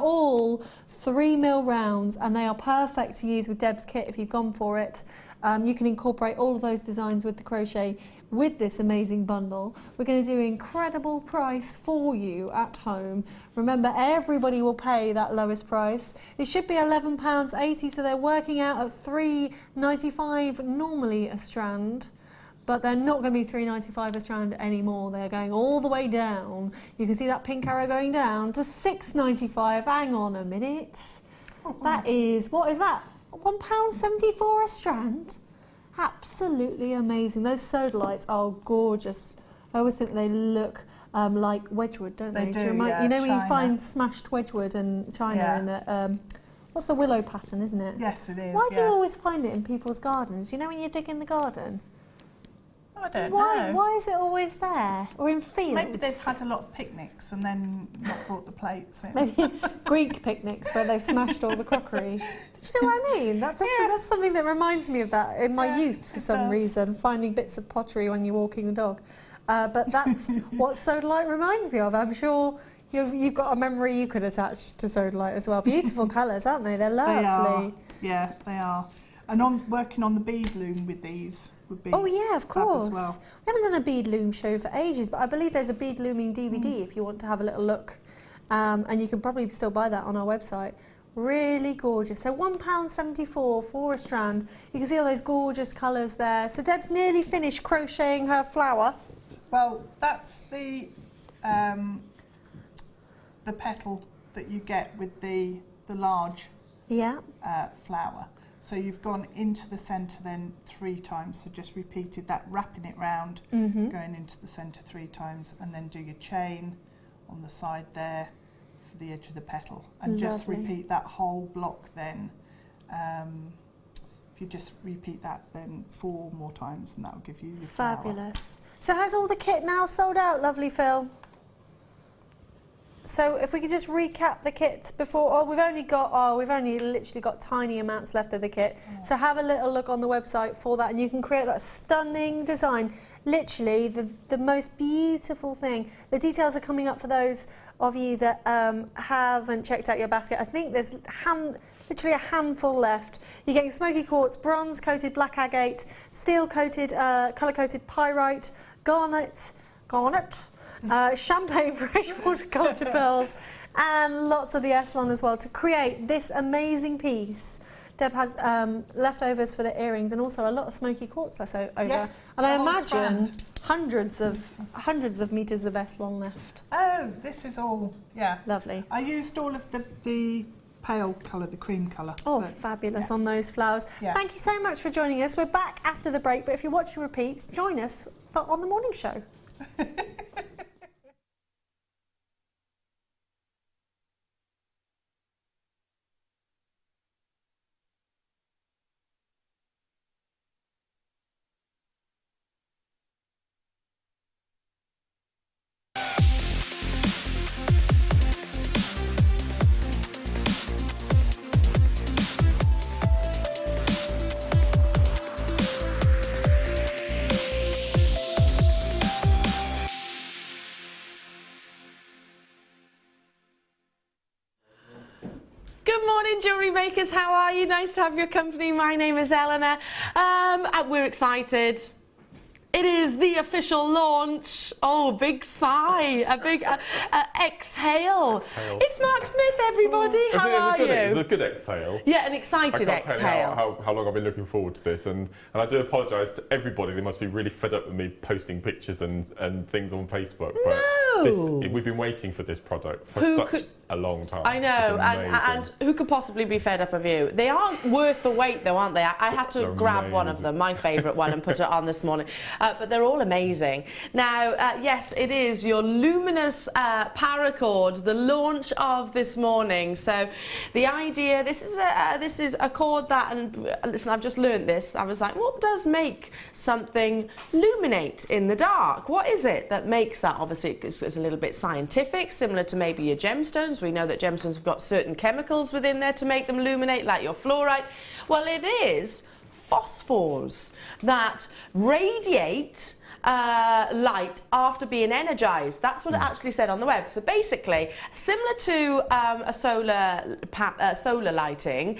all 3mm rounds, and they are perfect to use with Deb's kit if you've gone for it. You can incorporate all of those designs with the crochet with this amazing bundle. We're going to do an incredible price for you at home. Remember, everybody will pay that lowest price. It should be £11.80, so they're working out at £3.95 normally a strand. But they're not going to be £3.95 a strand anymore. They're going all the way down. You can see that pink arrow going down to £6.95. Hang on a minute. That is, what is that? £1.74 a strand? Absolutely amazing. Those sodalites are gorgeous. I always think they look like Wedgwood, don't they? They do, you know when China. you find smashed Wedgwood and China in the... what's the willow pattern, isn't it? Yes, it is. Why do you always find it in people's gardens? You know when you dig in the garden? I don't know. Why is it always there? Or in fields? Maybe they've had a lot of picnics and then not brought the plates in. Maybe Greek picnics where they've smashed all the crockery. But you know what I mean? That's something that reminds me of that in my youth for some reason, finding bits of pottery when you're walking the dog. But that's what sodalite reminds me of. I'm sure you've got a memory you could attach to sodalite as well. Beautiful colours, aren't they? They're lovely. They are. Yeah, they are. And working on the bead loom with these would be of course. As well. We haven't done a bead loom show for ages, but I believe there's a bead looming DVD if you want to have a little look. And you can probably still buy that on our website. Really gorgeous. So £1.74 for a strand. You can see all those gorgeous colours there. So Deb's nearly finished crocheting her flower. Well, that's the petal that you get with the large flower. So you've gone into the centre then 3 times, so just repeated that, wrapping it round, going into the centre 3 times, and then do your chain on the side there for the edge of the petal, and just repeat that whole block then. If you just repeat that then 4 more times, and that will give you your flower. Fabulous. So has all the kit now sold out, lovely Phil? So if we could just recap the kit before, we've only literally got tiny amounts left of the kit. So have a little look on the website for that, and you can create that stunning design. Literally the most beautiful thing. The details are coming up for those of you that haven't checked out your basket. I think there's literally a handful left. You're getting smoky quartz, bronze coated black agate, steel coated, colour coated pyrite, garnet, champagne freshwater culture pearls, and lots of the Eslon as well to create this amazing piece. Deb had leftovers for the earrings and also a lot of smoky quartz left over. Yes, and I imagine hundreds of metres of Eslon left. Oh, this is all, Lovely. I used all of the pale colour, the cream colour. Oh, fabulous on those flowers. Thank you so much for joining us. We're back after the break, but if you watch your repeats, join us on the morning show. Good morning, jewellery makers. How are you? Nice to have your company. My name is Eleanor. We're excited. It is the official launch. Oh, big sigh, a big exhale. It's Mark Smith, everybody. How are you? It's a good exhale. Yeah, an excited I can't exhale. tell you how long I've been looking forward to this, and I do apologise to everybody. They must be really fed up with me posting pictures and things on Facebook. But we've been waiting for this product for such a long time. I know, and who could possibly be fed up of you? They are worth the wait though, aren't they? I had to grab one of them, my favourite one, and put it on this morning. But they're all amazing. Now, yes, it is your Luminous Paracord, the launch of this morning. So the idea, this is a cord that, and listen, I've just learned this. I was like, what does make something illuminate in the dark? What is it that makes that? Obviously, it's a little bit scientific, similar to maybe your gemstones. We know that gemstones have got certain chemicals within there to make them illuminate, like your fluorite. Well, it is phosphors that radiate light after being energized. That's what it actually said on the web. So basically, similar to a solar lighting,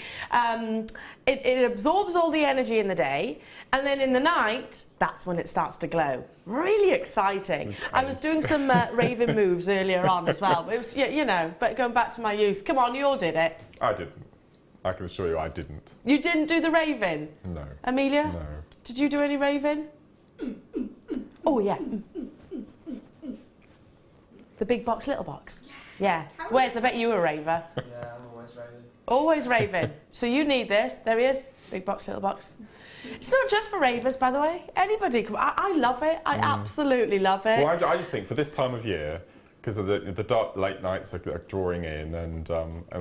it absorbs all the energy in the day, and then in the night, that's when it starts to glow. Really exciting. I was doing some raving moves earlier on as well. It was, you know, but going back to my youth. Come on, you all did it. I didn't. I can assure you I didn't. You didn't do the raving? No. Amelia? No. Did you do any raving? Oh, yeah. The big box, little box? Yeah. Wes, I bet you were a raver. Yeah, I'm always raving. Always raving. So you need this. There he is. Big box, little box. It's not just for ravers, by the way. Anybody can. I love it. I absolutely love it. Well, I just think for this time of year, because of the dark late nights are drawing in, and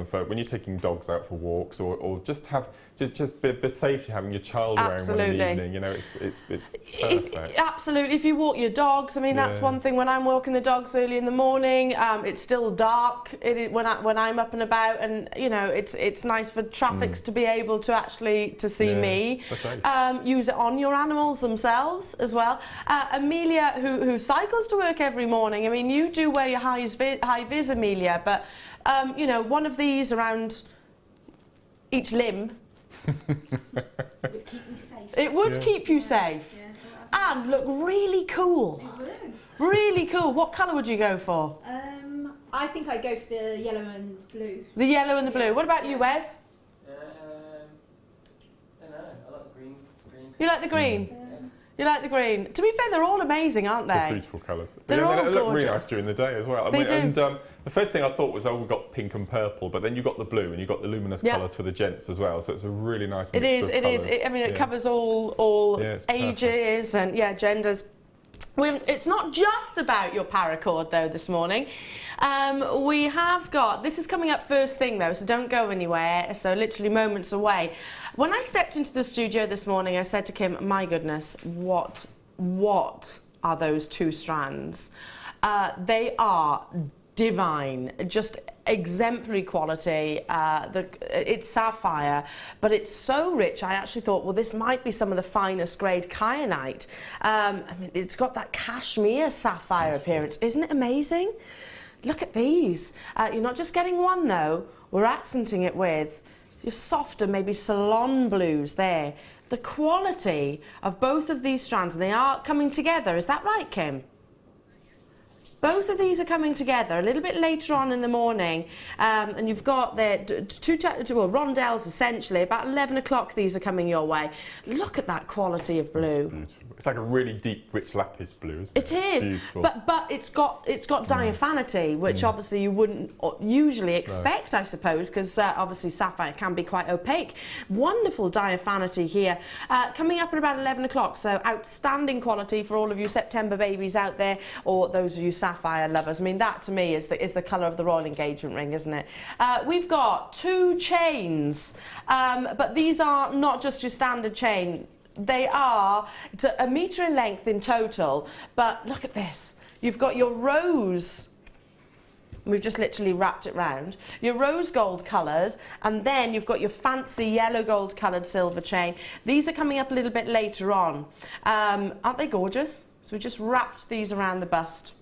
for when you're taking dogs out for walks, or just have just be safety having your child around one in the evening, you know, it's perfect. Absolutely. If you walk your dogs, I mean, that's one thing. When I'm walking the dogs early in the morning, it's still dark when I'm up and about, and you know, it's nice for traffics to be able to actually see me. Use it on your animals themselves as well. Amelia, who cycles to work every morning, I mean, you do wear your high vis, Amelia, but you know, one of these around each limb. Would keep me safe. It would keep you safe. Yeah. And look really cool. It would. Really cool. What colour would you go for? I think I'd go for the yellow and blue. The yellow and the blue. What about you, Wes? I don't know. I like the green. You like the green? You like the green? To be fair, they're all amazing, aren't they? They're beautiful colours. They're all they look gorgeous. really nice during the day as well. They do. And the first thing I thought was, oh, we've got pink and purple, but then you've got the blue and you've got the luminous colours for the gents as well. So it's a really nice mix of colours. I mean, it covers all ages and genders. It's not just about your paracord though this morning. We have got, this is coming up first thing though, so don't go anywhere, so literally moments away. When I stepped into the studio this morning, I said to Kim, my goodness, what are those two strands? They are divine, just exemplary quality. It's sapphire, but it's so rich. I actually thought, well, this might be some of the finest grade kyanite. I mean, it's got that cashmere sapphire appearance. Isn't it amazing? Look at these. You're not just getting one though, we're accenting it with your softer, maybe salon blues there. The quality of both of these strands, they are coming together. Is that right, Kim? Both of these are coming together a little bit later on in the morning, and you've got the two rondelles essentially. About 11 o'clock these are coming your way. Look at that quality of blue. It's beautiful. It's like a really deep, rich lapis blue, isn't it? It is, beautiful. but it's got diaphanity, which obviously you wouldn't usually expect, I suppose, because obviously sapphire can be quite opaque. Wonderful diaphanity here. Coming up at about 11 o'clock, so outstanding quality for all of you September babies out there, or those of you sapphire lovers. I mean, that to me is the colour of the royal engagement ring, isn't it? We've got two chains, but these are not just your standard chain. It's a metre in length in total, but look at this. You've got your rose, we've just literally wrapped it round, your rose gold coloured, and then you've got your fancy yellow gold coloured silver chain. These are coming up a little bit later on. Aren't they gorgeous? So we just wrapped these around the bust.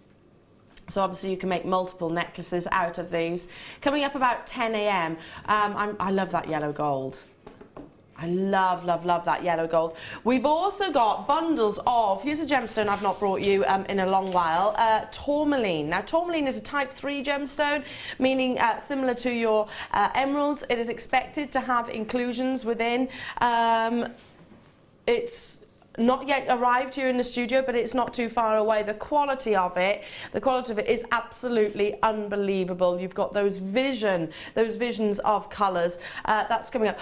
So obviously you can make multiple necklaces out of these. Coming up about 10 a.m. I love that yellow gold. I love, love, love that yellow gold. We've also got bundles of, here's a gemstone I've not brought you in a long while, Tormalene. Now Tormalene is a type 3 gemstone, meaning similar to your emeralds. It is expected to have inclusions within. It's not yet arrived here in the studio, but it's not too far away. The quality of it is absolutely unbelievable. You've got those visions of colours. That's coming up.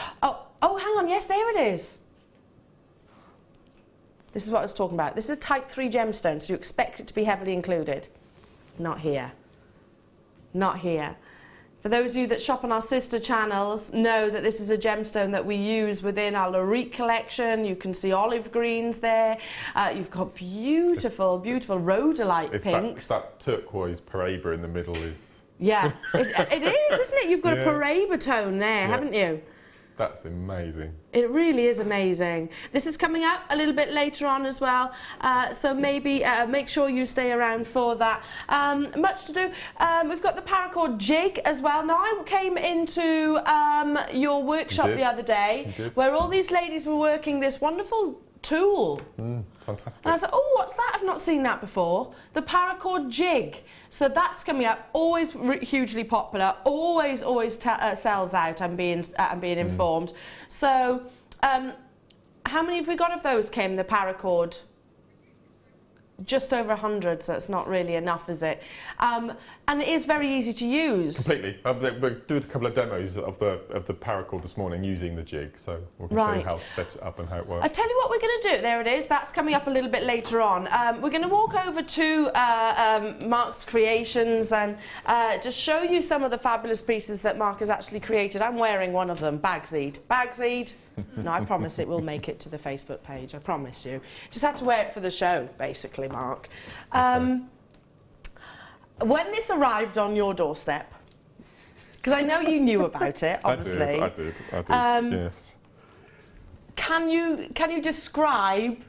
Oh, hang on. Yes, there it is. This is what I was talking about. This is a type 3 gemstone, so you expect it to be heavily included. Not here. Not here. For those of you that shop on our sister channels, know that this is a gemstone that we use within our Larite collection. You can see olive greens there. You've got beautiful, beautiful rhodolite pinks. That turquoise Paracord in the middle is... Yeah, it is, isn't it? You've got a Paracord tone there, haven't you? That's amazing. It really is amazing. This is coming up a little bit later on as well, so maybe make sure you stay around for that. Much to do. We've got the Paracord jig as well. Now, I came into your workshop the other day where all these ladies were working this wonderful tool. Fantastic. And I was like, oh, what's that? I've not seen that before. The Paracord jig. So that's coming up. Always hugely popular. Always sells out. I'm being informed. So, how many have we got of those, Kim? The Paracord. Just over 100, so that's not really enough, is it? And it is very easy to use. Completely. We're doing a couple of demos of the Paracord this morning using the jig, so we'll show you how to set it up and how it works. I tell you what we're going to do. There it is. That's coming up a little bit later on. We're going to walk over to Mark's creations and just show you some of the fabulous pieces that Mark has actually created. I'm wearing one of them, Bagseed. Bagseed. No, I promise it will make it to the Facebook page. I promise you. Just have to wear it for the show, basically, Mark. When this arrived on your doorstep, because I know you knew about it, obviously. I did, yes. Can you describe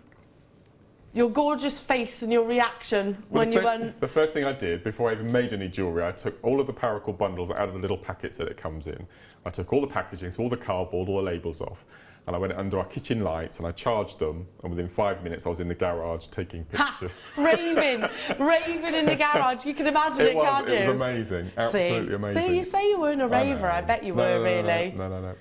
your gorgeous face and your reaction when you went? The first thing I did before I even made any jewellery, I took all of the Paracord bundles out of the little packets that it comes in. I took all the packaging, so all the cardboard, all the labels off, and I went under our kitchen lights and I charged them, and within 5 minutes I was in the garage taking pictures. Raving in the garage. You can imagine it, can't you? It was amazing, absolutely amazing. See, you say you weren't a raver. I bet you were, really. No,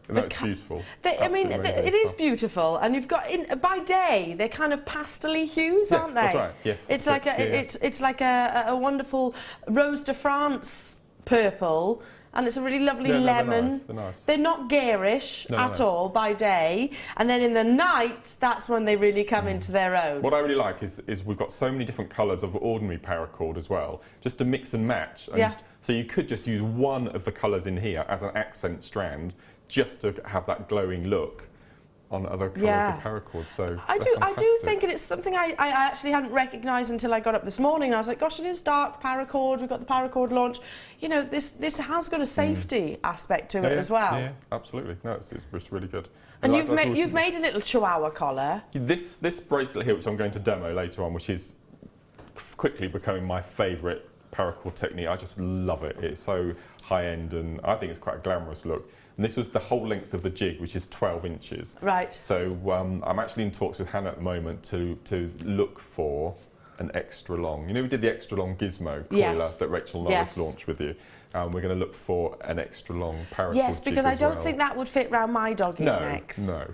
it's beautiful. It is beautiful, and you've got by day they're kind of pastel-y hues, aren't they? That's right. Yes, it's like it's like a wonderful Rose de France purple. And it's a really lovely lemon. They're nice. They're not garish at all by day. And then in the night, that's when they really come into their own. What I really like is we've got so many different colours of ordinary Paracord as well, just to mix and match. And so you could just use one of the colours in here as an accent strand, just to have that glowing look on other colours of Paracord. So I do think it's something I actually hadn't recognised until I got up this morning. I was like, gosh, it is dark Paracord. We've got the Paracord launch. You know, this has got a safety aspect to it as well. Yeah, absolutely. No, it's really good. And you've made a little chihuahua collar. This bracelet here, which I'm going to demo later on, which is quickly becoming my favourite Paracord technique. I just love it. It's so high end, and I think it's quite a glamorous look. And this was the whole length of the jig, which is 12 inches. Right. So I'm actually in talks with Hannah at the moment to look for an extra long. You know, we did the extra long gizmo coiler that Rachel Norris launched with you. We're going to look for an extra long Paracord. Yes, because I don't think that would fit round my doggies' necks. No.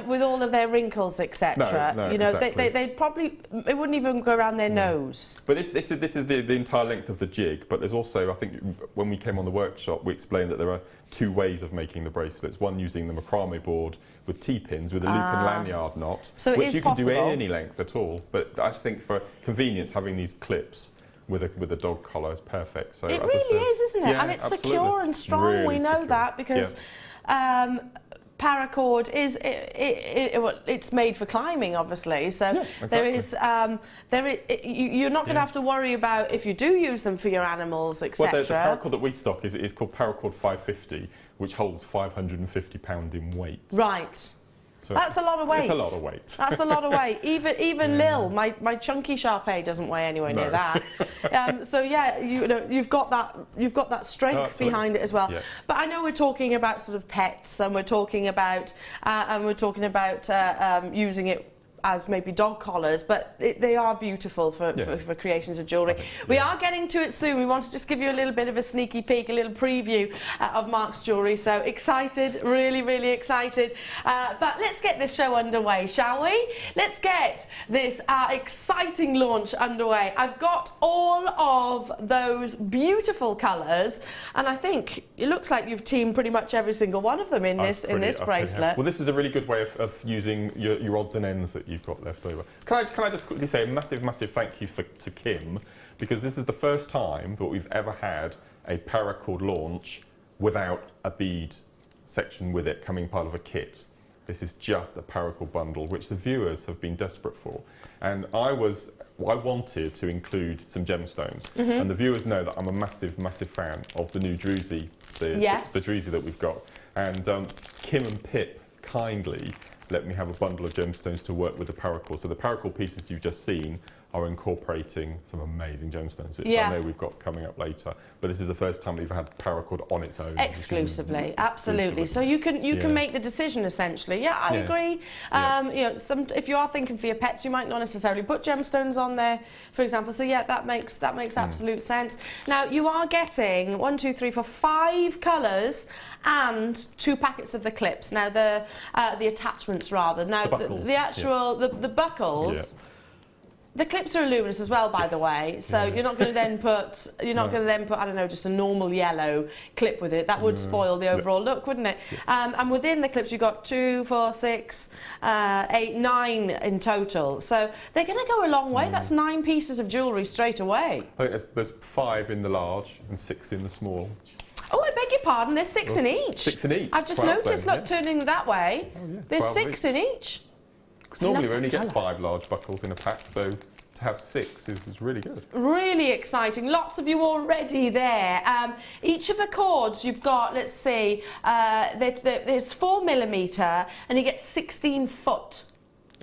With all of their wrinkles, etc. No, you know, exactly. they'd probably, it wouldn't even go around their nose. But this is the entire length of the jig. But there's also, I think, when we came on the workshop, we explained that there are two ways of making the bracelets. One using the macrame board with T-pins with a loop and lanyard knot, so which you can do any length at all. But I just think for convenience, having these clips with a dog collar is perfect. So it really is, isn't it? Yeah, and it's absolutely. Secure and strong. Really we know secure. that because Paracord is it's made for climbing, obviously. So you're not going to have to worry about if you do use them for your animals, etc. Well, the Paracord that we stock is called Paracord 550, which holds 550 £550 in weight. Right. So that's a lot of weight. It's a lot of weight. That's a lot of weight. Even Lil, my chunky Shar-Pei doesn't weigh anywhere near that. So yeah, you've got that strength behind it as well. Yeah. But I know we're talking about sort of pets, and we're talking about using it as maybe dog collars, but they are beautiful for creations of jewellery. We are getting to it soon. We want to just give you a little bit of a sneaky peek, a little preview of Mark's jewellery. So excited, really, really excited. But let's get this show underway, shall we? Let's get this exciting launch underway. I've got all of those beautiful colours, and I think it looks like you've teamed pretty much every single one of them in this bracelet. Well, this is a really good way of using your odds and ends that you've got left over. Can I just quickly say a massive thank you to Kim, because this is the first time that we've ever had a Paracord launch without a bead section with it coming part of a kit. This is just a Paracord bundle, which the viewers have been desperate for. And I wanted to include some gemstones. And the viewers know that I'm a massive fan of the new Druzy the Druzy that we've got. And Kim and Pip kindly let me have a bundle of gemstones to work with the Paracord. So the Paracord pieces you've just seen are incorporating some amazing gemstones, which I know we've got coming up later. But this is the first time we've had Paracord on its own. Exclusively, absolutely. So you can make the decision essentially. Yeah, I agree. You know, if you are thinking for your pets, you might not necessarily put gemstones on there, for example. So yeah, that makes absolute sense. Now you are getting 1, 2, 3, 4, 5 colours and 2 packets of the clips. Now the attachments rather. Now the actual the buckles. Yeah. The clips are luminous as well, by the way. So you're not going to then put I don't know, just a normal yellow clip with it. That would spoil the overall look, wouldn't it? Yeah. And within the clips, you've got 2, 4, 6, 8, 9 in total. So they're going to go a long way. That's 9 pieces of jewellery straight away. I think there's 5 in the large and 6 in the small. Oh, I beg your pardon. There's 6 in each. 6 in each. I've just noticed. Look, turning that way. Oh, yeah. There's 6 in each. Because normally we only get 5 large buckles in a pack, so to have 6 is really good. Really exciting. Lots of you already there. Each of the cords you've got, let's see, there's 4mm and you get 16 foot.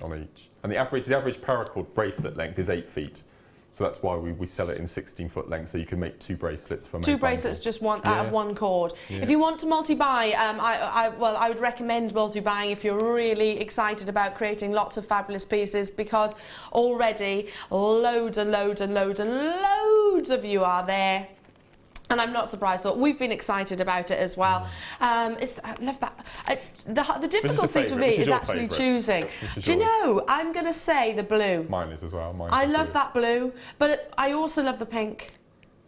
On each. And the average Paracord bracelet length is 8 feet. So that's why we sell it in 16-foot length, so you can make 2 bracelets from 2 bracelets just out of one cord. Yeah. If you want to multi-buy, I would recommend multi-buying if you're really excited about creating lots of fabulous pieces, because already loads and loads and loads and loads of you are there. And I'm not surprised. So we've been excited about it as well. I love that. It's the difficult thing for me is actually choosing. Do you know? I'm going to say the blue. Mine is as well. I love that blue, but I also love the pink.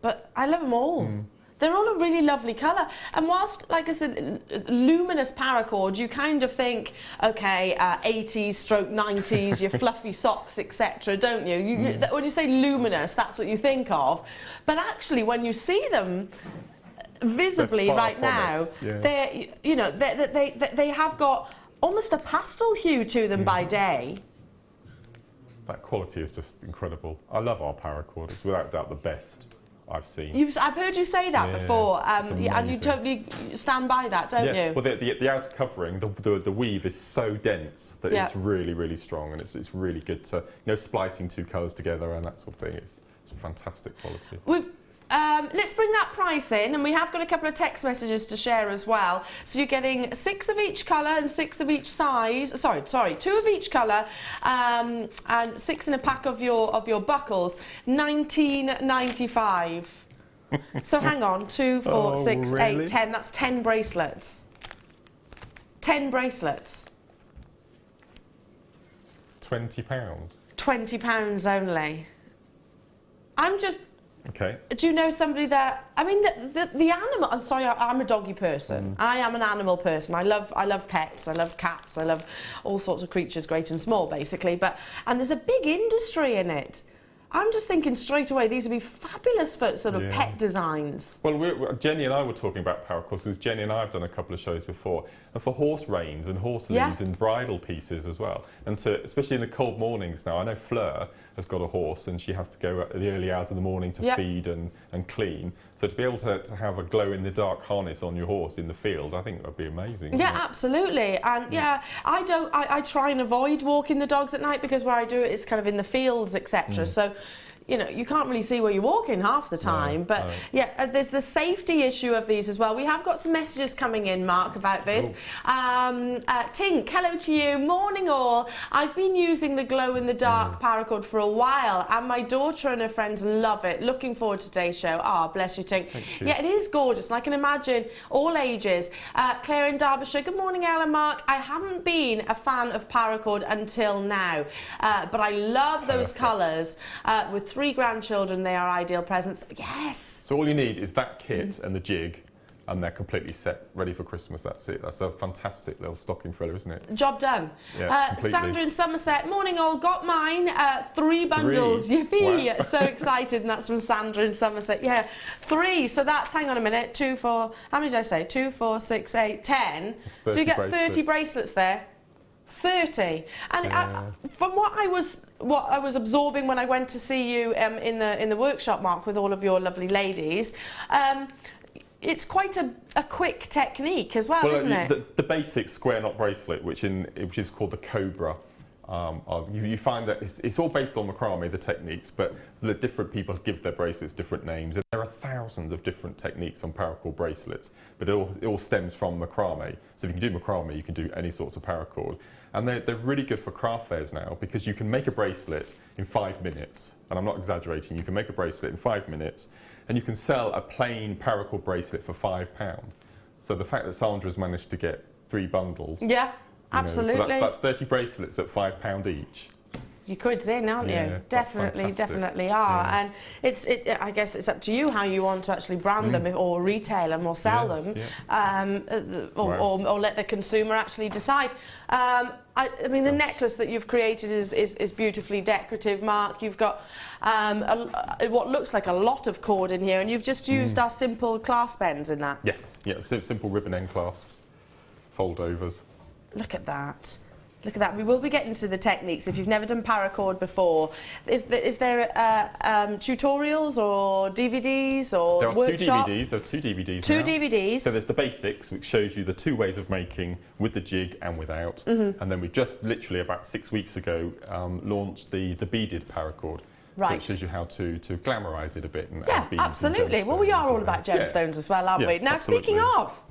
But I love them all. They're all a really lovely colour. And whilst, like I said, luminous paracord, you kind of think, okay, 80s stroke 90s, your fluffy socks, etc., don't you? When you say luminous, that's what you think of. But actually, when you see them visibly right now, they have got almost a pastel hue to them by day. That quality is just incredible. I love our paracord. It's without doubt the best I've seen. I've heard you say that before, and you totally stand by that, don't you? Well, the outer covering, the weave is so dense that it's really, really strong, and it's really good to, splicing 2 colours together and that sort of thing. It's fantastic quality. Let's bring that price in, and we have got a couple of text messages to share as well. So you're getting 6 of each colour and 6 of each size. Sorry, 2 of each colour, and 6 in a pack of your buckles. $19.95. So hang on, 2, 4, 6, really? 8, 10. That's 10 bracelets. 10 bracelets. £20. £20 only. I'm just. Okay. Do you know somebody that, I mean, the animal, I'm sorry, I'm a doggy person. I am an animal person. I love pets, I love cats, I love all sorts of creatures, great and small, basically. And there's a big industry in it. I'm just thinking straight away, these would be fabulous for sort of pet designs. Well, Jenny and I were talking about paracord, because Jenny and I have done a couple of shows before, and for horse reins and horse leads and bridle pieces as well. And especially in the cold mornings now, I know Fleur has got a horse and she has to go at the early hours of the morning to feed and clean. So to be able to have a glow-in-the-dark harness on your horse in the field, I think that would be amazing. Yeah, absolutely. And I try and avoid walking the dogs at night, because where I do it is kind of in the fields, etc. So, you can't really see where you're walking half the time. There's the safety issue of these as well. We have got some messages coming in, Mark, about this. Tink, hello to you. Morning all. I've been using the glow-in-the-dark paracord for a while, and my daughter and her friends love it. Looking forward to today's show. Bless you, Tink. Thank you. Yeah, it is gorgeous, and I can imagine all ages. Claire in Derbyshire, good morning, Ella, Mark. I haven't been a fan of paracord until now, but I love those colours with 3 grandchildren. They are ideal presents. Yes. So all you need is that kit and the jig, and they're completely set, ready for Christmas. That's it. That's a fantastic little stocking filler, isn't it? Job done. Yeah, Sandra in Somerset, morning all. Got mine. 3 bundles. 3. Yippee! Wow. So excited. And that's from Sandra in Somerset. Yeah, 3. So that's, hang on a minute. 2, 4. How many did I say? 2, 4, 6, 8, 10. So you get 30 bracelets there. 30. And from what I was absorbing when I went to see you in the workshop, Mark, with all of your lovely ladies, it's quite a quick technique as well, isn't it? The basic square knot bracelet, which is called the Cobra, you find that it's all based on macrame, the techniques, but the different people give their bracelets different names. And there are thousands of different techniques on paracord bracelets, but it all stems from macrame. So if you can do macrame, you can do any sorts of paracord. And they're really good for craft fairs now, because you can make a bracelet in 5 minutes. And I'm not exaggerating, you can make a bracelet in 5 minutes, and you can sell a plain paracord bracelet for £5. So the fact that Sandra's managed to get 3 bundles. Yeah, absolutely. So that's 30 bracelets at £5 each. You could in, aren't you? Definitely are. And I guess it's up to you how you want to actually brand them, or retail them, or sell them, or let the consumer actually decide. I mean, the necklace that you've created is beautifully decorative, Mark. You've got what looks like a lot of cord in here, and you've just used our simple clasp ends in that. Yes, yeah, simple ribbon end clasps, fold overs. Look at that. Look at that. We will be getting to the techniques. If you've never done paracord before, is there tutorials or DVDs or there are workshop? There are two DVDs Two now. DVDs. So there's the basics, which shows you the 2 ways of making with the jig and without. And then we just literally about 6 weeks ago launched the beaded paracord. Right. So it shows you how to glamorise it a bit. And Yeah, add beads absolutely. And well, we are all about gemstones as well, aren't we? Now, absolutely. speaking of,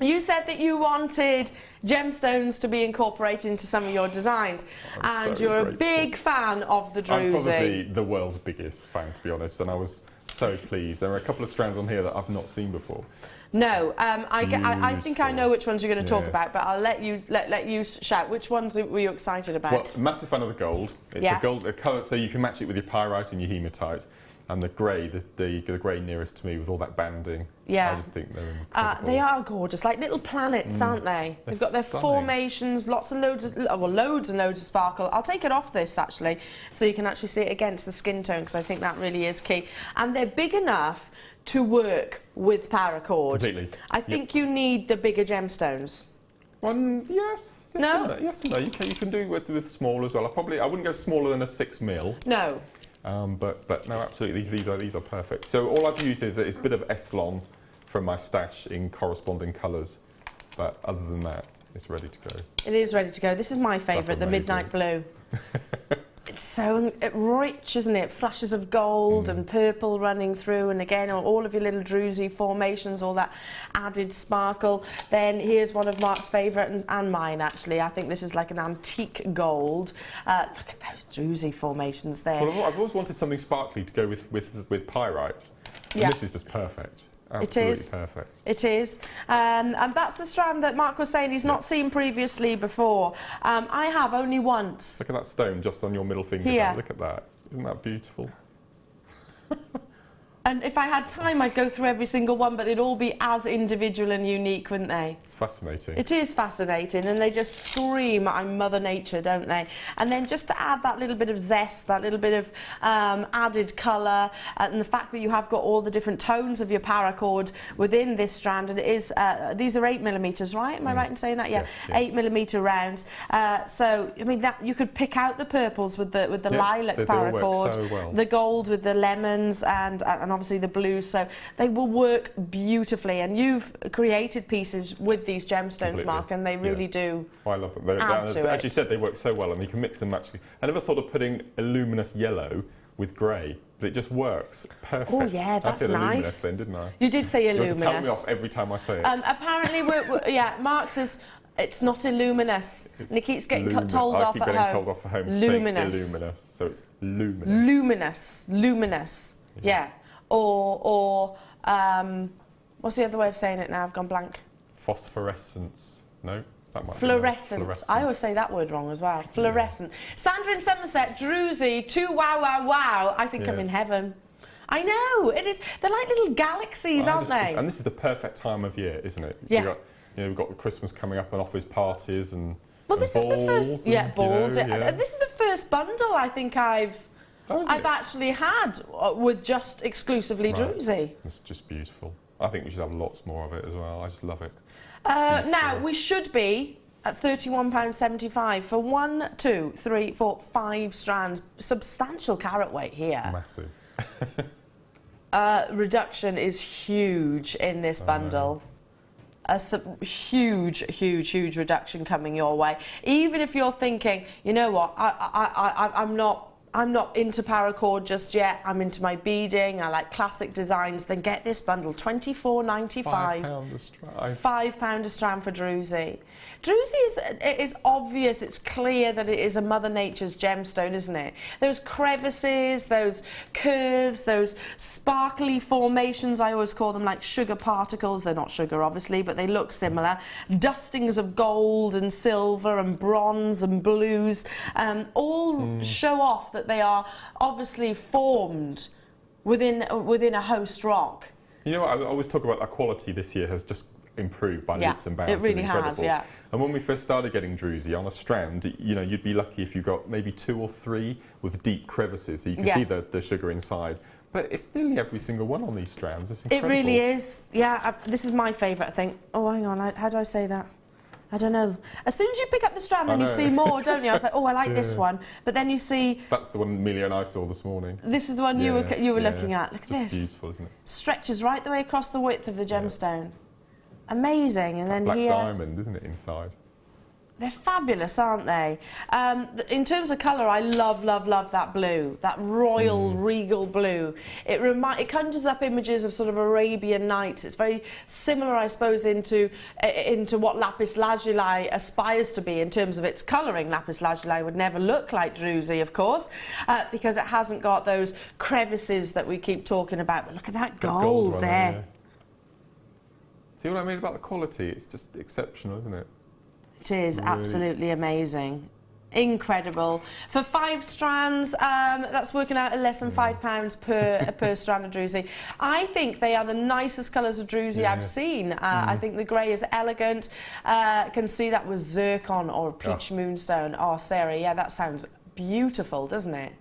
you said that you wanted gemstones to be incorporated into some of your designs, and you're a big fan of the Druzy. I'm probably the world's biggest fan, to be honest, and I was so pleased. There are a couple of strands on here that I've not seen before. No, I think I know which ones you're going to talk about, but I'll let you shout. Which ones were you excited about? Well, massive fan of the gold. It's a colour, so you can match it with your pyrite and your hematite. And the grey, the grey nearest to me with all that banding. Yeah. I just think they're incredible. They are gorgeous, like little planets, aren't they? They've got their formations, loads and loads of sparkle. I'll take it off this actually, so you can actually see it against the skin tone, because I think that really is key. And they're big enough to work with paracord. Completely. I think you need the bigger gemstones. Yes. No? Yes and no. You can do it with small as well. I wouldn't go smaller than a 6mm. No. But no, absolutely, these are perfect. So all I've used is a bit of Eslon from my stash in corresponding colours, but other than that, it's ready to go. It is ready to go. This is my favourite, the midnight blue. It's so rich, isn't it? Flashes of gold and purple running through, and again, all of your little Druzy formations, all that added sparkle. Then here's one of Mark's favourite, and mine actually. I think this is like an antique gold. Look at those Druzy formations there. Well, I've always wanted something sparkly to go with pyrite, and this is just perfect. Absolutely perfect. It is. And that's the strand that Mark was saying he's not seen previously before. I have only once. Look at that stone just on your middle finger. Here. Look at that. Isn't that beautiful? And if I had time, I'd go through every single one, but they'd all be as individual and unique, wouldn't they? It's fascinating. It is fascinating, and they just scream, I'm Mother Nature, don't they? And then just to add that little bit of zest, that little bit of added colour, and the fact that you have got all the different tones of your paracord within this strand, and it is, these are 8mm, right? Am I right in saying that? Yeah, yes, 8mm rounds. So, I mean, that you could pick out the purples with the lilac paracord, so well. The gold with the lemons, and obviously the blues, so they will work beautifully. And you've created pieces with these gemstones, completely, Mark, and they really do. Oh, I love them. As you said, they work so well, and you can mix them actually. I never thought of putting a luminous yellow with grey, but it just works perfect. Oh yeah, that's I said nice. Luminous then, didn't I? You did say illuminous. You have to tell me off every time I say it. Apparently, yeah, Mark says it's not illuminous. And he keeps getting told off at home. I keep getting told off at home. Luminous. Illuminous. So it's luminous. Luminous. Luminous. Yeah. Or what's the other way of saying it now? I've gone blank. Phosphorescence. No, that might fluorescent. be fluorescent. I always say that word wrong as well. Fluorescent. Sandra in Somerset, Druzy, 2 wow. I think I'm in heaven. I know, it is. They're like little galaxies, aren't they? And this is the perfect time of year, isn't it? Yeah. We've got Christmas coming up and office parties and well, this is the first. Yeah, balls. This is the first bundle I think I've actually had with just exclusively Druzy. It's just beautiful. I think we should have lots more of it as well. I just love it. Now, we should be at £31.75 for 1, 2, 3, 4, 5 strands. Substantial carat weight here. Massive. reduction is huge in this bundle. A huge reduction coming your way. Even if you're thinking, you know what, I'm not into paracord just yet. I'm into my beading. I like classic designs. Then get this bundle, £24.95. £5 a strand. £5 a strand for Druzy. Druzy is obvious. It's clear that it is a Mother Nature's gemstone, isn't it? Those crevices, those curves, those sparkly formations. I always call them like sugar particles. They're not sugar, obviously, but they look similar. Dustings of gold and silver and bronze and blues, all show off that they are obviously formed within a host rock. You know what, I always talk about that quality this year has just improved by leaps and bounds. It really has, yeah. And when we first started getting Druzy on a strand, you know, you'd be lucky if you got maybe 2 or 3 with deep crevices, so you can see the sugar inside. But it's nearly every single one on these strands. It's incredible. It really is. Yeah, this is my favourite, I think. Oh, hang on, how do I say that? I don't know. As soon as you pick up the strand, then you see more, don't you? I was like, oh, I like this one. But then you see... That's the one Amelia and I saw this morning. This is the one you were looking at. Look at this. It's beautiful, isn't it? Stretches right the way across the width of the gemstone. Amazing. And then black here... diamond, isn't it, inside? They're fabulous, aren't they? In terms of colour, I love that blue, that royal, regal blue. It conjures up images of sort of Arabian Nights. It's very similar, I suppose, into what lapis lazuli aspires to be in terms of its colouring. Lapis lazuli would never look like Druzy, of course, because it hasn't got those crevices that we keep talking about. But look at that gold there. Yeah. See what I mean about the quality? It's just exceptional, isn't it? It is absolutely amazing. Incredible. For 5 strands, that's working out at less than £5 per strand of Druzy. I think they are the nicest colours of Druzy I've seen. I think the grey is elegant. Can see that with zircon or peach moonstone. Oh, Sarah, yeah, that sounds beautiful, doesn't it?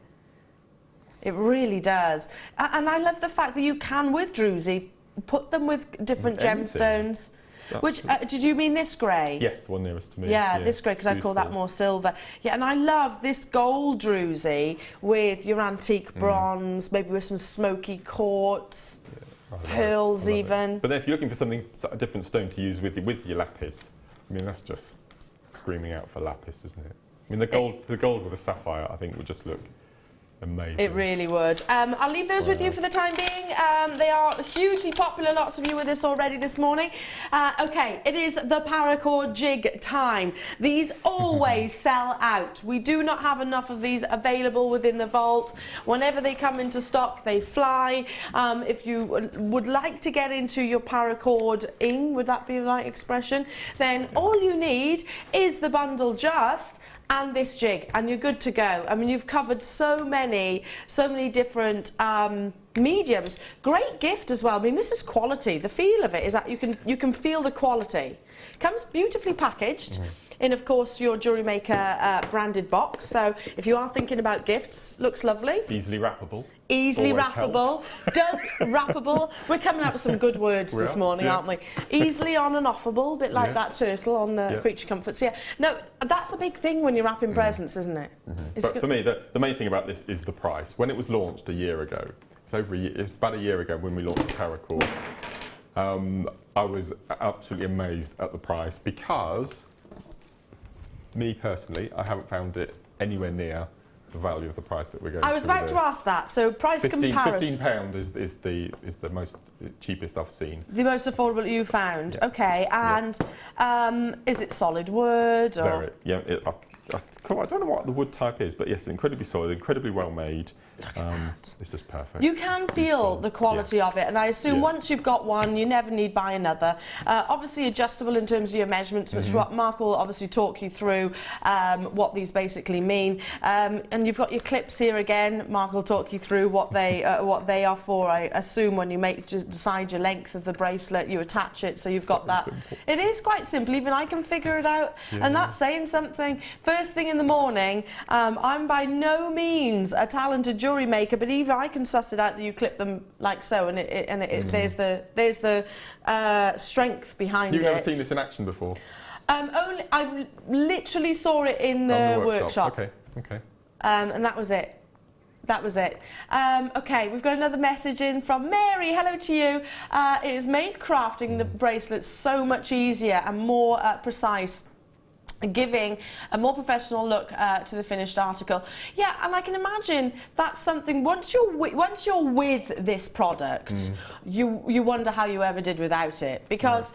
It really does. And I love the fact that you can, with Druzy, put them with different gemstones. Which, did you mean this grey? Yes, the one nearest to me. Yeah, this grey, because I call that more silver. Yeah, and I love this gold Druzy with your antique bronze, maybe with some smoky quartz, pearls even. But then if you're looking for something, a different stone to use with your lapis, I mean, that's just screaming out for lapis, isn't it? I mean, the gold with the sapphire, I think, would just look amazing. It really would. I'll leave those with you for the time being. They are hugely popular. Lots of you with us already this morning. Okay, it is the Paracord jig time. These always sell out. We do not have enough of these available within the vault. Whenever they come into stock, they fly. If you would like to get into your Paracord-ing, would that be the right expression? Then all you need is the bundle just and this jig, and you're good to go. I mean, you've covered so many different mediums. Great gift as well. I mean, this is quality. The feel of it is that you can feel the quality. Comes beautifully packaged in, of course, your Jewellery Maker branded box. So if you are thinking about gifts, looks lovely. Easily wrappable. Easily Always wrappable. helps. Does wrappable. We're coming up with some good words this morning, aren't we? Easily on and offable, a bit like that turtle on Creature Comforts. Yeah. No, that's a big thing when you're wrapping presents, isn't it? But for me, the main thing about this is the price. When it was launched a year ago, it's about a year ago when we launched the Paracord, I was absolutely amazed at the price because, me personally, I haven't found it anywhere near the value of the price that we're going to. I was about to ask that. So price comparison. £15 is the most cheapest I've seen. The most affordable you found. Yeah. Okay, and is it solid wood or? Very, I don't know what the wood type is, but yes, incredibly solid, incredibly well made. It's just perfect. You can feel the quality of it, and I assume once you've got one, you never need buy another. Obviously adjustable in terms of your measurements, which Mark will obviously talk you through what these basically mean. And you've got your clips here again. Mark will talk you through what they are for. I assume when you decide your length of the bracelet, you attach it, so you've got that. Simple. It is quite simple. Even I can figure it out, and that's saying something. First thing in the morning, I'm by no means a talented jewellery maker, but even I can suss it out that you clip them like so, and there's the strength behind it. You've never seen this in action before? I literally saw it in the workshop. Okay. And that was it. That was it. Okay, we've got another message in from Mary. Hello to you. It has made crafting the bracelets so much easier and more precise, giving a more professional look to the finished article. Yeah, and I can imagine that's something, once you're with this product, you wonder how you ever did without it, because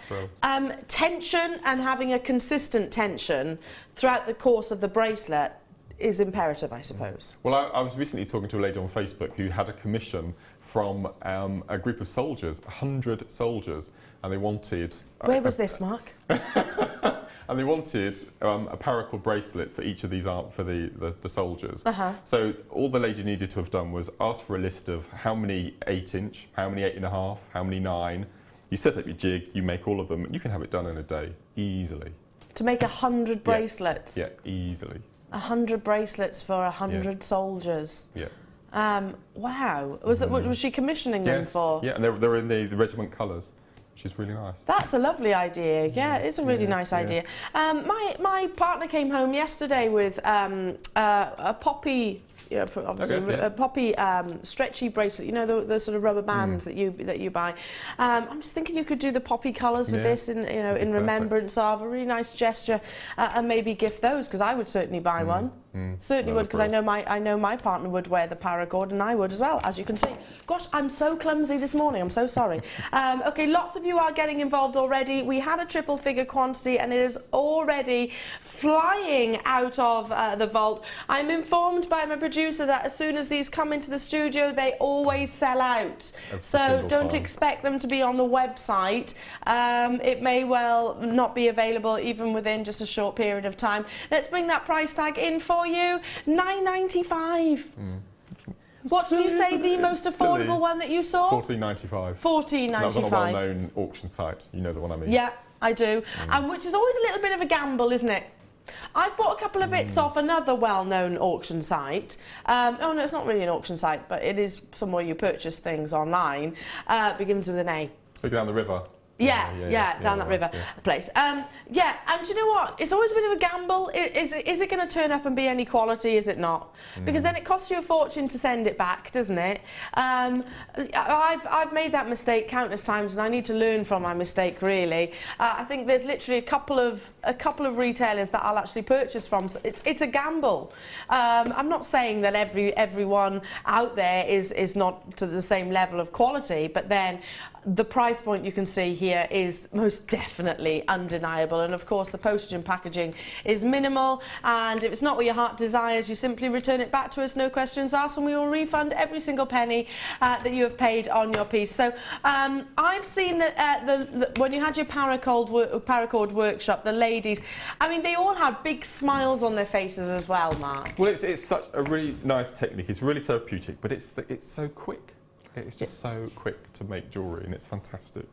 tension and having a consistent tension throughout the course of the bracelet is imperative, I suppose. Well, I was recently talking to a lady on Facebook who had a commission from a group of soldiers, 100 soldiers, and they wanted... Where was this, Mark? And they wanted a paracord bracelet for each of these for the soldiers. So all the lady needed to have done was ask for a list of how many 8-inch, how many 8.5, how many 9. You set up your jig, you make all of them, and you can have it done in a day, easily. To make 100 bracelets? Yeah, easily. 100 bracelets for 100 soldiers. Yeah. Wow. Was she commissioning them for? Yeah, and they're in the regiment colours, which is really nice. That's a lovely idea. Yeah, it's a really nice idea. My partner came home yesterday with a poppy. Yeah, obviously a poppy stretchy bracelet. You know the sort of rubber bands that you buy. I'm just thinking you could do the poppy colours with this, in remembrance of a really nice gesture, and maybe gift those, because I would certainly buy one. Certainly would, because I know my partner would wear the paracord, and I would as well, as you can see. Gosh, I'm so clumsy this morning. I'm so sorry. Okay, lots of you are getting involved already. We had a triple figure quantity, and it is already flying out of the vault. I'm informed by my producer that as soon as these come into the studio, they always sell out. So don't expect them to be on the website. It may well not be available even within just a short period of time. Let's bring that price tag in for you. £9.95. What did you say the most affordable one that you saw? £14.95. £14.95. That was on a well-known auction site. You know the one I mean. Yeah, I do. And which is always a little bit of a gamble, isn't it? I've bought a couple of bits off another well-known auction site. Oh no, it's not really an auction site, but it is somewhere you purchase things online. Begins with an A. Look down the river. Yeah, down that river place. Yeah, and do you know what? It's always a bit of a gamble. Is it going to turn up and be any quality? Is it not? Because then it costs you a fortune to send it back, doesn't it? I've made that mistake countless times, and I need to learn from my mistake. Really, I think there's literally a couple of retailers that I'll actually purchase from. So it's a gamble. I'm not saying that everyone out there is not to the same level of quality, but then the price point you can see here is most definitely undeniable, and of course the postage and packaging is minimal, and if it's not what your heart desires, you simply return it back to us, no questions asked, and we will refund every single penny that you have paid on your piece. So I've seen that when you had your Paracord workshop, the ladies, I mean, they all had big smiles on their faces as well, Mark. Well, it's such a really nice technique. It's really therapeutic, but it's so quick. It's just so quick to make jewellery, and it's fantastic.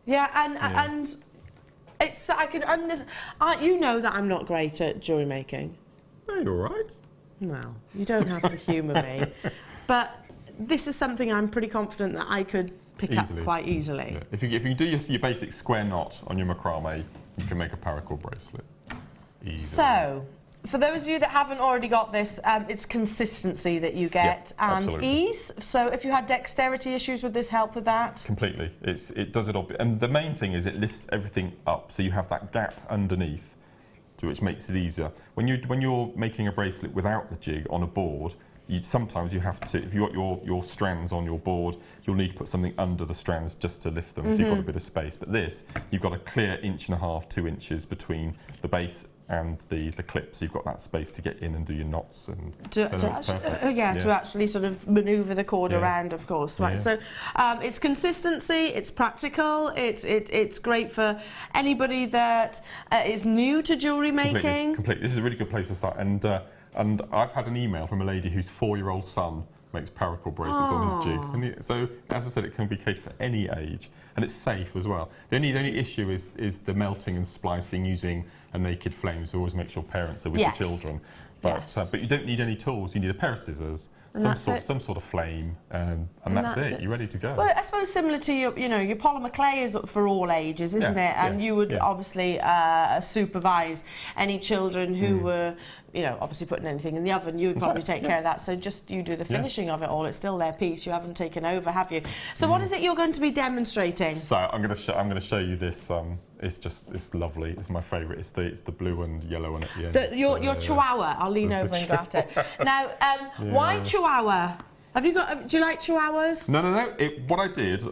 Yeah, and it's, I can understand. You know that I'm not great at jewellery making. No, you're all right. Well, you don't have to humour me, but this is something I'm pretty confident that I could pick up quite easily. Yeah. If you do your basic square knot on your macrame, you can make a paracord bracelet. Easily. So, for those of you that haven't already got this, it's consistency that you get and absolutely. Ease. So if you had dexterity issues, would this help with that? Completely. It does it all. And the main thing is it lifts everything up, so you have that gap underneath, which makes it easier. When you're making a bracelet without the jig on a board, sometimes you have to, if you've got your strands on your board, you'll need to put something under the strands just to lift them, so you've got a bit of space. But this, you've got a clear 1.5 to 2 inches between the base and the clip, so you've got that space to get in and do your knots and to actually sort of manoeuvre the cord around, of course. Right. So it's consistency, it's practical, it's great for anybody that is new to jewellery making. Completely. This is a really good place to start. And I've had an email from a lady whose 4-year-old son makes paracord bracelets on his jig. And so, as I said, it can be catered for any age, and it's safe as well. The only issue is the melting and splicing using a naked flame, so always make sure parents are with the children. But you don't need any tools. You need a pair of scissors, And some sort of flame, and that's it. You're ready to go. Well, I suppose similar to your polymer clay is for all ages, isn't it? And you would obviously supervise any children who were, obviously putting anything in the oven. You would probably take care of that. So just you do the finishing of it all. It's still their piece. You haven't taken over, have you? So what is it you're going to be demonstrating? So I'm going to show you this. It's lovely. It's my favourite. It's the blue and yellow one at the end. Your chihuahua. I'll lean over and grab it. Now, why chihuahua? Do you like chihuahuas? No. What I did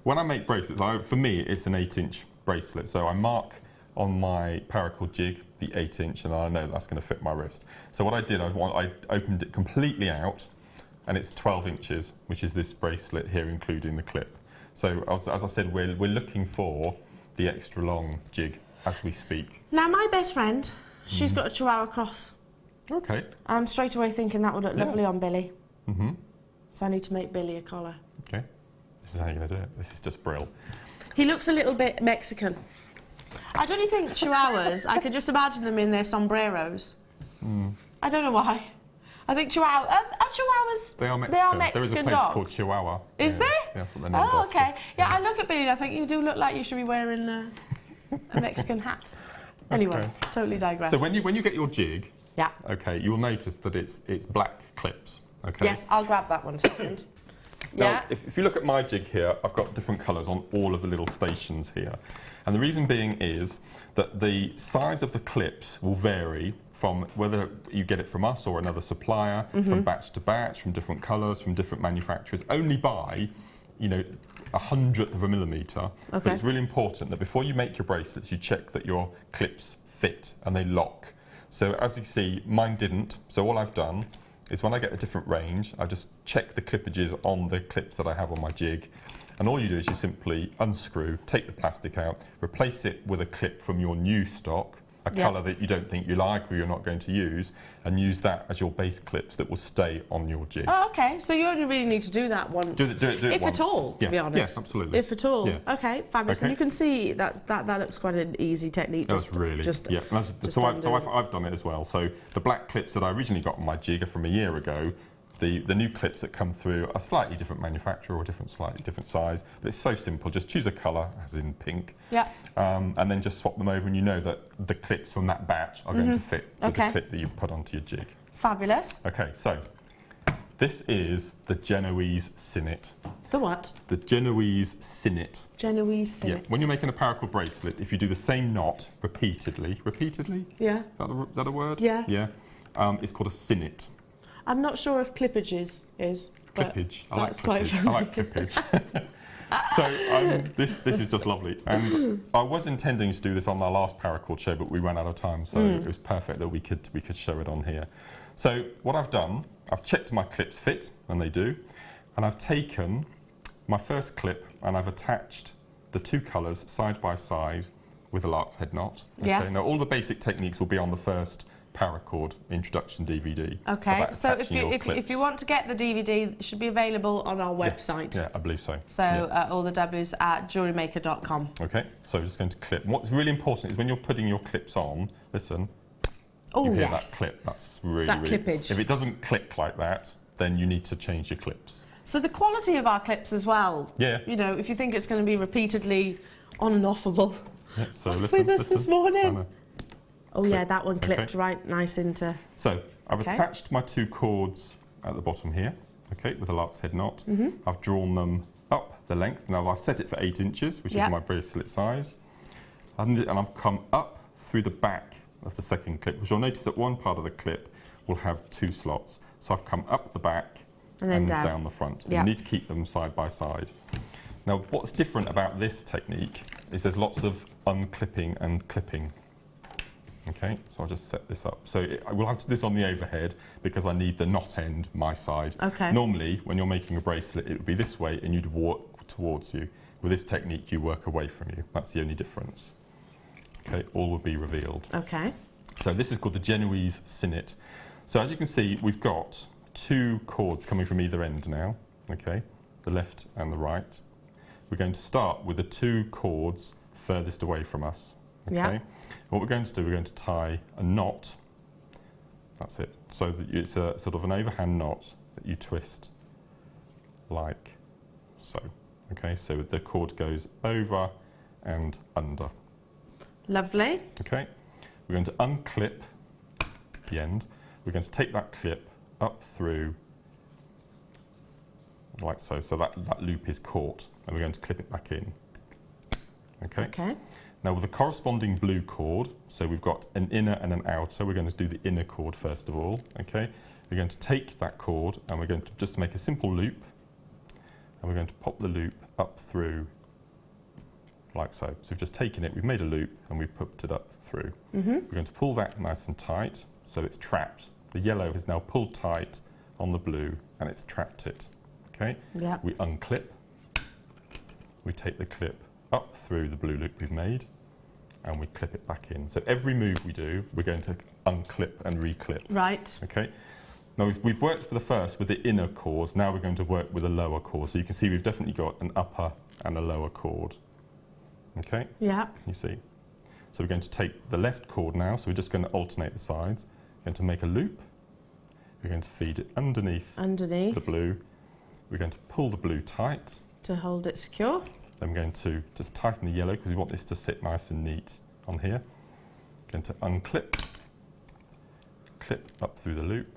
when I make bracelets, for me it's an 8-inch bracelet. So I mark on my Paracord jig the 8-inch, and I know that's going to fit my wrist. So what I did, I opened it completely out, and it's 12 inches, which is this bracelet here, including the clip. So as I said, we're looking for the extra long jig as we speak. Now my best friend, she's got a chihuahua cross. Okay. I'm straight away thinking that would look lovely on Billy. So I need to make Billy a collar. Okay. This is how you're going to do it. This is just brill. He looks a little bit Mexican. I don't think chihuahuas, I could just imagine them in their sombreros. I don't know why. I think chihuahuas, they are Mexican. They are Mexican there is a place dogs. called Chihuahua. Is there? That's what they're named after. Okay. Yeah, I look at Billy and I think you do look like you should be wearing a Mexican hat. Anyway, totally digress. So when you get your jig, yeah. Okay, you'll notice that it's black clips. Okay. Yes, I'll grab that one a second. Now, if you look at my jig here, I've got different colours on all of the little stations here. And the reason being is that the size of the clips will vary from whether you get it from us or another supplier, from batch to batch, from different colours, from different manufacturers, only by, 1/100th of a millimetre. Okay. But it's really important that before you make your bracelets, you check that your clips fit and they lock. So as you see, mine didn't. So all I've done is when I get a different range, I just check the clippages on the clips that I have on my jig. And all you do is you simply unscrew, take the plastic out, replace it with a clip from your new stock, a colour that you don't think you like or you're not going to use, and use that as your base clips that will stay on your jig. Oh, okay. So you only really need to do that once. Do it if once. at all, to be honest. Yes, absolutely. If at all. Yeah. Okay, fabulous. Okay. And you can see that looks quite an easy technique. That's really, yeah. So I've done it as well. So the black clips that I originally got on my jig are from a year ago. The new clips that come through are slightly different manufacturer or slightly different size, but it's so simple. Just choose a colour, as in pink, and then just swap them over, and you know that the clips from that batch are going to fit with the clip that you put onto your jig. Fabulous. Okay, so this is the Genoese Sinnet. The what? The Genoese Sinnet. Genoese Sinnet. Yeah. When you're making a Paracord bracelet, if you do the same knot repeatedly. Yeah. Is that a word? Yeah. Yeah. It's called a sinnet. I'm not sure if clippages is. Clippage. I like quite clippage. I like clippage. So this is just lovely. And I was intending to do this on our last Paracord show, but we ran out of time, so it was perfect that we could show it on here. So what I've done, I've checked my clips fit, and they do, and I've taken my first clip and I've attached the two colours side by side with a lark's head knot. Okay? Yes. Now all the basic techniques will be on the first Paracord introduction DVD. Okay, so if you want to get the DVD, it should be available on our website. Yeah, I believe so. So all the W's at JewelleryMaker.com. Okay, so we're just going to clip. What's really important is when you're putting your clips on, listen, oh, you hear yes. that clip. That's really, that clippage. If it doesn't click like that, then you need to change your clips. So the quality of our clips as well. Yeah. If you think it's going to be repeatedly on and offable. Yeah, so What's with us this morning? Anna. Oh yeah, that one clipped right nice into... So I've attached my two cords at the bottom here, okay, with a lark's head knot. I've drawn them up the length. Now I've set it for 8 inches, which is my bracelet size. And I've come up through the back of the second clip, which you'll notice that one part of the clip will have 2 slots. So I've come up the back and then down the front. You need to keep them side by side. Now what's different about this technique is there's lots of unclipping and clipping. Okay, so I'll just set this up. So I will have to do this on the overhead because I need the knot end my side. Okay. Normally, when you're making a bracelet, it would be this way and you'd walk towards you. With this technique, you work away from you. That's the only difference. Okay, all will be revealed. Okay. So this is called the Genoese Sinnet. So as you can see, we've got 2 cords coming from either end now. Okay, the left and the right. We're going to start with the 2 cords furthest away from us. Okay. Yeah. What we're going to do, we're going to tie a knot. That's it. So that it's a sort of an overhand knot that you twist like so. Okay, so the cord goes over and under. Lovely. Okay, we're going to unclip the end. We're going to take that clip up through like so, so that loop is caught, and we're going to clip it back in. Okay. Okay. Now with the corresponding blue cord, so we've got an inner and an outer, we're going to do the inner cord first of all, okay? We're going to take that cord and we're going to just make a simple loop, and we're going to pop the loop up through like so. So we've just taken it, we've made a loop and we've popped it up through. Mm-hmm. We're going to pull that nice and tight so it's trapped. The yellow is now pulled tight on the blue and it's trapped it, okay? Yeah. We unclip, we take the clip up through the blue loop we've made and we clip it back in. So every move we do, we're going to unclip and reclip. Right. Okay. Now we've worked for the first with the inner cords, now we're going to work with a lower cord. So you can see we've definitely got an upper and a lower cord. Okay? Yeah. You see? So we're going to take the left cord now, so we're just going to alternate the sides. We're going to make a loop. We're going to feed it underneath the blue. We're going to pull the blue tight. To hold it secure. Then we're going to just tighten the yellow because we want this to sit nice and neat on here. Going to unclip, clip up through the loop,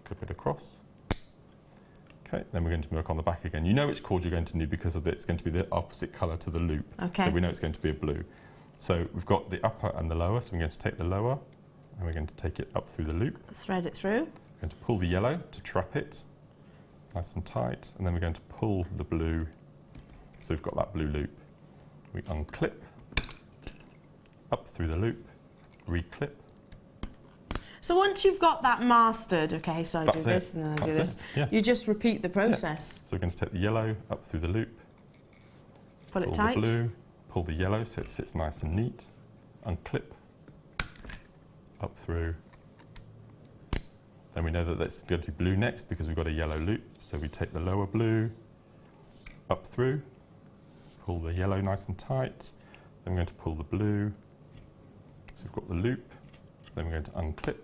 clip it across. Okay, then we're going to work on the back again. You know which cord you're going to need because of it's going to be the opposite colour to the loop. Okay. So we know it's going to be a blue. So we've got the upper and the lower, so we're going to take the lower and we're going to take it up through the loop. Thread it through. We're going to pull the yellow to trap it, nice and tight, and then we're going to pull the blue. So we've got that blue loop. We unclip, up through the loop, reclip. So once you've got that mastered, okay, so I do That's this it. and then I do That's this, it. Yeah. you just repeat the process. So we're going to take the yellow up through the loop, Pull it pull tight. the blue, pull the yellow so it sits nice and neat, unclip, up through. Then we know that that's going to be blue next because we've got a yellow loop. So we take the lower blue, up through, pull the yellow nice and tight, then we're going to pull the blue, so we've got the loop, then we're going to unclip,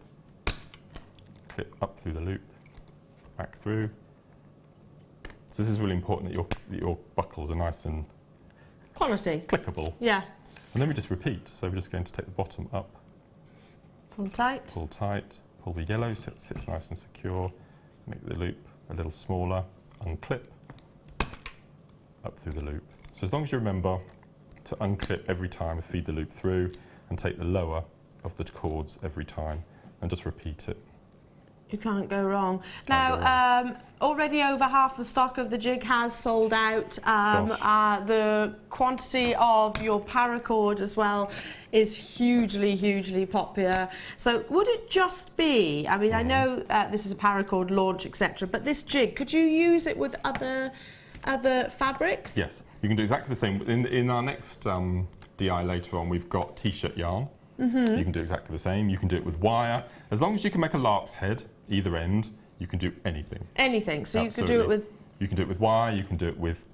clip up through the loop, back through. So this is really important that your buckles are nice and Quality. clickable. Yeah. And then we just repeat, so we're just going to take the bottom up, Pull tight. pull tight, pull the yellow so it sits nice and secure, make the loop a little smaller, unclip, up through the loop. So as long as you remember to unclip every time, feed the loop through, and take the lower of the cords every time, and just repeat it. You can't go wrong. Can't go Now, already over half the stock of the jig has sold out. The quantity of your paracord as well is hugely, hugely popular. So would it just be, I mean, I know this is a paracord launch, etc., but this jig, could you use it with other fabrics? Yes, you can do exactly the same. In our next DI later on, we've got t-shirt yarn. Mm-hmm. You can do exactly the same. You can do it with wire. As long as you can make a lark's head, either end, you can do anything. Anything. So Absolutely. you could do it with... You can do it with wire, you can do it with,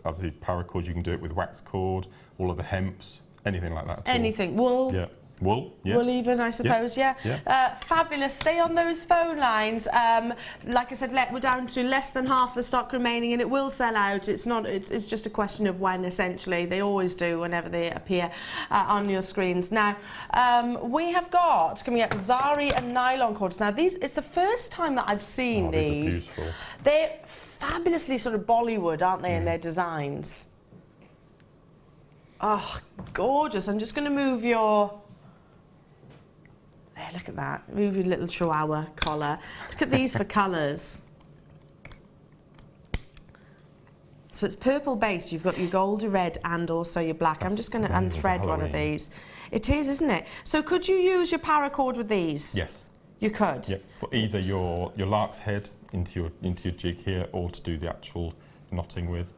obviously, paracord, you can do it with wax cord, all of the hemps, anything like that at all. Anything. Wool. Yeah. Wool, yeah. Wool even, I suppose, yeah. Fabulous. Stay on those phone lines. Like I said, we're down to less than half the stock remaining, and it will sell out. It's not. It's just a question of when, essentially. They always do whenever they appear on your screens. Now, we have got, coming up, Zari and nylon cords. Now, it's the first time that I've seen these. These are beautiful. They're fabulously sort of Bollywood, aren't they, in their designs? Oh, gorgeous. I'm just going to move your... There, look at that. Move your little chihuahua collar. Look at these for colours. So it's purple based. You've got your gold, your red, and also your black. I'm just going to unthread one of these. It is, isn't it? So could you use your paracord with these? Yes. You could? Yeah, for either your lark's head into your jig here, or to do the actual knotting with.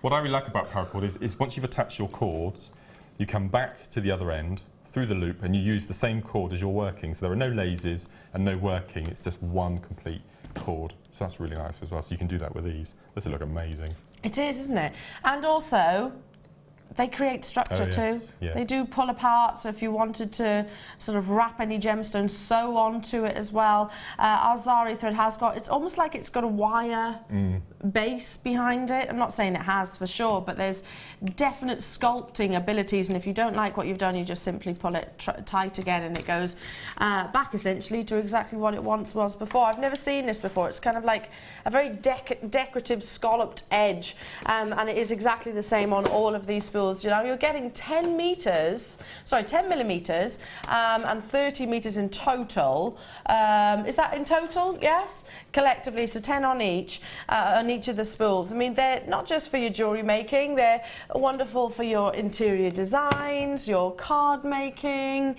What I really like about paracord is once you've attached your cords, you come back to the other end, through the loop, and you use the same cord as you're working. So there are no lasers and no working, it's just one complete cord. So that's really nice as well. So you can do that with these. This will look amazing. It is, isn't it? And also, they create structure too. Yeah. They do pull apart, so if you wanted to sort of wrap any gemstones, sew onto it as well. Our Zari thread has got, it's almost like it's got a wire base behind it. I'm not saying it has for sure, but there's definite sculpting abilities, and if you don't like what you've done, you just simply pull it tight again and it goes back essentially to exactly what it once was before. I've never seen this before. It's kind of like a very decorative scalloped edge, and it is exactly the same on all of these spools. You know, you're getting 10 millimeters and 30 meters in total. Is that in total? Yes, collectively, so 10 on each of the spools. I mean, they're not just for your jewellery making, they're wonderful for your interior designs, your card making,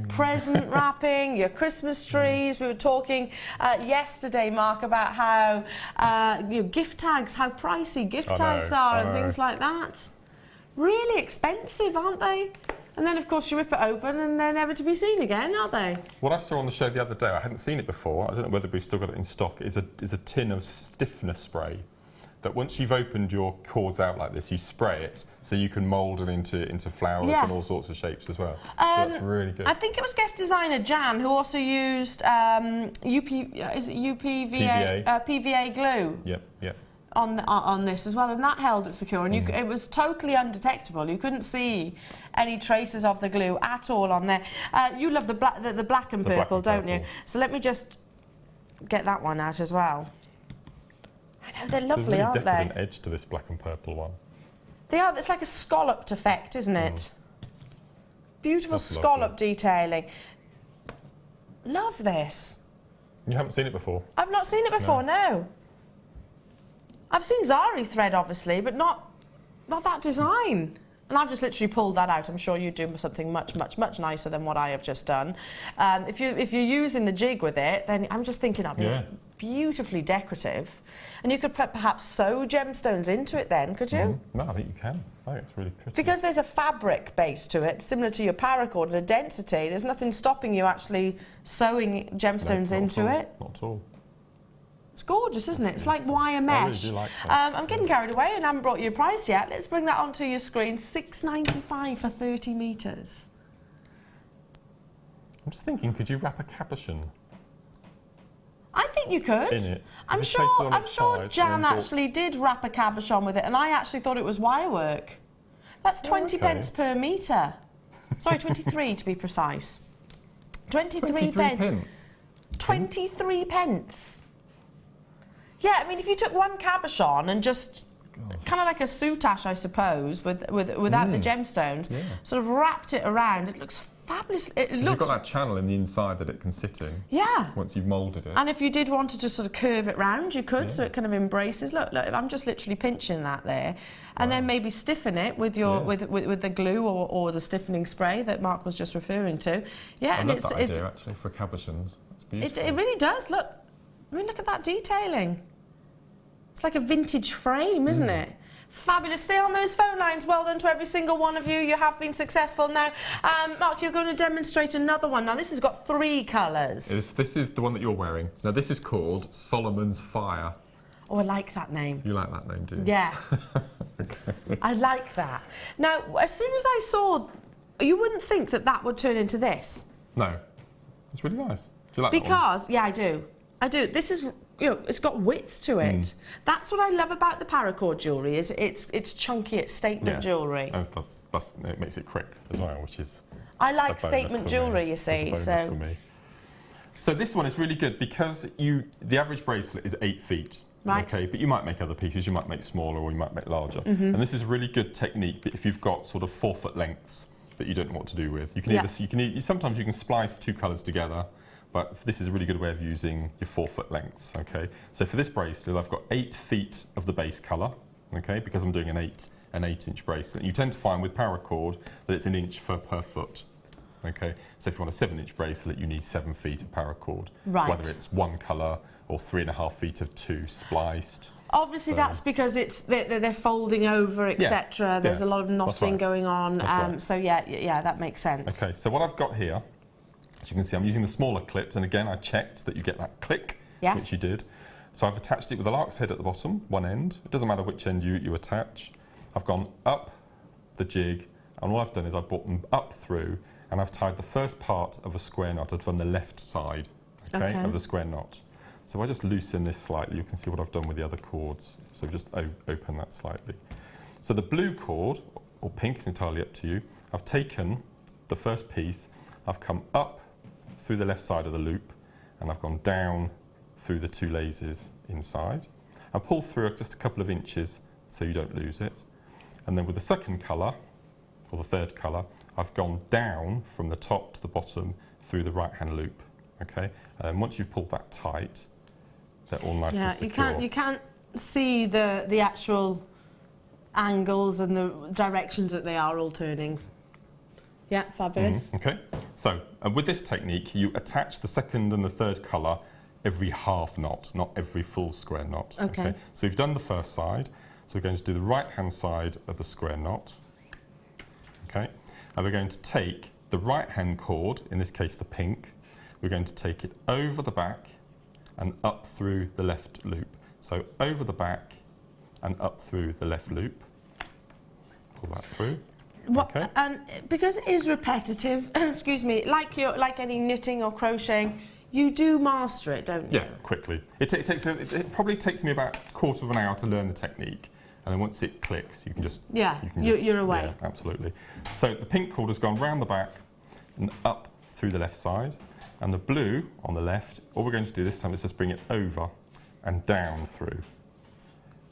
present wrapping, your Christmas trees. We were talking yesterday, Mark, about how gift tags, how pricey gift tags are and things like that. Really expensive, aren't they? And then, of course, you rip it open and they're never to be seen again, are they? What I saw on the show the other day, I hadn't seen it before, I don't know whether we've still got it in stock, is a tin of stiffener spray that once you've opened your cords out like this, you spray it so you can mould it into flowers and all sorts of shapes as well. So that's really good. I think it was guest designer Jan who also used PVA glue. Yep. On this as well, and that held it secure, and it was totally undetectable. You couldn't see any traces of the glue at all on there. You love the black and purple, don't you? So let me just get that one out as well. I know, they're lovely, aren't they? There's a really decadent edge to this black and purple one. They are. It's like a scalloped effect, isn't it? Beautiful scallop detailing. Love this. You haven't seen it before? I've not seen it before, no. I've seen Zari thread, obviously, but not that design. And I've just literally pulled that out. I'm sure you do something much nicer than what I have just done. If you're using the jig with it, then I'm just thinking that'd be beautifully decorative. And you could perhaps sew gemstones into it then, could you? No, I think you can. I think it's really pretty. Because there's a fabric base to it, similar to your paracord, and a density. There's nothing stopping you actually sewing gemstones into it. Not at all. It's gorgeous, isn't it? It's like wire mesh. I really do like that. I'm getting carried away and I haven't brought you a price yet. Let's bring that onto your screen. $6.95 for 30 metres. I'm just thinking, could you wrap a cabochon I think you could. in it? I'm sure Jan actually did wrap a cabochon with it, and I actually thought it was wire work. That's 20 pence per metre. Sorry, 23 to be precise. 23 pence. 23 pence. Yeah, I mean, if you took one cabochon and just kind of like a soutache, I suppose, without the gemstones, sort of wrapped it around, it looks fabulous. You've got that channel in the inside that it can sit in. Yeah. Once you've moulded it. And if you did want to just sort of curve it round, you could, so it kind of embraces. Look, I'm just literally pinching that there, and then maybe stiffen it with your with the glue or the stiffening spray that Mark was just referring to. Yeah, I love that idea actually for cabochons. It's beautiful. It really does. Look, I mean, look at that detailing. It's like a vintage frame, isn't it? Fabulous. Stay on those phone lines. Well done to every single one of you. You have been successful. Now, Mark, you're going to demonstrate another one. Now, this has got 3 colours. This is the one that you're wearing. Now, this is called Solomon's Fire. Oh, I like that name. You like that name, do you? Yeah. Okay. I like that. Now, as soon as I saw, you wouldn't think that that would turn into this. No. It's really nice. Do you like that one? Because, yeah, I do. I do. This is... You know, it's got width to it. That's what I love about the paracord jewellery. Is it's chunky, it's statement jewellery. And plus, it makes it quick as well, which is. I like statement jewellery. You see, it's a bonus for me. So this one is really good because the average bracelet is 8 feet. Right. Okay, but you might make other pieces. You might make smaller, or you might make larger. And this is a really good technique if you've got sort of 4-foot lengths that you don't know what to do with. You can sometimes you can splice 2 colours together. But this is a really good way of using your 4-foot lengths, okay? So for this bracelet, I've got 8 feet of the base colour, okay? Because I'm doing an 8-inch bracelet. You tend to find with paracord that it's an inch per foot, okay? So if you want a 7-inch bracelet, you need 7 feet of paracord. Right. Whether it's 1 colour or 3.5 feet of 2 spliced. Obviously, that's because they're folding over, etc. There's a lot of knotting going on. So yeah, that makes sense. Okay, so what I've got here, as you can see, I'm using the smaller clips, and again, I checked that you get that click, which you did. So I've attached it with a lark's head at the bottom, one end. It doesn't matter which end you attach. I've gone up the jig, and all I've done is I've brought them up through, and I've tied the first part of a square knot from the left side, okay, of the square knot. So if I just loosen this slightly, you can see what I've done with the other cords. So just open that slightly. So the blue cord, or pink, is entirely up to you. I've taken the first piece, I've come up through the left side of the loop, and I've gone down through the 2 laces inside. I pull through just a couple of inches so you don't lose it. And then with the second colour, or the third colour, I've gone down from the top to the bottom through the right-hand loop. Okay, and once you've pulled that tight, they're all nice and secure. You can't see the actual angles and the directions that they are all turning. Yeah, fabulous. Okay, so with this technique, you attach the second and the third colour every half knot, not every full square knot. Okay. So we've done the first side, so we're going to do the right-hand side of the square knot. Okay, and we're going to take the right-hand cord, in this case the pink, we're going to take it over the back and up through the left loop. So over the back and up through the left loop. Pull that through. Okay. And because it is repetitive, excuse me, like any knitting or crocheting, you do master it, don't you? Yeah, quickly. It probably takes me about a quarter of an hour to learn the technique, and then once it clicks, you can just you're away. Yeah, absolutely. So the pink cord has gone round the back and up through the left side, and the blue on the left. All we're going to do this time is just bring it over and down through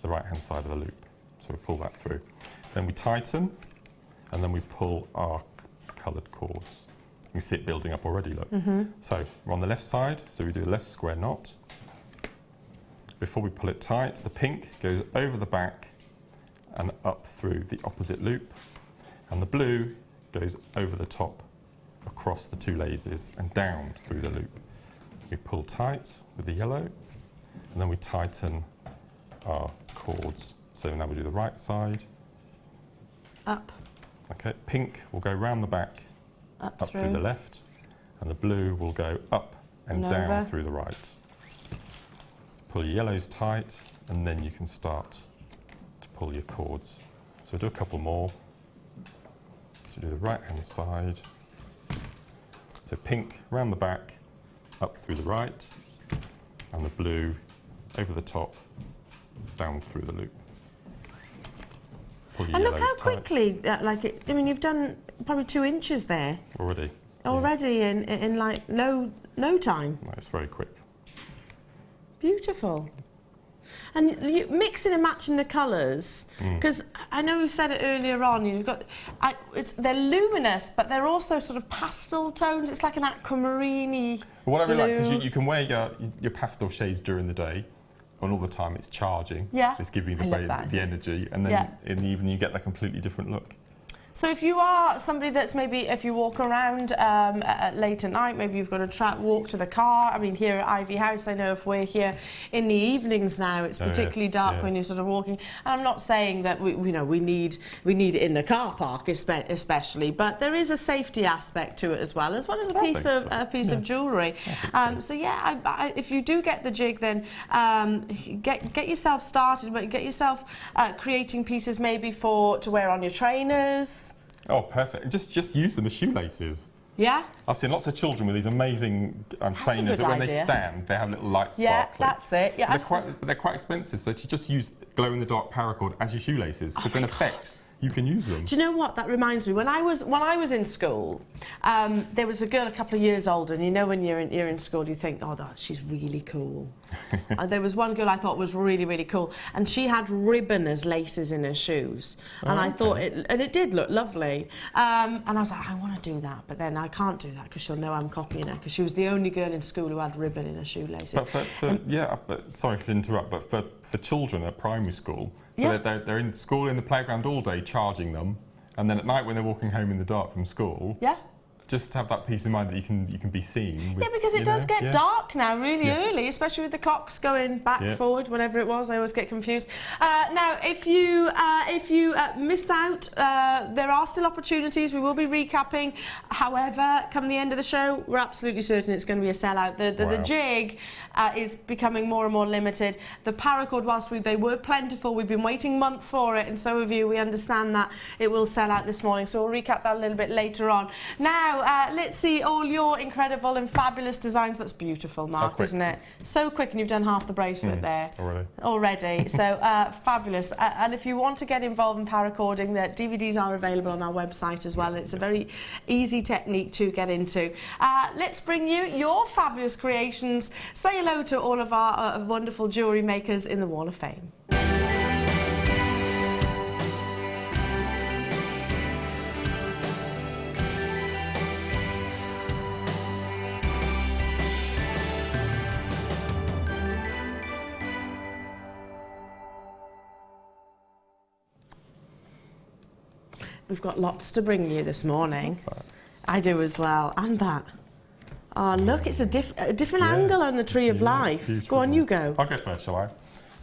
the right-hand side of the loop. So we pull that through. Then we tighten, and then we pull our coloured cords. You can see it building up already, look. So we're on the left side, so we do a left square knot. Before we pull it tight, the pink goes over the back and up through the opposite loop, and the blue goes over the top, across the 2 laces and down through the loop. We pull tight with the yellow, and then we tighten our cords. So now we do the right side. Up. Okay, pink will go round the back, up through the left, and the blue will go up and down through the right. Pull your yellows tight, and then you can start to pull your cords. So do a couple more. So do the right-hand side. So pink round the back, up through the right, and the blue over the top, down through the loop. And look how quickly, I mean, you've done probably 2 inches there. Already. Already in like no time. No, it's very quick. Beautiful. And you mixing and matching the colours, because I know you said it earlier on. You've got, they're luminous, but they're also sort of pastel tones. It's like an aquamarine-y. What I really like, because you can wear your pastel shades during the day, and all the time it's charging. Yeah, it's giving you the energy, and then in the evening you get that completely different look. So if you are somebody that's maybe, if you walk around late at night, maybe you've got to walk to the car. I mean, here at Ivy House, I know if we're here in the evenings now, it's particularly dark when you're sort of walking. And I'm not saying that we need it in the car park, especially, but there is a safety aspect to it as well as a piece of jewellery. So yeah, if you do get the jig, then get yourself started, but get yourself creating pieces maybe to wear on your trainers. Oh, perfect. Just use them as shoelaces. Yeah? I've seen lots of children with these amazing trainers that when they stand, they have little lights sparkling. Yeah, that's it. Yeah, they're quite expensive, so to just use glow-in-the-dark paracord as your shoelaces, because in effect, you can use them. Do you know what? That reminds me. When I was in school, there was a girl a couple of years older, and you know when you're in school, you think, oh, she's really cool. There was one girl I thought was really, really cool, and she had ribbon as laces in her shoes, and I thought it did look lovely. And I was like, I want to do that, but then I can't do that because she'll know I'm copying her, because she was the only girl in school who had ribbon in her shoelaces. But sorry to interrupt, but for children at primary school, so they're in school in the playground all day charging them, and then at night when they're walking home in the dark from school, just to have that peace of mind that you can be seen. With, yeah, because it does get dark now really early, especially with the clocks going back, forward, whatever it was. I always get confused. Now, if you missed out, there are still opportunities. We will be recapping. However, come the end of the show, we're absolutely certain it's going to be a sellout. The jig is becoming more and more limited. The paracord, whilst they were plentiful, we've been waiting months for it, and so have you. We understand that it will sell out this morning, so we'll recap that a little bit later on. Now, let's see all your incredible and fabulous designs. That's beautiful, Mark, isn't it? So quick, and you've done half the bracelet there. Already. So, fabulous. And if you want to get involved in paracording, the DVDs are available on our website as well. It's a very easy technique to get into. Let's bring you your fabulous creations. Say hello to all of our wonderful jewellery makers in the Wall of Fame. We've got lots to bring you this morning. I do as well, and that. Oh, look, it's a different angle on the Tree of Life. Go on, you go. I'll go first, shall I?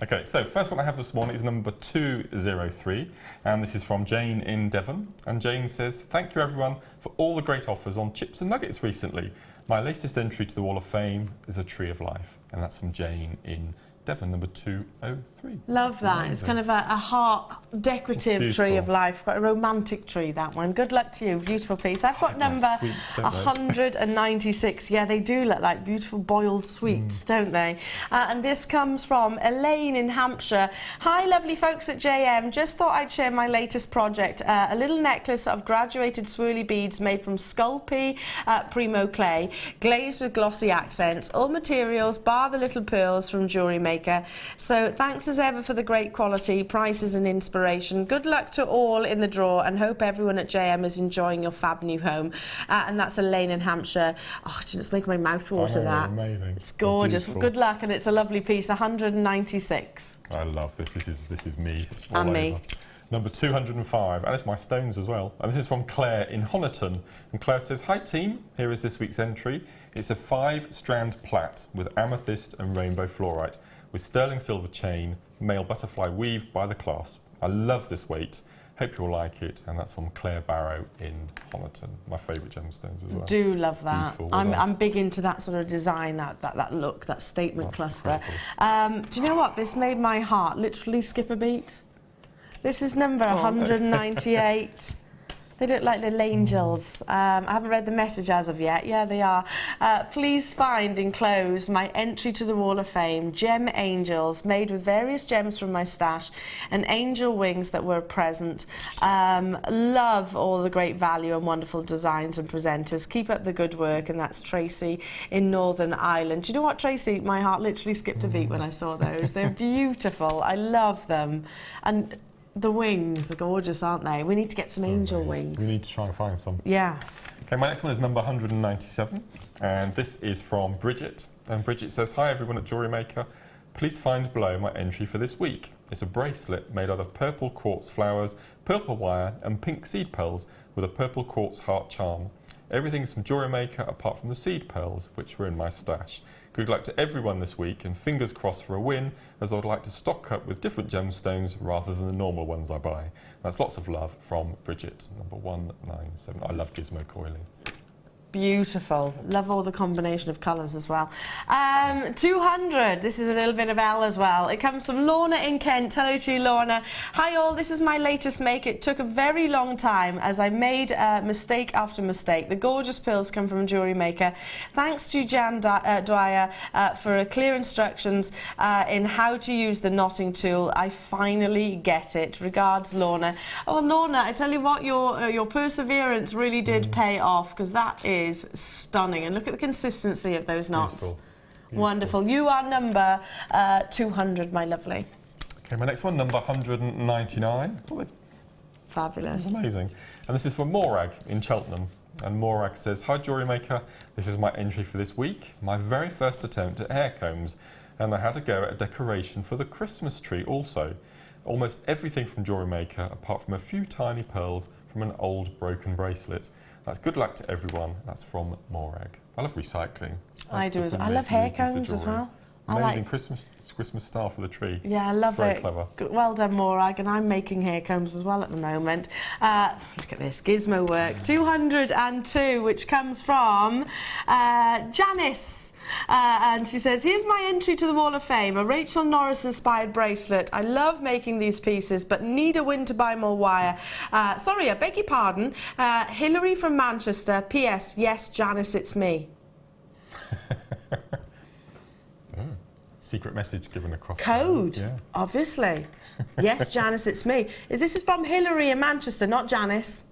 Okay, so first one I have this morning is number 203, and this is from Jane in Devon. And Jane says, "Thank you everyone for all the great offers on chips and nuggets recently. My latest entry to the Wall of Fame is a Tree of Life." And that's from Jane in Devon, number 203. Love that. Amazing. It's kind of a heart decorative tree of life. Quite a romantic tree, that one. Good luck to you. Beautiful piece. I've got number 196. Yeah, they do look like beautiful boiled sweets, don't they? And this comes from Elaine in Hampshire. "Hi, lovely folks at JM. Just thought I'd share my latest project. A little necklace of graduated swirly beads made from Sculpey Primo clay, glazed with glossy accents. All materials, bar the little pearls from Jewellery Maker. So thanks as ever for the great quality, prices and inspiration. Good luck to all in the draw, and hope everyone at JM is enjoying your fab new home." And that's Elaine in Hampshire. Oh, it's making my mouth water, that. Amazing. It's gorgeous. Good luck, and it's a lovely piece. 196. I love this. This is me. And me. Number 205, and it's my stones as well. And this is from Claire in Honiton. And Claire says, "Hi team, here is this week's entry. It's a 5-strand plait with amethyst and rainbow fluorite, with sterling silver chain, male butterfly weave by the clasp. I love this weight. Hope you'll like it." And that's from Claire Barrow in Honiton. My favourite gemstones as well. Do love that. I'm big into that sort of design, that look, that statement cluster. Do you know what? This made my heart literally skip a beat. This is number 198. They look like little angels. I haven't read the message as of yet. Yeah, they are. "Please find enclosed my entry to the Wall of Fame, gem angels made with various gems from my stash and angel wings that were present. Love all the great value and wonderful designs and presenters. Keep up the good work." And that's Tracy in Northern Ireland. Do you know what, Tracy? My heart literally skipped a beat when I saw those. They're beautiful. I love them. And the wings are gorgeous, aren't they? We need to get some angel wings. We need to try and find some. Yes. Okay, my next one is number 197, and this is from Bridget. And Bridget says, "Hi everyone at Jewellery Maker. Please find below my entry for this week. It's a bracelet made out of purple quartz flowers, purple wire and pink seed pearls with a purple quartz heart charm. Everything's from Jewellery Maker apart from the seed pearls, which were in my stash. Good luck to everyone this week, and fingers crossed for a win, as I'd like to stock up with different gemstones rather than the normal ones I buy." That's lots of love from Bridget, number 197. I love gizmo coiling. Beautiful. Love all the combination of colours as well. 200. This is a little bit of L as well. It comes from Lorna in Kent. Hello to you, Lorna. "Hi all, this is my latest make. It took a very long time as I made mistake after mistake. The gorgeous pearls come from Jewellery Maker. Thanks to Jan Dwyer for clear instructions in how to use the knotting tool. I finally get it. Regards, Lorna." Oh, Lorna, I tell you what, your perseverance really did pay off, because that is stunning, and look at the consistency of those knots. Beautiful. Wonderful. You are number 200, my lovely. Okay, my next one, number 199. Fabulous. That's amazing. And this is from Morag in Cheltenham. And Morag says, "Hi Jewellery Maker, this is my entry for this week. My very first attempt at hair combs, and I had to go at a decoration for the Christmas tree also. Almost everything from Jewellery Maker, apart from a few tiny pearls from from an old broken bracelet. That's good luck to everyone. That's from Morag. I love recycling. I do as well. I love hair combs as well. Amazing Christmas style for the tree. Yeah, I love it. Very clever. Well done, Morag, and I'm making hair combs as well at the moment. Look at this, gizmo work. 202, which comes from Janice. And she says, here's my entry to the Wall of Fame, a Rachel Norris-inspired bracelet. I love making these pieces, but need a win to buy more wire. Sorry, I beg your pardon. Hilary from Manchester. P.S. Yes, Janice, it's me. Secret message given across. Code, yeah. Obviously. Yes, Janice, it's me. This is from Hilary in Manchester, not Janice.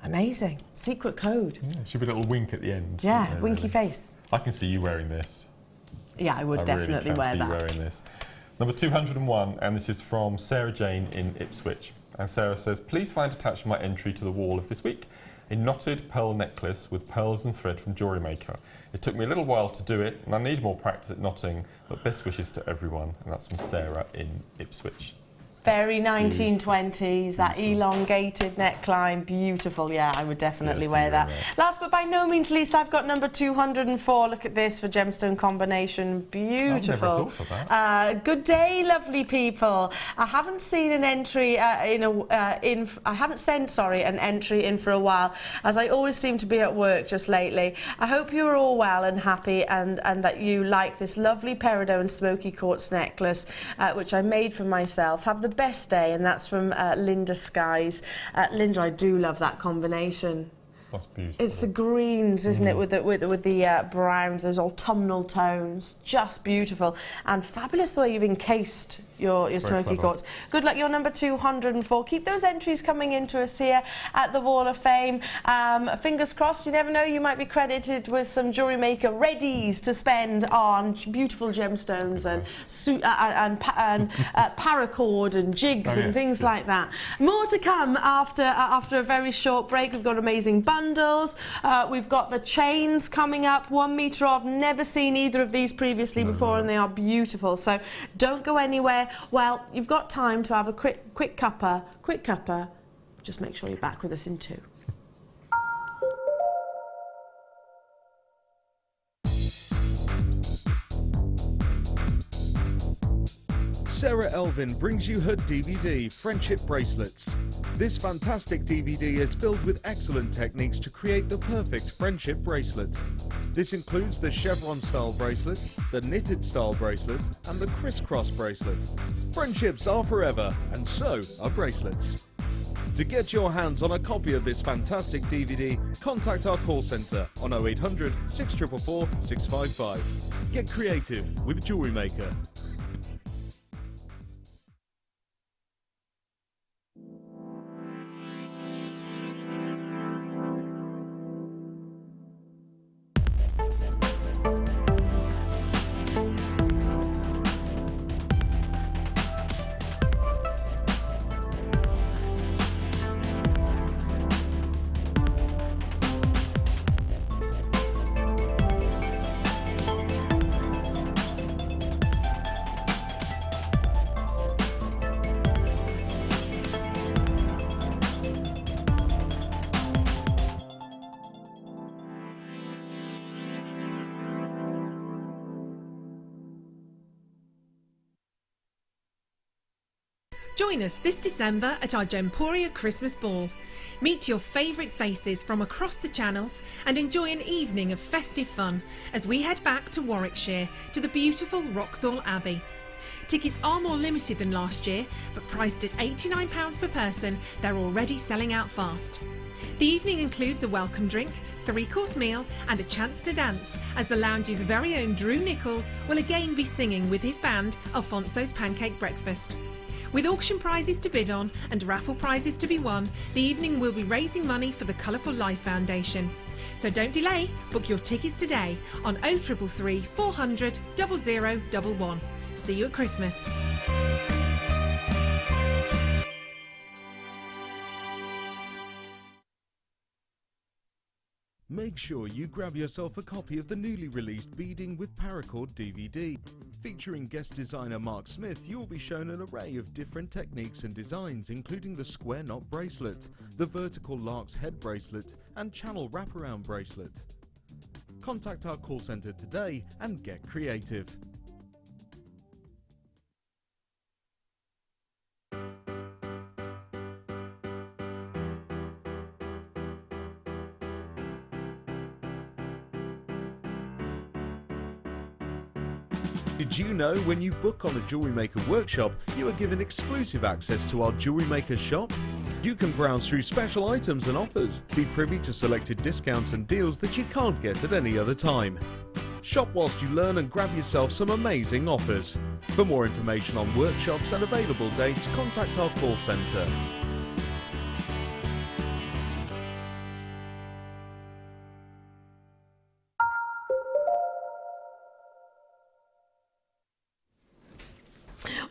Amazing. Secret code. Yeah, should be a little wink at the end. Yeah, there, winky really. face. I can see you wearing this. Yeah, I would definitely really wear see that. You wearing this. Number 201, and this is from Sarah Jane in Ipswich. And Sarah says, please find attached my entry to the wall of this week. A knotted pearl necklace with pearls and thread from Jewellery Maker. It took me a little while to do it, and I need more practice at knotting, but best wishes to everyone. And that's from Sarah in Ipswich. Very 1920s, that elongated neckline, beautiful. Yeah, I would definitely wear that. Last but by no means least, I've got number 204. Look at this for gemstone combination, beautiful. I've never thought of that. Good day, lovely people. I haven't seen an entry I haven't sent an entry in for a while, as I always seem to be at work just lately. I hope you are all well and happy, and that you like this lovely peridot and smoky quartz necklace, which I made for myself. Have the best day, and that's from Linda Skies. Linda, I do love that combination. That's beautiful. It's the greens, isn't it, with the browns, those autumnal tones. Just beautiful, and fabulous the way you've encased your smoky quartz. Good luck, your number 204. Keep those entries coming into us here at the Wall of Fame. Fingers crossed, you never know, you might be credited with some Jewellery Maker readies to spend on beautiful gemstones and paracord and jigs and things like that. More to come after a very short break. We've got amazing bundles. We've got the chains coming up, 1 metre off. Never seen either of these previously before, and they are beautiful. So don't go anywhere. Well, you've got time to have a quick cuppa. Just make sure you're back with us in 2. Sarah Elvin brings you her DVD, Friendship Bracelets. This fantastic DVD is filled with excellent techniques to create the perfect friendship bracelet. This includes the chevron style bracelet, the knitted style bracelet, and the crisscross bracelet. Friendships are forever, and so are bracelets. To get your hands on a copy of this fantastic DVD, contact our call centre on 0800 644 655. Get creative with Jewellery Maker. Join us this December at our Gemporia Christmas Ball. Meet your favourite faces from across the channels and enjoy an evening of festive fun as we head back to Warwickshire to the beautiful Wroxall Abbey. Tickets are more limited than last year, but priced at £89 per person, they're already selling out fast. The evening includes a welcome drink, 3-course meal and a chance to dance, as the lounge's very own Drew Nichols will again be singing with his band Alfonso's Pancake Breakfast. With auction prizes to bid on and raffle prizes to be won, the evening will be raising money for the Colourful Life Foundation. So don't delay, book your tickets today on 0333 400 0011. See you at Christmas. Make sure you grab yourself a copy of the newly released Beading with Paracord DVD. Featuring guest designer Mark Smith, you'll be shown an array of different techniques and designs, including the square knot bracelet, the vertical lark's head bracelet, and channel wraparound bracelet. Contact our call centre today and get creative. Did you know when you book on a Jewellery Maker workshop, you are given exclusive access to our Jewellery Maker shop? You can browse through special items and offers, be privy to selected discounts and deals that you can't get at any other time. Shop whilst you learn and grab yourself some amazing offers. For more information on workshops and available dates, contact our call centre.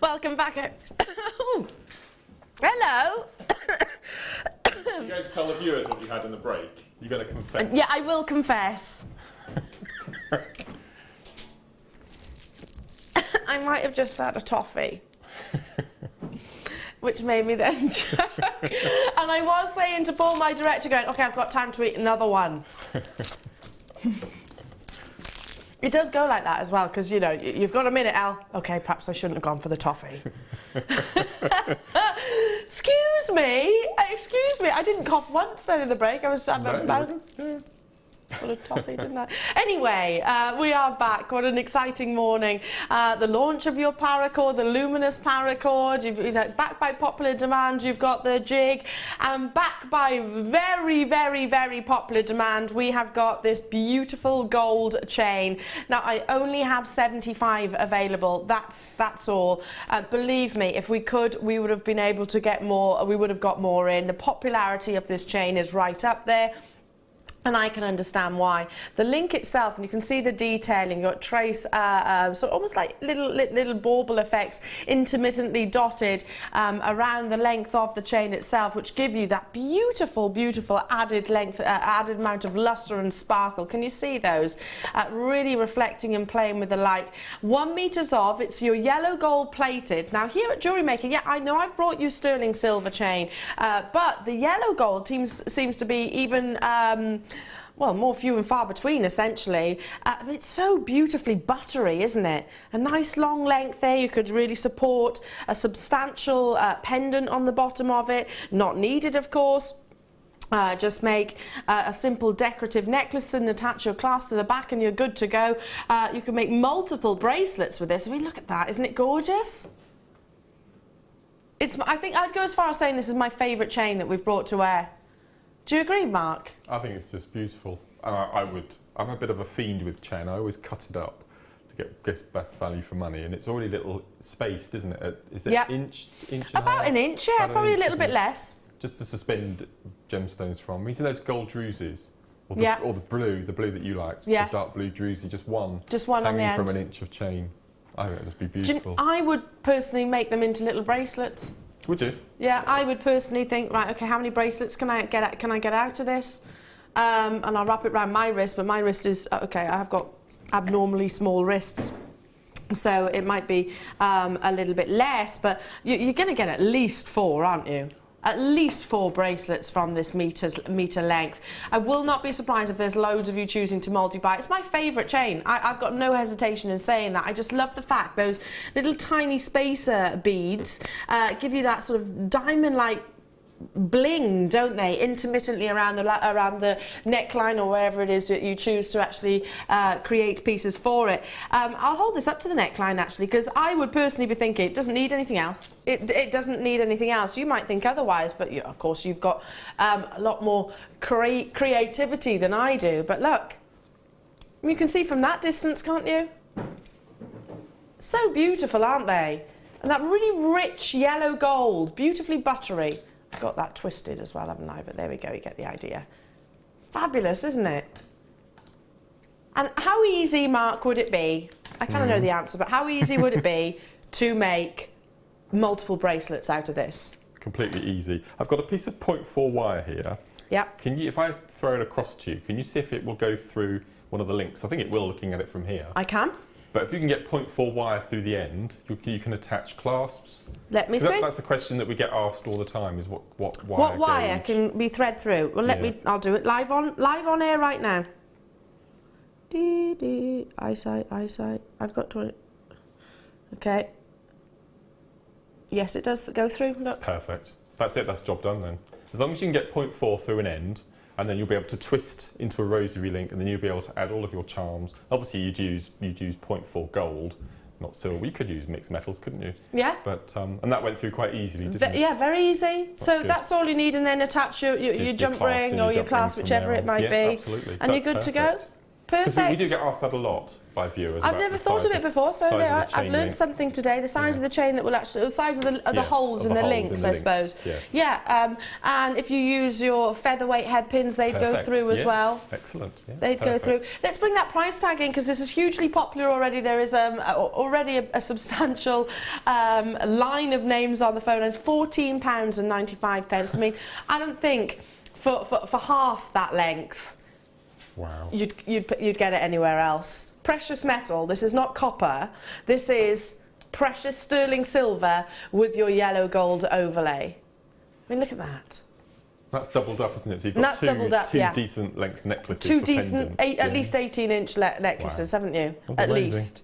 Welcome back. Oh, hello. You're going to tell the viewers what you had in the break. You're going to confess. Yeah, I will confess. I might have just had a toffee, which made me then joke. And I was saying to Paul, my director, going, okay, I've got time to eat another one. It does go like that as well, because, you know, you've got a minute, Al. Okay, perhaps I shouldn't have gone for the toffee. Excuse me. I didn't cough once then in the break. I was full of toffee, didn't I? Anyway, we are back. What an exciting morning. The launch of your Paracord, the Luminous Paracord, backed by popular demand, you've got the jig, and backed by very, very, very popular demand, we have got this beautiful gold chain. Now, I only have 75 available. That's all. Believe me, if we could, we would have been able to get more. We would have got more in. The popularity of this chain is right up there. And I can understand why. The link itself, and you can see the detailing, you've got trace, so almost like little bauble effects intermittently dotted around the length of the chain itself, which give you that beautiful, beautiful added length, added amount of luster and sparkle. Can you see those? Really reflecting and playing with the light. 1 meters of, it's your yellow gold plated. Now here at Jewellery Maker, yeah, I know I've brought you sterling silver chain, but the yellow gold seems to be even, well, more few and far between, essentially. It's so beautifully buttery, isn't it? A nice long length there. You could really support a substantial pendant on the bottom of it. Not needed, of course. Just make a simple decorative necklace and attach your clasp to the back and you're good to go. You can make multiple bracelets with this. I mean, look at that. Isn't it gorgeous? I think I'd go as far as saying this is my favourite chain that we've brought to wear. Do you agree, Mark? I think it's just beautiful. I'm a bit of a fiend with chain. I always cut it up to get best value for money, and it's already a little spaced, isn't it? Is it inch and about an inch, yeah, probably a little bit less. Just to suspend gemstones from. You see those gold Druzys? Or the blue that you liked. Yes. The dark blue Druzy, just one on the end. From an inch of chain. I think it'd just be beautiful. I would personally make them into little bracelets. Would you? Yeah, I would personally think, right, okay, how many bracelets can I get out of this? And I'll wrap it around my wrist, but my wrist is, okay, I've got abnormally small wrists. So it might be a little bit less, but you're going to get at least 4, aren't you? At least 4 bracelets from this meter length. I will not be surprised if there's loads of you choosing to multi-buy. It's my favourite chain. I've got no hesitation in saying that. I just love the fact those little tiny spacer beads give you that sort of diamond-like bling, don't they, intermittently around the neckline or wherever it is that you choose to actually create pieces for it. I'll hold this up to the neckline actually, because I would personally be thinking it doesn't need anything else. It doesn't need anything else. You might think otherwise, but of course you've got a lot more creativity than I do. But look, you can see from that distance, can't you? So beautiful, aren't they? And that really rich yellow gold, beautifully buttery. Got that twisted as well, haven't I? But there we go, you get the idea. Fabulous, isn't it? And how easy, Mark, would it be? I kind of know the answer, but how easy would it be to make multiple bracelets out of this? Completely easy. I've got a piece of 0.4 wire here, Yep. Can you, if I throw it across to you, can you see if it will go through one of the links? I think it will, looking at it from here. I can. But if you can get 0.4 wire through the end, you can attach clasps. Let me see. That's the question that we get asked all the time: is what wire? What wire can be thread through? Well, let me. I'll do it live on air right now. Eyesight. I've got 20. Okay. Yes, it does go through. Look. Perfect. That's it. That's job done then. As long as you can get 0.4 through an end, and then you'll be able to twist into a rosary link, and then you'll be able to add all of your charms. Obviously, you'd use 0.4 gold, not silver. You could use mixed metals, couldn't you? Yeah. But and that went through quite easily, didn't it? Yeah, very easy. That's That's all you need, and then attach your jump ring or your clasp, whichever it might be. Absolutely. And you're good to go. Perfect. We do get asked that a lot by viewers. I've never thought of it before, so I've learned something today. The size of the chain that will actually, the size of the holes in the links, I suppose. Yes. Yeah, and if you use your featherweight head pins, they'd go through as well. Excellent. Yeah, they'd go through. Let's bring that price tag in, because this is hugely popular already. There is already a substantial line of names on the phone, and it's £14.95. I mean, I don't think for half that length. Wow. You'd get it anywhere else. Precious metal. This is not copper. This is precious sterling silver with your yellow gold overlay. I mean, look at that. That's doubled up, isn't it? So you've got two decent length necklaces. Two decent, at least 18-inch necklaces, haven't you? That's at amazing. least.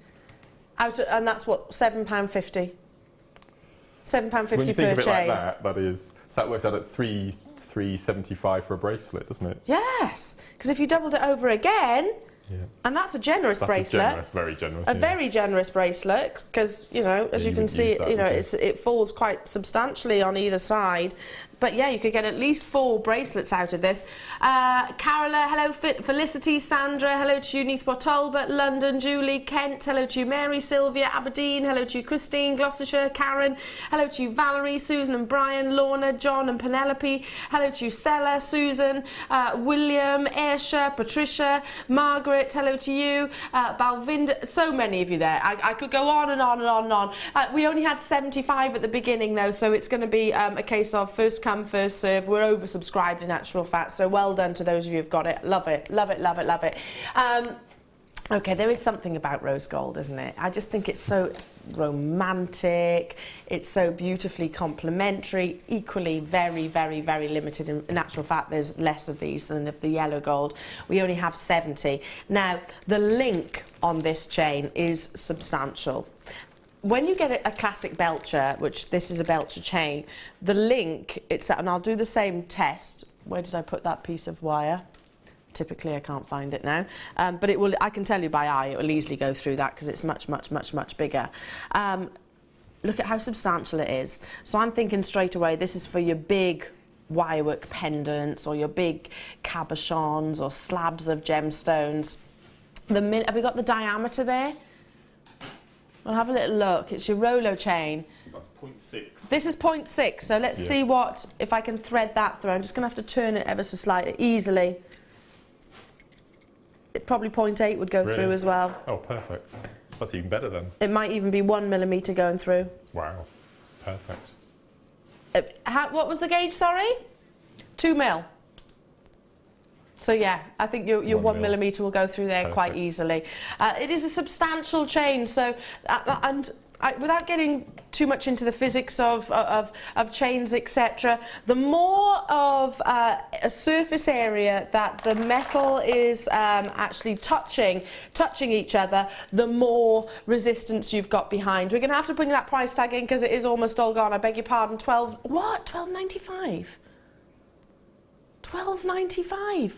And that's what, £7.50. £7.50 so when you per think of it chain. like that, so that works out at £3.75 for a bracelet, doesn't it? Yes, because if you doubled it over again, and that's a generous bracelet. Very generous. A very generous bracelet, because, you know, as you can see, it falls quite substantially on either side. But yeah, you could get at least 4 bracelets out of this. Carola, hello. Felicity, Sandra, hello to you. Neathport Talbot, London, Julie, Kent, hello to you. Mary, Sylvia, Aberdeen, hello to you. Christine, Gloucestershire, Karen, hello to you. Valerie, Susan and Brian, Lorna, John and Penelope, hello to you. Stella, Susan, William, Ayrshire, Patricia, Margaret, hello to you. Balvinda, so many of you there. I could go on and on and on and on. We only had 75 at the beginning though, so it's going to be a case of first come, first serve. We're oversubscribed in actual fact, so well done to those of you who've got it. Love it, love it, love it, love it. Okay, there is something about rose gold, isn't it? I just think it's so romantic, it's so beautifully complementary, equally very, very, very limited. In actual fact, there's less of these than of the yellow gold. We only have 70. Now, the link on this chain is substantial. When you get a classic belcher, which this is a belcher chain, the link, and I'll do the same test. Where did I put that piece of wire? Typically, I can't find it now. But it will. I can tell you by eye, it will easily go through that because it's much, much, much, much bigger. Look at how substantial it is. So I'm thinking straight away, this is for your big wirework pendants or your big cabochons or slabs of gemstones. Have we got the diameter there? We'll have a little look. It's your Rolo chain. That's 0.6. This is 0.6, so let's see if I can thread that through. I'm just going to have to turn it ever so slightly, easily. Probably 0.8 would go through as well. Oh, perfect. That's even better then. It might even be 1 millimetre going through. Wow, perfect. What was the gauge, sorry? 2 mil. So yeah, I think your 1 millimetre will go through there quite easily. It is a substantial chain, so without getting too much into the physics of chains, etc., the more of a surface area that the metal is actually touching each other, the more resistance you've got behind. We're going to have to bring that price tag in because it is almost all gone. I beg your pardon. £12.95. £12.95.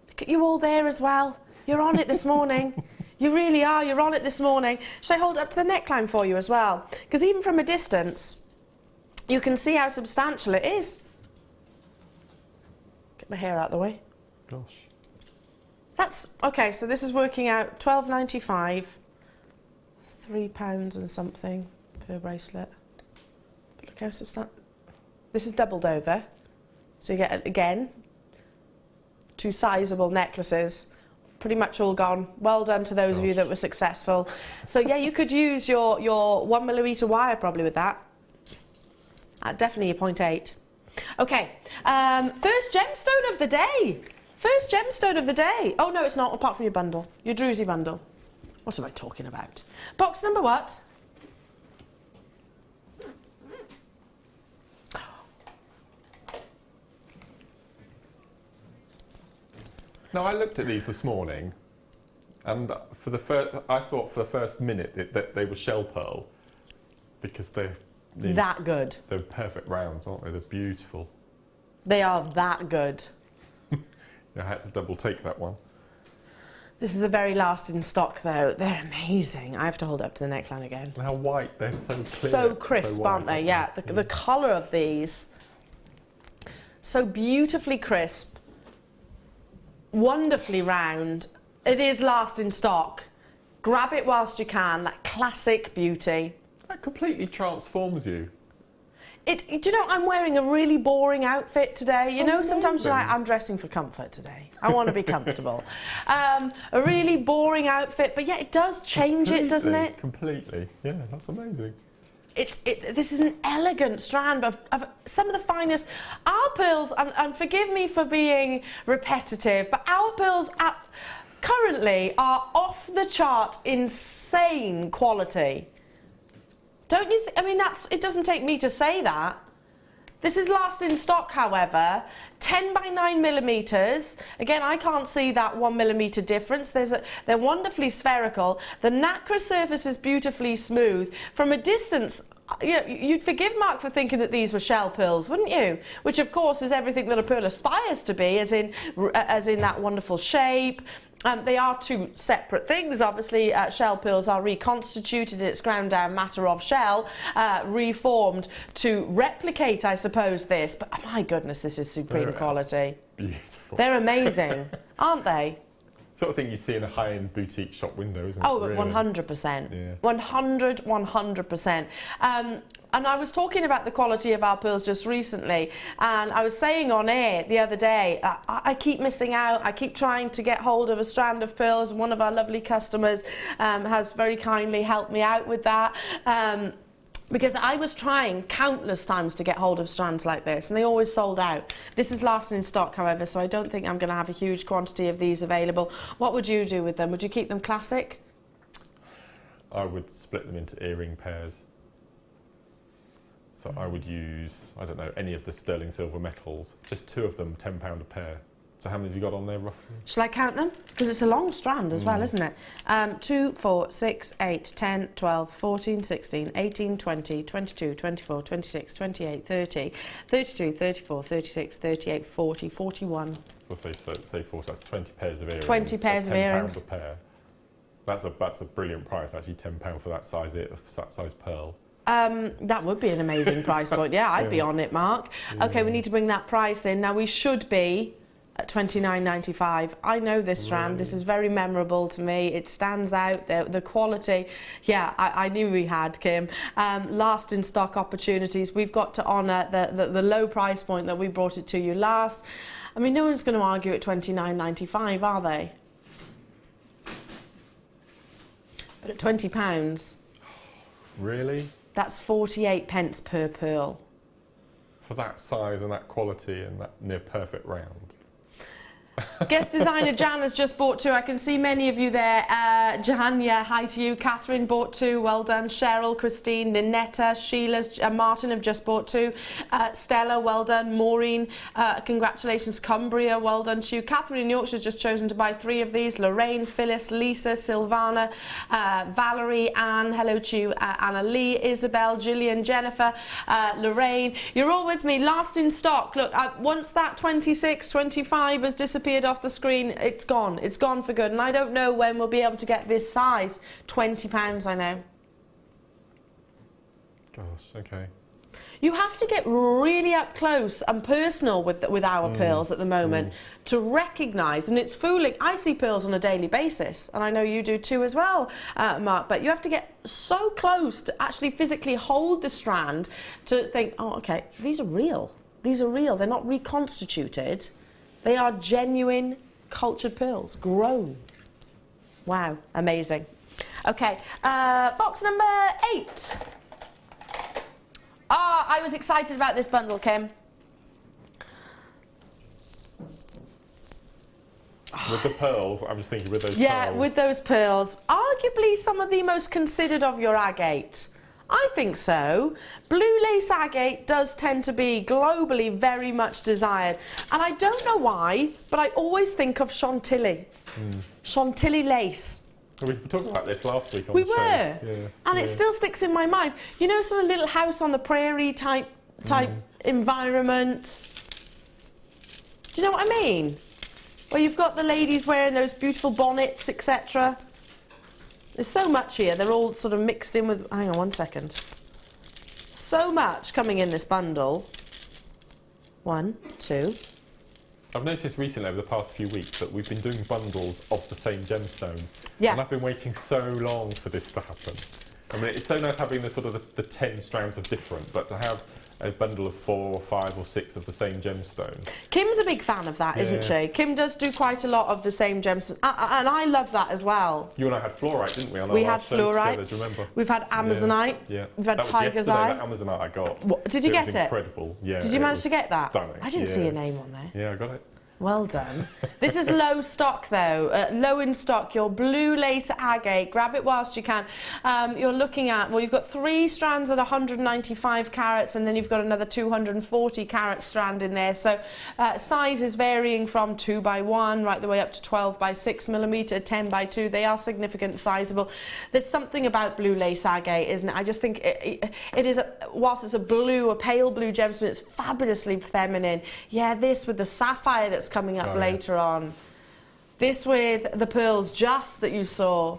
Look at you all there as well. You're on it this morning. You really are. You're on it this morning. Should I hold it up to the neckline for you as well? Because even from a distance, you can see how substantial it is. Get my hair out of the way. Gosh. That's okay. So this is working out £12.95, £3 and something per bracelet. But look how substantial. This is doubled over, so you get again 2 sizable necklaces. Pretty much all gone. Well done to those of you that were successful. So yeah, you could use your 1 millimetre wire probably with that. Definitely your 0.8. Okay, first gemstone of the day. First gemstone of the day. Oh no, it's not, apart from your bundle, your Druzy bundle. What am I talking about? Box number what? Now, I looked at these this morning, and I thought for the first minute that they were shell pearl, because they're that good. They're perfect rounds, aren't they? They're beautiful. They are that good. I had to double take that one. This is the very last in stock, though. They're amazing. I have to hold it up to the neckline again. And how white, they're so clear. So crisp, so white, aren't they? Yeah, the colour of these, so beautifully crisp, wonderfully round. It is last in stock. Grab it whilst you can, that classic beauty. That completely transforms you. Do you know, I'm wearing a really boring outfit today. You know, Amazing. sometimes you're like, I'm dressing for comfort today. I want to be comfortable. A really boring outfit, but yeah, it does change it, doesn't it? Completely. Yeah, that's amazing. This is an elegant strand of some of the finest. Our pearls, and forgive me for being repetitive, but our pearls currently are off the chart, insane quality. Don't you I mean, it doesn't take me to say that. This is last in stock, however, 10 by 9 millimeters. Again, I can't see that 1 millimeter difference. They're wonderfully spherical. The nacre surface is beautifully smooth. From a distance, you know, you'd forgive Mark for thinking that these were shell pearls, wouldn't you? Which, of course, is everything that a pearl aspires to be, as in that wonderful shape. They are two separate things. Obviously, shell pearls are reconstituted. It's ground down matter of shell, reformed to replicate, I suppose, this. But oh my goodness, this is supreme quality. Beautiful. They're amazing, aren't they? Sort of thing you see in a high-end boutique shop window, isn't it? Oh, really? 100%. Yeah. 100%. And I was talking about the quality of our pearls just recently, and I was saying on air the other day, I keep missing out. I keep trying to get hold of a strand of pearls. One of our lovely customers has very kindly helped me out with that. Because I was trying countless times to get hold of strands like this, and they always sold out. This is last in stock, however, so I don't think I'm going to have a huge quantity of these available. What would you do with them? Would you keep them classic? I would split them into earring pairs. So I would use, I don't know, any of the sterling silver metals. Just 2 of them, £10 a pair. So how many have you got on there, roughly? Shall I count them? Because it's a long strand as well, isn't it? 2, 4, 6, 8, 10, 12, 14, 16, 18, 20, 22, 24, 26, 28, 30, 32, 34, 36, 38, 40, 41. We'll say 40, that's 20 pairs of earrings. 20 pairs of earrings. £10 a pair. That's a brilliant price, actually, £10 for that size pearl. That would be an amazing price point. Yeah, I'd be on it, Mark. Okay, we need to bring that price in. Now, we should be at £29.95. I know this strand. This is very memorable to me. It stands out. The quality. Yeah, I knew we had, Kim. Last in stock opportunities. We've got to honour the low price point that we brought it to you last. I mean, no one's going to argue at £29.95, are they? But at £20... Really? That's 48 pence per pearl. For that size and that quality and that near perfect round. Guest designer Jan has just bought 2. I can see many of you there. Jan, yeah, hi to you. Catherine bought 2. Well done. Cheryl, Christine, Ninetta, Sheila, Martin have just bought 2. Stella, well done. Maureen, congratulations. Cumbria, well done to you. Catherine in Yorkshire has just chosen to buy 3 of these. Lorraine, Phyllis, Lisa, Silvana, Valerie, Anne, hello to you. Anna Lee, Isabel, Gillian, Jennifer, Lorraine. You're all with me. Last in stock. Look, once that 26, 25 has disappeared off the screen, it's gone for good, and I don't know when we'll be able to get this size. £20, I know. Gosh, okay. You have to get really up close and personal with our pearls at the moment to recognise, and it's fooling. I see pearls on a daily basis, and I know you do too as well, Mark, but you have to get so close to actually physically hold the strand to think, oh, okay, these are real. These are real. They're not reconstituted. They are genuine cultured pearls, grown. Wow, amazing. Okay, box number 8. I was excited about this bundle, Kim. With the pearls, I'm just thinking with those pearls. Yeah, with those pearls. Arguably some of the most considered of your agate. I think so. Blue lace agate does tend to be globally very much desired. And I don't know why, but I always think of Chantilly. Chantilly lace. We were talking about this last week on We the show. were. Yes, And it still sticks in my mind. You know, sort of little house on the prairie type environment. Do you know what I mean? Where you've got the ladies wearing those beautiful bonnets, etc. There's so much here. They're all sort of mixed in with... Hang on one second. So much coming in this bundle. 1, 2. I've noticed recently over the past few weeks that we've been doing bundles of the same gemstone. Yeah. And I've been waiting so long for this to happen. I mean, it's so nice having the sort of the 10 strands of different, but to have a bundle of 4 or 5 or 6 of the same gemstone. Kim's a big fan of that, isn't she? Kim does do quite a lot of the same gemstones, and I love that as well. You and I had fluorite, didn't we? On We our had last show fluorite. together, do you remember? We've had Amazonite. Yeah. We've had That was Tiger's yesterday, Eye. that Amazonite I got. What, did you get was it? Incredible. Yeah. Did you manage to get that? Stunning. I didn't see your name on there. Yeah, I got it. Well done. This is low stock though, low in stock, your blue lace agate. Grab it whilst you can. You're looking at, well, you've got 3 strands at 195 carats and then you've got another 240 carat strand in there. So size is varying from 2x1 right the way up to 12x6 millimetre, 10x2. They are significant, sizable. There's something about blue lace agate, isn't it? I just think it is, whilst it's a pale blue gemstone, it's fabulously feminine. Yeah, this with the sapphire that's coming up later on. This with the pearls just that you saw.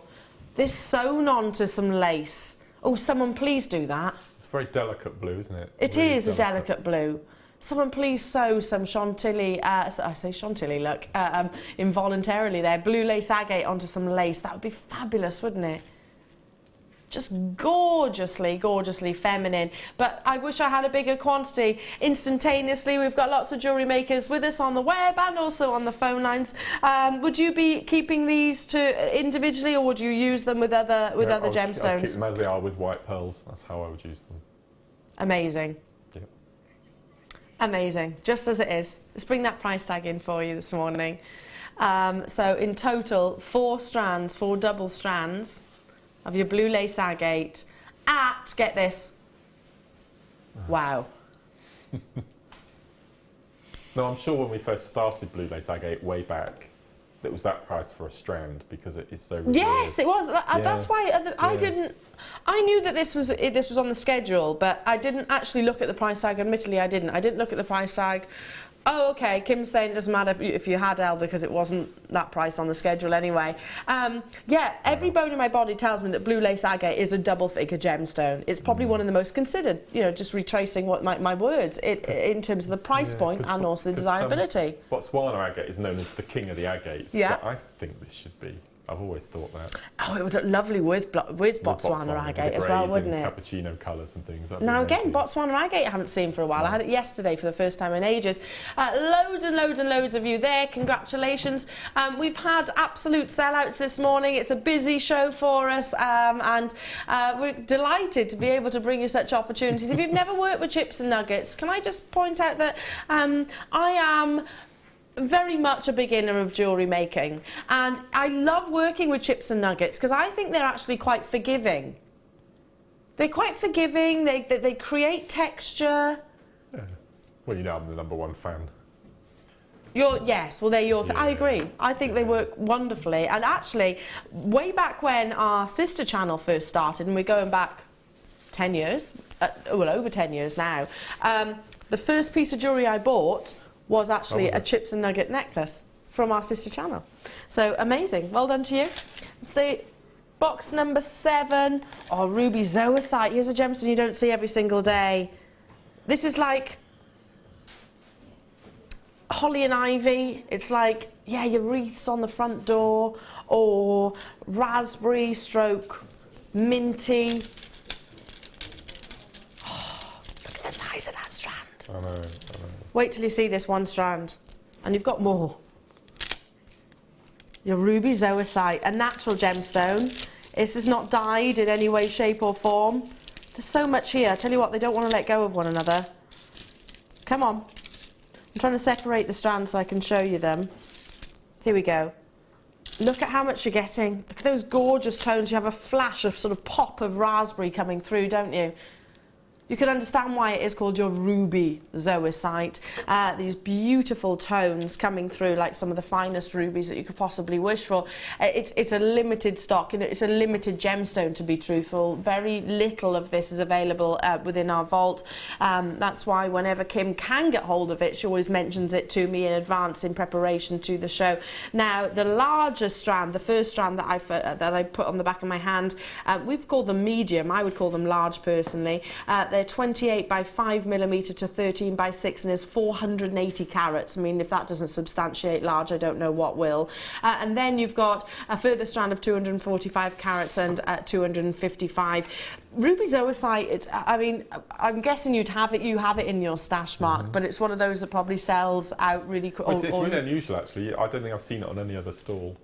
This sewn onto some lace. Oh, someone please do that. It's a very delicate blue, isn't it? It really is a delicate blue. Someone please sew some Chantilly, I say Chantilly, look, involuntarily there, blue lace agate onto some lace. That would be fabulous, wouldn't it? Just gorgeously, gorgeously feminine. But I wish I had a bigger quantity. Instantaneously, we've got lots of jewellery makers with us on the web and also on the phone lines. Would you be keeping these to individually, or would you use them with other gemstones? I'll keep them as they are with white pearls. That's how I would use them. Amazing. Yeah. Amazing. Just as it is. Let's bring that price tag in for you this morning. So in total, 4 strands, 4 double strands of your blue lace agate at, get this, wow. No, I'm sure when we first started blue lace agate way back, it was that price for a strand because it is so revered. Yes, it was. That's why I didn't. I knew that this was on the schedule, but I didn't actually look at the price tag. Admittedly, I didn't. I didn't look at the price tag. Oh, okay. Kim's saying it doesn't matter if you had L because it wasn't that price on the schedule anyway. Yeah, every bone in my body tells me that blue lace agate is a double-figure gemstone. It's probably one of the most considered. You know, just retracing what my words in terms of the price point and also the desirability. Botswana agate is known as the king of the agates. Yeah. But I think this should be. I've always thought that. Oh, it would look lovely with Botswana agate as well, wouldn't it? Cappuccino colours and things. Now again, Botswana agate I haven't seen for a while. I had it yesterday for the first time in ages. Loads and loads and loads of you there. Congratulations. We've had absolute sellouts this morning. It's a busy show for us, and we're delighted to be able to bring you such opportunities. If you've never worked with chips and nuggets, can I just point out that I am very much a beginner of jewellery making, and I love working with chips and nuggets because I think they're actually quite forgiving. They're quite forgiving, they create texture. Yeah. Well, you know I'm the #1 fan. Yes, well they're your Yeah. I agree. I think they work wonderfully, and actually way back when our sister channel first started, and we're going back 10 years, well over 10 years now, the first piece of jewellery I bought was actually a chips and nugget necklace from our sister channel. So amazing, well done to you. So box number 7, ruby zoisite. Here's a gemstone you don't see every single day. This is like holly and ivy. It's like, yeah, your wreaths on the front door, or raspberry stroke minty. Oh, look at the size of that strand. I know. Wait till you see this one strand, and you've got more. Your ruby zoisite, a natural gemstone. This is not dyed in any way, shape or form. There's so much here. I tell you what, they don't want to let go of one another. Come on. I'm trying to separate the strands so I can show you them. Here we go. Look at how much you're getting. Look at those gorgeous tones. You have a flash of sort of pop of raspberry coming through, don't you? You can understand why it is called your ruby zoisite. These beautiful tones coming through, like some of the finest rubies that you could possibly wish for. It's a limited stock, and it's a limited gemstone, to be truthful. Very little of this is available within our vault. That's why whenever Kim can get hold of it, she always mentions it to me in advance in preparation to the show. Now, the larger strand, the first strand that I put on the back of my hand, we've called them medium. I would call them large personally. They're 28 by 5mm to 13 by 6, and there's 480 carats. I mean, if that doesn't substantiate large, I don't know what will. And then you've got a further strand of 245 carats and 255. Ruby zoisite, I mean, I'm guessing you have it in your stash, Mark, but it's one of those that probably sells out really quick. It's really unusual, actually. I don't think I've seen it on any other stall.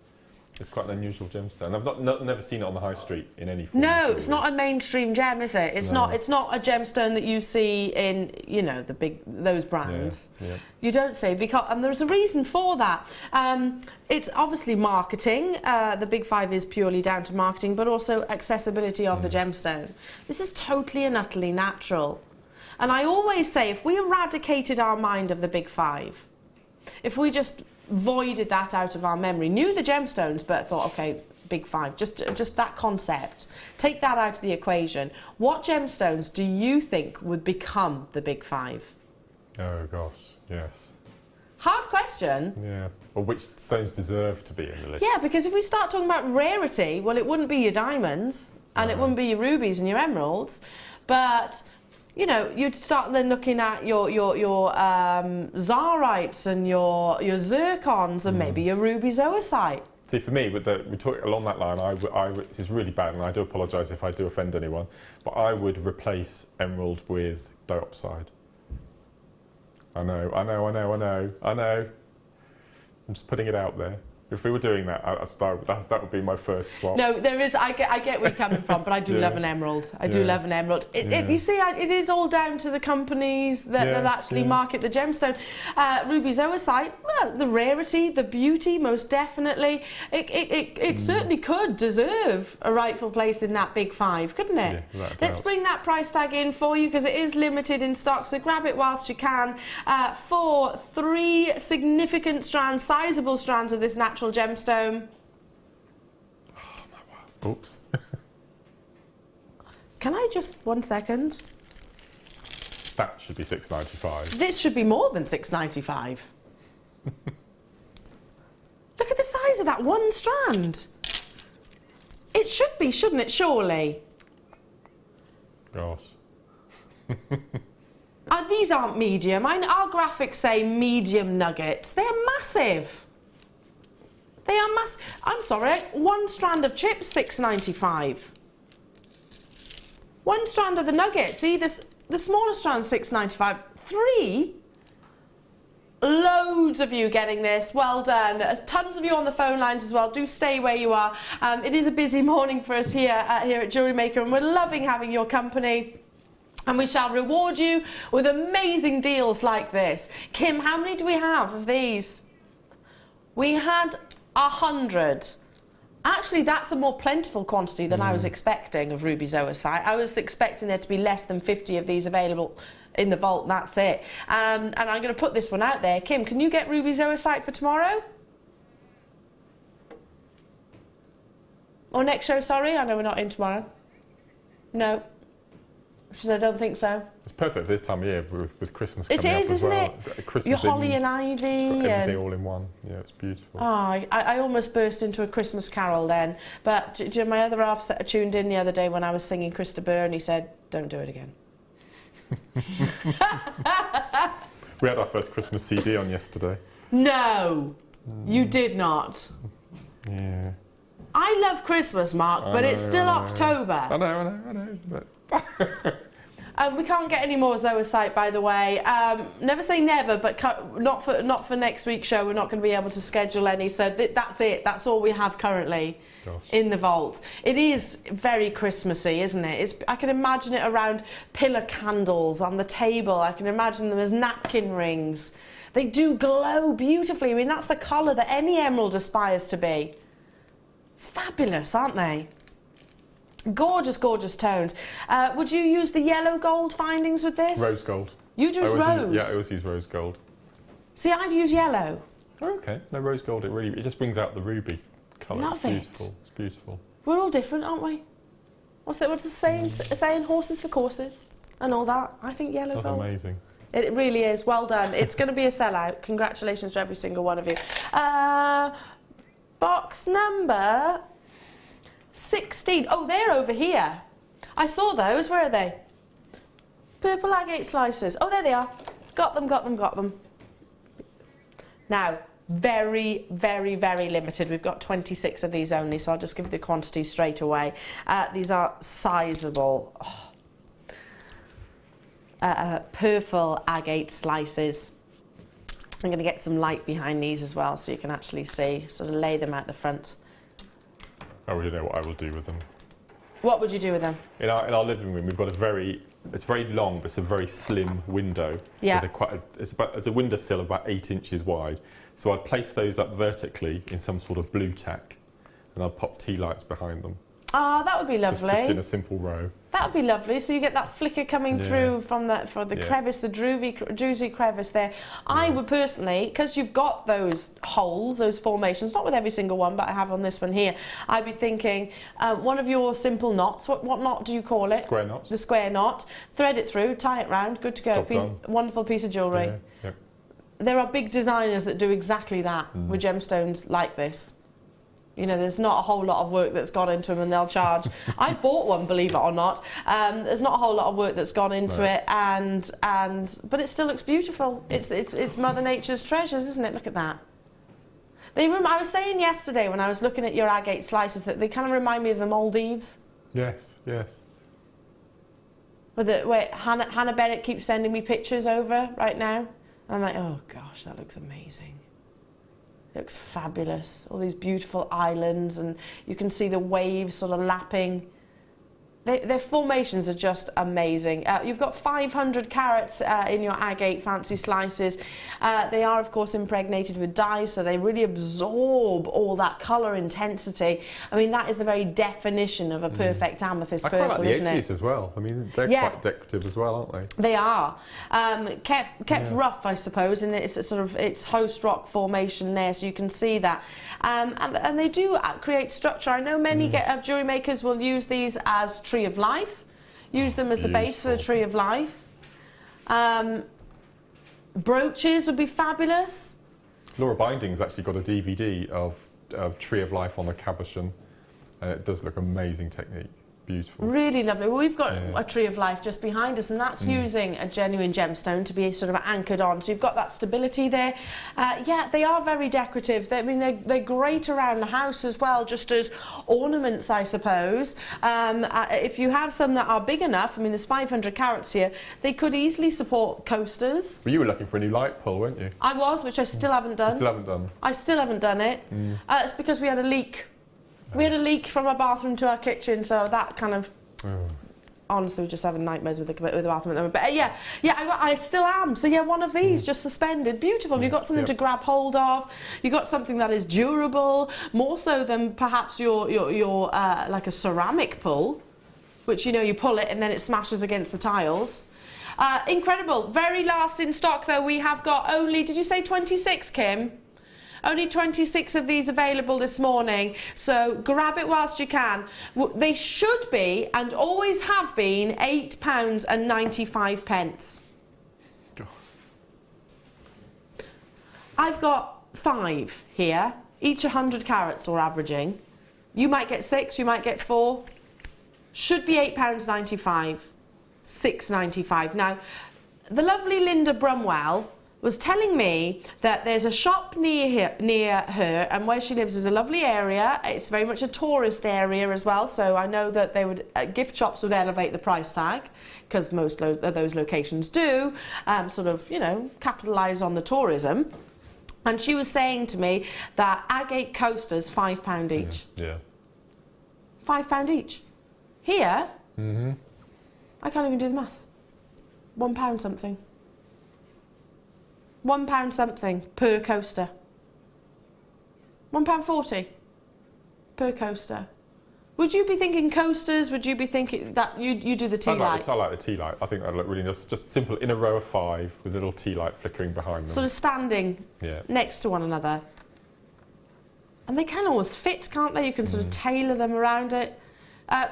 It's quite an unusual gemstone. I've never seen it on the high street in any form. No, it's not a mainstream gem, is it? It's not. It's not a gemstone that you see in, you know, those brands. Yeah. You don't see, and there's a reason for that. It's obviously marketing. The Big Five is purely down to marketing, but also accessibility of the gemstone. This is totally and utterly natural. And I always say, if we eradicated our mind of the Big Five, if we just voided that out of our memory, knew the gemstones but thought, okay, Big Five, just that concept, take that out of the equation, what gemstones do you think would become the Big Five? Oh gosh, yes. Hard question. Yeah. Or which stones deserve to be in the list? Yeah, because if we start talking about rarity, well, it wouldn't be your diamonds and it wouldn't be your rubies and your emeralds, but you know, you'd start then looking at your zarites and your zircons and maybe your ruby zoisite. See, for me, we talk along that line. This is really bad, and I do apologise if I do offend anyone, but I would replace emerald with diopside. I know. I'm just putting it out there. If we were doing that, that would be my first swap. No, there is. I get where you're coming from, but I do love an emerald. I do love an emerald. You see, it is all down to the companies that actually market the gemstone. Ruby zoisite, well, the rarity, the beauty, most definitely. It certainly could deserve a rightful place in that Big Five, couldn't it? Yeah, Let's bring that price tag in for you because it is limited in stock. So grab it whilst you can for 3 significant strands, sizable strands of this natural gemstone. Oops. Can I just 1 second? That should be $6.95. This should be more than $6.95. Look at the size of that one strand. It should be, shouldn't it, surely? Gosh. These aren't medium. Our graphics say medium nuggets. They're massive. They are massive. I'm sorry, 1 strand of chips, $6.95. 1 strand of the nuggets, the smaller strand, $6.95. 3? Loads of you getting this. Well done. Tons of you on the phone lines as well. Do stay where you are. It is a busy morning for us here at Jewellery Maker, and we're loving having your company. And we shall reward you with amazing deals like this. Kim, how many do we have of these? We had 100. Actually, that's a more plentiful quantity than I was expecting of ruby zoisite. I was expecting there to be less than 50 of these available in the vault, and that's it. And I'm going to put this one out there. Kim, can you get ruby zoisite for tomorrow? Or next show, sorry. I know we're not in tomorrow. No. She said, I don't think so. It's perfect this time of year with Christmas coming up as isn't well. it? Christmas Your holly and ivy. Everything all in one. Yeah, it's beautiful. Oh, I almost burst into a Christmas carol then. But do you know, my other half tuned in the other day when I was singing Christa Burr, and he said, don't do it again. We had our first Christmas CD on yesterday. No, you did not. Yeah. I love Christmas, Mark, but it's still October. I know. But we can't get any more zoisite, by the way. Never say never, but not for next week's show. We're not going to be able to schedule any. So that's it. That's all we have currently in the vault. It is very Christmassy, isn't it? I can imagine it around pillar candles on the table. I can imagine them as napkin rings. They do glow beautifully. I mean, that's the colour that any emerald aspires to be. Fabulous, aren't they? Gorgeous, gorgeous tones. Would you use the yellow gold findings with this? Rose gold. You use rose? I always use rose gold. See, I'd use yellow. Oh, okay. No, rose gold, it just brings out the ruby colour. Love it's beautiful. it. It's beautiful. We're all different, aren't we? What's the saying? Saying horses for courses and all that. I think yellow That's gold. amazing. It really is. Well done. It's going to be a sellout. Congratulations to every single one of you. Box number 16. Oh, they're over here. I saw those. Where are they? Purple agate slices. Oh, there they are. Got them, got them, got them. Now, very, very, very limited. We've got 26 of these only, so I'll just give you the quantity straight away. These are sizable. Purple agate slices. I'm going to get some light behind these as well so you can actually see, sort of lay them out the front. I already know what I will do with them. What would you do with them? In our living room, we've got it's very long, but it's a very slim window. Yeah. It's a windowsill about 8 inches wide. So I'd place those up vertically in some sort of blue tack, and I'll pop tea lights behind them. Ah, that would be lovely. Just in a simple row. That would be lovely. So you get that flicker coming through from the crevice, the Druzy crevice there. I would personally, because you've got those holes, those formations, not with every single one, but I have on this one here, I'd be thinking one of your simple knots. What knot do you call it? Square knot. The square knot. Thread it through, tie it round, good to go. Wonderful piece of jewellery. Yeah, yep. There are big designers that do exactly that with gemstones like this. You know, there's not a whole lot of work that's gone into them, and they'll charge. I bought one, believe it or not. There's not a whole lot of work that's gone into it, but it still looks beautiful. It's Mother Nature's treasures, isn't it? Look at that. I was saying yesterday when I was looking at your agate slices that they kind of remind me of the Maldives. Yes, yes. Wait, Hannah Bennett keeps sending me pictures over right now. I'm like, oh gosh, that looks amazing. It looks fabulous. All these beautiful islands, and you can see the waves sort of lapping. Their formations are just amazing. You've got 500 carats in your agate fancy slices. They are, of course, impregnated with dye, so they really absorb all that colour intensity. I mean, that is the very definition of a perfect amethyst purple, isn't it? I quite like the edges as well. I mean, they're quite decorative as well, aren't they? They are. Kept rough, I suppose, and it's it's host rock formation there, so you can see that. And they do create structure. I know many jewellery makers will use these as tree of life, use them as the base for the tree of life. Brooches would be fabulous. Laura Binding's actually got a DVD of Tree of Life on the cabochon, and it does look amazing technique. Beautiful. Really lovely. Well, we've got a tree of life just behind us, and that's using a genuine gemstone to be sort of anchored on. So you've got that stability there. Yeah, they are very decorative. They're great around the house as well, just as ornaments, I suppose. If you have some that are big enough, I mean, there's 500 carats here, they could easily support coasters. Well, you were looking for a new light pole, weren't you? I was, which I still haven't done. You still haven't done? I still haven't done it. It's because we had a leak. We had a leak from our bathroom to our kitchen, so that kind of... Honestly, we're just having nightmares with the bathroom at the moment. But I still am. So yeah, one of these just suspended. Beautiful. You've got something to grab hold of. You've got something that is durable, more so than perhaps your like a ceramic pull, which, you know, you pull it and then it smashes against the tiles. Incredible. Very last in stock, though. We have got only, did you say 26, Kim? Only 26 of these available this morning, so grab it whilst you can. They should be, and always have been, £8.95. God. I've got 5 here, each 100 carats or averaging. You might get 6, you might get 4. Should be £8.95, £6.95. Now, the lovely Linda Brumwell was telling me that there's a shop near her, and where she lives is a lovely area. It's very much a tourist area as well, so I know that they would gift shops would elevate the price tag, because most of those locations do sort of, you know, capitalise on the tourism. And she was saying to me that agate coasters, £5 each. Yeah. £5 each. Here, I can't even do the maths. £1 something. £1 something per coaster. £1.40 per coaster. Would you be thinking coasters? Would you be thinking that you do the tea light? I like the tea light. I think that look really nice. Just simple in a row of 5 with a little tea light flickering behind them. Sort of standing next to one another. And they can always fit, can't they? You can sort of tailor them around it.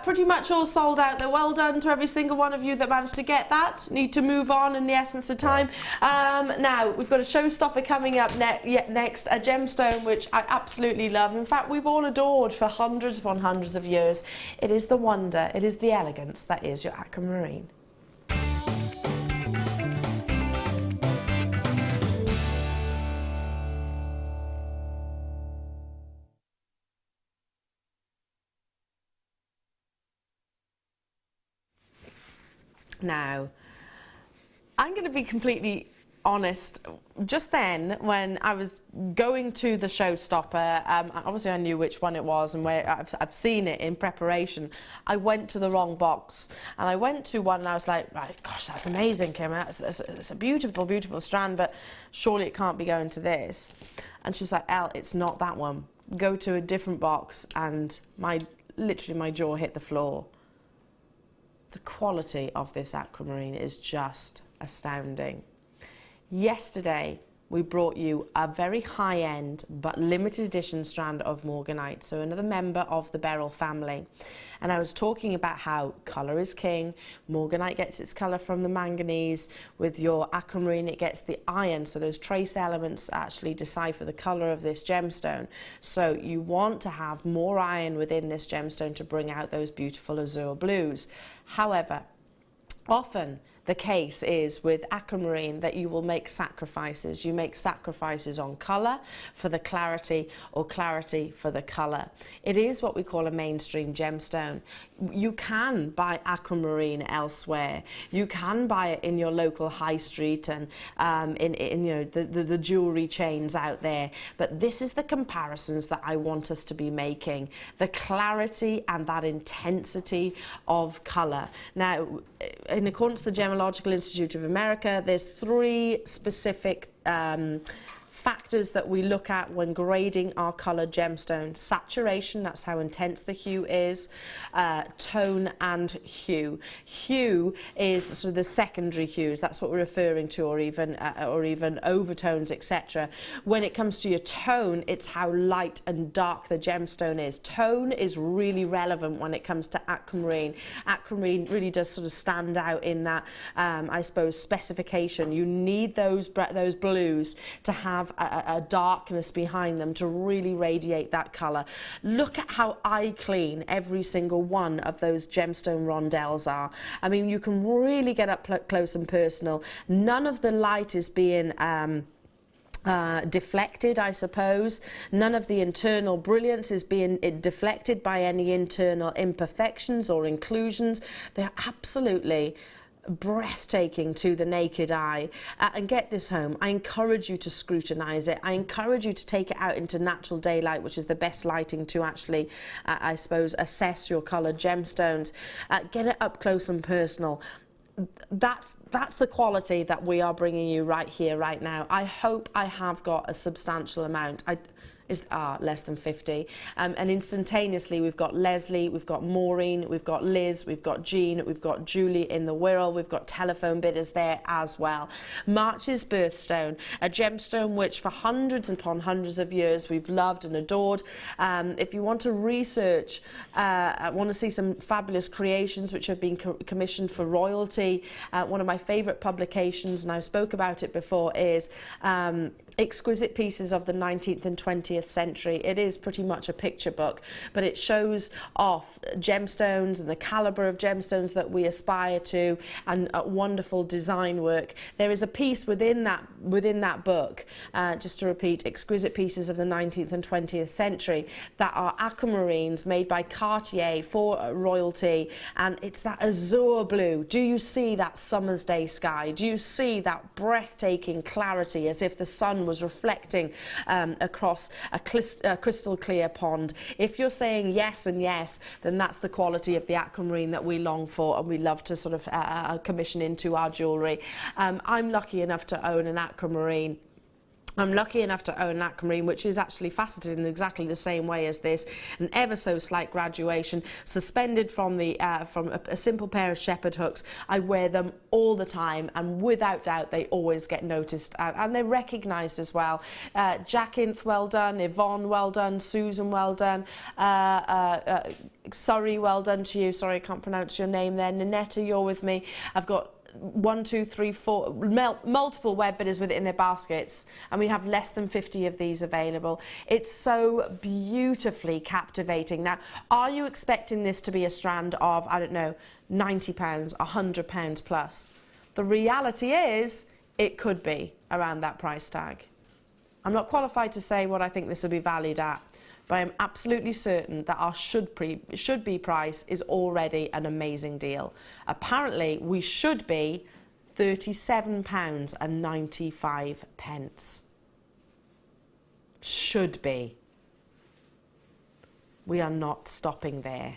Pretty much all sold out. They're well done to every single one of you that managed to get that. Need to move on in the essence of time. Now, we've got a showstopper coming up next, a gemstone which I absolutely love. In fact, we've all adored for hundreds upon hundreds of years. It is the wonder, it is the elegance that is your Aquamarine. Now, I'm going to be completely honest. Just then, when I was going to the showstopper, obviously I knew which one it was and where I've seen it in preparation. I went to the wrong box, and I went to one and I was like, right, gosh, that's amazing, Kim. It's a beautiful, beautiful strand, but surely it can't be going to this. And she was like, Elle, it's not that one. Go to a different box, and literally my jaw hit the floor. The quality of this Aquamarine is just astounding. Yesterday, we brought you a very high-end but limited edition strand of Morganite, so another member of the beryl family. And I was talking about how colour is king. Morganite gets its colour from the manganese. With your Aquamarine, it gets the iron, so those trace elements actually decipher the colour of this gemstone. So you want to have more iron within this gemstone to bring out those beautiful azure blues. However, often the case is with Aquamarine that you will make sacrifices. You make sacrifices on colour for the clarity, or clarity for the colour. It is what we call a mainstream gemstone. You can buy Aquamarine elsewhere. You can buy it in your local high street and in you know the jewellery chains out there. But this is the comparisons that I want us to be making. The clarity and that intensity of colour. Now, in accordance to the Gemological Institute of America, there's 3 specific factors that we look at when grading our coloured gemstones. Saturation, that's how intense the hue is, tone and hue. Hue is sort of the secondary hues, that's what we're referring to, or even overtones, etc. When it comes to your tone, it's how light and dark the gemstone is. Tone is really relevant when it comes to Aquamarine. Aquamarine really does sort of stand out in that, I suppose, specification. You need those blues to have a darkness behind them to really radiate that colour. Look at how eye clean every single one of those gemstone rondelles are. I mean, you can really get up close and personal. None of the light is being deflected, I suppose. None of the internal brilliance is being deflected by any internal imperfections or inclusions. They're absolutely breathtaking to the naked eye. And get this home, I encourage you to scrutinize it. I encourage you to take it out into natural daylight, which is the best lighting to actually I suppose assess your colored gemstones. Get it up close and personal. That's the quality that we are bringing you right here, right now. I hope I have got a substantial amount. Less than 50. And instantaneously we've got Leslie, we've got Maureen, we've got Liz, we've got Jean, we've got Julie in the Wirral, we've got telephone bidders there as well. March's birthstone, a gemstone which for hundreds upon hundreds of years we've loved and adored. If you want to research, want to see some fabulous creations which have been commissioned for royalty, one of my favourite publications, and I spoke about it before, is Exquisite Pieces of the 19th and 20th Century. It is pretty much a picture book, but it shows off gemstones and the calibre of gemstones that we aspire to, and wonderful design work. There is a piece within that book, just to repeat, Exquisite Pieces of the 19th and 20th Century, that are Aquamarines made by Cartier for royalty, and it's that azure blue. Do you see that summer's day sky? Do you see that breathtaking clarity as if the sun was reflecting across a crystal clear pond? If you're saying yes and yes, then that's the quality of the Aquamarine that we long for and we love to sort of commission into our jewellery. I'm lucky enough to own an Aquamarine. I'm lucky enough to own an Aquamarine, which is actually faceted in exactly the same way as this, an ever so slight graduation, suspended from a simple pair of shepherd hooks. I wear them all the time, and without doubt, they always get noticed, and they're recognised as well. Jacqueline, well done. Yvonne, well done. Susan, well done. Sorry, well done to you. Sorry, I can't pronounce your name there. Ninetta, you're with me. I've got 1, 2, 3, 4 multiple web bidders with it in their baskets, and we have less than 50 of these available. It's so beautifully captivating. Now, are you expecting this to be a strand of, I don't know, £90, £100 plus? The reality is it could be around that price tag. I'm not qualified to say what I think this will be valued at, but I'm absolutely certain that our should be price is already an amazing deal. Apparently, we should be £37.95. Should be. We are not stopping there.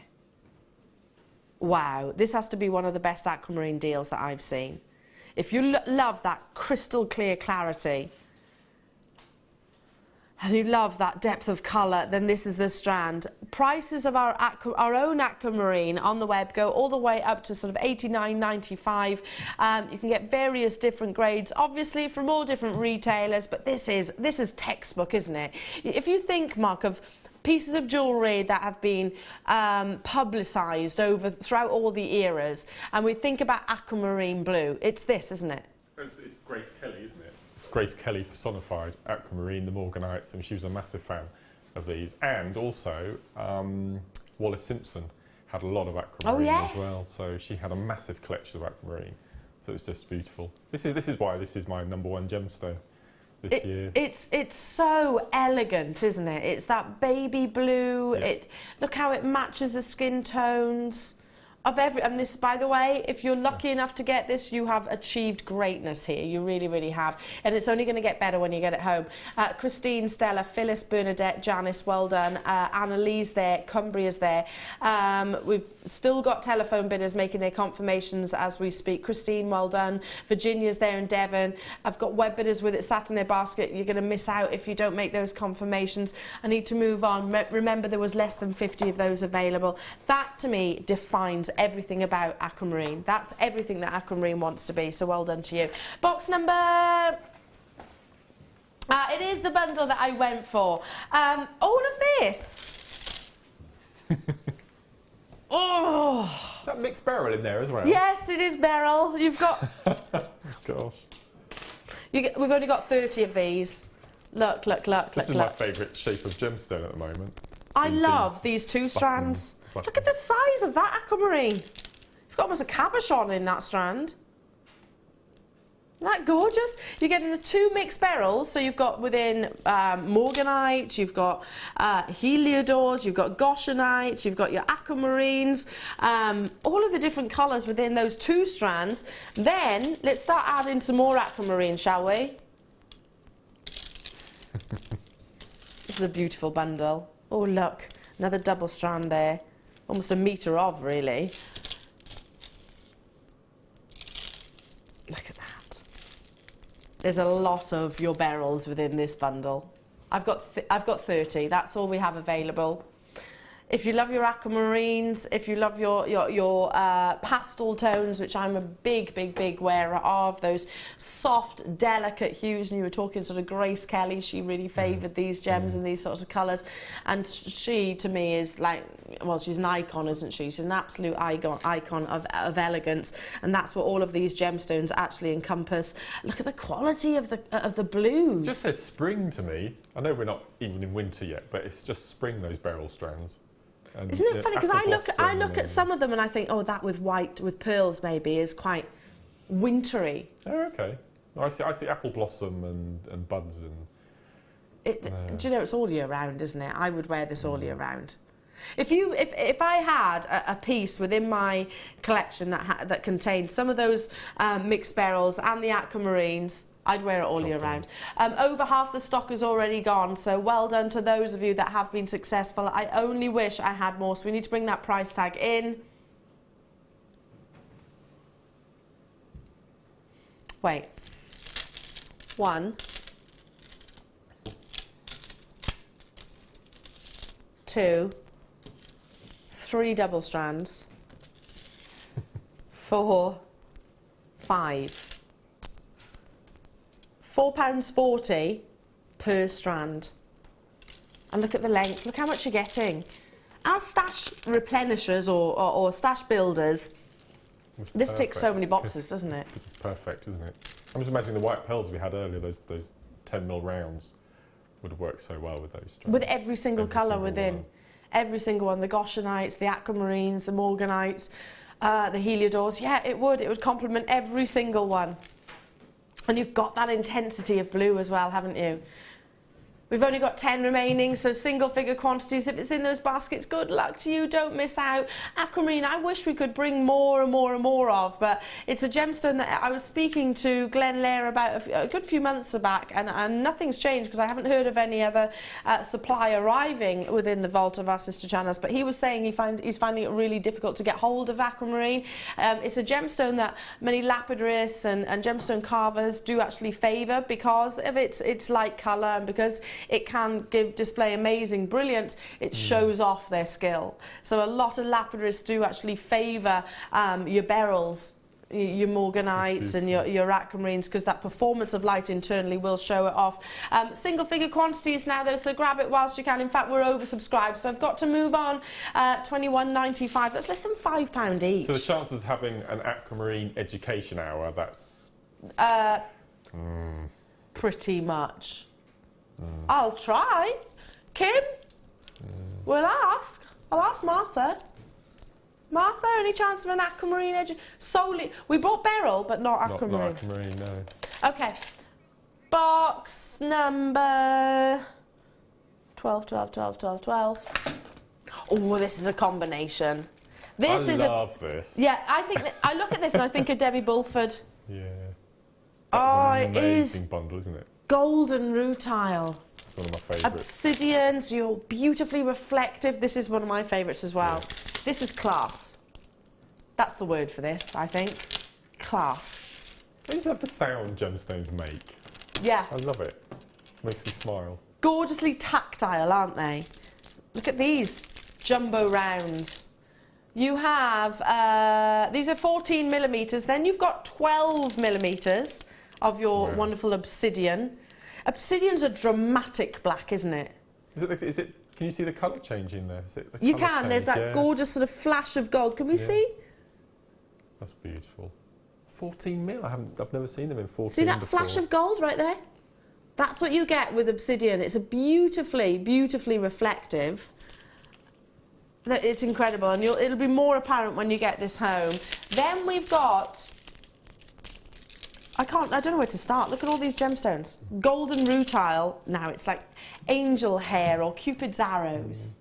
Wow, this has to be one of the best Aquamarine deals that I've seen. If you love that crystal clear clarity, and you love that depth of colour, then this is the strand. Prices of our own Aquamarine on the web go all the way up to sort of $89.95. You can get various different grades, obviously from all different retailers, but this is textbook, isn't it? If you think, Mark, of pieces of jewellery that have been publicised throughout all the eras, and we think about Aquamarine blue, it's this, isn't it? It's Grace Kelly, isn't it? It's Grace Kelly personified, Aquamarine, the Morganites, and she was a massive fan of these. And also, Wallis Simpson had a lot of Aquamarine as well, so she had a massive collection of Aquamarine. So it's just beautiful. This is why this is my #1 gemstone this year. It's so elegant, isn't it? It's that baby blue. Yeah. Look how it matches the skin tones of and this, by the way, if you're lucky enough to get this, you have achieved greatness here. You really, really have. And it's only going to get better when you get it home. Christine, Stella, Phyllis, Bernadette, Janice, well done. Annalise there, Cumbria's there. We've still got telephone bidders making their confirmations as we speak. Christine, well done. Virginia's there in Devon. I've got web bidders with it sat in their basket. You're going to miss out if you don't make those confirmations. I need to move on. Remember, there was less than 50 of those available. That, to me, defines everything about Aquamarine. That's everything that Aquamarine wants to be, so well done to you. Box number... it is the bundle that I went for. All of this. Oh! Is that mixed beryl in there as well? Yes, it is beryl. You've got... Gosh. We've only got 30 of these. Look. This is my favourite shape of gemstone at the moment. I love these two strands. Look at the size of that Aquamarine. You've got almost a cabochon in that strand. Isn't that gorgeous? You're getting the two mixed beryls, so you've got within Morganite, you've got Heliodors, you've got Goshenite, you've got your Aquamarines, all of the different colours within those two strands. Then, let's start adding some more Aquamarine, shall we? This is a beautiful bundle. Oh, look, another double strand there. Almost a metre of, really. Look at that. There's a lot of your beryls within this bundle. I've got 30. That's all we have available. If you love your aquamarines, if you love your pastel tones, which I'm a big wearer of, those soft, delicate hues, and you were talking sort of Grace Kelly, she really favoured these gems and these sorts of colours, and she, to me, is like, well, she's an icon, isn't she? She's an absolute icon of elegance, and that's what all of these gemstones actually encompass. Look at the quality of the blues. It just says spring to me. I know we're not even in winter yet, but it's just spring, those beryl strands. And isn't it funny? Because I look at some of them and I think, oh, that with white, with pearls maybe, is quite wintry. Oh, okay. Well, I see apple blossom and buds and... Do you know, it's all year round, isn't it? I would wear this all year round. If I had a piece within my collection that contained some of those mixed beryls and the aquamarines, I'd wear it all year round. Over half the stock is already gone, so well done to those of you that have been successful. I only wish I had more, so we need to bring that price tag in. Wait. 1, 2, 3 double strands, 4, 5. £4.40 per strand. And look at the length, look how much you're getting. As stash replenishers or stash builders, this ticks so many boxes, doesn't it? It's perfect, isn't it? I'm just imagining the white pearls we had earlier, those 10mm rounds, would have worked so well with those strands. With every single colour within. One. Every single one, the Goshianites, the Aquamarines, the Morganites, the Heliodors, yeah, it would complement every single one. And you've got that intensity of blue as well, haven't you? We've only got 10 remaining, so single figure quantities. If it's in those baskets, good luck to you, don't miss out. Aquamarine, I wish we could bring more and more and more of, but it's a gemstone that I was speaking to Glenn Lair about a good few months back, and nothing's changed because I haven't heard of any other supply arriving within the vault of our sister channels, but he was saying he's finding it really difficult to get hold of Aquamarine. It's a gemstone that many lapidarists and gemstone carvers do actually favour because of its light colour and because it can display amazing brilliance. It shows off their skill. So a lot of lapidarists do actually favour your beryls, your Morganites and your Aquamarines, because that performance of light internally will show it off. Single figure quantities now though, so grab it whilst you can. In fact, we're oversubscribed, so I've got to move on. £21.95, that's less than £5 each. So the chances of having an Aquamarine education hour, that's... Pretty much. I'll try. Kim? We'll ask. I'll ask Martha. Martha, any chance of an Aquamarine solely? We brought beryl, but not Aquamarine. Not Aquamarine, no. Okay. Box number 12, 12, 12, 12, 12. Oh, this is a combination. I love this. Yeah, I think I look at this and I think of Debbie Bulford. Yeah. Oh, That's an it amazing is bundle, isn't it? golden rutile. It's one of my favourites. Obsidian, so you're beautifully reflective. This is one of my favourites as well. Yeah. This is class. That's the word for this, I think. Class. I just love the sound gemstones make. Yeah. I love it. Makes me smile. Gorgeously tactile, aren't they? Look at these jumbo rounds. You have, these are 14mm, then you've got 12mm of your wonderful obsidian. Obsidian's a dramatic black, isn't it? Is it? Can you see the colour changing there? Is it the you colour can. change? There's that gorgeous sort of flash of gold. Can we see? That's beautiful. 14mm. I've never seen them in 14. See that before. flash of gold right there? That's what you get with obsidian. It's a beautifully, beautifully reflective. It's incredible, and it'll be more apparent when you get this home. Then we've got. I don't know where to start. Look at all these gemstones. Golden rutile. Now it's like angel hair or Cupid's arrows.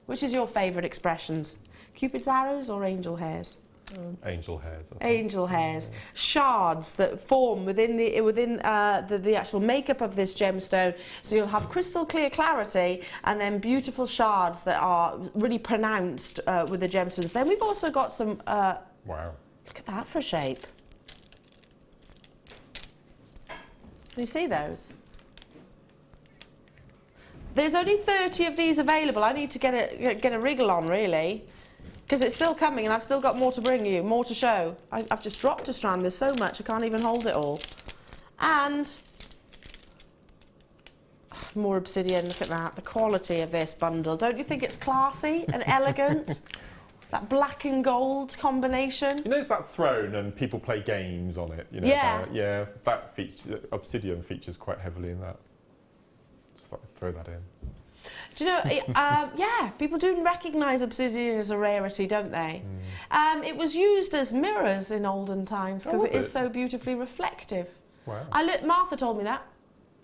Which is your favourite expressions? Cupid's arrows or angel hairs? Angel hairs. Angel hairs. Shards that form within the actual makeup of this gemstone. So you'll have crystal clear clarity and then beautiful shards that are really pronounced with the gemstones. Then we've also got some... wow. Look at that for a shape. Can you see those? There's only 30 of these available. I need to get a wriggle on, really, because it's still coming and I've still got more to bring you, more to show. I've just dropped a strand. There's so much I can't even hold it all. And more obsidian. Look at that. The quality of this bundle. Don't you think it's classy and elegant? That black and gold combination. You know, there's that throne and people play games on it. You know, yeah. That feature, obsidian features quite heavily in that. Just thought I'd throw that in. Do you know, yeah, people do recognise obsidian as a rarity, don't they? It was used as mirrors in olden times because it is so beautifully reflective. Wow. Martha told me that.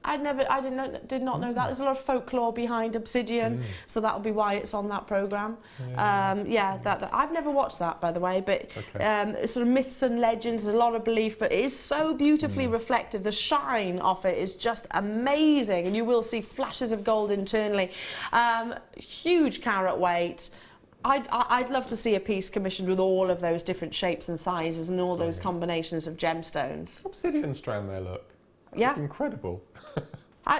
I did not know that. There's a lot of folklore behind obsidian, so that'll be why it's on that programme. Yeah. I've never watched that, by the way, but sort of myths and legends, there's a lot of belief, but it is so beautifully reflective. The shine of it is just amazing, and you will see flashes of gold internally. Huge carat weight. I'd love to see a piece commissioned with all of those different shapes and sizes and all those combinations of gemstones. Obsidian strand there, look. Yeah. It's incredible.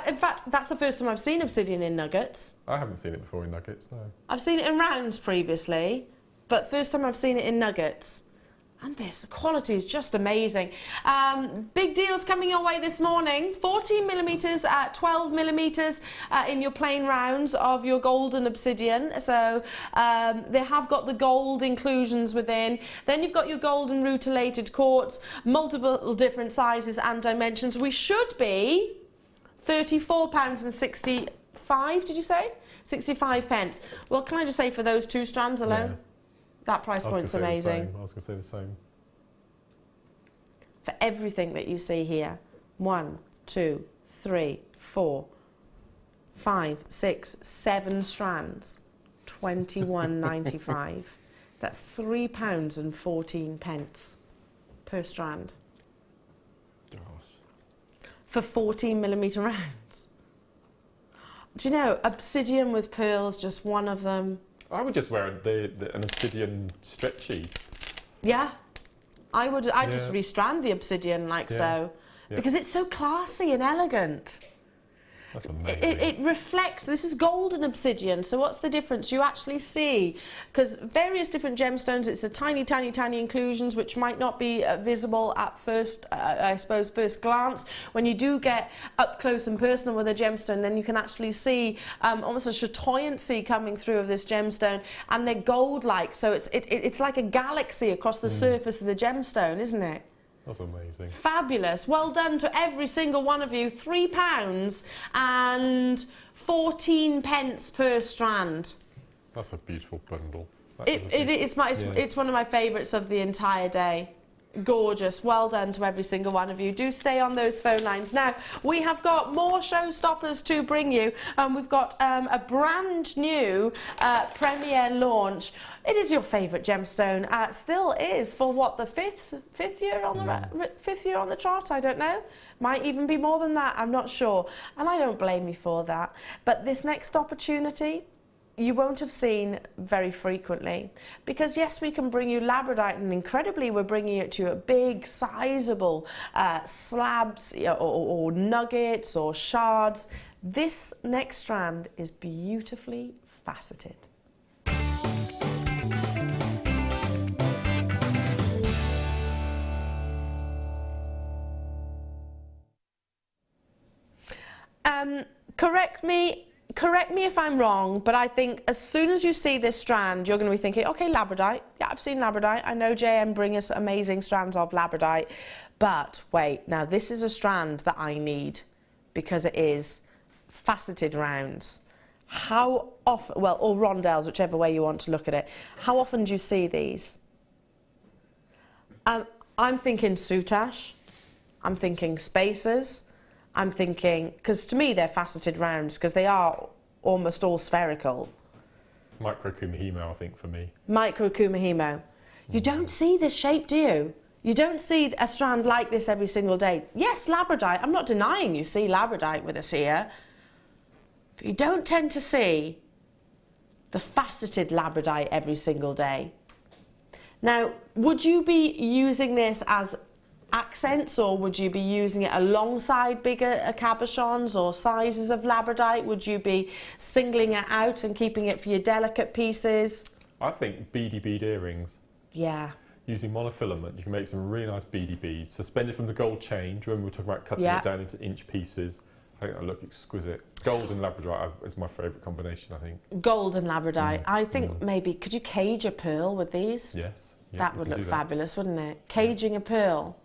In fact, that's the first time I've seen obsidian in nuggets. I haven't seen it before in nuggets, no. I've seen it in rounds previously, but first time I've seen it in nuggets. And the quality is just amazing. Big deals coming your way this morning. 14mm at 12mm in your plain rounds of your golden obsidian. So they have got the gold inclusions within. Then you've got your golden rutilated quartz, multiple different sizes and dimensions. We should be £34.65, did you say? 65 pence. Well, can I just say for those 2 strands alone? Yeah. That price point's amazing. I was going to say the same. For everything that you see here, 1, 2, 3, 4, 5, 6, 7 strands, £21.95. That's £3.14 per strand. Gosh. For 14mm rounds. Do you know, obsidian with pearls, just one of them. I would just wear an obsidian stretchy. Yeah, I would. I just restrand the obsidian like so, because it's so classy and elegant. That's amazing. It reflects, this is golden obsidian, so what's the difference? You actually see, because various different gemstones, it's the tiny, tiny, tiny inclusions which might not be visible at first, I suppose, first glance. When you do get up close and personal with a gemstone, then you can actually see almost a chatoyancy coming through of this gemstone, and they're gold-like, so it's like a galaxy across the surface of the gemstone, isn't it? That's amazing. Fabulous. Well done to every single one of you. £3.14 per strand. That's a beautiful bundle. It's one of my favourites of the entire day. Gorgeous. Well done to every single one of you. Do stay on those phone lines. Now, we have got more showstoppers to bring you. We've got a brand new premiere launch. It is your favourite gemstone. Still is for what, the fifth year on the fifth year on the trot? I don't know. Might even be more than that. I'm not sure, and I don't blame you for that. But this next opportunity, you won't have seen very frequently, because yes, we can bring you labradorite, and incredibly we're bringing it to you at big sizable slabs or nuggets or shards. This next strand is beautifully faceted. Correct me if I'm wrong, but I think as soon as you see this strand, you're going to be thinking, okay, labradorite. Yeah, I've seen labradorite. I know JM bring us amazing strands of labradorite. But wait, now this is a strand that I need, because it is faceted rounds. How often, well, or rondelles, whichever way you want to look at it. How often do you see these? I'm thinking soutache. I'm thinking spacers. I'm thinking, because to me they're faceted rounds, because they are almost all spherical. Micro kumihimo, I think, for me. Micro kumihimo. You don't see this shape, do you? You don't see a strand like this every single day. Yes, labradorite. I'm not denying you see labradorite with us here. But you don't tend to see the faceted labradorite every single day. Now, would you be using this as accents, or would you be using it alongside bigger cabochons or sizes of labradorite? Would you be singling it out and keeping it for your delicate pieces? I think beady bead earrings. Yeah. Using monofilament, you can make some really nice beady beads, suspended from the gold chain. Do you remember we were talking about cutting it down into inch pieces? I think they look exquisite. Gold and labradorite is my favourite combination, I think. Gold and labradorite. I think maybe, could you cage a pearl with these? Yes. Yeah, that would look fabulous, wouldn't it? Caging a pearl,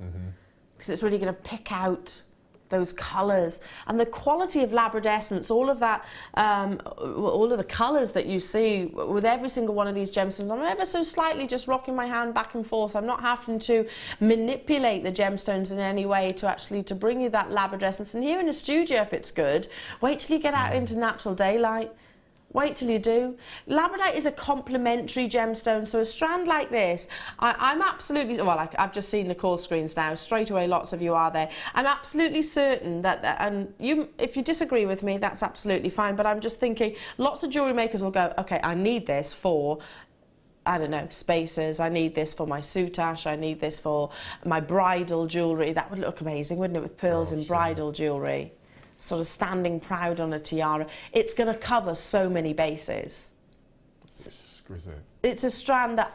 because it's really going to pick out those colours and the quality of labradescence. All of that, all of the colours that you see with every single one of these gemstones. I'm ever so slightly just rocking my hand back and forth. I'm not having to manipulate the gemstones in any way to bring you that labradescence. And here in the studio, if it's good, wait till you get out into natural daylight. Wait till you do. Labradorite is a complementary gemstone, so a strand like this, I'm absolutely, well, I've just seen the call screens now, straight away lots of you are there. I'm absolutely certain that, and you, if you disagree with me, that's absolutely fine, but I'm just thinking, lots of jewellery makers will go, okay, I need this for, I don't know, spacers, I need this for my soutache, I need this for my bridal jewellery. That would look amazing, wouldn't it, with pearls and bridal jewellery? sort of standing proud on a tiara. It's going to cover so many bases. It's exquisite. It's a strand that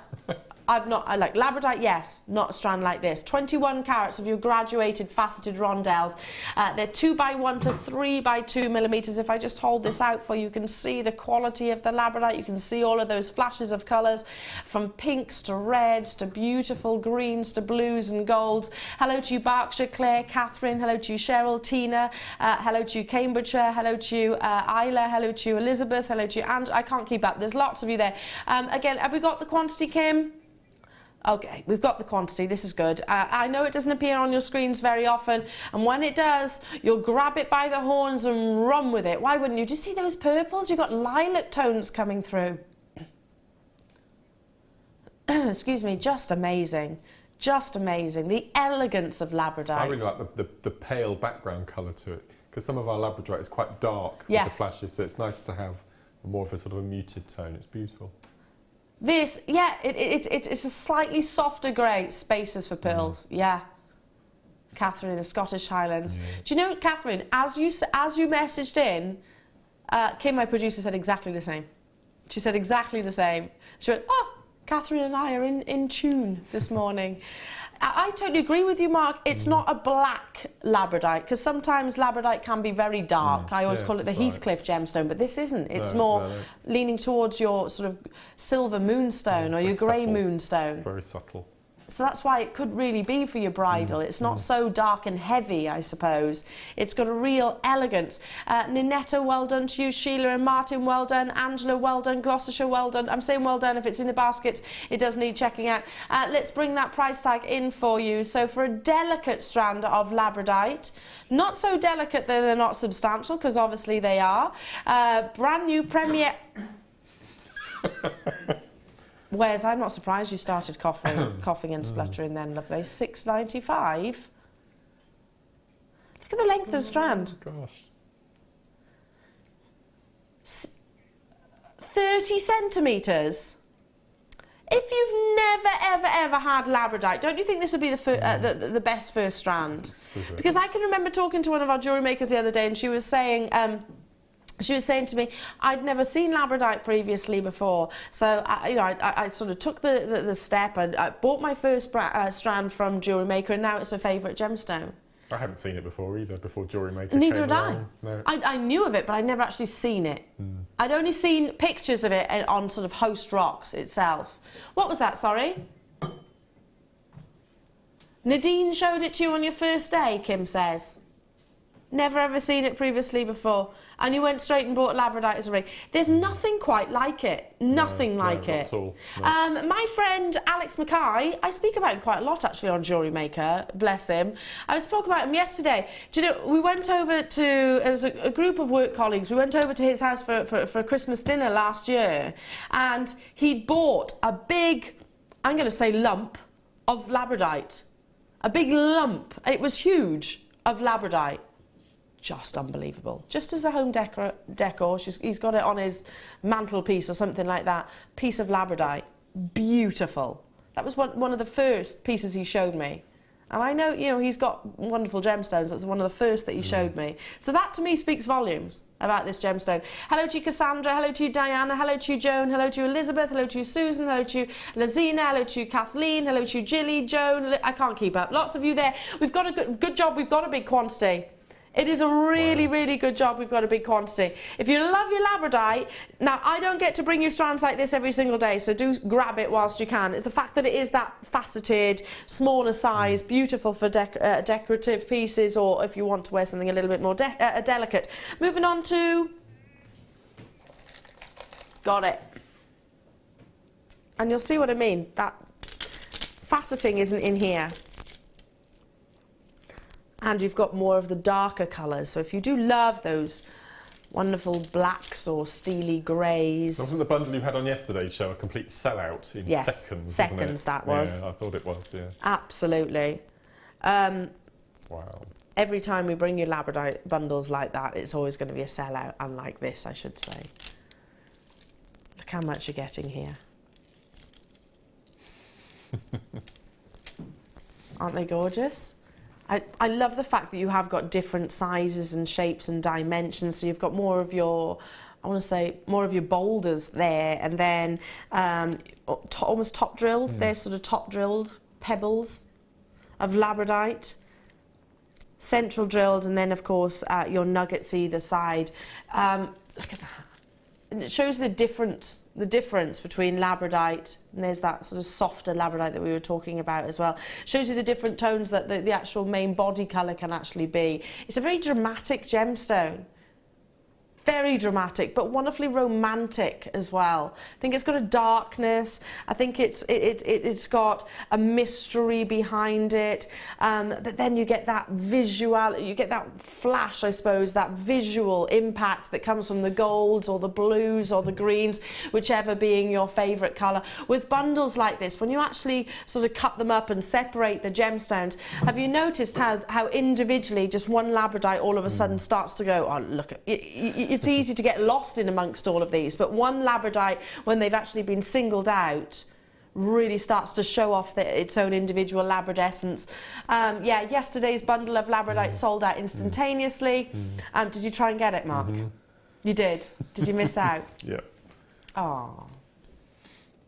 I like Labradorite, yes, not a strand like this. 21 carats of your graduated faceted rondelles. They're 2x1 to 3x2 millimeters. If I just hold this out for you, you can see the quality of the Labradorite. You can see all of those flashes of colours, from pinks to reds to beautiful greens to blues and golds. Hello to you, Berkshire, Claire, Catherine. Hello to you, Cheryl, Tina. Hello to you, Cambridgeshire. Hello to you, Isla. Hello to you, Elizabeth. Hello to you, and I can't keep up. There's lots of you there. Again, have we got the quantity, Kim? Okay, we've got the quantity, this is good. I know it doesn't appear on your screens very often, and when it does, you'll grab it by the horns and run with it. Why wouldn't you? Do you see those purples? You've got lilac tones coming through. Excuse me, just amazing. Just amazing. The elegance of Labradorite. I really like the pale background colour to it, because some of our Labradorite is quite dark yes. with the flashes, so it's nice to have more of a sort of a muted tone. It's beautiful. This, yeah, it's a slightly softer grey, spaces for pearls, yeah. Catherine in the Scottish Highlands. Do you know, Catherine, as you messaged in, Kim, my producer, said exactly the same. She said exactly the same. She went, oh, Catherine and I are in tune this morning. I totally agree with you, Mark. It's not a black Labradorite, because sometimes Labradorite can be very dark. I always call it the Heathcliff gemstone, but this isn't. It's more leaning towards your sort of silver moonstone or your grey moonstone. Very subtle. So that's why it could really be for your bridal. It's not so dark and heavy, I suppose. It's got a real elegance. Ninetta, well done to you. Sheila and Martin, well done. Angela, well done. Gloucestershire, well done. I'm saying well done. If it's in the basket, it does need checking out. Let's bring that price tag in for you. So for a delicate strand of Labradorite, not so delicate that they're not substantial, because obviously they are. Brand new Premier... Wes, I'm not surprised you started coughing and spluttering then, lovely. $6.95. Look at the length of the strand. Gosh. 30 centimetres. If you've never, ever had Labradorite, don't you think this would be the best first strand? Because I can remember talking to one of our jewellery makers the other day, and she was saying... to me, I'd never seen Labradorite previously before, so I sort of took the step, and I bought my first strand from Jewellery Maker, and now it's her favourite gemstone. I hadn't seen it before either, before Jewellery Maker Neither came had I. along. No. I knew of it, but I'd never actually seen it. I'd only seen pictures of it on sort of Host Rocks itself. What was that, sorry? Nadine showed it to you on your first day, Kim says. Never ever seen it previously before. And you went straight and bought Labradorite as a ring. There's nothing quite like it. Nothing like it. Not at all. No. My friend Alex Mackay, I speak about him quite a lot actually on Jewellery Maker, bless him. I spoke about him yesterday. Do you know, we went over to, it was a group of work colleagues, we went over to his house for a Christmas dinner last year, and he'd bought a big, I'm going to say lump, of Labradorite. A big lump. It was huge, of Labradorite. Just unbelievable. Just as a home decor, he's got it on his mantelpiece or something like that. Piece of Labradorite. Beautiful. That was one of the first pieces he showed me. And I know, he's got wonderful gemstones. That's one of the first that he showed me. So that to me speaks volumes about this gemstone. Hello to you, Cassandra. Hello to you, Diana. Hello to you, Joan. Hello to you, Elizabeth. Hello to you, Susan. Hello to you, Lazina. Hello to you, Kathleen. Hello to you, Jilly, Joan. I can't keep up. Lots of you there. We've got a good job. We've got a big quantity. It is a really, really good job. We've got a big quantity. If you love your Labradorite, now I don't get to bring you strands like this every single day, so do grab it whilst you can. It's the fact that it is that faceted, smaller size, beautiful for decorative pieces, or if you want to wear something a little bit more delicate. Moving on to... Got it. And you'll see what I mean. That faceting isn't in here. And you've got more of the darker colours. So if you do love those wonderful blacks or steely greys... Wasn't the bundle you had on yesterday's show a complete sellout in seconds? Seconds that was. Yeah, I thought it was, yeah. Absolutely. Wow. Every time we bring you Labradorite bundles like that, it's always going to be a sellout, unlike this, I should say. Look how much you're getting here. Aren't they gorgeous? I love the fact that you have got different sizes and shapes and dimensions. So you've got more of your, I want to say, more of your boulders there, and then almost top drilled. They're sort of top drilled pebbles of labradorite, central drilled, and then of course your nuggets either side. Look at that. And it shows the difference between labradorite, and there's that sort of softer labradorite that we were talking about as well. It shows you the different tones that the actual main body colour can actually be. It's a very dramatic gemstone. Very dramatic, but wonderfully romantic as well. I think it's got a darkness. I think it's got a mystery behind it. But then you get that visual, you get that flash, I suppose, that visual impact that comes from the golds or the blues or the greens, whichever being your favourite colour. With bundles like this, when you actually sort of cut them up and separate the gemstones, have you noticed how individually just one labradorite all of a sudden starts to go, oh, look, it's easy to get lost in amongst all of these, but one labradorite, when they've actually been singled out, really starts to show off its own individual labradescence. Yeah, yesterday's bundle of labradorite sold out instantaneously. Did you try and get it, Mark? You did? Did you miss out? Yeah. Oh.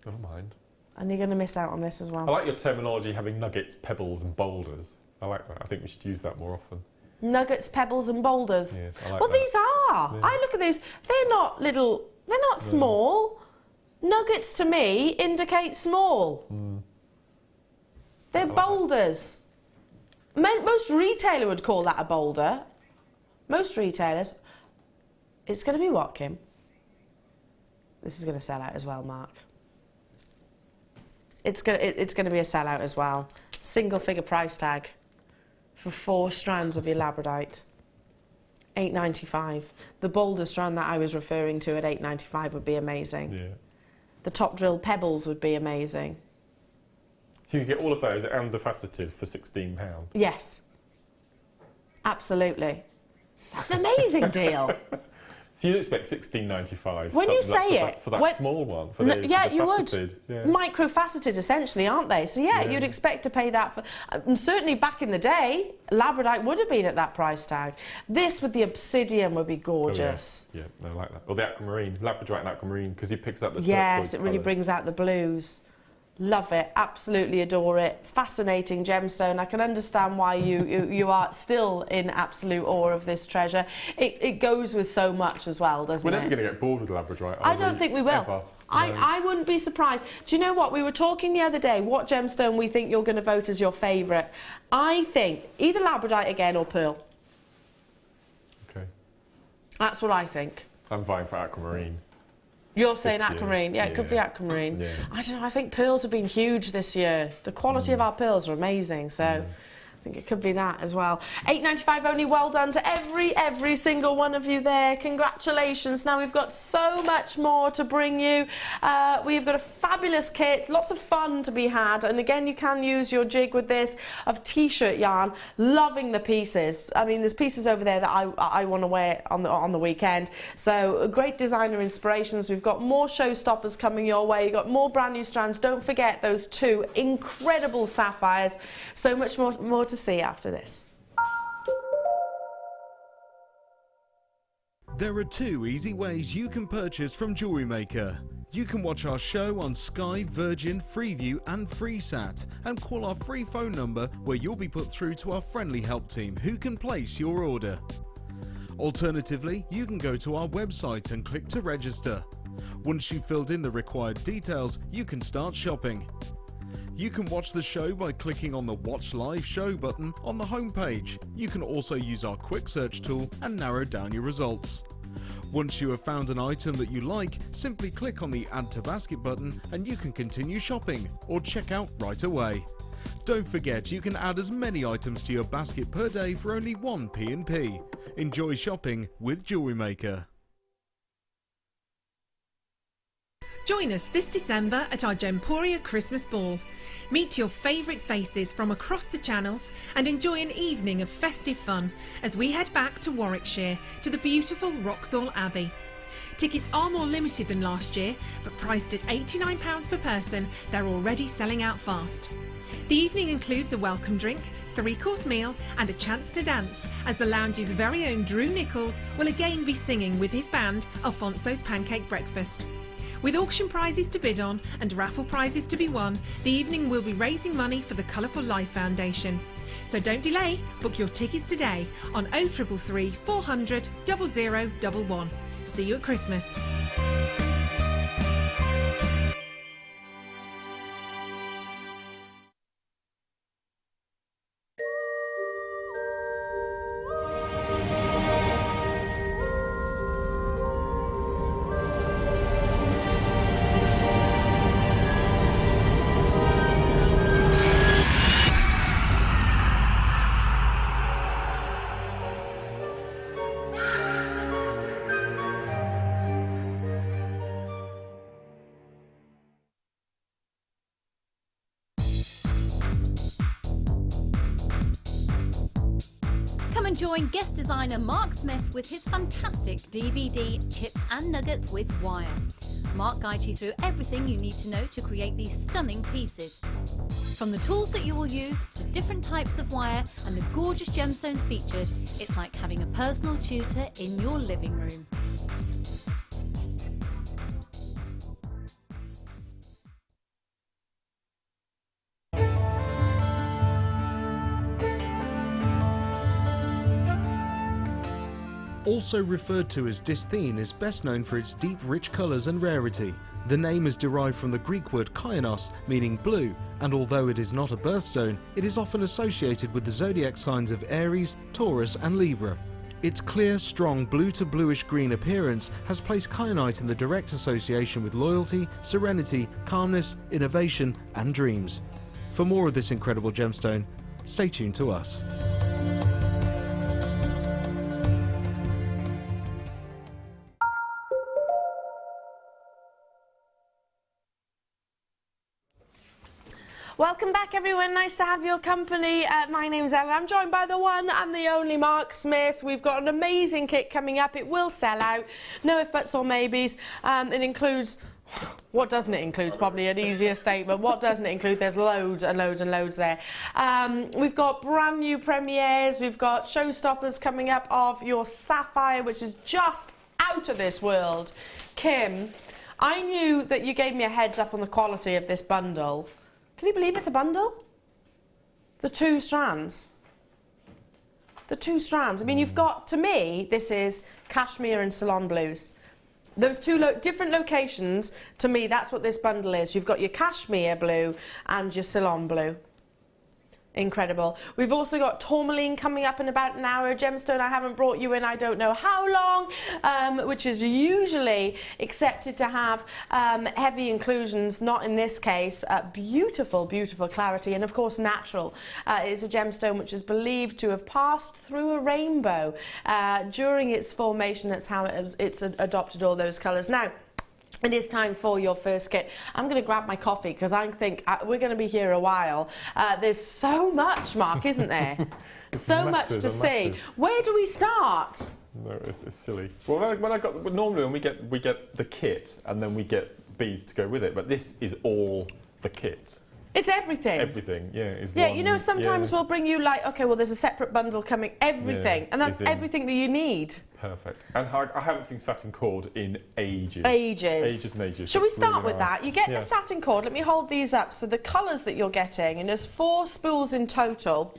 Never mind. And you're going to miss out on this as well. I like your terminology, having nuggets, pebbles and boulders. I like that. I think we should use that more often. Nuggets, pebbles and boulders. Yes, I like well, that. these are. Yeah. I look at these. They're not little. They're not small. Nuggets to me indicate small. They're boulders. Most retailer would call that a boulder. Most retailers. It's going to be what, Kim? This is going to sell out as well, Mark. It's going to be a sellout as well. Single figure price tag for 4 strands of your labradorite. $8.95. The boulder strand that I was referring to at $8.95 would be amazing. Yeah. The top drilled pebbles would be amazing. So you can get all of those and the faceted for £16. Yes. Absolutely. That's an amazing deal. So you'd expect $16.95 when you say it for that small one. For the you faceted. Would. Yeah. Micro-faceted, essentially, aren't they? So yeah, you'd expect to pay that for. And certainly back in the day, labradorite would have been at that price tag. This with the obsidian would be gorgeous. Oh, yeah, I like that. Or the aquamarine, labradorite and aquamarine, because he picks up the yes, it really colours. Brings out the blues. Love it, absolutely adore it. Fascinating gemstone. I can understand why you are still in absolute awe of this treasure. It goes with so much as well, doesn't it? We're never going to get bored with labradorite. I don't think we will. Ever. I wouldn't be surprised. Do you know what? We were talking the other day, what gemstone we think you're going to vote as your favourite. I think either labradorite again or pearl. Okay. That's what I think. I'm vying for aquamarine. You're saying aquamarine. Yeah, it could be aquamarine. Yeah. I don't know, I think pearls have been huge this year. The quality of our pearls are amazing, so I think it could be that as well. $8.95 only. Well done to every single one of you there. Congratulations. Now we've got so much more to bring you. We've got a fabulous kit, lots of fun to be had, and again you can use your jig with this of t-shirt yarn. Loving the pieces. I mean, there's pieces over there that I want to wear on the weekend. So great designer inspirations. We've got more showstoppers coming your way. You've got more brand new strands. Don't forget those 2 incredible sapphires. So much more to see after this. There are 2 easy ways you can purchase from Jewellery Maker. You can watch our show on Sky, Virgin, Freeview and FreeSat and call our free phone number where you'll be put through to our friendly help team who can place your order. Alternatively, you can go to our website and click to register. Once you've filled in the required details, you can start shopping. You can watch the show by clicking on the Watch Live Show button on the homepage. You can also use our quick search tool and narrow down your results. Once you have found an item that you like, simply click on the Add to Basket button and you can continue shopping or check out right away. Don't forget you can add as many items to your basket per day for only 1 P&P. Enjoy shopping with Jewellery Maker. Join us this December at our Gemporia Christmas Ball. Meet your favourite faces from across the channels and enjoy an evening of festive fun as we head back to Warwickshire to the beautiful Wroxall Abbey. Tickets are more limited than last year, but priced at £89 per person, they're already selling out fast. The evening includes a welcome drink, three-course meal and a chance to dance, as the lounge's very own Drew Nichols will again be singing with his band Alfonso's Pancake Breakfast. With auction prizes to bid on and raffle prizes to be won, the evening will be raising money for the Colourful Life Foundation. So don't delay, book your tickets today on 0333 400 0011. See you at Christmas. Join guest designer Mark Smith with his fantastic DVD Chips and Nuggets with Wire. Mark guides you through everything you need to know to create these stunning pieces. From the tools that you will use to different types of wire and the gorgeous gemstones featured, it's like having a personal tutor in your living room. Also referred to as dysthene, is best known for its deep, rich colours and rarity. The name is derived from the Greek word kainos, meaning blue, and although it is not a birthstone, it is often associated with the zodiac signs of Aries, Taurus and Libra. Its clear, strong blue to bluish green appearance has placed kyanite in the direct association with loyalty, serenity, calmness, innovation and dreams. For more of this incredible gemstone, stay tuned to us. Welcome back, everyone. Nice to have your company. My name's Ellen. I'm joined by the one and the only Mark Smith. We've got an amazing kit coming up. It will sell out. No if, buts or maybes. It includes... What doesn't it include? Probably an easier statement. What doesn't it include? There's loads and loads and loads there. We've got brand new premieres. We've got showstoppers coming up of your sapphire, which is just out of this world. Kim, I knew that you gave me a heads up on the quality of this bundle. Can you believe it's a bundle? The two strands. The two strands. I mean, you've got, to me, this is cashmere and Ceylon blues. Those two different locations, to me, that's what this bundle is. You've got your cashmere blue and your Ceylon blue. Incredible. We've also got Tormalene coming up in about an hour. Gemstone I haven't brought you in I don't know how long, which is usually accepted to have heavy inclusions, not in this case. Beautiful, beautiful clarity, and of course natural. It is a gemstone which is believed to have passed through a rainbow during its formation. That's how it's adopted all those colours. Now, it is time for your first kit. I'm going to grab my coffee because I think we're going to be here a while. There's so much, Mark, isn't there? So much to see. Where do we start? No, it's silly. Well, normally when we get the kit and then we get beads to go with it, but this is all the kit. It's everything. Everything, yeah. Yeah, you know, sometimes we'll bring you like, okay, well, there's a separate bundle coming, everything, and that's everything that you need. Perfect. And I haven't seen satin cord in ages. Ages and ages. Shall we start with that? You get the satin cord. Let me hold these up. So the colours that you're getting, and there's 4 spools in total.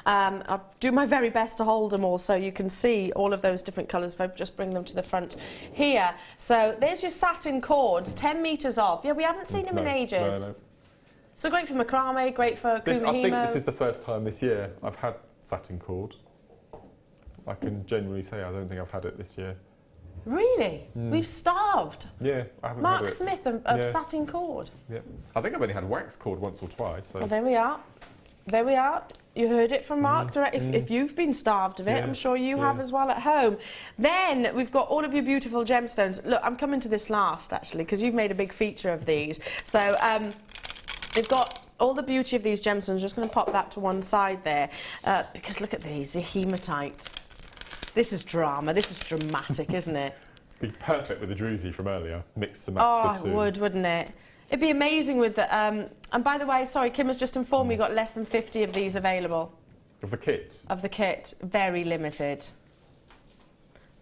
I'll do my very best to hold them all so you can see all of those different colours if I just bring them to the front here. So there's your satin cords, 10 metres off. Yeah, we haven't seen them in ages. No. So great for macrame, great for kumihimo. I think this is the first time this year I've had satin cord. I can genuinely say I don't think I've had it this year. Really? We've starved. Yeah, I haven't had it. Mark Smith of satin cord. Yeah, I think I've only had wax cord once or twice. So. Well, there we are. There we are. You heard it from Mark direct. If you've been starved of it, I'm sure you have as well at home. Then we've got all of your beautiful gemstones. Look, I'm coming to this last actually because you've made a big feature of these. So we've got all the beauty of these gemstones. I'm just going to pop that to one side there because look at these, they're hematite. This is drama. This is dramatic, isn't it? Be perfect with the Druzy from earlier. Mix them up. Oh, it would, wouldn't it? It'd be amazing with the, and by the way, sorry, Kim has just informed me you've got less than 50 of these available. Of the kit? Of the kit. Very limited.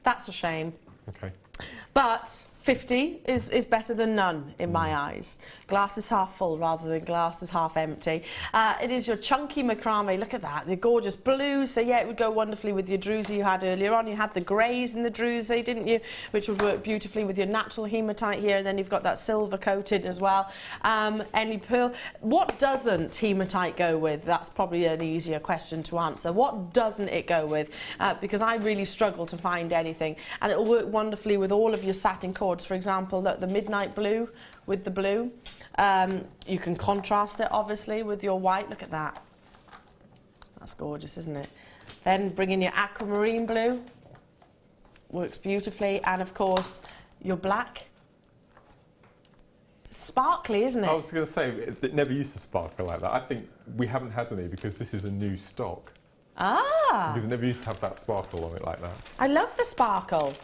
That's a shame. Okay. But 50 is better than none in my eyes. Glass is half full rather than glass is half empty. It is your chunky macrame. Look at that, the gorgeous blue. So yeah, it would go wonderfully with your Druzy you had earlier on. You had the greys in the Druzy, didn't you? Which would work beautifully with your natural hematite here. And then you've got that silver coated as well. Any pearl. What doesn't hematite go with? That's probably an easier question to answer. What doesn't it go with? Because I really struggle to find anything. And it will work wonderfully with all of your satin cords. For example, the midnight blue with the blue. You can contrast it obviously with your white. Look at that. That's gorgeous, isn't it? Then bring in your aquamarine blue. Works beautifully. And of course, your black. Sparkly, isn't it? I was going to say, it never used to sparkle like that. I think we haven't had any because this is a new stock. Ah! Because it never used to have that sparkle on it like that. I love the sparkle.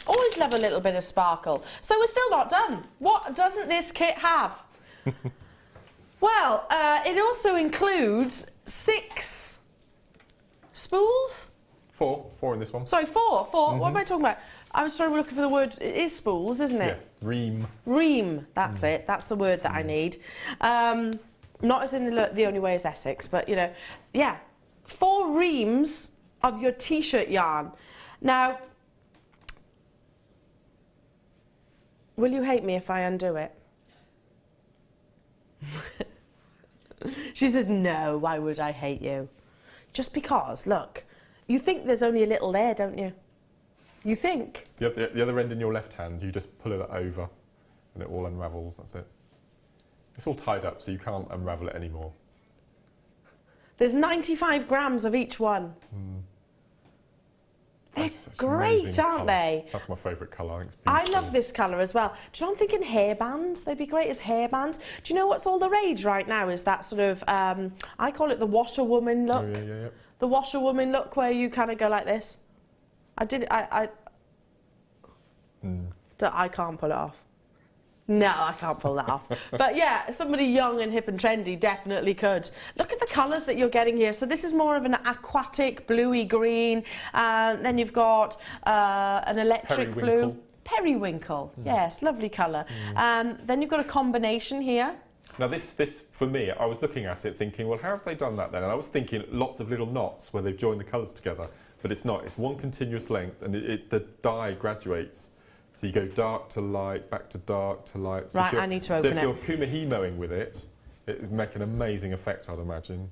Always love a little bit of sparkle. So we're still not done. What doesn't this kit have? Well, it also includes 6 spools. 4 in this one. Sorry, 4. What am I talking about? I was trying to look for the word. It is spools, isn't it? Yeah, ream. Ream, that's it. That's the word that I need. Not as in the only way is Essex, but you know, yeah. 4 reams of your t-shirt yarn. Now, will you hate me if I undo it? She says, no, why would I hate you? Just because, look, you think there's only a little there, don't you? You think? The other end in your left hand, you just pull it over and it all unravels, that's it. It's all tied up, so you can't unravel it anymore. There's 95 grams of each one. They're great, aren't they? That's my favourite colour. I think it's I beautiful. love this colour as well. Do you know, I'm thinking hairbands. They'd be great as hairbands. Do you know what's all the rage right now is that sort of, I call it the washerwoman look. Oh, yeah. The washerwoman look where you kind of go like this. I can't pull it off. No, I can't pull that off. But yeah, somebody young and hip and trendy definitely could. Look at the colours that you're getting here. So this is more of an aquatic bluey green. Then you've got an electric blue. Periwinkle. Yes, lovely colour. Then you've got a combination here. Now this, for me, I was looking at it thinking, well, how have they done that then? And I was thinking lots of little knots where they've joined the colours together. But it's not. It's one continuous length and the dye graduates. So you go dark to light, back to dark to light. So right, I need to open it. So if you're kumihimoing with it, it would make an amazing effect, I'd imagine.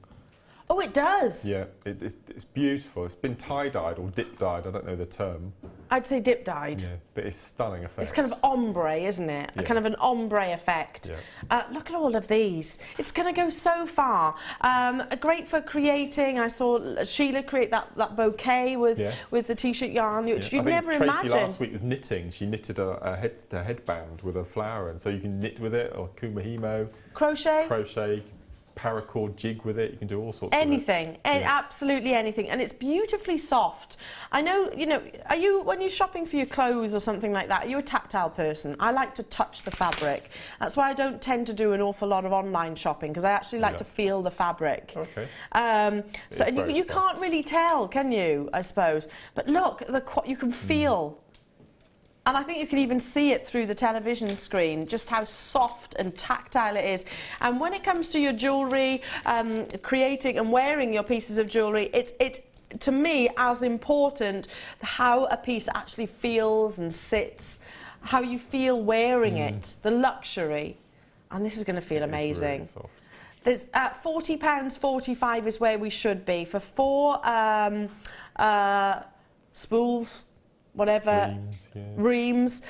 Oh, it does? Yeah, it's beautiful. It's been tie-dyed or dip-dyed, I don't know the term. I'd say dip-dyed. Yeah, but it's stunning effect. It's kind of ombre, isn't it? Yeah. A kind of an ombre effect. Yeah. Look at all of these. It's going to go so far. Great for creating. I saw Sheila create that bouquet with the t-shirt yarn, which you'd never imagine. Tracy last week was knitting. She knitted a headband with a flower, and so you can knit with it, or kumihimo. Crochet. Paracord jig with it, you can do all sorts of anything, absolutely anything, and it's beautifully soft. I know, you know, when you're shopping for your clothes or something like that, are you a tactile person? I like to touch the fabric. That's why I don't tend to do an awful lot of online shopping, because I actually like to feel the fabric. Okay. So you can't really tell, can you, I suppose? But look, you can feel. And I think you can even see it through the television screen, just how soft and tactile it is. And when it comes to your jewellery, creating and wearing your pieces of jewellery, it's to me as important how a piece actually feels and sits, how you feel wearing it, the luxury. And this is going to feel amazing. Really soft. There's £40.45 is where we should be for 4 spools. Whatever, reams,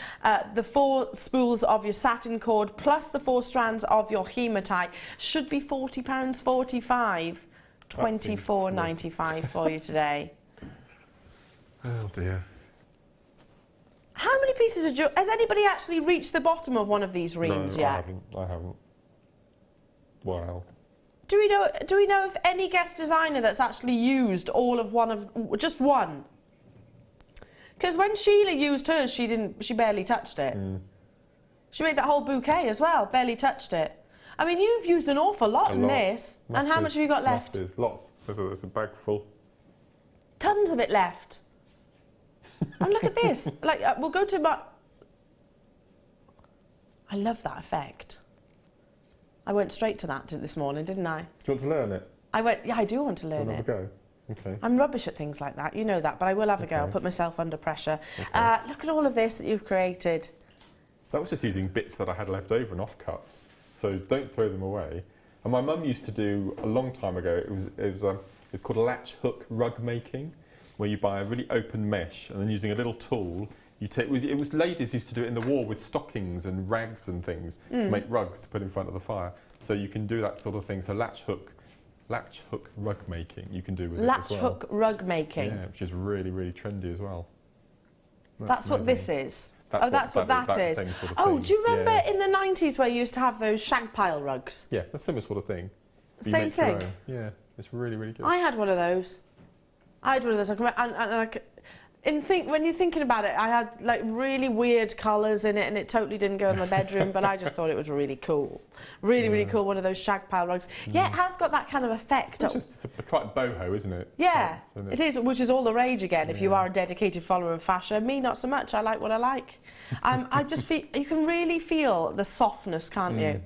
the 4 spools of your satin cord plus the 4 strands of your hematite should be £40.45, £24.95 for you today. Oh dear. How many pieces of jewellery? Has anybody actually reached the bottom of one of these reams yet? I haven't. Wow. Do we know of any guest designer that's actually used all of just one? Because when Sheila used hers, she barely touched it. She made that whole bouquet as well, barely touched it. I mean, you've used an awful lot in this. And how much have you got left? Lots. There's a bag full. Tons of it left. And look at this. Like, we'll go to my... I love that effect. I went straight to that this morning, didn't I? Do you want to learn it? Yeah, I do want to learn it. Have a go? Okay. I'm rubbish at things like that, you know that, but I will have a go. I'll put myself under pressure. Okay. Look at all of this that you've created. That was just using bits that I had left over and offcuts. So don't throw them away. And my mum used to do, a long time ago, it's called latch hook rug making, where you buy a really open mesh and then using a little tool, you take, it was ladies used to do it in the war with stockings and rags and things to make rugs to put in front of the fire. So you can do that sort of thing. So latch hook rug making you can do with it as well. Latch hook rug making. Yeah, which is really, really trendy as well. That's what this is. That's what that is. Same sort of oh, thing. do you remember in the 90s where you used to have those shag pile rugs? Yeah, that's a similar sort of thing. Same thing? Yeah, it's really, really good. I had one of those. I can remember, when you're thinking about it, I had like really weird colours in it and it totally didn't go in my bedroom, but I just thought it was really cool. Really cool, one of those shag pile rugs. Yeah, it has got that kind of effect. It's just quite boho, isn't it? Yeah, it is, which is all the rage again if you are a dedicated follower of fashion. Me, not so much. I like what I like. I just feel, you can really feel the softness, can't you?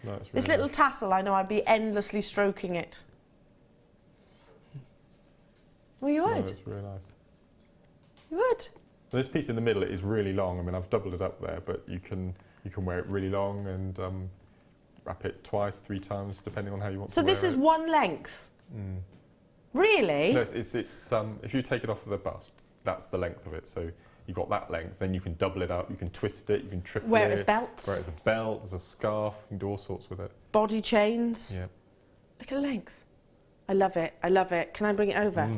No, it's really this little tassel, I know I'd be endlessly stroking it. Well, you would. No, it's really nice. You would. This piece in the middle is really long. I mean, I've doubled it up there, but you can wear it really long and wrap it twice, 3 times, depending on how you want to wear it. So this is one length? Really? No, it's if you take it off of the bust, that's the length of it. So you've got that length, then you can double it up, you can twist it, you can triple it. Wear it as belts? Wear it as a belt, as a scarf, you can do all sorts with it. Body chains? Yeah. Look at the length. I love it, I love it. Can I bring it over?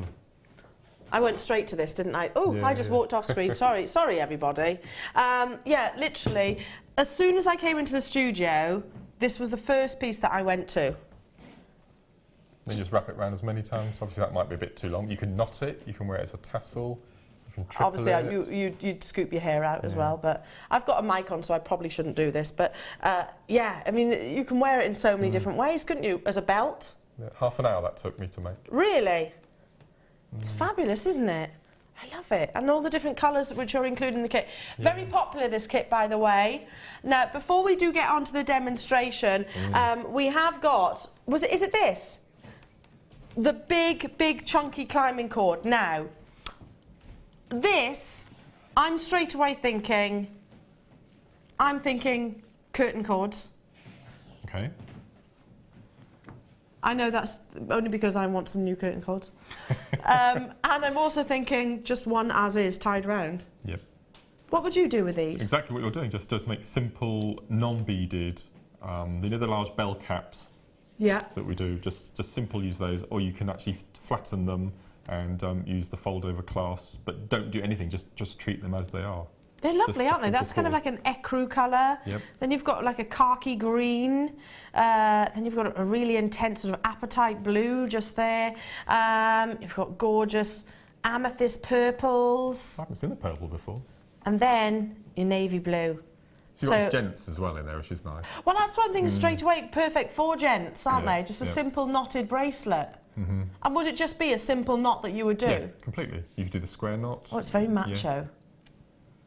I went straight to this, didn't I? Oh, I just walked off screen. Sorry, everybody. Yeah, literally, as soon as I came into the studio, this was the first piece that I went to. Then just wrap it around as many times. Obviously, that might be a bit too long. You can knot it. You can wear it as a tassel. You can triple Obviously, you'd scoop your hair out as well. But I've got a mic on, so I probably shouldn't do this. But yeah, I mean, you can wear it in so many different ways, couldn't you? As a belt. Yeah, half an hour that took me to make. Really? It's fabulous, isn't it? I love it. And all the different colours which are included in the kit. Very popular, this kit, by the way. Now, before we do get on to the demonstration, we have got... Is it this? The big, chunky climbing cord. Now, this, I'm straight away thinking... I'm thinking curtain cords. Okay. I know that's only because I want some new curtain cords. And I'm also thinking just one as is tied round. Yep. What would you do with these? Exactly what you're doing, just make simple, non-beaded, you know the large bell caps that we do, just simple use those, or you can actually flatten them and use the fold over clasps, but don't do anything, just treat them as they are. They're lovely, aren't they? That's kind of like an ecru colour. Yep. Then you've got like a khaki green. Then you've got a really intense sort of apatite blue just there. You've got gorgeous amethyst purples. I haven't seen the purple before. And then your navy blue. You've got gents as well in there, which is nice. Well, that's one thing straight away. Perfect for gents, aren't they? Just a simple knotted bracelet. And would it just be a simple knot that you would do? Yeah, completely. You could do the square knot. Oh, it's very macho.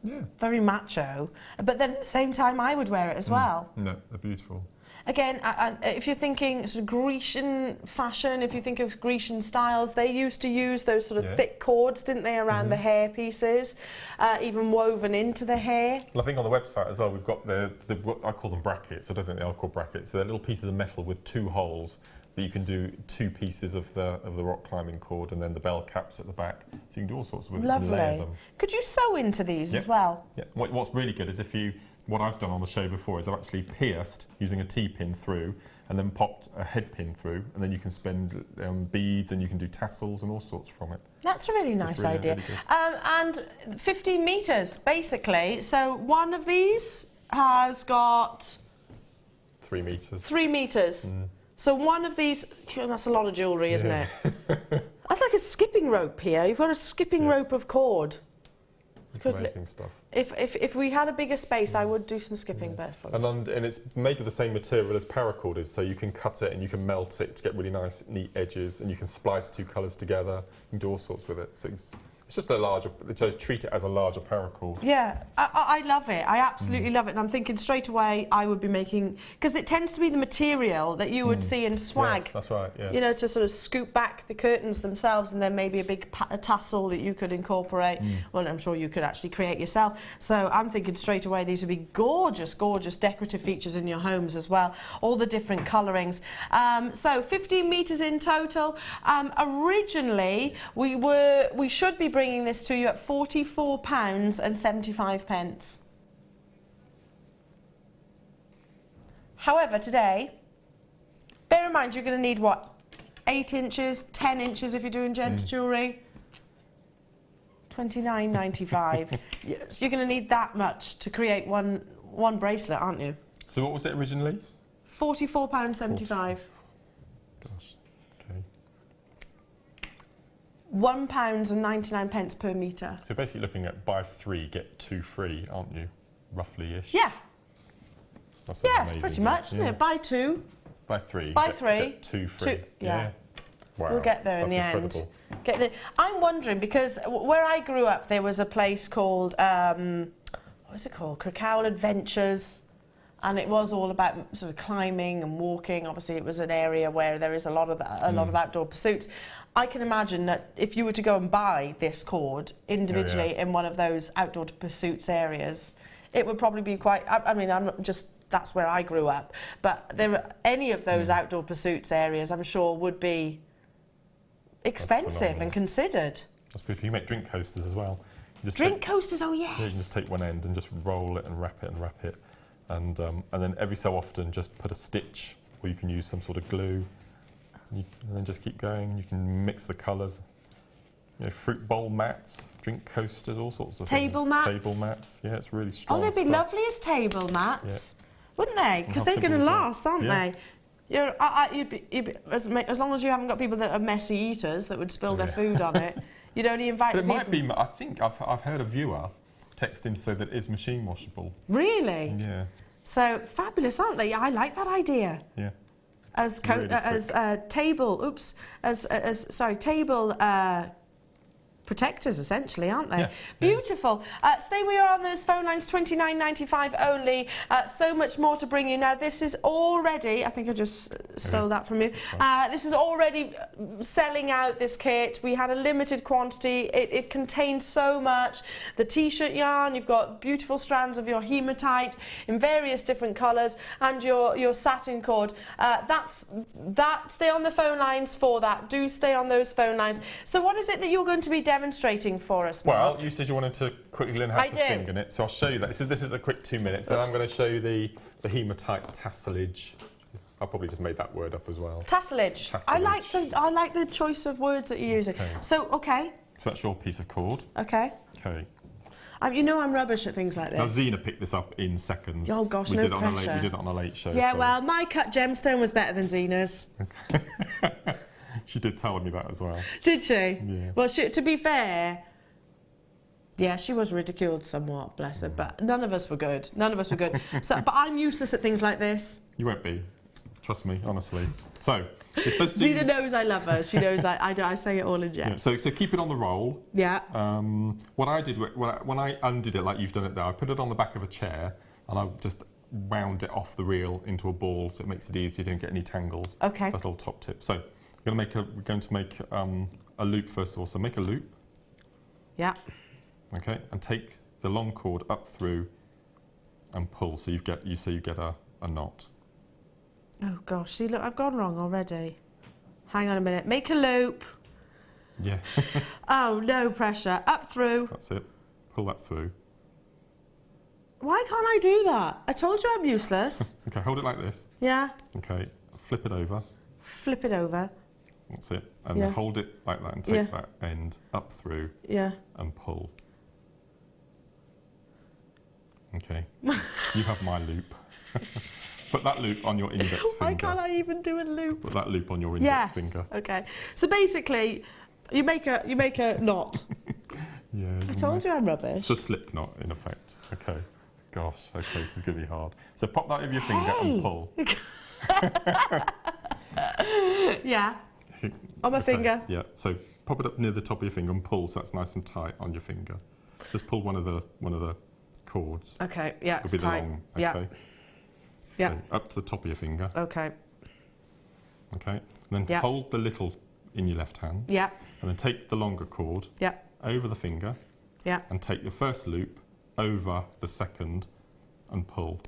Yeah. Very macho. But then at the same time, I would wear it as well. No, they're beautiful. Again, if you're thinking sort of Grecian fashion, if you think of Grecian styles, they used to use those sort of thick cords, didn't they, around the hair pieces, even woven into the hair. Well, I think on the website as well, we've got what I call them brackets. I don't think they are called brackets. They're little pieces of metal with 2 holes that you can do 2 pieces of the rock climbing cord, and then the bell caps at the back. So you can do all sorts with Lovely. Layer them. Could you sew into these as well? Yeah. What's really good is what I've done on the show before is I've actually pierced using a T-pin through and then popped a head pin through, and then you can spend beads and you can do tassels and all sorts from it. That's a really nice idea. Really and 15 metres, basically. So one of these has got... 3 metres. 3 metres. So one of these, that's a lot of jewellery, isn't it? That's like a skipping rope here. You've got a skipping rope of cord. Amazing stuff. If we had a bigger space, I would do some skipping, but and it's made with the same material as Paracord is, so you can cut it and you can melt it to get really nice, neat edges, and you can splice 2 colours together. You can do all sorts with it. So it's just a larger. So treat it as a larger Paracord. Yeah, I love it. I absolutely love it. And I'm thinking straight away I would be making, because it tends to be the material that you would see in swag. Yes, that's right. Yeah. You know, to sort of scoop back the curtains themselves, and then maybe a big tassel that you could incorporate. Well, I'm sure you could actually create yourself. So I'm thinking straight away these would be gorgeous, gorgeous decorative features in your homes as well. All the different colourings. So 15 metres in total. Originally we should be bringing this to you at £44.75. However, today, bear in mind you're going to need what, 8 inches, 10 inches if you're doing gents jewellery. £29.95. So you're going to need that much to create one bracelet, aren't you? So what was it originally? £44.75. Gosh. Okay. £1.99 per metre. So basically looking at buy 3 get 2 free, aren't you? Roughly-ish. Yeah. That's Yes, pretty much, isn't it? Buy 2. Buy 3. Buy get 3. Get 2 free. Yeah. Wow. We'll get there in the end. Get there. I'm wondering, because where I grew up there was a place called, what was it called? Crochet Adventures. And it was all about sort of climbing and walking. Obviously, it was an area where there is a lot of outdoor pursuits. I can imagine that if you were to go and buy this cord individually in one of those outdoor pursuits areas, it would probably be quite. I mean, I'm not just. That's where I grew up. But any of those outdoor pursuits areas, I'm sure, would be expensive and considered. That's beautiful. You make drink coasters as well. Drink coasters, oh yes. Yeah, you can just take one end and just roll it and wrap it and wrap it. And then every so often just put a stitch, or you can use some sort of glue, and then just keep going. You can mix the colours. You know, fruit bowl mats, drink coasters, all sorts of table things. mats. Table mats, yeah, it's really strong. Oh, they'd be stuff. lovely as table mats, wouldn't they? Because how they're going to simple is that? last, aren't they? You'd be, as long as you haven't got people that are messy eaters that would spill their food on it, you'd only invite. But it might be. I think I've heard a viewer texting to say that it is machine washable. Really? Yeah. So fabulous, aren't they? I like that idea. Yeah. As table protectors, essentially, aren't they? Yeah. Beautiful. Stay where you are on those phone lines, £29.95 only. So much more to bring you. Now, this is already, I think I just stole that from you. This is already selling out, this kit. We had a limited quantity. It contains so much. The T-shirt yarn, you've got beautiful strands of your hematite in various different colours, and your satin cord. Stay on the phone lines for that. Do stay on those phone lines. So what is it that you're going to be demonstrating for us, Mark? Well, you said you wanted to quickly learn how to finger it, so I'll show you that. This is a quick 2 minutes. Then I'm going to show you the hematite tasselage. I probably just made that word up as well. Tasselage. I like the choice of words that you're using. Okay. So that's your piece of cord. Okay. Okay. You know I'm rubbish at things like this. Now Zena picked this up in seconds. Oh gosh, we no did pressure. We did it on a late show. Yeah, so. well, my cut gemstone was better than Zena's. She did tell me that as well. Did she? Yeah. Well, to be fair, yeah, she was ridiculed somewhat, bless her, but none of us were good. None of us were good. But I'm useless at things like this. You won't be. Trust me, honestly. So, you're supposed to Zena knows I love her. She knows I say it all in jest. Yeah, so keep it on the roll. Yeah. What I did, when I undid it like you've done it there, I put it on the back of a chair and I just wound it off the reel into a ball so it makes it easier, you don't get any tangles. Okay. So that's a little top tip. So, we're going to make a loop first of all. So make a loop. Yeah. Okay, and take the long cord up through and pull. So you get a knot. Oh gosh, see, look, I've gone wrong already. Hang on a minute. Make a loop. Yeah. Oh, no pressure. Up through. That's it. Pull that through. Why can't I do that? I told you I'm useless. Okay, hold it like this. Yeah. Okay, flip it over. Flip it over. That's it. And hold it like that and take that end up through and pull. Okay. You have my loop. Put that loop on your index finger. Why can't I even do a loop? Put that loop on your index finger. Okay. So basically, you make a knot. Yeah. I told you I'm rubbish. It's a slip knot, in effect. Okay. Gosh, okay, this is going to be hard. So pop that over your finger and pull. Yeah. On my finger. Yeah, so pop it up near the top of your finger and pull so that's nice and tight on your finger. Just pull one of the cords. Okay, yeah, It'll it's be the tight. long, Yeah. okay? Yeah. So up to the top of your finger. Okay. Okay. And then hold the little in your left hand. Yeah. And then take the longer cord over the finger. Yeah. And take your first loop over the second and pull.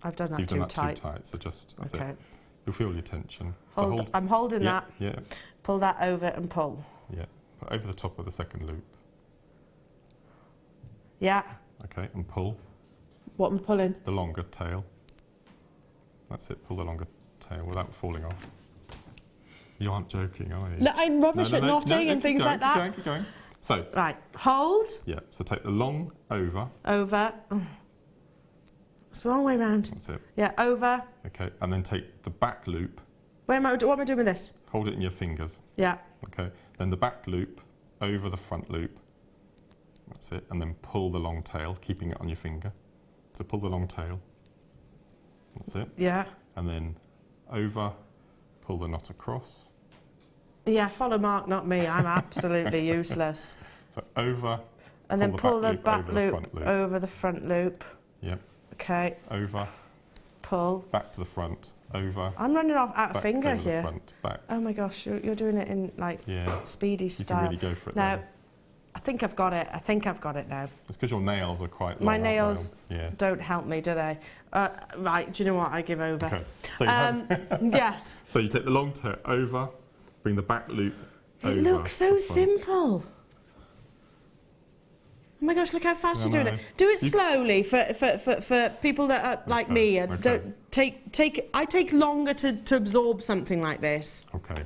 I've done So that you've too done that tight. too tight, so just, that's Okay. it. You'll feel your tension. Hold, So I'm holding that. Yeah. Pull that over and pull. Yeah. Put over the top of the second loop. Yeah. Okay, and pull. What am I pulling? The longer tail. That's it, pull the longer tail without falling off. You aren't joking, are you? No, I'm rubbish at knotting and things like that. Keep going. So, right, hold. Yeah, so take the long over. Over. It's the wrong way round. That's it. Yeah, over. Okay, and then take the back loop. What am I doing with this? Hold it in your fingers. Yeah. Okay, then the back loop over the front loop. That's it, and then pull the long tail, keeping it on your finger. So pull the long tail. That's it. Yeah. And then over, pull the knot across. Yeah, follow Mark, not me. I'm absolutely useless. So over. And then pull the back loop over the front loop. Yep. Okay. Over. Pull. Back to the front. Over. I'm running out of finger over here. The front, back. Oh my gosh, you're doing it in like speedy style. You can really go for it now. Now. I think I've got it. I think I've got it now. It's because your nails are quite long. My nails don't help me, do they? Right, do you know what? I give over. Okay. So yes. So you take the long tail over, bring the back loop over. It looks so simple. Oh my gosh, look how fast you're doing it. Do it slowly for people that are like me and don't I take longer to absorb something like this. Okay.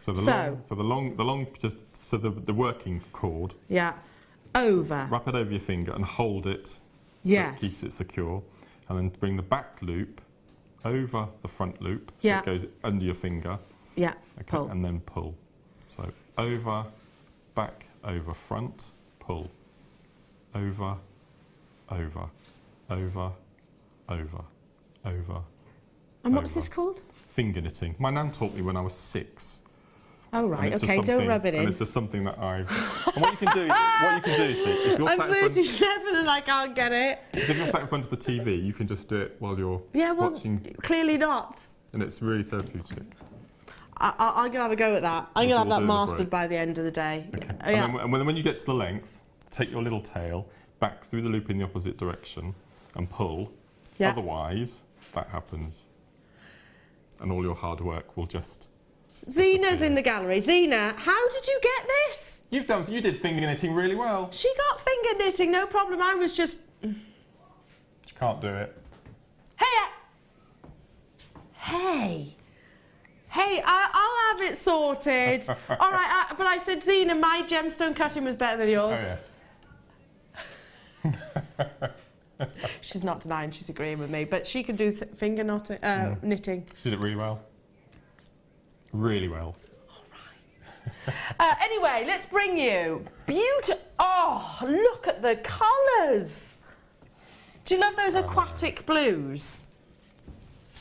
So the long the working cord. Yeah. Over. Wrap it over your finger and hold it. Yes. So it keeps it secure. And then bring the back loop over the front loop. So it goes under your finger. Yeah. Okay. Pull. And then pull. So over, back, over, front, pull. Over, over, over, over, over. And what's this called? Finger knitting. My nan taught me when I was 6. Oh right, okay, don't rub it in. And it's just something that I've... And what you can do, see, if you're I'm sat in front... 37 and I can't get it. Because if you're sat in front of the TV, you can just do it while you're watching... Clearly not. And it's really therapeutic. I'm going to have a go at that. I'm going to have that mastered by the end of the day. Okay. And then when you get to the length, take your little tail back through the loop in the opposite direction and pull. Yeah. Otherwise, that happens. And all your hard work will just... Zena's in the gallery. Zena, how did you get this? You did finger knitting really well. She got finger knitting, no problem. I was just... She can't do it. Hey, I'll have it sorted. All right, but I said, Zena, my gemstone cutting was better than yours. Oh, yes. She's not denying, she's agreeing with me, but she can do finger knitting. She did it really well. Really well. All right. Anyway, let's bring you beautiful. Oh, look at the colours. Do you love those aquatic blues?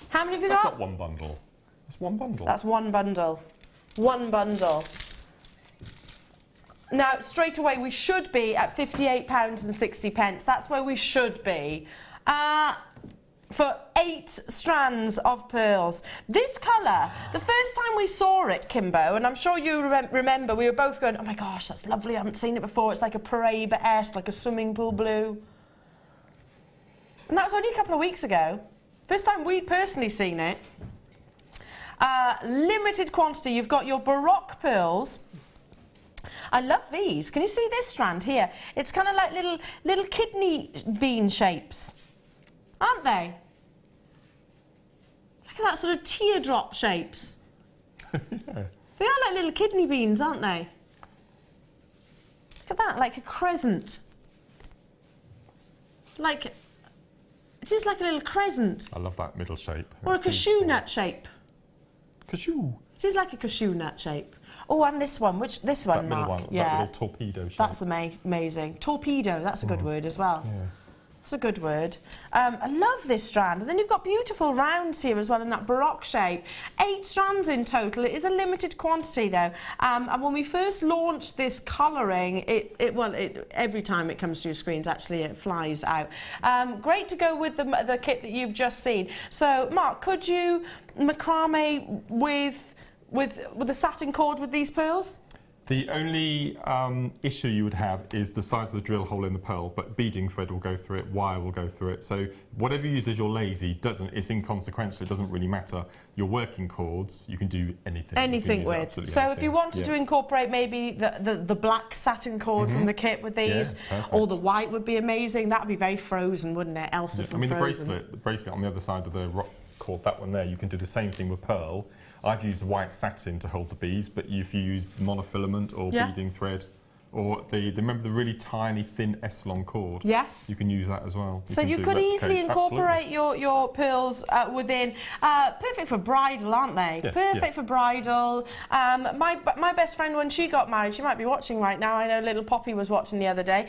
How many have you got? That's not one bundle. That's one bundle. That's one bundle. One bundle. Now, straight away, we should be at £58.60. That's where we should be. For 8 strands of pearls. This colour, the first time we saw it, Kimbo, and I'm sure you remember, we were both going, oh my gosh, that's lovely, I haven't seen it before. It's like a Paracord-esque, like a swimming pool blue. And that was only a couple of weeks ago. First time we'd personally seen it. Limited quantity. You've got your Baroque pearls. I love these. Can you see this strand here? It's kind of like little kidney bean shapes, aren't they? Look at that sort of teardrop shapes. Yeah. They are like little kidney beans, aren't they? Look at that, like a crescent. Like, it is like a little crescent. I love that middle shape. Or a cashew nut shape. Cashew. It is like a cashew nut shape. Oh, and this one. This one, That middle Mark? one, Yeah. that little torpedo shape. That's amazing. Torpedo, that's a good word as well. Yeah. That's a good word. I love this strand. And then you've got beautiful rounds here as well in that baroque shape. 8 strands in total. It is a limited quantity though. And when we first launched this colouring, every time it comes to your screens, actually, it flies out. Great to go with the kit that you've just seen. So, Mark, could you macrame with a satin cord with these pearls? The only issue you would have is the size of the drill hole in the pearl, but beading thread will go through it, wire will go through it. So whatever you use as your lazy it's inconsequential, it doesn't really matter. Your working cords, you can do anything. Anything with. So anything. If you wanted to incorporate maybe the black satin cord from the kit with these, or the white would be amazing. That would be very Frozen, wouldn't it? Elsa from Frozen. The bracelet on the other side of the rock cord, that one there, you can do the same thing with pearl. I've used white satin to hold the beads, but if you use monofilament or beading thread, or remember the really tiny thin S-long cord? Yes. You can use that as well. So you could easily incorporate your pearls within. Perfect for bridal, aren't they? Yes, perfect for bridal. My best friend, when she got married, she might be watching right now. I know little Poppy was watching the other day.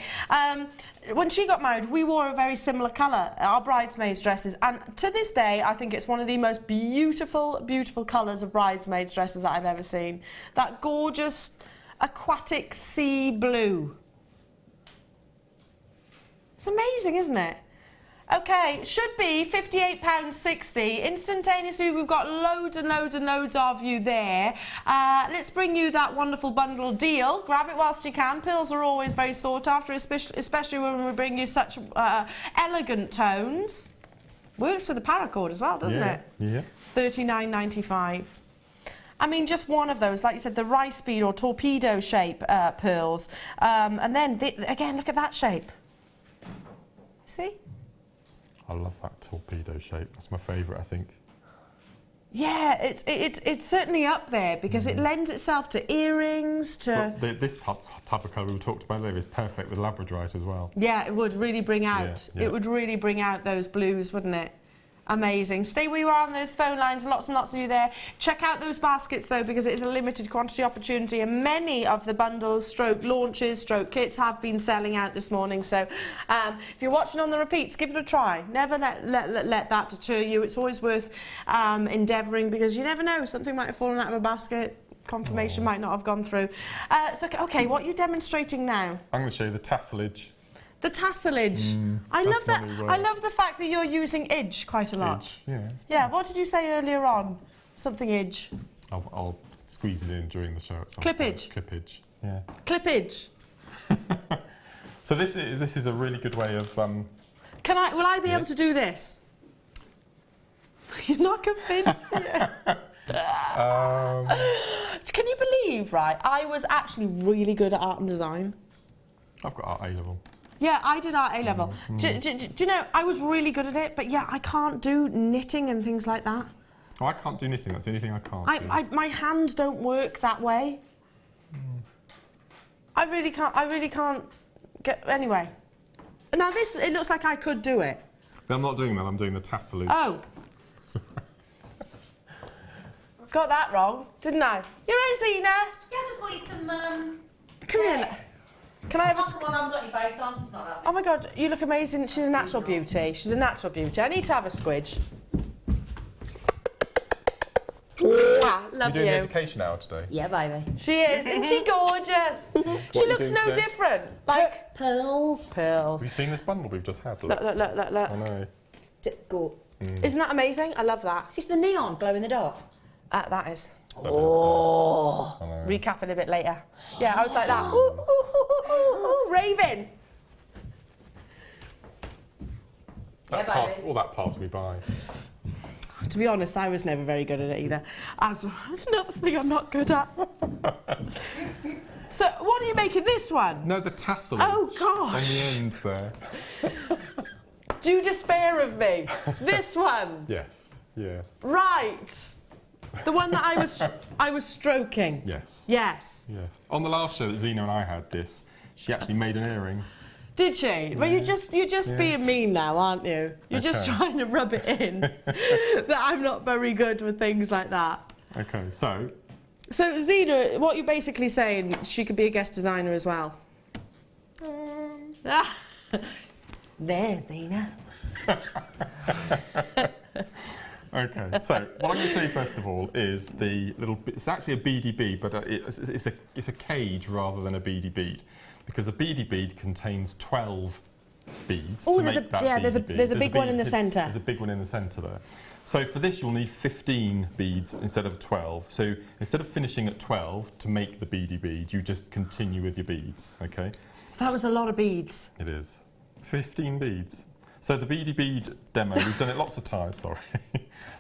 When she got married, we wore a very similar colour, our bridesmaids' dresses, and to this day, I think it's one of the most beautiful, beautiful colours of bridesmaids' dresses that I've ever seen. That gorgeous aquatic sea blue. It's amazing, isn't it? Okay, should be £58.60. Instantaneously, we've got loads and loads and loads of you there. Let's bring you that wonderful bundle deal. Grab it whilst you can. Pearls are always very sought after, especially when we bring you such elegant tones. Works with the paracord as well, doesn't it? Yeah. £39.95. I mean, just one of those, like you said, the rice bead or torpedo shape pearls. And then, again, look at that shape. See? I love that torpedo shape. That's my favourite, I think. Yeah, it's certainly up there because it lends itself to earrings, to... Well, this type of colour we talked about earlier is perfect with Labradorite as well. Yeah, it would really bring out, Yeah. it would really bring out those blues, wouldn't it? Amazing. Stay where you are on those phone lines, lots and lots of you there. Check out those baskets though, because it is a limited quantity opportunity, and many of the bundles, stroke launches, stroke kits have been selling out this morning. So if you're watching on the repeats, give it a try. Never let that deter you. It's always worth endeavouring, because you never know, something might have fallen out of a basket, confirmation might not have gone through. So, okay, what are you demonstrating now? I'm going to show you the tasselage. The tasselage. I love that. I love the fact that you're using edge quite a lot. Edge, yeah. Yeah. Nice. What did you say earlier on? Something edge. I'll squeeze it in during the show at some Clippage. point. Clippage. Yeah. Clippage. So this is a really good way of. Will I be able to do this? You're not convinced yet. Can you believe? Right. I was actually really good at art and design. I've got art A level. Yeah, I did art A level. Do you know, I was really good at it, but yeah, I can't do knitting and things like that. Oh, I can't do knitting, that's the only thing I can't do. My hands don't work that way. I really can't get, anyway. Now this, it looks like I could do it. But I'm not doing that, I'm doing the tasselage. Oh. Got that wrong, didn't I? You're right, Zena. Yeah, I just got you some, Come here. Can I have a... That's the one I haven't got your face on. It's not that Oh my God, you look amazing. She's a natural beauty. She's a natural beauty. I need to have a squidge. Love You're doing the education hour today? Yeah, baby. She is. Isn't she gorgeous? She looks no different. Like pearls. pearls. Have you seen this bundle we've just had? Look. I know. Go. Isn't that amazing? I love that. Is this the neon glow in the dark? That is. Oh. Recap it a bit later. Yeah, I was like that. Ooh, ooh, ooh, ooh, ooh, raving. That passed me by. To be honest, I was never very good at it either. It's another thing I'm not good at. So, what are you making this one? No, the tassel. Oh, gosh. On the end there. Do despair of me. This one. Yes. Yeah. Right. The one that I was stroking. Yes. Yes. Yes. On the last show that Zena and I had this, she actually made an earring. Did she? Well, you're just being mean now, aren't you? You're just trying to rub it in that I'm not very good with things like that. Okay, so So Zena, what you're basically saying, she could be a guest designer as well. There, Zena. Okay, so what I'm going to show you first of all is the little. It's actually a beady bead, but it's a cage rather than a beady bead, because a beady bead contains 12 beads. Oh, there's a big one in the centre. There's a big one in the centre there. So for this, you'll need 15 beads instead of 12. So instead of finishing at 12 to make the beady bead, you just continue with your beads. Okay. That was a lot of beads. It is. 15 beads. So the beady bead demo, we've done it lots of times, sorry.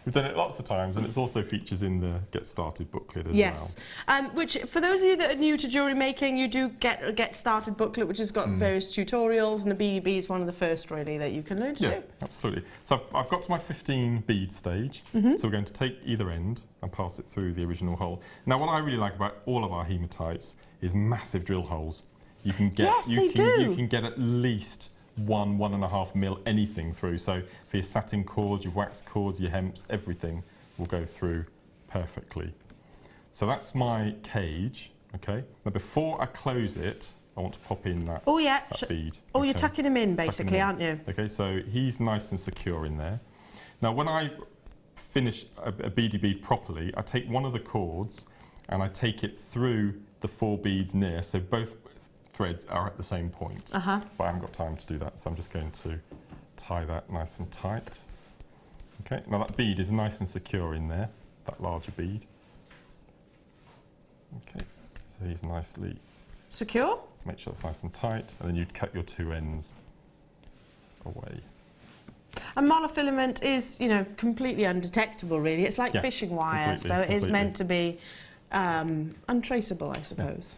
We've done it lots of times, and it also features in the Get Started booklet as well. Which, for those of you that are new to jewellery making, you do get a Get Started booklet, which has got various tutorials, and the beady bead is one of the first, really, that you can learn to do. Absolutely. So I've got to my 15 bead stage, so we're going to take either end and pass it through the original hole. Now, what I really like about all of our hematites is massive drill holes. You can get, you can get at least 1.5 mil anything through. So for your satin cords, your wax cords, your hemps, everything will go through perfectly. So that's my cage. Okay. Now before I close it, I want to pop in that, that bead. Oh, you're tucking him in basically, aren't you? Okay. So he's nice and secure in there. Now when I finish a beady bead properly, I take one of the cords and I take it through the 4 beads near. So both threads are at the same point, but I haven't got time to do that, so I'm just going to tie that nice and tight. Okay, now that bead is nice and secure in there, that larger bead. Okay, so he's nicely secure. Make sure it's nice and tight, and then you'd cut your 2 ends away. And monofilament is, you know, completely undetectable, really. It's like fishing wire, so it is meant to be untraceable, I suppose.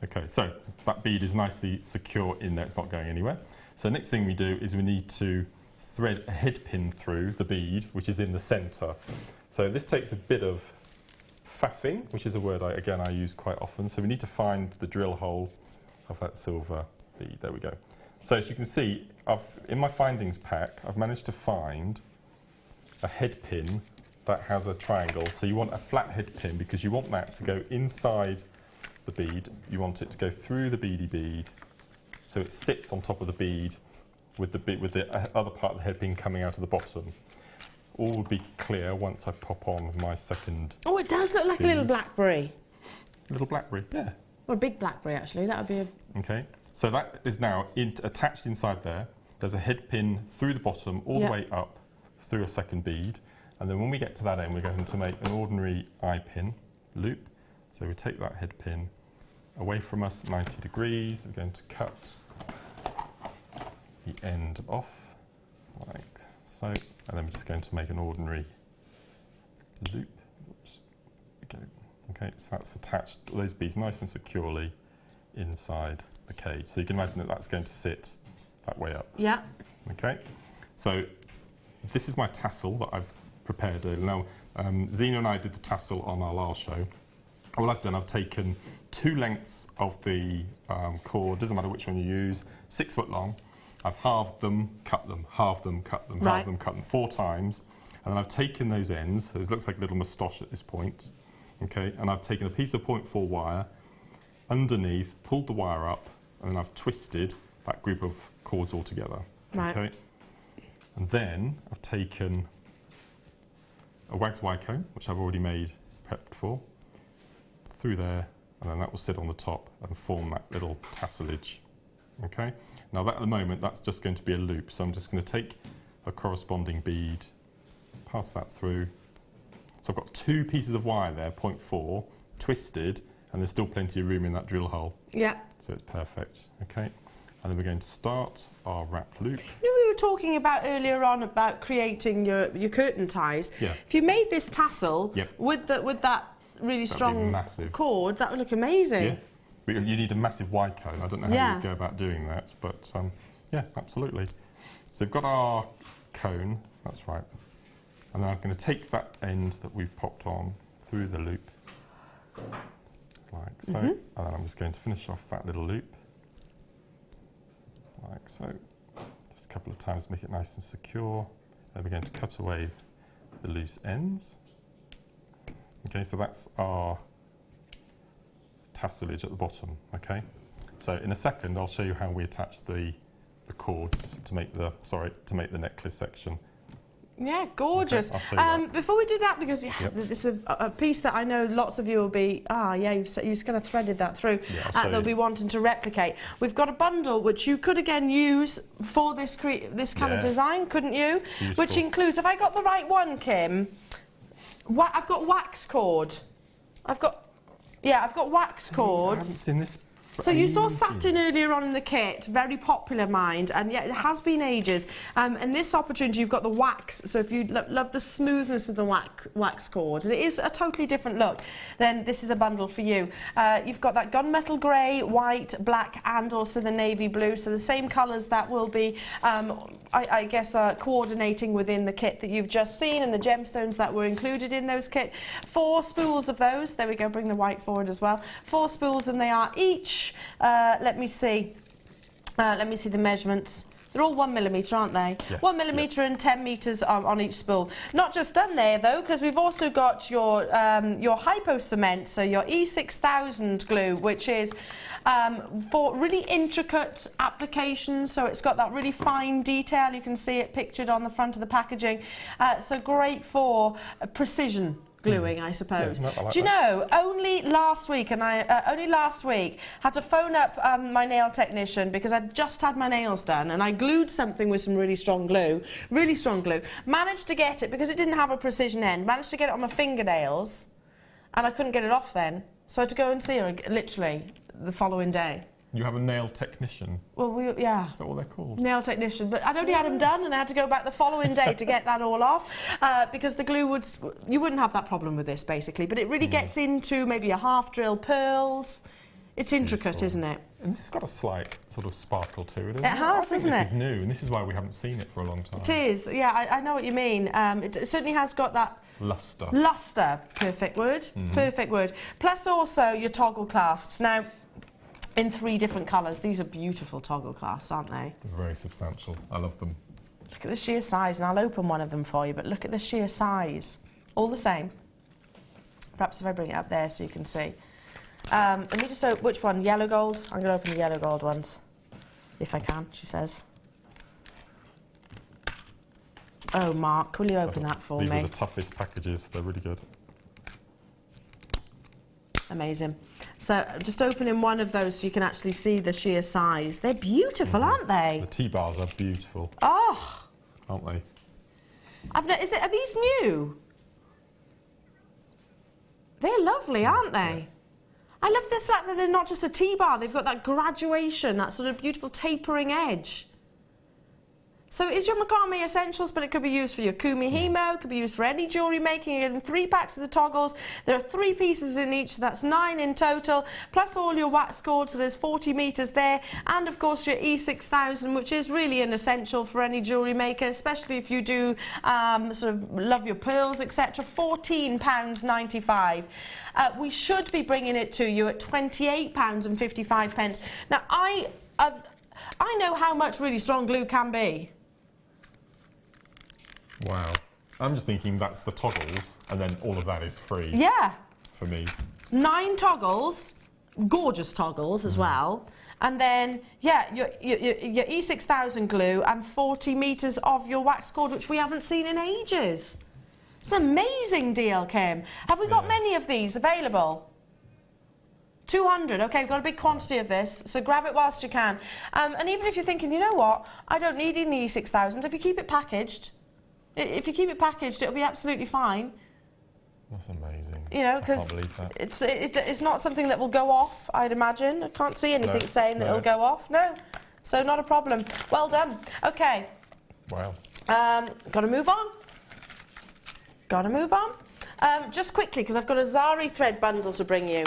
Okay, so that bead is nicely secure in there, it's not going anywhere. So the next thing we do is we need to thread a head pin through the bead, which is in the centre. So this takes a bit of faffing, which is a word I use quite often. So we need to find the drill hole of that silver bead. There we go. So as you can see, in my findings pack, I've managed to find a head pin that has a triangle. So you want a flat head pin because you want that to go inside the bead. You want it to go through the beady bead, so it sits on top of the bead with the other part of the head pin coming out of the bottom. All will be clear once I pop on my second. Oh, it does look like bead. a little blackberry. A little blackberry, yeah. Or a big blackberry, actually. That would be a. Okay, so that is now attached inside there. There's a head pin through the bottom, all the way up through a second bead, and then when we get to that end, we're going to make an ordinary eye pin loop. So we take that head pin away from us 90 degrees. We're going to cut the end off like so, and then we're just going to make an ordinary loop. Oops. There we go. Okay, so that's attached, those beads nice and securely inside the cage. So you can imagine that that's going to sit that way up. Yeah. Okay, so this is my tassel that I've prepared. Now, Zena and I did the tassel on our last show. All I've done, I've taken 2 lengths of the cord, doesn't matter which one you use, 6 foot long. I've halved them, cut them, halved them, cut them, halved them, cut them 4 times. And then I've taken those ends, so it looks like a little moustache at this point. Okay, and I've taken a piece of 0.4 wire underneath, pulled the wire up, and then I've twisted that group of cords all together. Right. Okay, and then I've taken a wax wire cone, which I've already made, prepped for, through there, and then that will sit on the top and form that little tasselage. Okay, now that at the moment that's just going to be a loop, so I'm just going to take a corresponding bead, pass that through. So I've got 2 pieces of wire there, 0.4, twisted, and there's still plenty of room in that drill hole. Yeah. So it's perfect. Okay, and then we're going to start our wrap loop. You know, we were talking about earlier on about creating your curtain ties. Yeah. If you made this tassel with that really strong cord, that would look amazing. Yeah. You need a massive wide cone. I don't know how you go about doing that, but yeah, absolutely. So we've got our cone, that's right. And then I'm going to take that end that we've popped on through the loop, like so. And then I'm just going to finish off that little loop, like so. Just a couple of times, make it nice and secure. Then we're going to cut away the loose ends. Okay, so that's our tasselage at the bottom, okay? So in a second, I'll show you how we attach the cords to make the necklace section. Yeah, gorgeous. Okay, I'll show you that. Before we do that, because this is a piece that I know lots of you will be, you've kind of threaded that through. Yeah, they'll be wanting to replicate. We've got a bundle which you could again use for this kind of design, couldn't you? Beautiful. Which includes, have I got the right one, Kim? I've got wax cord. I've got wax cords. I haven't seen this. So you saw Satin earlier on in the kit, very popular mind, and yet it has been ages. And this opportunity, you've got the wax, so if you love the smoothness of the wax cord, and it is a totally different look, then this is a bundle for you. You've got that gunmetal grey, white, black, and also the navy blue, so the same colours that will be, I guess, coordinating within the kit that you've just seen, and the gemstones that were included in those kit. 4 spools of those, there we go, bring the white forward as well. 4 spools, and they are each, let me see the measurements. They're all 1mm, aren't they? Yes. 1mm and 10 metres on each spool. Not just done there though, because we've also got your hypo cement, so your E6000 glue, which is for really intricate applications. So it's got that really fine detail. You can see it pictured on the front of the packaging. So great for precision gluing, I suppose. Yeah, I like Do you know, only last week had to phone up my nail technician because I'd just had my nails done, and I glued something with some really strong glue, managed to get it, because it didn't have a precision end, managed to get it on my fingernails, and I couldn't get it off then, so I had to go and see her literally the following day. You have a nail technician? Well, yeah. Is that what they're called? Nail technician. But I'd only had them done, and I had to go back the following day to get that all off, because the glue would... You wouldn't have that problem with this, basically, but it really gets into maybe a half-drill pearls. It's intricate, beautiful. Isn't it? And this has got a slight sort of sparkle to it, It has, hasn't it? This is new, and this is why we haven't seen it for a long time. It is, yeah, I know what you mean. It certainly has got that... Lustre. Lustre, perfect word, perfect word. Plus also your toggle clasps. Now, in 3 different colours. These are beautiful toggle clasps, aren't they? They're very substantial. I love them. Look at the sheer size, and I'll open one of them for you, but look at the sheer size. All the same. Perhaps if I bring it up there so you can see. Let me just open, which one? Yellow gold? I'm going to open the yellow gold ones. If I can, she says. Oh, Mark, will you open that for me? These are the toughest packages. They're really good. Amazing. So just opening one of those so you can actually see the sheer size. They're beautiful, aren't they? The T-bars are beautiful. Oh! Aren't they? Are these new? They're lovely, aren't they? I love the fact that they're not just a T-bar. They've got that graduation, that sort of beautiful tapering edge. So it's your macrame essentials, but it could be used for your kumi hemo, it could be used for any jewellery making. You're getting 3 packs of the toggles. There are 3 pieces in each, so that's 9 in total, plus all your wax cord, so there's 40 metres there, and of course your E6000, which is really an essential for any jewellery maker, especially if you do sort of love your pearls, etc. £14.95. We should be bringing it to you at £28.55. Now, I know how much really strong glue can be. Wow. I'm just thinking that's the toggles, and then all of that is free. Yeah. For me. 9 toggles, gorgeous toggles as well. And then, yeah, your E6000 glue and 40 metres of your wax cord, which we haven't seen in ages. It's an amazing deal, Kim. Have we got many of these available? 200, okay, we've got a big quantity of this, so grab it whilst you can. And even if you're thinking, you know what, I don't need an E6000, if you keep it packaged, it'll be absolutely fine. That's amazing. You know, because it's not something that will go off, I'd imagine. I can't see anything saying that it'll go off. No, so not a problem. Well done. Okay. Wow. Got to move on. Just quickly, because I've got a Zari thread bundle to bring you.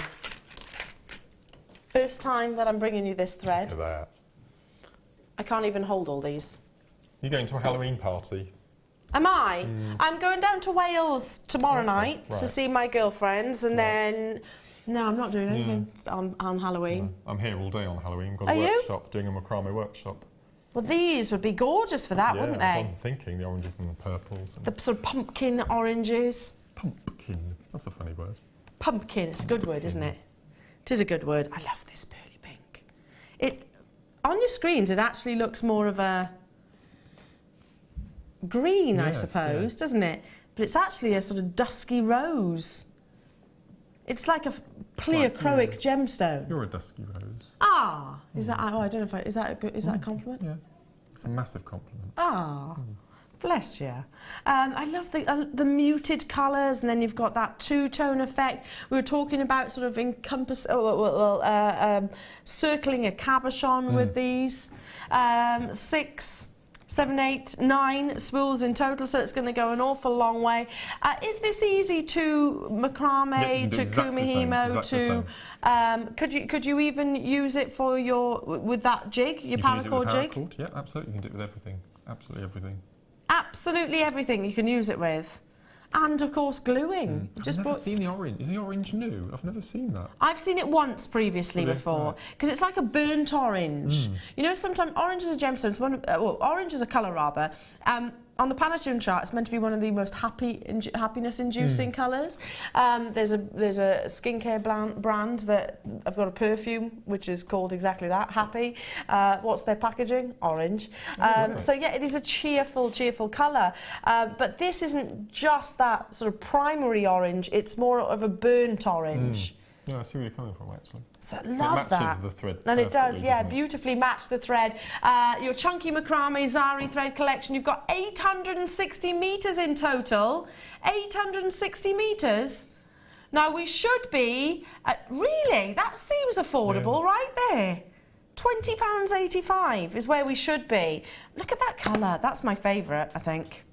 First time that I'm bringing you this thread. Look at that. I can't even hold all these. You're going to a Halloween party? Am I? I'm going down to Wales tomorrow night to see my girlfriends, and then... No, I'm not doing anything on Halloween. No. I'm here all day on Halloween. Got a workshop, doing a macrame workshop. Well, these would be gorgeous for that, wouldn't they? I'm thinking the oranges and the purples. And the sort of pumpkin oranges. Pumpkin. That's a funny word. Pumpkin. It's a good word, isn't it? 'Tis a good word. I love this pearly pink. On your screens, it actually looks more of a green, I suppose, doesn't it? But it's actually a sort of dusky rose. It's like a pleochroic gemstone. You're a dusky rose. Ah, is that? Oh, I don't know if is that a good, is that a compliment? Yeah, it's a massive compliment. Ah, bless you. I love the muted colours, and then you've got that two-tone effect. We were talking about sort of circling a cabochon with these. 6, 7, 8, 9 spools in total, so it's going to go an awful long way. Is this easy to macrame, to kumihimo, to? Could you even use it for with that jig, your paracord jig? Yeah, absolutely. You can do it with everything. Absolutely everything. Absolutely everything you can use it with. And of course gluing. I've never seen the orange. Is the orange new? I've never seen that. I've seen it once previously before, because it's like a burnt orange. You know, sometimes orange is a gemstone. It's orange is a colour rather. On the Panatune chart, it's meant to be one of the most happiness-inducing colours. There's a skincare brand that I've got a perfume which is called exactly that, Happy. What's their packaging? Orange. So yeah, it is a cheerful colour. But this isn't just that sort of primary orange. It's more of a burnt orange. Yeah, I see where you're coming from, actually. So love that. It matches the thread. And it does, yeah, doesn't it? beautifully match the thread. Your chunky macrame Zari thread collection, you've got 860 metres in total. 860 metres. Now we should be, really, that seems affordable right there. £20.85 is where we should be. Look at that colour, that's my favourite, I think.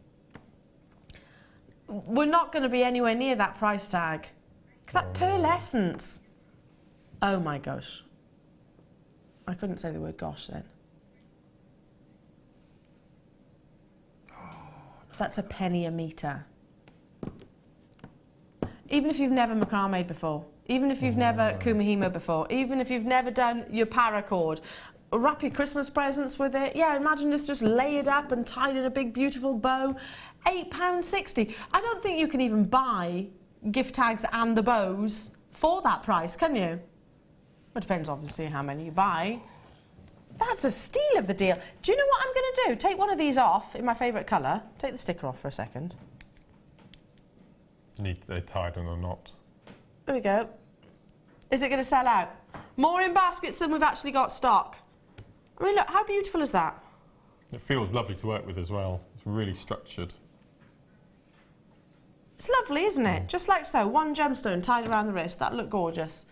We're not going to be anywhere near that price tag. That pearlescence. Oh my gosh. I couldn't say the word gosh then. That's a penny a metre. Even if you've never macrameed before, even if you've never kumihimo before, even if you've never done your paracord, wrap your Christmas presents with it. Yeah, imagine this just layered up and tied in a big beautiful bow. £8.60. I don't think you can even buy gift tags and the bows for that price, can you? It depends obviously how many you buy. That's a steal of the deal. Do you know what I'm going to do? Take one of these off in my favourite colour. Take the sticker off for a second. They tied in or not? There we go. Is it going to sell out? More in baskets than we've actually got stock. I mean, look, how beautiful is that? It feels lovely to work with as well. It's really structured. It's lovely, isn't it? Just like so, one gemstone tied around the wrist. That'll look gorgeous.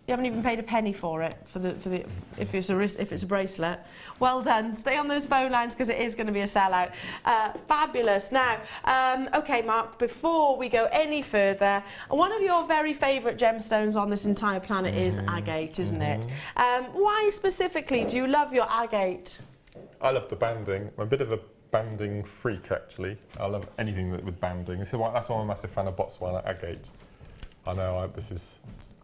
You haven't even paid a penny for it if it's a bracelet. Well done. Stay on those phone lines because it is going to be a sellout. Fabulous. Now, okay, Mark. Before we go any further, one of your very favourite gemstones on this entire planet is agate, isn't it? Why specifically do you love your agate? I love the banding. I'm a bit of a banding freak, actually. I love anything with banding. So that's why I'm a massive fan of Botswana agate. I know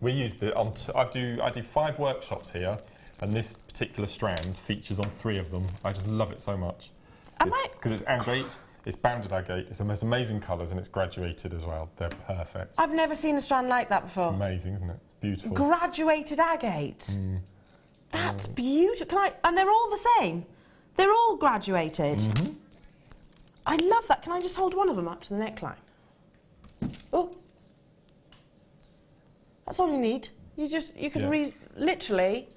we use it on. I do 5 workshops here, and this particular strand features on 3 of them. I just love it so much because it's agate. It's banded agate. It's the most amazing colours, and it's graduated as well. They're perfect. I've never seen a strand like that before. It's amazing, isn't it? It's beautiful. Graduated agate. That's beautiful. And they're all the same. They're all graduated. I love that. Can I just hold one of them up to the neckline? Oh. That's all you need. You could literally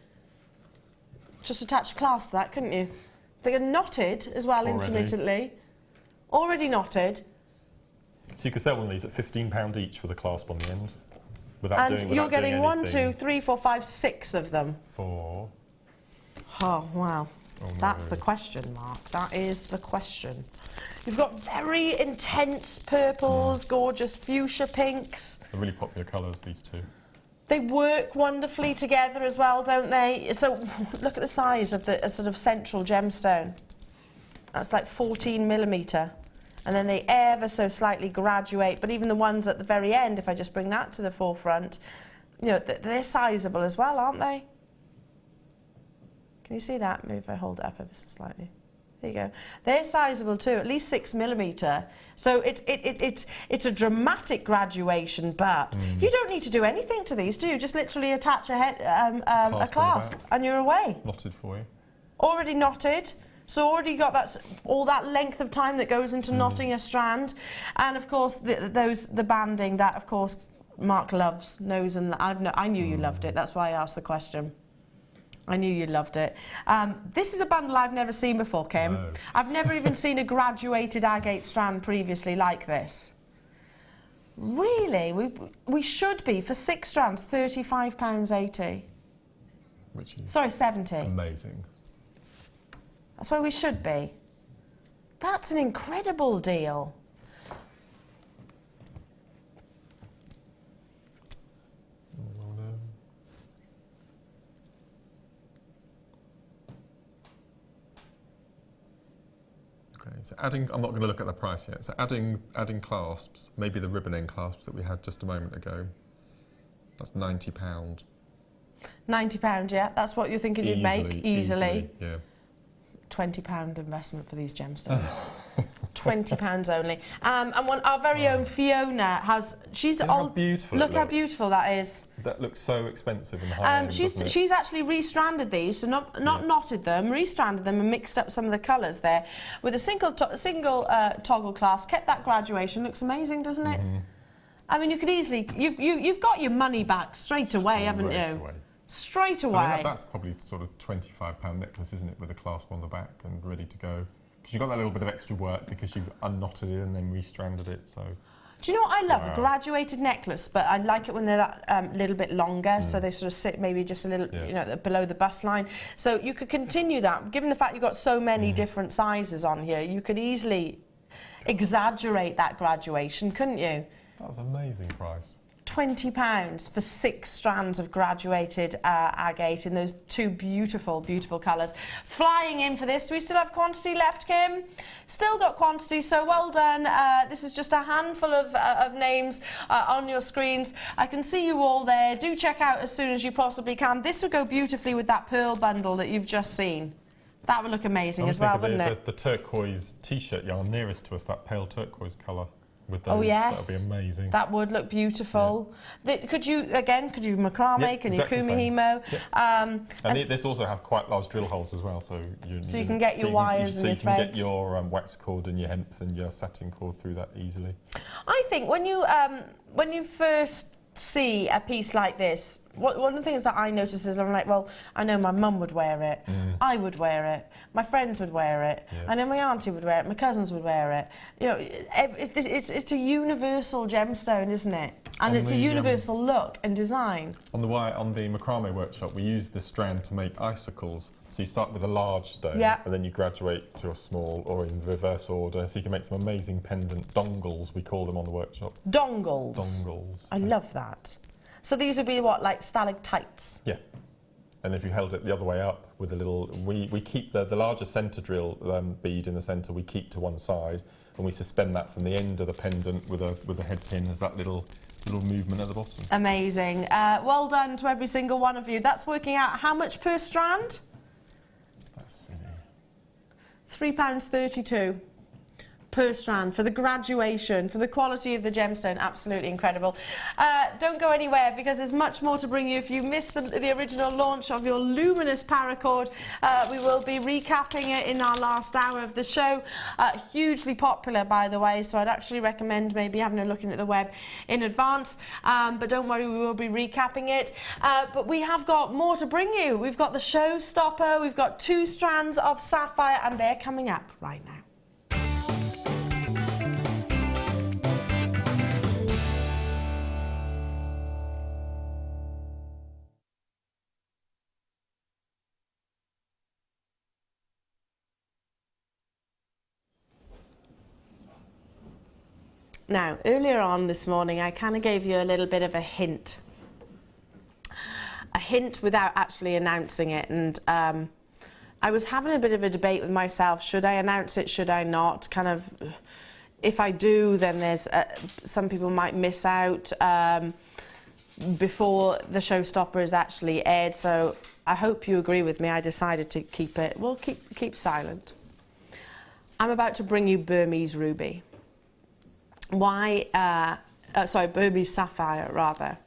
just attach a clasp to that, couldn't you? They are knotted as well intermittently. Already knotted. So you could sell one of these at £15 each with a clasp on the end. And you're getting 1, 2, 3, 4, 5, 6 of them. 4. Oh, wow. Oh, no. That's the question, Mark. That is the question. You've got very intense purples, gorgeous fuchsia pinks. They're really popular colours, these two. They work wonderfully together as well, don't they? So look at the size of the sort of central gemstone. That's like 14mm. And then they ever so slightly graduate. But even the ones at the very end, if I just bring that to the forefront, you know, they're sizable as well, aren't they? Can you see that? Maybe if I hold it up ever so slightly. There you go. They're sizable too, at least 6mm. So it's a dramatic graduation, but you don't need to do anything to these, do you? Just literally attach a clasp and you're away. Knotted for you. Already knotted. So already got that all that length of time that goes into knotting a strand, and of course the banding that of course Mark knows, and I knew you loved it. That's why I asked the question. I knew you loved it. This is a bundle I've never seen before, Kim. No. I've never even seen a graduated agate strand previously like this. Really, we should be for 6 strands £35.80. Which is 70. Amazing. That's where we should be. That's an incredible deal. So adding, I'm not going to look at the price yet, so adding clasps, maybe the ribbon end clasps that we had just a moment ago, that's £90. £90, yeah? That's what you're thinking you'd make easily? Yeah. £20 investment for these gemstones. £20 only. And our very own Fiona has, look how beautiful look how beautiful that is. That looks so expensive and high end, she's actually re-stranded these, so not knotted them, re-stranded them and mixed up some of the colours there with a single toggle clasp, kept that graduation. Looks amazing, doesn't it? I mean, you could easily, you've got your money back straight away, haven't you? Straight away. I mean, that's probably sort of £25 necklace, isn't it, with a clasp on the back and ready to go. Because you've got that little bit of extra work because you've unknotted it and then re-stranded it, so... Do you know what I love? A graduated necklace, but I like it when they're that little bit longer, so they sort of sit maybe just a little, you know, below the bust line. So you could continue that. Given the fact you've got so many different sizes on here, you could easily exaggerate that graduation, couldn't you? That was an amazing price. £20 for 6 strands of graduated agate in those 2 beautiful, beautiful colours. Flying in for this. Do we still have quantity left, Kim? Still got quantity, so well done. This is just a handful of names on your screens. I can see you all there. Do check out as soon as you possibly can. This would go beautifully with that pearl bundle that you've just seen. That would look amazing as well, wouldn't it? The turquoise t-shirt yarn nearest to us, that pale turquoise colour. With those, oh yes, that would be amazing. That would look beautiful. Yeah. Could you macrame? Can you kumihimo? And this also have quite large drill holes as well, so you can get your wires and your threads. You can get your wax cord and your hemp and your satin cord through that easily. I think when you first see a piece like this, one of the things that I notice is I'm like, well, I know my mum would wear it, I would wear it, my friends would wear it, I know my auntie would wear it, my cousins would wear it. You know, it's a universal gemstone, isn't it? And it's a universal look and design. On the macrame workshop, we use this strand to make icicles. So you start with a large stone, and then you graduate to a small, or in reverse order. So you can make some amazing pendant dongles, we call them on the workshop. Dongles? Dongles. I love that. So these would be what, like stalactites? Yeah. And if you held it the other way up with a little, we keep the larger centre drill bead in the centre, we keep to one side, and we suspend that from the end of the pendant with a head pin as that little movement at the bottom. Amazing. Well done to every single one of you. That's working out how much per strand? That's silly. £3.32 per strand for the graduation, for the quality of the gemstone. Absolutely incredible. Don't go anywhere because there's much more to bring you. If you missed the original launch of your Luminous Paracord, we will be recapping it in our last hour of the show. Hugely popular, by the way, so I'd actually recommend maybe having a look at the web in advance. But don't worry, we will be recapping it. But we have got more to bring you. We've got the showstopper, we've got 2 strands of sapphire, and they're coming up right now. Now, earlier on this morning, I kind of gave you a little bit of a hint without actually announcing it, and I was having a bit of a debate with myself. Should I announce it? Should I not? Kind of, if I do, then there's some people might miss out before the showstopper is actually aired. So I hope you agree with me. I decided to keep it. Well, keep silent. I'm about to bring you Burmese ruby. Why, sorry, Burmese sapphire rather.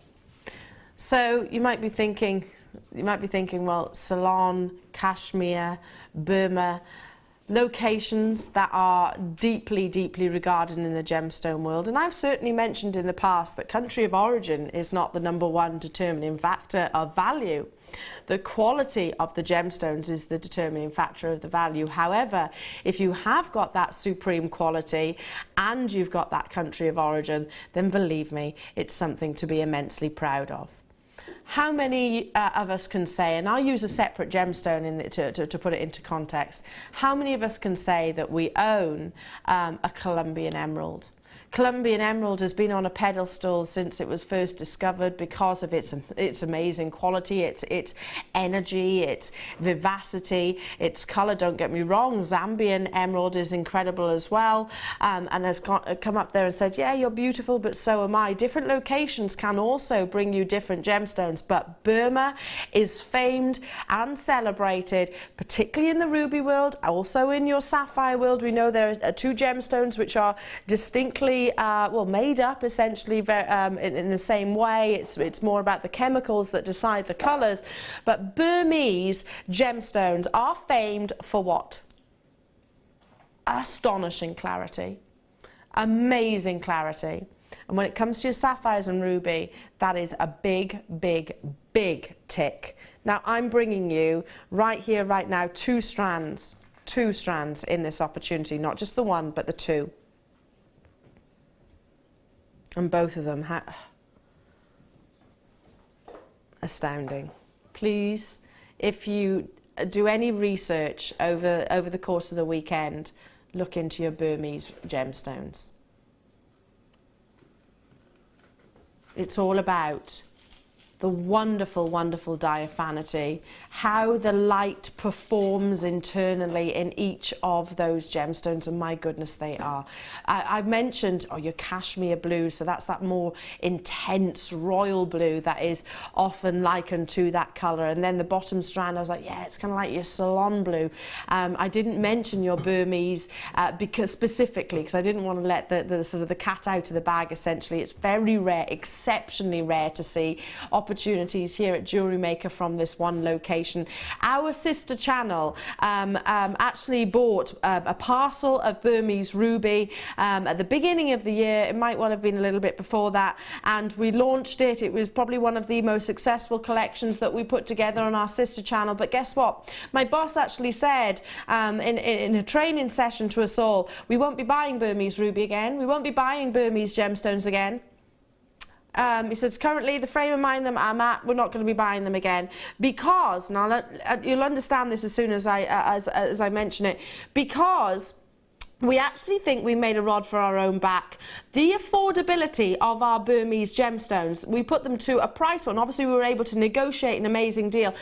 So you might be thinking, well, Ceylon, Kashmir, Burma, locations that are deeply, deeply regarded in the gemstone world. And I've certainly mentioned in the past that country of origin is not the #1 determining factor of value. The quality of the gemstones is the determining factor of the value. However, if you have got that supreme quality and you've got that country of origin, then believe me, it's something to be immensely proud of. How many of us can say, and I'll use a separate gemstone to put it into context, how many of us can say that we own a Colombian emerald? Colombian emerald has been on a pedestal since it was first discovered because of its amazing quality, its energy, its vivacity, its colour. Don't get me wrong, Zambian emerald is incredible as well, and has come up there and said, yeah, you're beautiful, but so am I. Different locations can also bring you different gemstones, but Burma is famed and celebrated, particularly in the ruby world, also in your sapphire world. We know there are 2 gemstones which are distinctly well, made up essentially in the same way. It's more about the chemicals that decide the colours. But Burmese gemstones are famed for what? Astonishing clarity, amazing clarity. And when it comes to your sapphires and ruby, that is a big, big, big tick. Now I'm bringing you right here, right now, 2 strands in this opportunity, not just the one, but the 2. And both of them astounding. Please, if you do any research over the course of the weekend, look into your Burmese gemstones. It's all about the wonderful, wonderful diaphanity, how the light performs internally in each of those gemstones, and my goodness, they are. I've mentioned, your cashmere blue, so that's that more intense royal blue that is often likened to that colour, and then the bottom strand, I was like, yeah, it's kind of like your Ceylon blue. I didn't mention your Burmese specifically, because I didn't want to let the sort of the cat out of the bag, essentially. It's very rare, exceptionally rare to see opportunities here at Jewellery Maker from this one location. Our sister channel actually bought a parcel of Burmese ruby at the beginning of the year. It might well have been a little bit before that, and we launched it. It was probably one of the most successful collections that we put together on our sister channel. But guess what? My boss actually said in a training session to us all, we won't be buying Burmese ruby again. We won't be buying Burmese gemstones again. He says, currently the frame of mind that I'm at, we're not going to be buying them again, because, now you'll understand this as soon as I mention it, because we actually think we made a rod for our own back. The affordability of our Burmese gemstones, we put them to a price point. Obviously we were able to negotiate an amazing deal.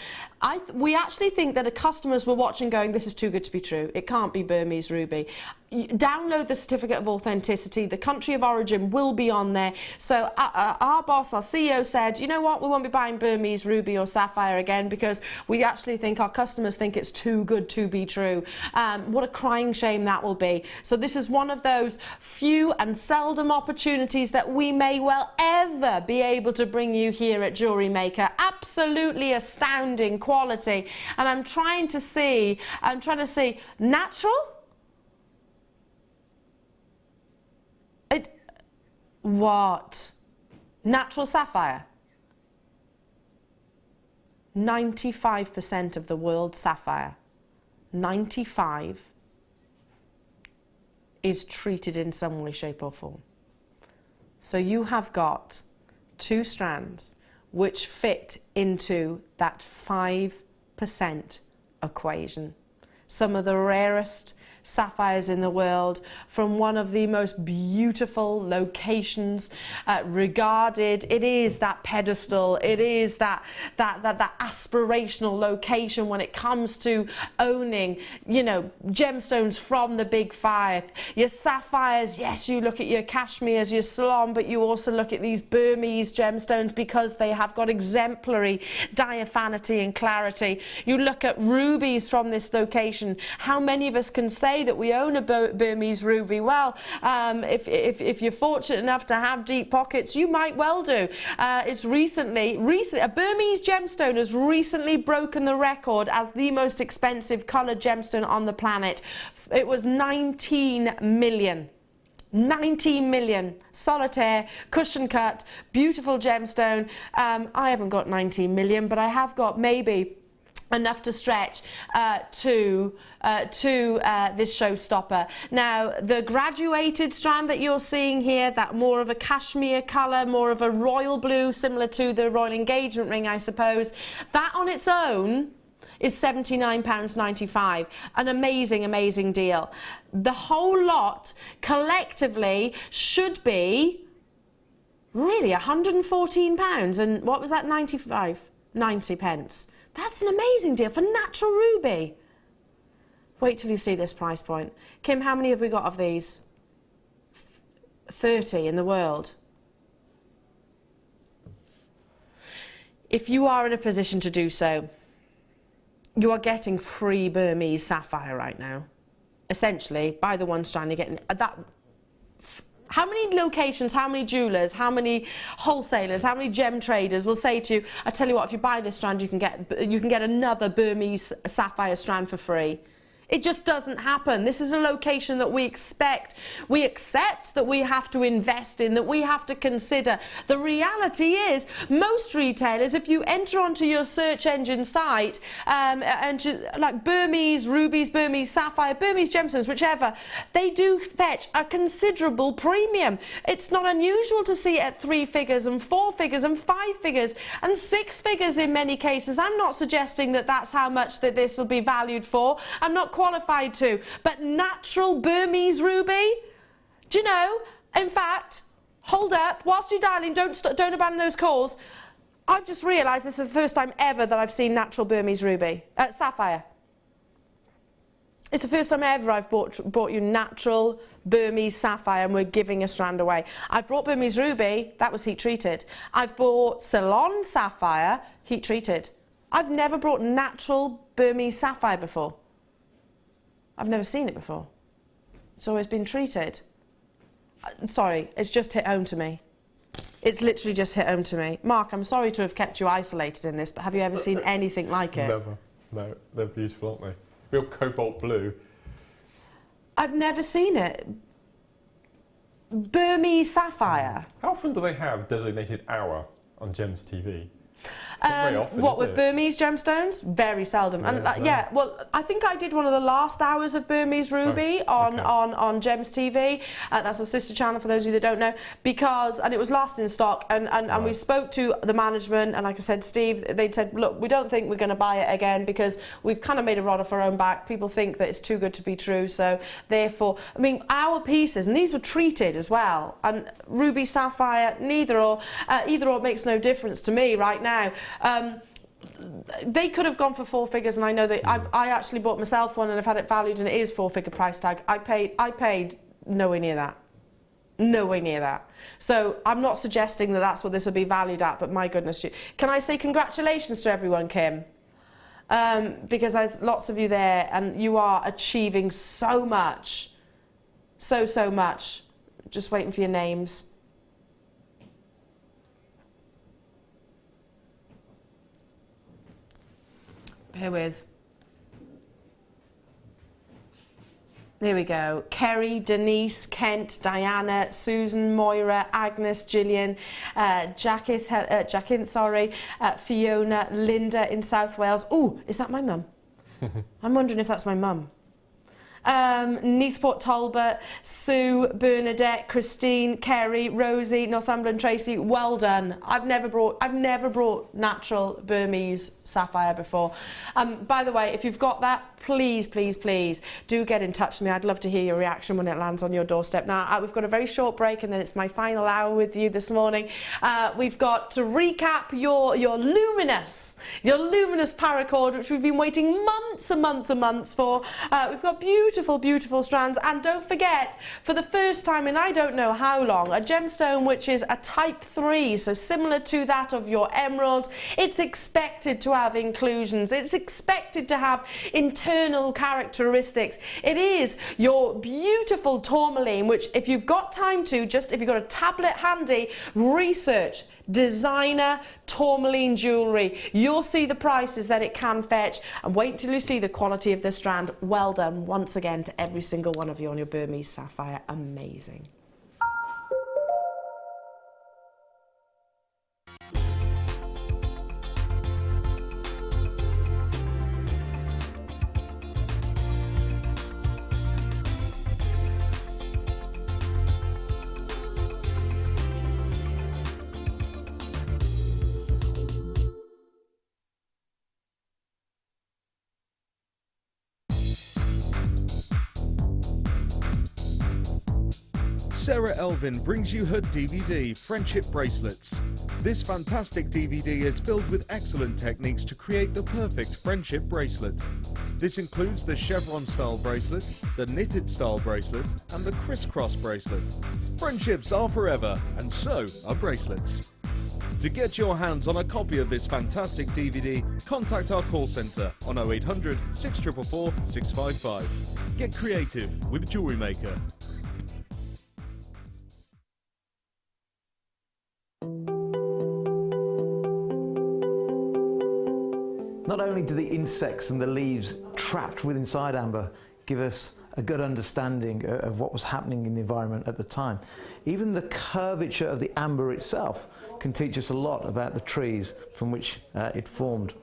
We actually think that the customers were watching going, this is too good to be true. It can't be Burmese ruby. Download the certificate of authenticity. The country of origin will be on there. So our boss, our CEO said, you know what, we won't be buying Burmese ruby or sapphire again, because we actually think our customers think it's too good to be true. What a crying shame that will be. So this is one of those few and seldom opportunities that we may well ever be able to bring you here at Jewellery Maker. Absolutely astounding quality. And I'm trying to see natural. What? Natural sapphire? 95% of the world's sapphire, 95, is treated in some way, shape or form. So you have got 2 strands which fit into that 5% equation. Some of the rarest sapphires in the world, from one of the most beautiful locations, regarded. It is that pedestal, it is that aspirational location when it comes to owning, you know, gemstones from the big 5. Your sapphires, yes, you look at your cashmeres, your Ceylon, but you also look at these Burmese gemstones because they have got exemplary diaphanity and clarity. You look at rubies from this location. How many of us can say say that we own a Burmese ruby. Well, if you're fortunate enough to have deep pockets, you might well do. It's recently, a Burmese gemstone has recently broken the record as the most expensive coloured gemstone on the planet. It was 19 million. 19 million, solitaire, cushion cut, beautiful gemstone. I haven't got 19 million, but I have got maybe enough to stretch to this showstopper. Now, the graduated strand that you're seeing here, that more of a cashmere colour, more of a royal blue, similar to the royal engagement ring, I suppose, that on its own is £79.95. An amazing, amazing deal. The whole lot collectively should be really £114, and what was that, 90 pence. That's an amazing deal for natural ruby. Wait till you see this price point. Kim, how many have we got of these? 30 in the world. If you are in a position to do so, you are getting free Burmese sapphire right now. Essentially, by the one strand, you're getting that. How many locations, how many jewellers, how many wholesalers, how many gem traders will say to you, I tell you what, if you buy this strand, you can get another Burmese sapphire strand for free. It just doesn't happen. This is a location that we expect. We accept that we have to invest in, that we have to consider. The reality is, most retailers, if you enter onto your search engine site, like Burmese rubies, Burmese sapphire, Burmese gemstones, whichever, they do fetch a considerable premium. It's not unusual to see it at 3 figures and 4 figures and 5 figures and 6 figures in many cases. I'm not suggesting that that's how much that this will be valued for. I'm not qualified to, but natural Burmese ruby, do you know, in fact, hold up, whilst you're dialing, don't abandon those calls. I've just realised this is the first time ever that I've seen natural Burmese ruby, sapphire. It's the first time ever I've brought you natural Burmese sapphire and we're giving a strand away. I've brought Burmese ruby, that was heat treated. I've bought Ceylon sapphire, heat treated. I've never brought natural Burmese sapphire before. I've never seen it before. It's always been treated. Sorry, it's just hit home to me. It's literally just hit home to me. Mark, I'm sorry to have kept you isolated in this, but have you ever seen anything like it? Never. No, they're beautiful, aren't they? Real cobalt blue. I've never seen it. Burmese sapphire. How often do they have designated hour on Gems TV? Very often, what with Burmese gemstones? Very seldom. And well, I think I did one of the last hours of Burmese ruby on Gems TV. That's a sister channel for those of you that don't know. And it was last in stock. And we spoke to the management, and like I said, Steve, they said, look, we don't think we're going to buy it again because we've kind of made a rod off our own back. People think that it's too good to be true. So therefore, I mean, our pieces, and these were treated as well. And ruby, sapphire, either or makes no difference to me right now. They could have gone for 4 figures, and I know that I actually bought myself one and I've had it valued and it is 4-figure price tag. I paid nowhere near that. Nowhere near that. So I'm not suggesting that that's what this will be valued at, but my goodness, can I say congratulations to everyone, Kim? Because there's lots of you there and you are achieving so much. So much. Just waiting for your names. Bear with. There we go. Kerry, Denise, Kent, Diana, Susan, Moira, Agnes, Gillian, Jacqueline, Fiona, Linda in South Wales. Oh, is that my mum? I'm wondering if that's my mum. Neathport Talbot, Sue, Bernadette, Christine, Kerry, Rosie, Northumberland, Tracy. Well done. I've never brought natural Burmese sapphire before. By the way, if you've got that, please do get in touch with me. I'd love to hear your reaction when it lands on your doorstep. Now, we've got a very short break and then it's my final hour with you this morning. We've got to recap your Luminous Paracord, which we've been waiting months and months for. We've got beautiful beautiful, beautiful strands. And don't forget, for the first time in I don't know how long, a gemstone which is a type 3, so similar to that of your emeralds. It's expected to have inclusions. It's expected to have internal characteristics. It is your beautiful tourmaline, which if you've got time to, just if you've got a tablet handy, research designer tourmaline jewellery. You'll see the prices that it can fetch, and wait till you see the quality of the strand. Well done once again to every single one of you on your Burmese sapphire. Amazing. Sarah Elvin brings you her DVD, Friendship Bracelets. This fantastic DVD is filled with excellent techniques to create the perfect friendship bracelet. This includes the chevron style bracelet, the knitted style bracelet, and the crisscross bracelet. Friendships are forever, and so are bracelets. To get your hands on a copy of this fantastic DVD, contact our call centre on 0800 644 655. Get creative with Jewellery Maker. Not only do the insects and the leaves trapped within inside amber give us a good understanding of what was happening in the environment at the time, even the curvature of the amber itself can teach us a lot about the trees from which it formed.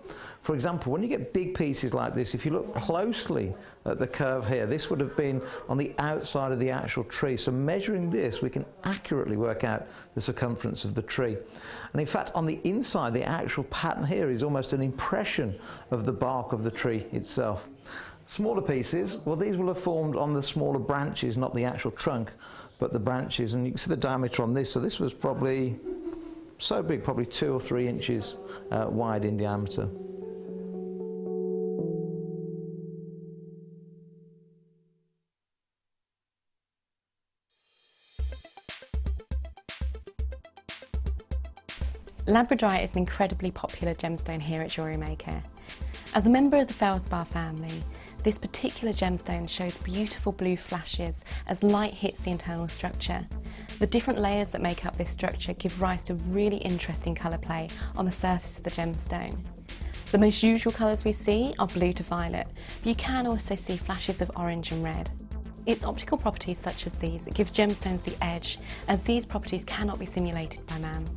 For example, when you get big pieces like this, if you look closely at the curve here, this would have been on the outside of the actual tree. So measuring this, we can accurately work out the circumference of the tree. And in fact, on the inside, the actual pattern here is almost an impression of the bark of the tree itself. Smaller pieces, well, these will have formed on the smaller branches, not the actual trunk, but the branches. And you can see the diameter on this. So this was probably so big, probably 2 or 3 inches wide in diameter. Labradorite is an incredibly popular gemstone here at Jewellery Maker. As a member of the Feldspar family, this particular gemstone shows beautiful blue flashes as light hits the internal structure. The different layers that make up this structure give rise to really interesting colour play on the surface of the gemstone. The most usual colours we see are blue to violet, but you can also see flashes of orange and red. Its optical properties such as these gives gemstones the edge, as these properties cannot be simulated by man.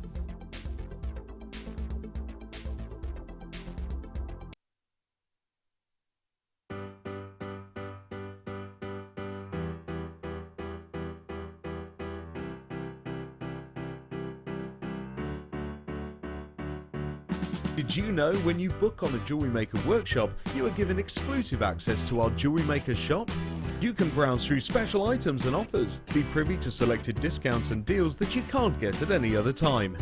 Did you know when you book on a Jewellery Maker workshop, you are given exclusive access to our Jewellery Maker shop? You can browse through special items and offers, be privy to selected discounts and deals that you can't get at any other time.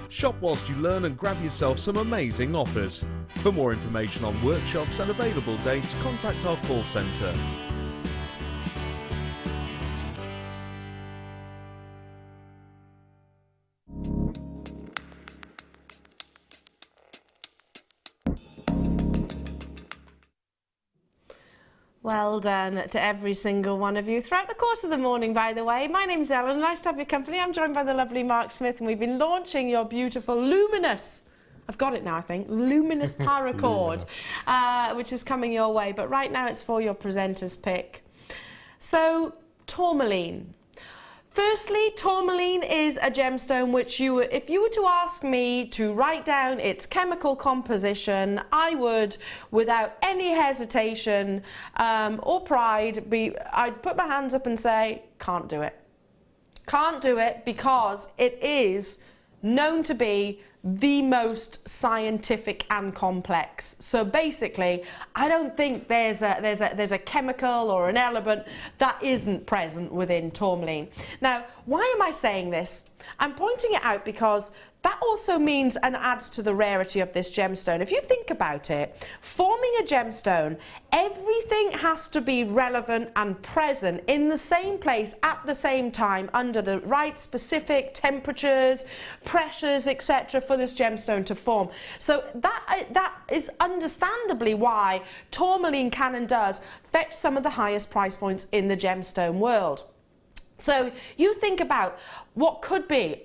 Shop whilst you learn and grab yourself some amazing offers. For more information on workshops and available dates, contact our call centre. Well done to every single one of you throughout the course of the morning, by the way. My name's Ellen, nice to have your company. I'm joined by the lovely Mark Smith, and we've been launching your beautiful Luminous, I've got it now I think, Luminous Paracord, which is coming your way. But right now it's for your presenter's pick. So, tourmaline. Firstly, tourmaline is a gemstone which if you were to ask me to write down its chemical composition, I would, without any hesitation or pride, I'd put my hands up and say, can't do it. Can't do it because it is known to be the most scientific and complex. So basically, I don't think there's a chemical or an element that isn't present within tourmaline. Now, why am I saying this? I'm pointing it out because that also means and adds to the rarity of this gemstone. If you think about it, forming a gemstone, everything has to be relevant and present in the same place at the same time under the right specific temperatures, pressures, etc. for this gemstone to form. So that is understandably why tourmaline can and does fetch some of the highest price points in the gemstone world. So you think about what could be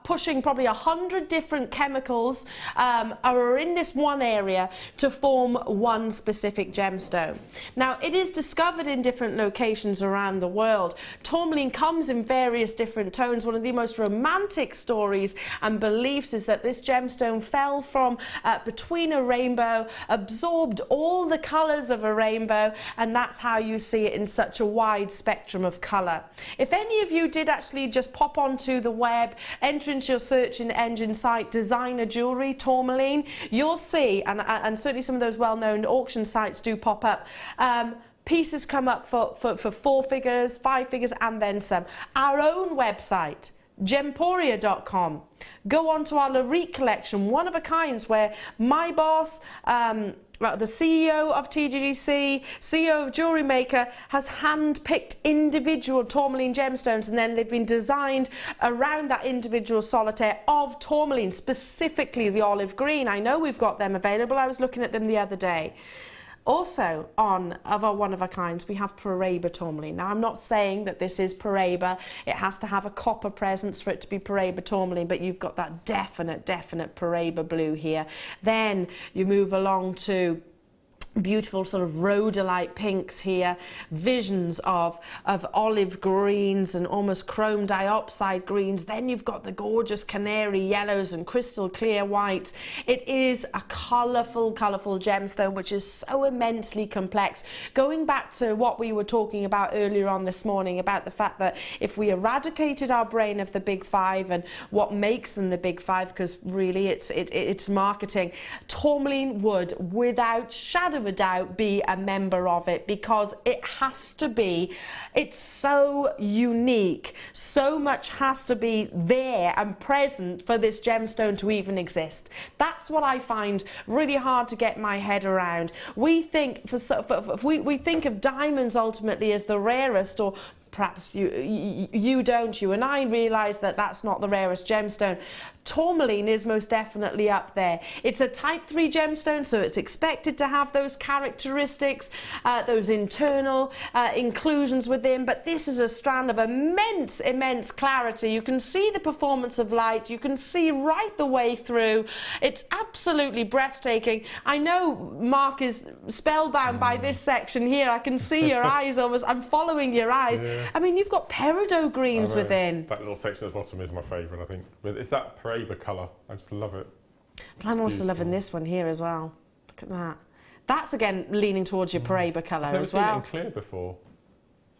pushing probably 100 different chemicals are in this one area to form one specific gemstone. Now, it is discovered in different locations around the world. Tourmaline comes in various different tones. One of the most romantic stories and beliefs is that this gemstone fell from between a rainbow, absorbed all the colours of a rainbow, and that's how you see it in such a wide spectrum of colour. If any of you did actually just pop onto the web, enter into your search engine site, designer jewellery, tourmaline, you'll see, and certainly some of those well-known auction sites do pop up, pieces come up for 4 figures, 5 figures, and then some. Our own website, gemporia.com. Go on to our Larite collection, one of a kinds, where my boss, the CEO of TGGC, CEO of Jewellery Maker, has hand-picked individual tourmaline gemstones, and then they've been designed around that individual solitaire of tourmaline, specifically the olive green. I know we've got them available. I was looking at them the other day. Also, on our one-of-a-kinds, we have Paracord tourmaline. Now, I'm not saying that this is Paracord. It has to have a copper presence for it to be Paracord tourmaline, but you've got that definite Paracord blue here. Then you move along to beautiful sort of rhodolite pinks here, visions of olive greens and almost chrome diopside greens. Then you've got the gorgeous canary yellows and crystal clear whites. It is a colourful gemstone which is so immensely complex. Going back to what we were talking about earlier on this morning about the fact that if we eradicated our brain of the big five and what makes them the big five, because really it's marketing, tourmaline would without shadow of a doubt be a member of it, because it has to be, it's so unique, so much has to be there and present for this gemstone to even exist. That's what I find really hard to get my head around. We think we think of diamonds ultimately as the rarest, or perhaps you don't, you and I realise that that's not the rarest gemstone. Tourmaline is most definitely up there. It's a type 3 gemstone, so it's expected to have those characteristics, those internal inclusions within, but this is a strand of immense clarity. You can see the performance of light, you can see right the way through. It's absolutely breathtaking. I know Mark is spellbound by this section here. I can see your eyes almost, I'm following your eyes. Yeah. I mean, you've got peridot greens within. That little section at the bottom is my favourite, I think. It's that Paracord colour. I just love it. But I'm also loving this one here as well. Look at that. That's again leaning towards your Paracord colour as well. I've never seen it in clear before.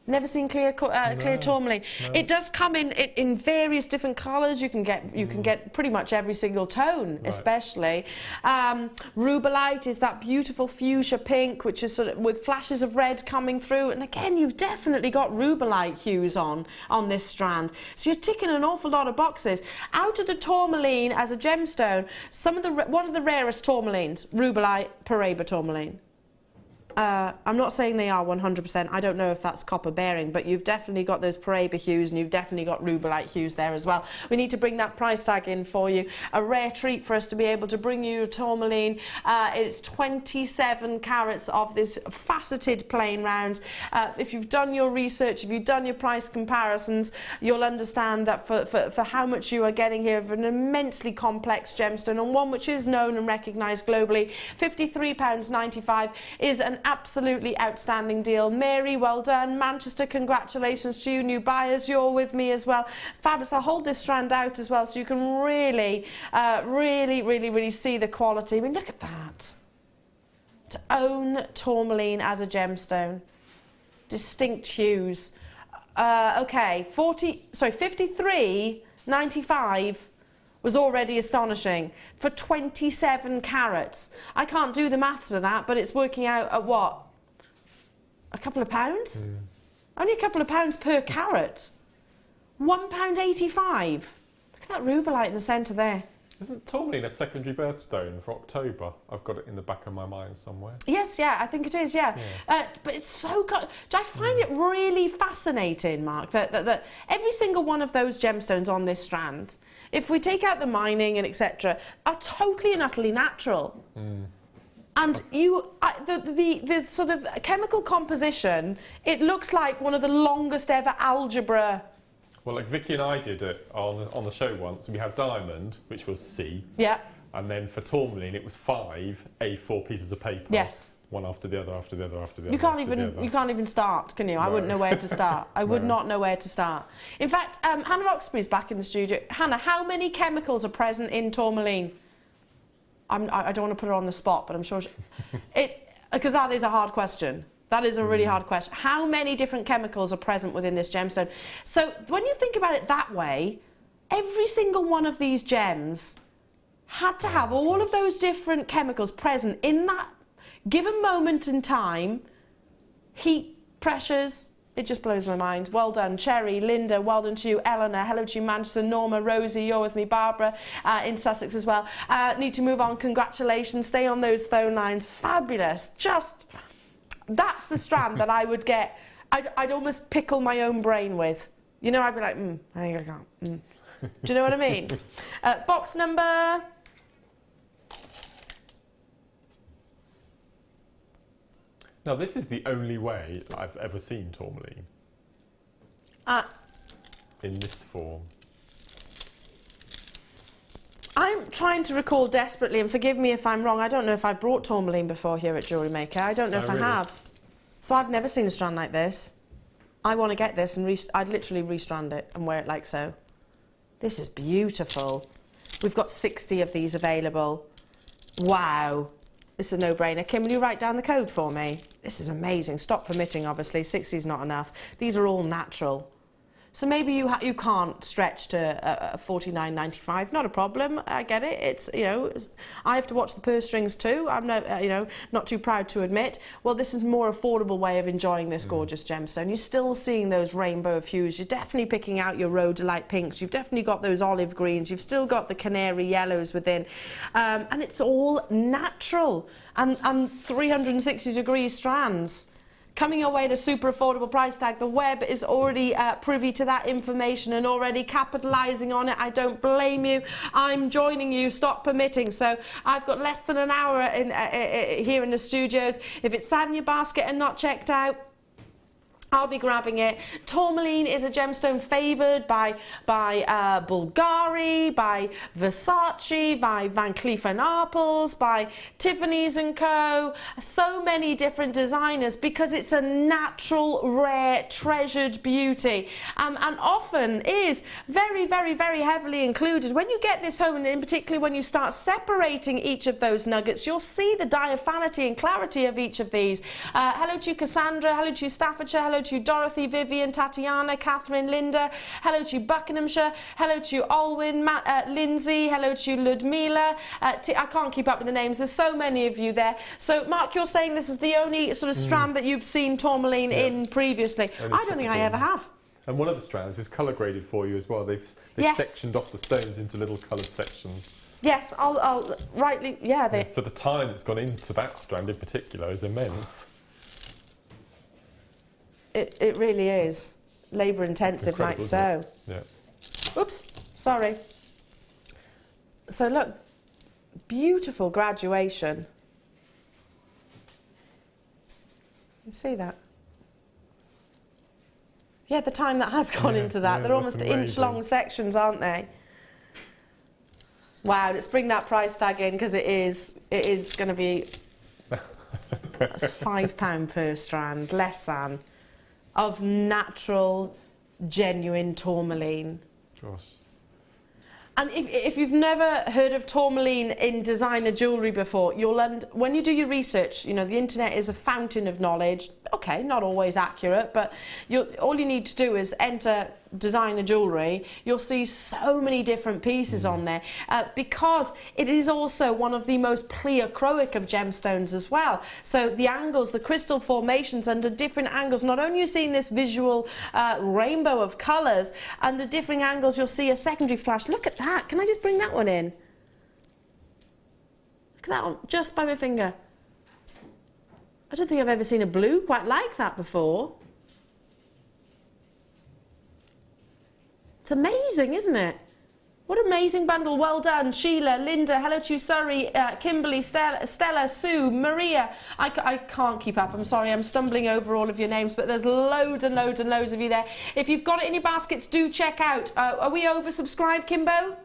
Never seen clear tourmaline. No. It does come in various different colours. You can get pretty much every single tone, right. Especially. Rubellite is that beautiful fuchsia pink, which is sort of with flashes of red coming through. And again, you've definitely got rubellite hues on this strand. So you're ticking an awful lot of boxes. Out of the tourmaline as a gemstone, one of the rarest tourmalines, rubellite, Paracord tourmaline. I'm not saying they are 100%. I don't know if that's copper bearing, but you've definitely got those Paracord hues and you've definitely got rubellite hues there as well. We need to bring that price tag in for you. A rare treat for us to be able to bring you a tourmaline. It's 27 carats of this faceted plain rounds. If you've done your research, if you've done your price comparisons, you'll understand that for how much you are getting here of an immensely complex gemstone, and one which is known and recognised globally. £53.95 is an absolutely outstanding deal. Mary, well done. Manchester, congratulations to you. New buyers, you're with me as well. Fabulous. I'll hold this strand out as well so you can really see the quality. I mean, look at that. To own tourmaline as a gemstone. Distinct hues. Okay, 53.95 was already astonishing for 27 carats. I can't do the maths of that, but it's working out at what? A couple of pounds? Yeah. Only a couple of pounds per carat. £1.85. Look at that rubellite in the centre there. Isn't tourmaline a secondary birthstone for October? I've got it in the back of my mind somewhere. Yes, yeah, I think it is, yeah. But it's so... I find it really fascinating, Mark, that every single one of those gemstones on this strand, if we take out the mining and etc., are totally and utterly natural. And the sort of chemical composition, it looks like one of the longest ever algebra. Well, like Vicky and I did it on the show once. We had diamond, which was C. Yeah. And then for tourmaline, it was 5 A4 pieces of paper. Yes. One after the other, after the other, after the You other. You can't even start, can you? No. I wouldn't know where to start. I would not know where to start. In fact, Hannah Roxbury's back in the studio. Hannah, how many chemicals are present in tourmaline? I don't want to put her on the spot, but I'm sure because that is a hard question. That is a really hard question. How many different chemicals are present within this gemstone? So when you think about it that way, every single one of these gems had to have all of those different chemicals present in that given moment in time. Heat, pressures, it just blows my mind. Well done, Cherry, Linda, well done to you, Eleanor, hello to you, Manchester, Norma, Rosie, you're with me, Barbara, in Sussex as well. Need to move on, congratulations, stay on those phone lines, fabulous, just... That's the strand that I would get, I'd almost pickle my own brain with. You know, I'd be like, I think I can't. Do you know what I mean? Box number... Now, this is the only way that I've ever seen tourmaline. In this form. I'm trying to recall desperately, and forgive me if I'm wrong, I don't know if I brought tourmaline before here at Jewellery Maker. I don't know if I have. So I've never seen a strand like this. I want to get this and I'd literally restrand it and wear it like so. This is beautiful. We've got 60 of these available. Wow. This is a no-brainer. Kim, will you write down the code for me? This is amazing. Stop permitting, obviously. 60 is not enough. These are all natural. So maybe you can't stretch to $49.95. Not a problem. I get it. It's, you know, I have to watch the purse strings too. I'm not, you know, not too proud to admit. Well, this is a more affordable way of enjoying this gorgeous gemstone. You're still seeing those rainbow of hues. You're definitely picking out your rhodolite pinks. You've definitely got those olive greens. You've still got the canary yellows within, and it's all natural and 360-degree strands. Coming your way at a super affordable price tag. The web is already privy to that information and already capitalising on it. I don't blame you. I'm joining you. Stop permitting. So I've got less than an hour here in the studios. If it's sat in your basket and not checked out, I'll be grabbing it. Tourmaline is a gemstone favoured by Bulgari, by Versace, by Van Cleef & Arpels, by Tiffany's & Co. So many different designers because it's a natural, rare, treasured beauty. And often is very, very, very heavily included. When you get this home, and in particular when you start separating each of those nuggets, you'll see the diaphanity and clarity of each of these. Hello to you, Cassandra. Hello to you, Staffordshire. Hello to you, Dorothy, Vivian, Tatiana, Catherine, Linda. Hello to you, Buckinghamshire. Hello to you, Alwyn, Lindsay. Hello to you, Ludmila. I can't keep up with the names. There's so many of you there. So, Mark, you're saying this is the only sort of strand that you've seen tourmaline in previously. I don't think I ever have. And one of the strands is colour graded for you as well. They've sectioned off the stones into little coloured sections. Yes, I'll rightly, yeah. So the time that's gone into that strand in particular is immense. It really is. Labour intensive, like so. Yeah. Oops, sorry. So look, beautiful graduation. You see that? Yeah, the time that has gone into that. They're almost inch-long sections, aren't they? Wow, let's bring that price tag in because it is going to be £5 per strand, less than, of natural, genuine tourmaline. Gosh. And if you've never heard of tourmaline in designer jewellery before, when you do your research, you know, the internet is a fountain of knowledge. Okay, not always accurate, but all you need to do is enter designer jewellery. You'll see so many different pieces on there because it is also one of the most pleochroic of gemstones as well. So the angles, the crystal formations under different angles, not only are you seeing this visual rainbow of colours, under different angles you'll see a secondary flash. Look at that. Can I just bring that one in? Look at that one, just by my finger. I don't think I've ever seen a blue quite like that before. It's amazing, isn't it? What an amazing bundle. Well done. Sheila, Linda, hello to you, Zari, Kimberly, Stella, Sue, Maria. I can't keep up. I'm sorry, I'm stumbling over all of your names, but there's loads and loads and loads of you there. If you've got it in your baskets, do check out. Are we oversubscribed, Kimbo?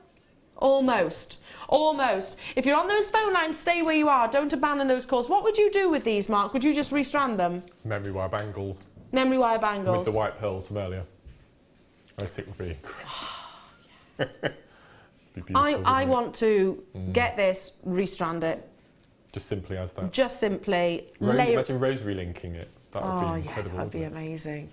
Almost. Almost. If you're on those phone lines, stay where you are. Don't abandon those calls. What would you do with these, Mark? Would you just restrand them? Memory wire bangles. Memory wire bangles. With the white pearls from earlier. I think would be incredible. I want to get this, restrand it. Just simply as that. Just simply imagine rosary linking it. That would be incredible. That'd be amazing.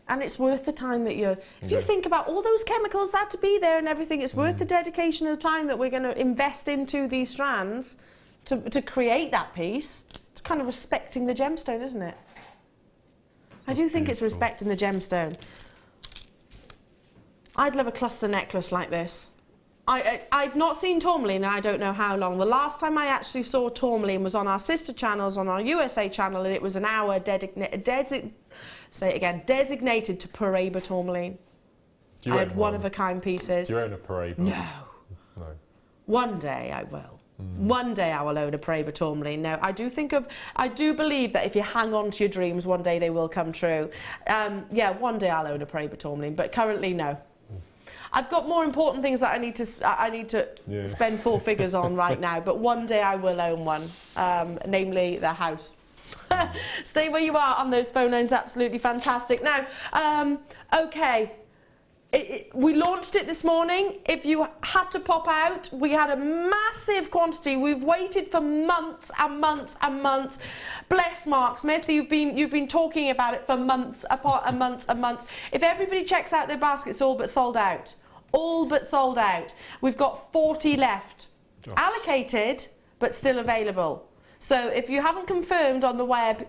And it's worth the time that you're... If you think about all those chemicals that had to be there and everything, it's worth the dedication of the time that we're going to invest into these strands to create that piece. It's kind of respecting the gemstone, isn't it? I do think it's respecting the gemstone. I'd love a cluster necklace like this. I've not seen Tormalene and I don't know how long. The last time I actually saw Tormalene was on our sister channels, on our USA channel, and it was an hour designated to Paracord Tormalene. I had one-of-a-kind pieces. Do you own a Paracord? No. No. One day I will. One day I will own a Paracord Tormalene. No, I do believe that if you hang on to your dreams, one day they will come true. Yeah, one day I'll own a Paracord Tormalene, but currently no. I've got more important things that I need to spend 4 figures on right now, but one day I will own one, namely the house. Stay where you are on those phone lines, absolutely fantastic. Now, okay, we launched it this morning. If you had to pop out, we had a massive quantity. We've waited for months and months and months. Bless Mark Smith, you've been talking about it for months and months and months. If everybody checks out their baskets, all but sold out. All but sold out. We've got 40 left. Allocated, but still available. So if you haven't confirmed on the web,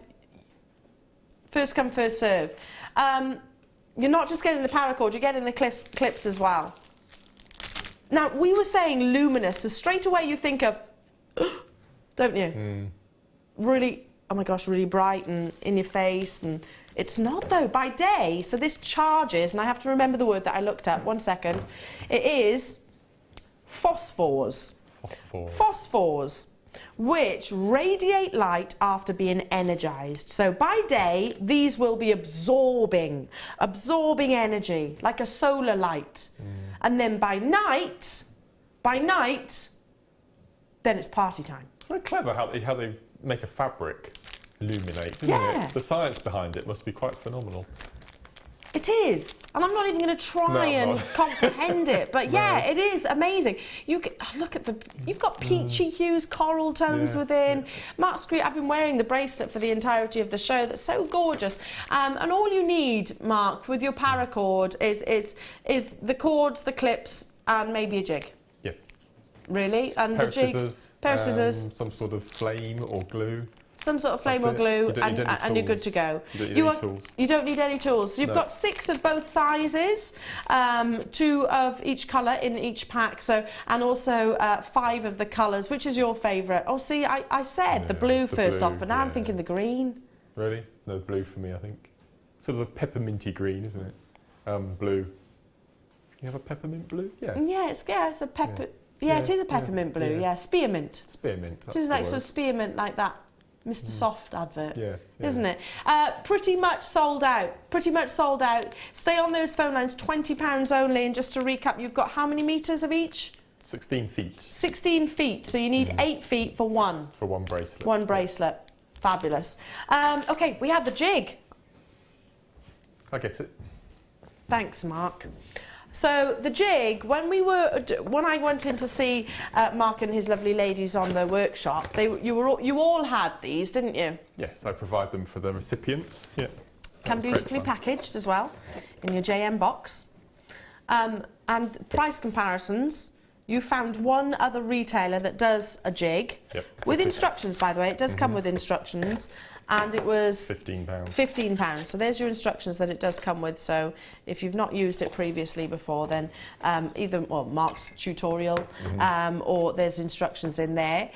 first come, first serve. You're not just getting the paracord, you're getting the clips as well. Now, we were saying luminous, so straight away you think of, don't you? Really, oh my gosh, really bright and in your face. And it's not though, by day. So this charges, and I have to remember the word that I looked at, 1 second. It is phosphors. Phosphors, which radiate light after being energized. So by day, these will be absorbing energy, like a solar light. And then by night, then it's party time. It's very clever how they make a fabric illuminate, isn't it? The science behind it must be quite phenomenal. It is, and I'm not even going to try and comprehend it, but yeah, it is amazing. You can, look at you've got peachy hues, coral tones within. Mark Scree, I've been wearing the bracelet for the entirety of the show. That's so gorgeous. And all you need, Mark, with your paracord is the cords, the clips, and maybe a jig. Yeah. Really? And the jig, pair of scissors, some sort of flame or glue. Some sort of flame or glue, and you're good to go. You don't need any tools. So you've got 6 of both sizes, 2 of each colour in each pack, and also 5 of the colours. Which is your favourite? Oh, see, I said the blue first off, but now I'm thinking the green. Really? No, blue for me, I think. Sort of a pepperminty green, isn't it? Blue. You have a peppermint blue? Yes. Yeah, it's a pepper. Yeah, it is a peppermint blue. Yeah, spearmint. Spearmint. It is like sort of spearmint, like that. Mr. Soft advert, isn't it? Pretty much sold out. Pretty much sold out. Stay on those phone lines, £20 only. And just to recap, you've got how many metres of each? 16 feet. 16 feet. So you need 8 feet for one. For one bracelet. One bracelet. Fabulous. Okay, we had the jig. I get it. Thanks, Mark. So the jig, when I went in to see Mark and his lovely ladies on the workshop, you all had these, didn't you? Yes, I provide them for the recipients. Yeah. Come beautifully packaged as well in your JM box. And price comparisons. You found one other retailer that does a jig with instructions, by the way. It does come with instructions. and it was £15. £15. So there's your instructions that it does come with. So if you've not used it previously before, then either Mark's tutorial or there's instructions in there.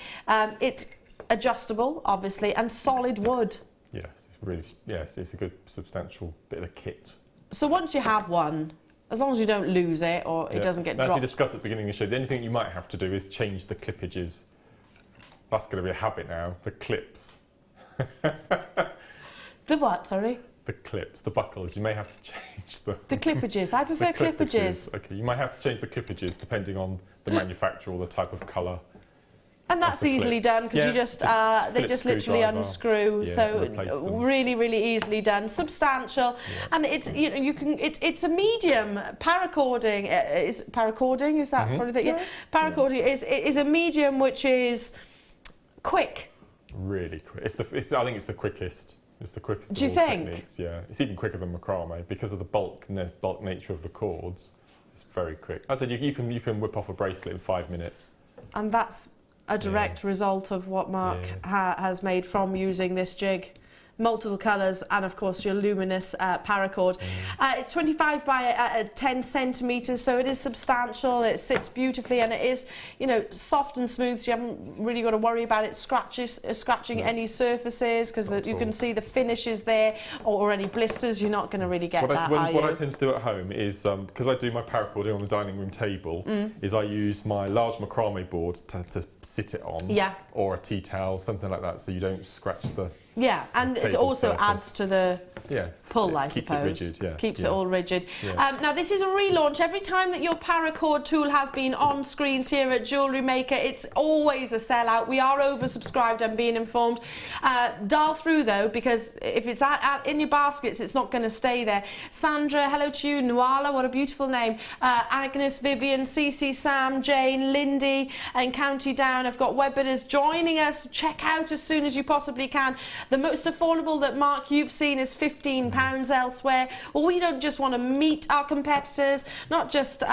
It's adjustable, obviously, and solid wood. Yes, it's really, it's a good substantial bit of kit. So once you have one, as long as you don't lose it or it doesn't get dropped. As we discussed at the beginning of the show, the only thing you might have to do is change the clippages. That's going to be a habit now. The clips. The what, sorry? The clips, the buckles. You may have to change the... The clippages. I prefer clippages. Okay, you might have to change the clippages depending on the manufacturer or the type of colour. And that's easily done because you just they just literally unscrew. So really, really easily done. Substantial, and it's it's a medium paracording. Is paracording? Is that part of it? Yeah, paracording is a medium which is quick. Really quick. I think it's the quickest. It's the quickest. Do you think? Techniques. Yeah, it's even quicker than macrame because of the bulk nature of the cords. It's very quick. I said you can whip off a bracelet in 5 minutes. And that's a direct result of what Mark has made from using this jig. Multiple colours and of course your luminous paracord. It's 25 by 10 centimetres, so it is substantial. It sits beautifully and it is, soft and smooth, so you haven't really got to worry about it scratching any surfaces because you can see the finishes there or any blisters. You're not going to really get that. What I tend to do at home is because I do my paracording on the dining room table, is I use my large macrame board to sit it on, or a tea towel, something like that, so you don't scratch the. Yeah, and it also adds to the pull, I suppose. Keeps it rigid, Keeps it all rigid. Now, this is a relaunch. Every time that your Paracord tool has been on screens here at Jewellery Maker, it's always a sellout. We are oversubscribed, I'm being informed. Dial through, though, because if it's in your baskets, it's not going to stay there. Sandra, hello to you. Nuala, what a beautiful name. Agnes, Vivian, Cece, Sam, Jane, Lindy, and County Down. I've got web bidders joining us. Check out as soon as you possibly can. The most affordable that, Mark, you've seen is £15 elsewhere. Well, we don't just want to meet our competitors, not just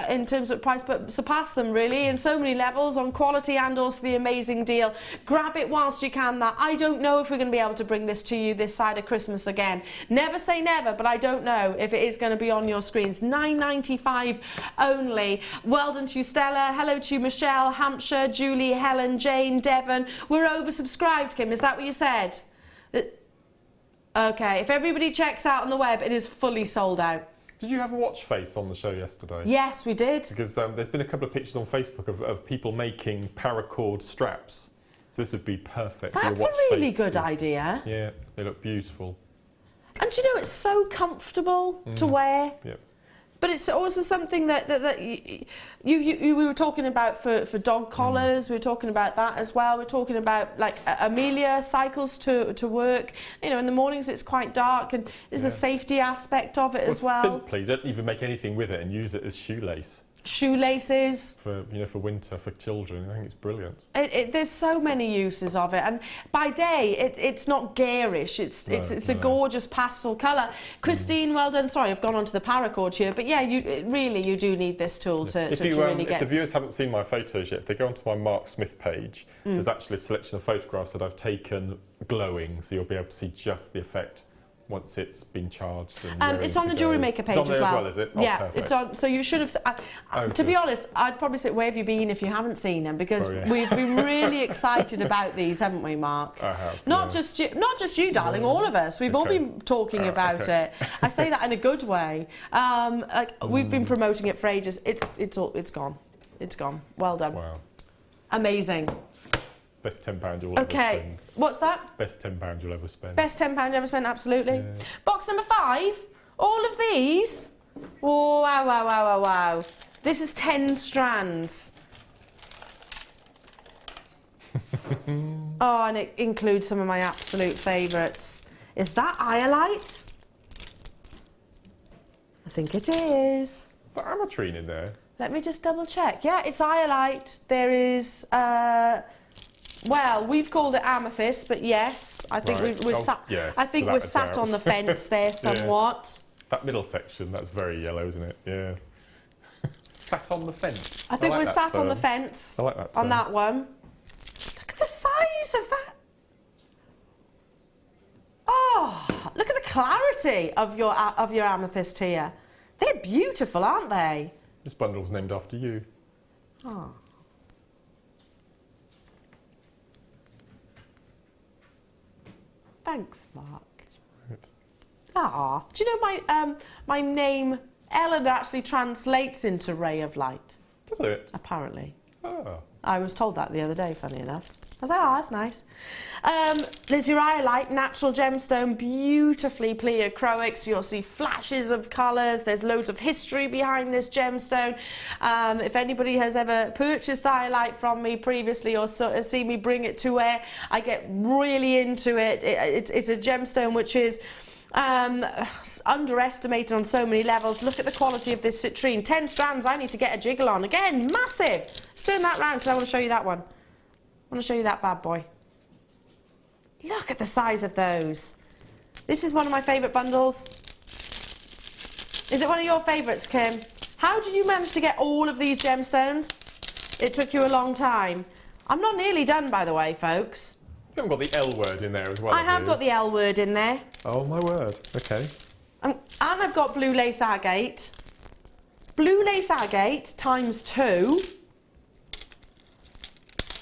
in terms of price, but surpass them, really, in so many levels on quality and also the amazing deal. Grab it whilst you can. I don't know if we're going to be able to bring this to you this side of Christmas again. Never say never, but I don't know if it is going to be on your screens. £9.95 only. Well done to you, Stella. Hello to you, Michelle, Hampshire, Julie, Helen, Jane, Devon. We're oversubscribed, Kim. Is that what you said? Okay, if everybody checks out on the web, it is fully sold out. Did you have a watch face on the show yesterday? Yes, we did. Because there's been a couple of pictures on Facebook of people making paracord straps. So this would be perfect for your watch faces. That's a really good faces. idea. Yeah, they look beautiful. And you know, it's so comfortable to wear. Yep. But it's also something that we were talking about for dog collars. We were talking about that as well. We're talking about like Amelia cycles to work. In the mornings it's quite dark, and there's the safety aspect of it as well. Simply, don't even make anything with it and use it as shoelace. Shoelaces for winter for children. I think it's brilliant. There's so many uses of it, and by day it's not garish. It's a gorgeous pastel colour. Christine, well done. Sorry, I've gone on to the paracord here, but yeah, you do need this tool to really get. If the viewers haven't seen my photos yet, if they go onto my Mark Smith page, there's actually a selection of photographs that I've taken glowing, so you'll be able to see just the effect once it's been charged. And it's on the Jewellery Maker page as well. It's on there as well, is it? Oh, yeah, perfect. it's on. So you should have. To be honest, I'd probably say, where have you been if you haven't seen them? Because we've been really excited about these, haven't we, Mark? I have. Not just you, darling. All of us. We've all been talking about it. I say that in a good way. We've been promoting it for ages. It's gone. It's gone. Well done. Wow. Amazing. Best £10 you'll ever spend. What's that? Best £10 you'll ever spend. Best £10 ever spent, absolutely. Yeah. Box number 5, all of these. Oh, wow. This is 10 strands. Oh, and it includes some of my absolute favourites. Is that iolite? I think it is. But Aquamarine in there. Let me just double check. Yeah, it's iolite. There is... well, we've called it amethyst, but yes, I think we're sat on the fence there somewhat. Yeah. That middle section, that's very yellow, isn't it? Yeah. Sat on the fence. I think we're sat on the fence. I like that term. On that one. Look at the size of that. quality of your amethyst here. They're beautiful, aren't they? This bundle's named after you. Oh. Thanks, Mark. Ah, do you know my name, Ellen, actually translates into ray of light? Does it? Apparently. Oh. I was told that the other day, funny enough. I was like, oh, that's nice. There's your iolite, natural gemstone, beautifully pleochroic, so you'll see flashes of colours. There's loads of history behind this gemstone. If anybody has ever purchased iolite from me previously or seen me bring it to wear, I get really into it. It's a gemstone which is underestimated on so many levels. Look at the quality of this citrine. 10 strands, I need to get a jiggle on. Again, massive. Let's turn that round because I want to show you that one. I want to show you that bad boy. Look at the size of those. This is one of my favourite bundles. Is it one of your favourites, Kim? How did you manage to get all of these gemstones? It took you a long time. I'm not nearly done, by the way, folks. You haven't got the L word in there as well. I have got the L word in there. Oh my word, okay. And I've got blue lace agate. Blue lace agate ×2.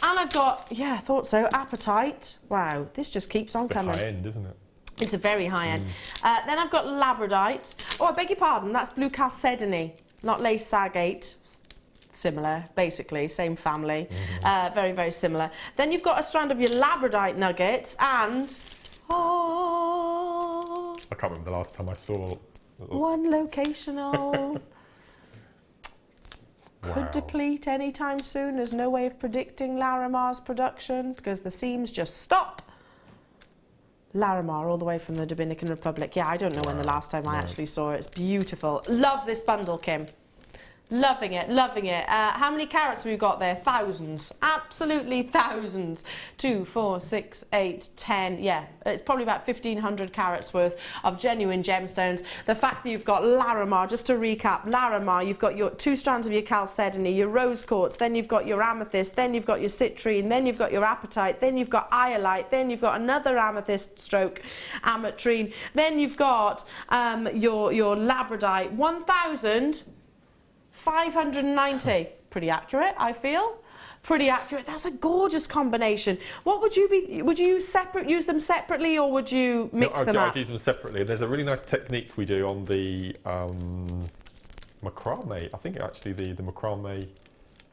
And I've got, yeah, I thought so, apatite. Wow, this just keeps on coming. High end, isn't it? It's a very high end. Then I've got labradorite. Oh, I beg your pardon, that's blue chalcedony, not lace agate. Similar, basically, same family. Very, very similar. Then you've got a strand of your labradorite nuggets and... Oh, I can't remember the last time I saw... one locational. Could deplete anytime soon. There's no way of predicting Larimar's production because the seams just stop. Larimar, all the way from the Dominican Republic. Yeah, I don't know when the last time I actually saw it. It's beautiful. Love this bundle, Kim. Loving it, loving it. How many carats have we got there? Thousands. Absolutely thousands. 2, 4, 6, 8, 10. Yeah, it's probably about 1,500 carats worth of genuine gemstones. The fact that you've got Larimar, just to recap, Larimar, you've got your 2 strands of your chalcedony, your rose quartz, then you've got your amethyst, then you've got your citrine, then you've got your apatite, then you've got iolite, then you've got another amethyst stroke ametrine, then you've got your labradorite. 1,590. Pretty accurate, I feel. Pretty accurate. That's a gorgeous combination. What would you be? Would you use them separately, or would you mix them up? I'd use them separately. There's a really nice technique we do on the macrame. I think actually the macrame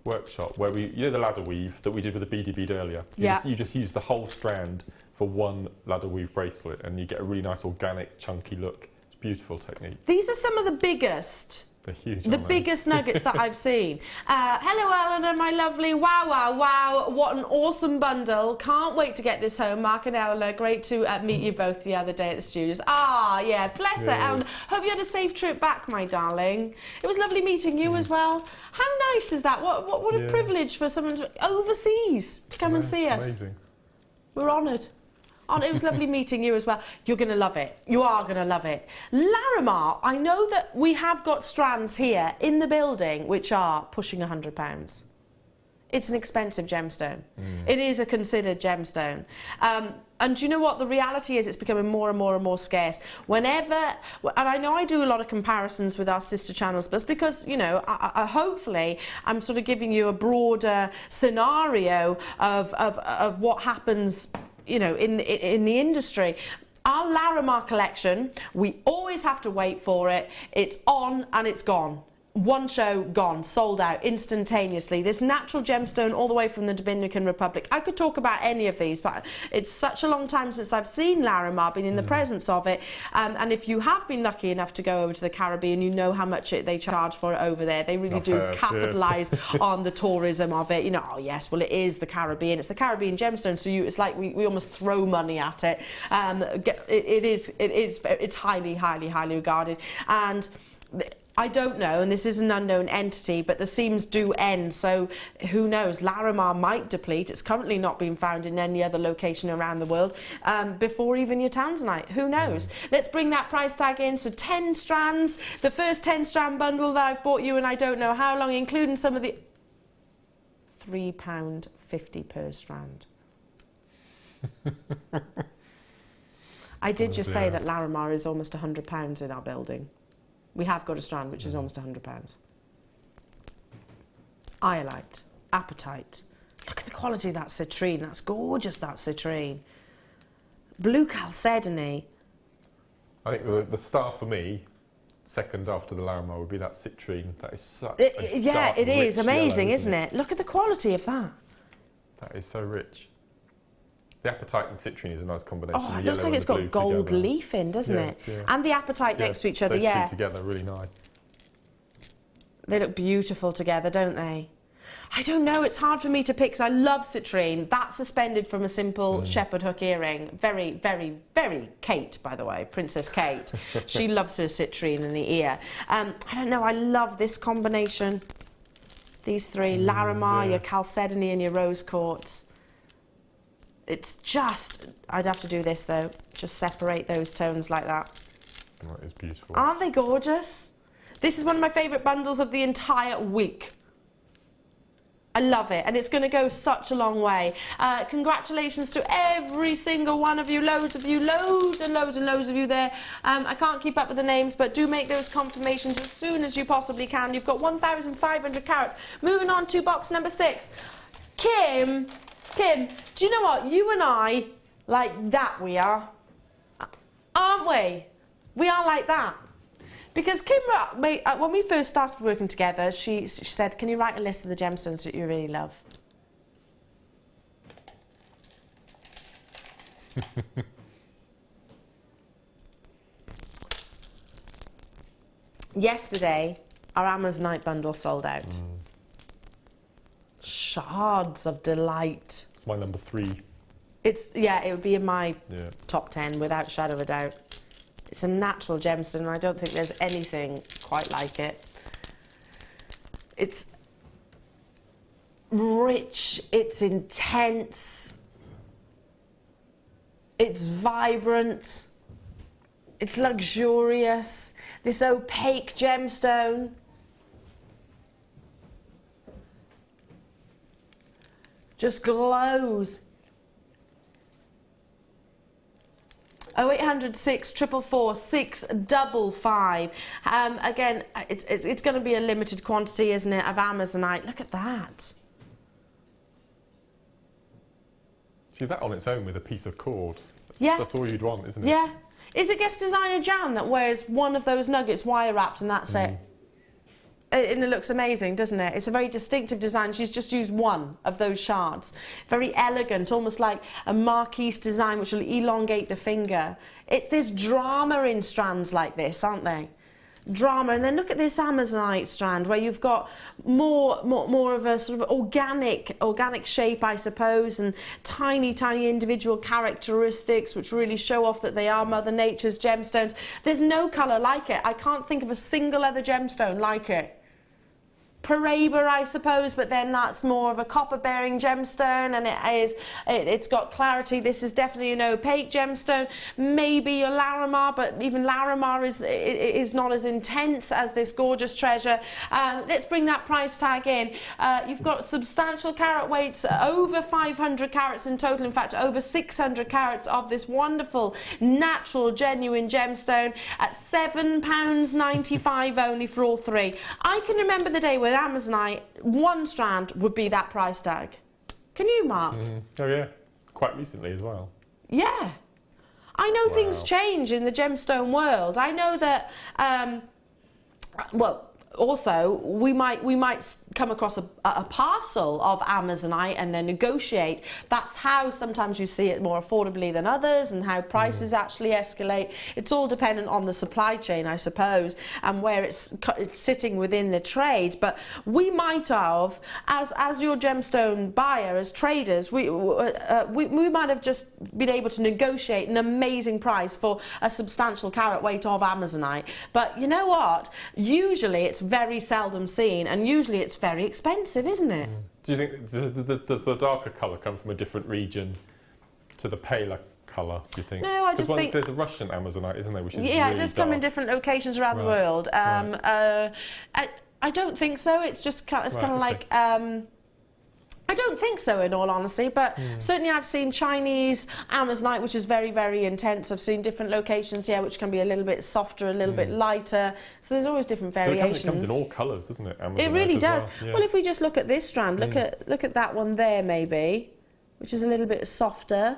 workshop where you know the ladder weave that we did with the beady bead earlier. You just use the whole strand for one ladder weave bracelet, and you get a really nice organic, chunky look. It's a beautiful technique. These are some of the biggest. They're huge, the biggest nuggets that I've seen. Hello, Eleanor, my lovely. Wow, wow, wow. What an awesome bundle. Can't wait to get this home. Mark and Eleanor, great to meet you both the other day at the studios. Ah, yeah, bless her, Eleanor. Hope you had a safe trip back, my darling. It was lovely meeting you as well. How nice is that? What a privilege for someone overseas to come and see us. Amazing. We're honoured. Oh, it was lovely meeting you as well. You're going to love it. You are going to love it. Larimar, I know that we have got strands here in the building which are pushing £100. It's an expensive gemstone. It is a considered gemstone. And do you know what? The reality is it's becoming more and more and more scarce. Whenever, and I know I do a lot of comparisons with our sister channels, but it's because, you know, hopefully I'm sort of giving you a broader scenario of what happens, you know, in the industry. Our Larimar collection, we always have to wait for it. It's on and it's gone. One show, gone, sold out instantaneously. This natural gemstone all the way from the Dominican Republic. I could talk about any of these, but it's such a long time since I've seen Larimar, been in the presence of it. And if you have been lucky enough to go over to the Caribbean, you know how much they charge for it over there. They really do capitalise on the tourism of it. You know, oh yes, well it is the Caribbean. It's the Caribbean gemstone, so it's like we almost throw money at it. It's highly, highly, highly regarded. And I don't know, and this is an unknown entity, but the seams do end, so who knows? Larimar might deplete. It's currently not being found in any other location around the world before even your tanzanite. Who knows? Let's bring that price tag in. So 10 strands, the first 10 strand bundle that I've bought you, and I don't know how long, including some of the £3.50 per strand. I did just say that Larimar is almost £100 in our building. We have got a strand which is almost £100. Iolite, apatite. Look at the quality of that citrine. That's gorgeous, that citrine. Blue chalcedony. I think the star for me, second after the Larimar, would be that citrine. That is such a dark, it is amazing, yellow, isn't it? Look at the quality of that. That is so rich. The apatite and citrine is a nice combination. Oh, it looks like it's got gold leaf in, doesn't it? Yeah. And the apatite next to each other, those two together, really nice. They look beautiful together, don't they? I don't know, it's hard for me to pick because I love citrine. That's suspended from a simple shepherd hook earring. Very, very, very Kate, by the way, Princess Kate. She loves her citrine in the ear. I don't know, I love this combination. These three, Larimar, your chalcedony and your rose quartz. It's just, I'd have to do this though, just separate those tones like that. That is beautiful. Aren't they gorgeous? This is one of my favourite bundles of the entire week. I love it, and it's going to go such a long way. Congratulations to every single one of you, loads of you, loads and loads and loads of you there. I can't keep up with the names, but do make those confirmations as soon as you possibly can. You've got 1,500 carats. Moving on to box number 6. Kim, do you know what? You and I, like that we are, aren't we? We are like that. Because Kim, when we first started working together, she said, can you write a list of the gemstones that you really love? Yesterday, our Amazonite bundle sold out. Shards of delight. It's my number 3. It would be in my top 10 without shadow of a doubt. It's a natural gemstone, and I don't think there's anything quite like it. It's rich, it's intense, it's vibrant, it's luxurious. This opaque gemstone. Just glows. 0800 644 655. Again, it's going to be a limited quantity, isn't it, of Amazonite. Look at that. See, that on its own with a piece of cord. That's all you'd want, isn't it? Yeah. Is it guest designer Jan that wears one of those nuggets wire wrapped and that's it? And it looks amazing, doesn't it? It's a very distinctive design. She's just used one of those shards. Very elegant, almost like a marquise design which will elongate the finger. There's drama in strands like this, aren't they? Drama. And then look at this Amazonite strand where you've got more of a sort of organic shape, I suppose, and tiny individual characteristics which really show off that they are Mother Nature's gemstones. There's no colour like it. I can't think of a single other gemstone like it. Paraiba, I suppose, but then that's more of a copper-bearing gemstone, and it's got clarity. This is definitely an opaque gemstone. Maybe a Larimar, but even Larimar is not as intense as this gorgeous treasure. Let's bring that price tag in. You've got substantial carat weights, over 500 carats in total. In fact, over 600 carats of this wonderful, natural, genuine gemstone at £7.95 only for all three. I can remember the day with Amazonite, one strand would be that price tag. Can you, Mark? Oh yeah, quite recently as well. Yeah. I know things change in the gemstone world. I know that, also, we might come across a parcel of Amazonite and then negotiate. That's how sometimes you see it more affordably than others, and how prices actually escalate. It's all dependent on the supply chain, I suppose, and where it's sitting within the trade. But we might have, as your gemstone buyer, as traders, we might have just been able to negotiate an amazing price for a substantial carat weight of Amazonite. But you know what? Usually it's very seldom seen, and usually it's very expensive, isn't it? Do you think, does the darker colour come from a different region to the paler colour, do you think? No, I just think... There's a Russian Amazonite, isn't there, which is yeah, really it does dark. come in different locations around the world. I don't think so. It's just kind of like... I don't think so, in all honesty, but certainly I've seen Chinese Amazonite, which is very, very intense. I've seen different locations, yeah, which can be a little bit softer, a little bit lighter. So there's always different variations. It comes in all colours, doesn't it? Amazonite it really does. Well, yeah. Well, if we just look at this strand, look at that one there, maybe, which is a little bit softer,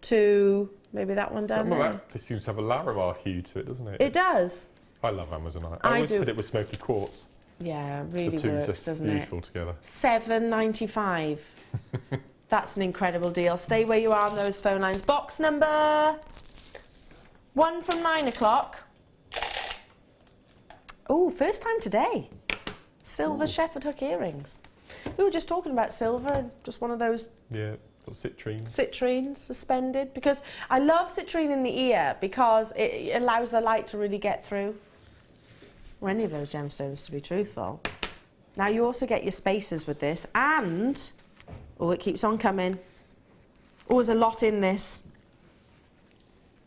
to maybe that one down there. This seems to have a Larabah hue to it, doesn't it? It does. I love Amazonite. I always put it with smoky quartz. Yeah, really the two works, just doesn't it? beautiful together. $7.95. That's an incredible deal. Stay where you are on those phone lines. Box number 1 from 9 o'clock. Oh, first time today. Silver shepherd hook earrings. We were just talking about silver, just one of those. Yeah, citrines. Citrines suspended, because I love citrine in the ear because it allows the light to really get through. Or any of those gemstones, to be truthful. Now you also get your spacers with this, and oh, it keeps on coming. Oh, there's a lot in this.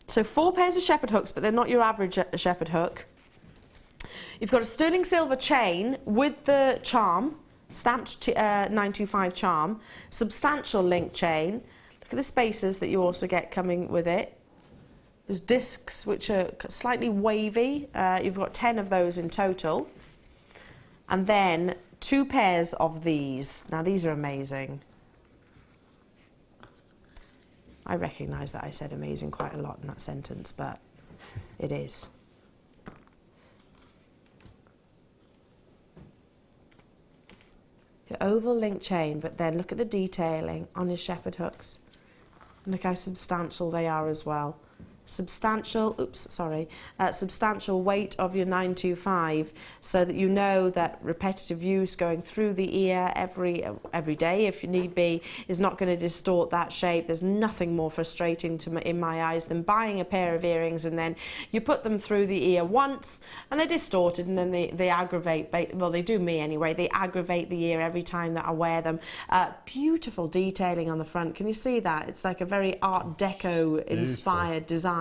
So 4 pairs of shepherd hooks, but they're not your average shepherd hook. You've got a sterling silver chain with the charm, stamped 925 charm, substantial link chain. Look at the spacers that you also get coming with it. There's discs which are slightly wavy. You've got 10 of those in total. And then 2 pairs of these. Now these are amazing. I recognise that I said amazing quite a lot in that sentence, but it is. The oval link chain, but then look at the detailing on his shepherd hooks. And look how substantial they are as well. Substantial weight of your 925, so that you know that repetitive use going through the ear every day, if you need be, is not going to distort that shape. There's nothing more frustrating in my eyes than buying a pair of earrings and then you put them through the ear once and they're distorted, and then they aggravate. Well, they do me anyway. They aggravate the ear every time that I wear them. Beautiful detailing on the front. Can you see that? It's like a very Art Deco inspired design.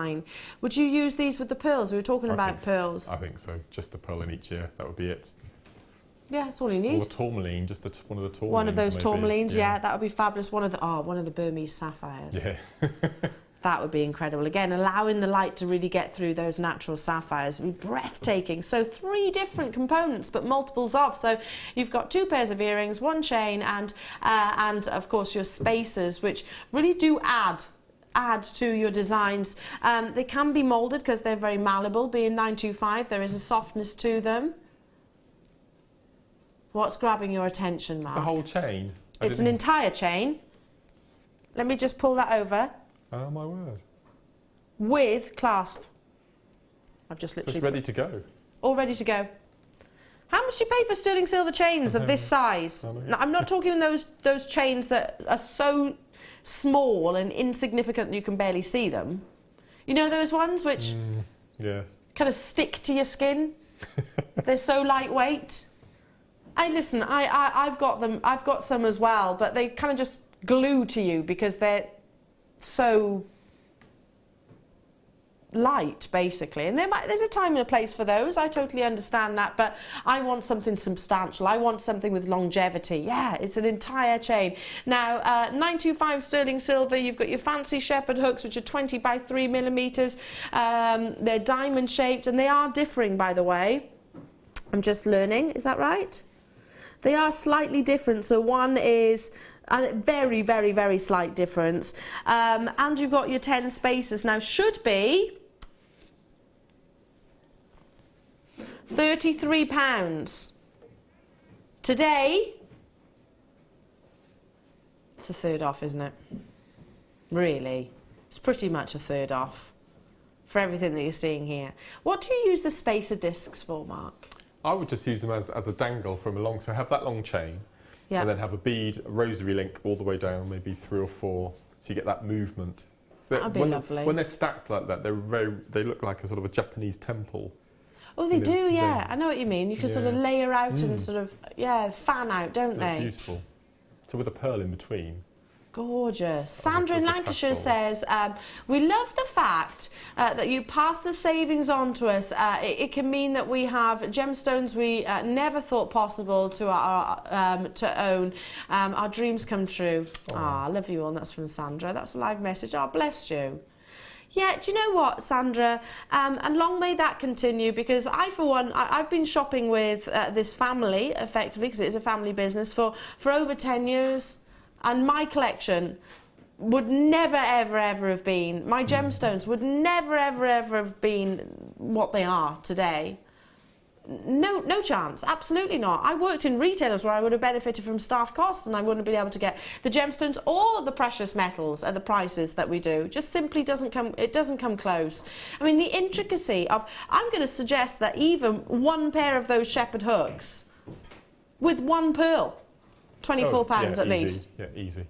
Would you use these with the pearls? We were talking about pearls. I think so. Just the pearl in each ear. That would be it. Yeah, that's all you need. Or a tourmaline, just one of the tourmalines. One of those maybe. tourmalines, yeah, that would be fabulous. One of the Burmese sapphires. Yeah. That would be incredible. Again, allowing the light to really get through those natural sapphires would be breathtaking. So 3 different components, but multiples of. So you've got 2 pairs of earrings, 1 chain, and of course your spacers, which really do add to your designs. They can be moulded because they're very malleable. Being 925, there is a softness to them. What's grabbing your attention, Mark? It's a whole chain. It's an entire chain. Let me just pull that over. Oh my word. With clasp. I've just literally... So it's ready to go. All ready to go. How much do you pay for sterling silver chains of this size? Now, I'm not talking those chains that are so small and insignificant you can barely see them. You know those ones which yes, kind of stick to your skin? They're so lightweight. Listen, I've got them. I've got some as well, but they kind of just glue to you because they're so light, basically. And there's a time and a place for those. I totally understand that, but I want something substantial. I want something with longevity. Yeah, it's an entire chain. Now, 925 sterling silver. You've got your fancy shepherd hooks, which are 20 by 3 millimeters. They're diamond shaped, and they are differing, by the way. I'm just learning. Is that right? They are slightly different. So one is a very, very, very slight difference. And you've got your 10 spacers. Now, should be £33. Today, it's a third off, isn't it? Really? It's pretty much a third off for everything that you're seeing here. What do you use the spacer discs for, Mark? I would just use them as a dangle from along. So have that long chain, and then have a bead, a rosary link all the way down, maybe 3 or 4, so you get that movement. So that'd be lovely. When they're stacked like that, they look like a sort of a Japanese temple. Oh, they do, yeah. I know what you mean. You can sort of layer out and sort of, fan out, don't They're they? beautiful. So with a pearl in between. Gorgeous. Sandra in Just a Lancashire tassel. says, we love the fact that you pass the savings on to us. It can mean that we have gemstones we never thought possible to own. Our dreams come true. I love you all. And that's from Sandra. That's a live message. Oh, bless you. Yeah, do you know what, Sandra? And long may that continue, because I, for one, I've been shopping with this family, effectively, because it is a family business, for over 10 years. And my collection would never, ever, ever have been, my gemstones would never, ever, ever have been what they are today. No chance, absolutely not. I worked in retailers where I would have benefited from staff costs, and I wouldn't have been able to get the gemstones or the precious metals at the prices that we do. Just simply doesn't come close. I mean, the intricacy of, I'm going to suggest that even one pair of those shepherd hooks with one pearl, £24 at least. Yeah, easy.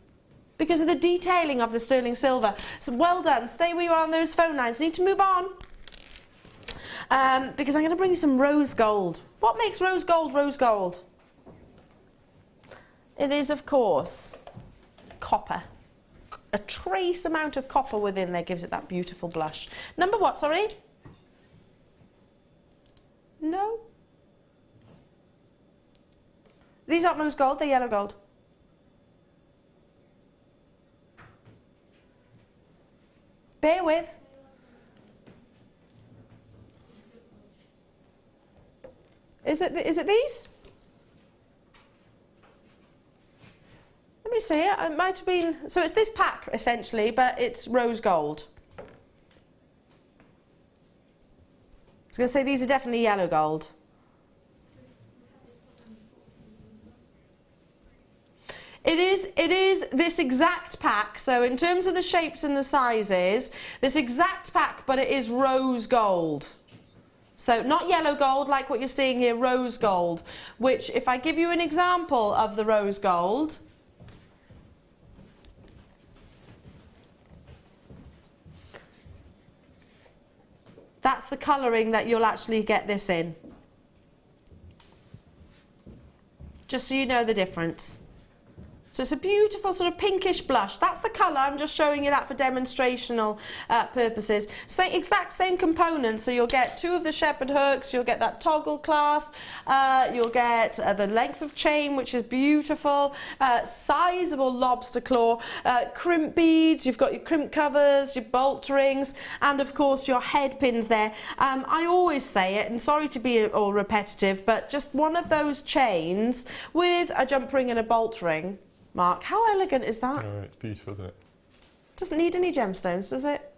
Because of the detailing of the sterling silver. So well done. Stay where you are on those phone lines. Need to move on. Because I'm going to bring you some rose gold. What makes rose gold rose gold? It is, of course, copper. A trace amount of copper within there gives it that beautiful blush. Number what, sorry? No? These aren't rose gold, they're yellow gold. Bear with. Is it these? Let me see it. It might have been. So it's this pack essentially, but it's rose gold. I was going to say these are definitely yellow gold. It is this exact pack, so in terms of the shapes and the sizes, this exact pack, but it is rose gold. So not yellow gold like what you're seeing here, rose gold, which if I give you an example of the rose gold, that's the colouring that you'll actually get this in. Just so you know the difference. So it's a beautiful sort of pinkish blush. That's the colour. I'm just showing you that for demonstrational purposes. Exact same components. So you'll get two of the shepherd hooks. You'll get that toggle clasp. You'll get the length of chain, which is beautiful. Sizable lobster claw. Crimp beads. You've got your crimp covers, your bolt rings, and of course your head pins there. I always say it, and sorry to be all repetitive, but just one of those chains with a jump ring and a bolt ring. Mark, how elegant is that? Oh, it's beautiful, isn't it? Doesn't need any gemstones, does it?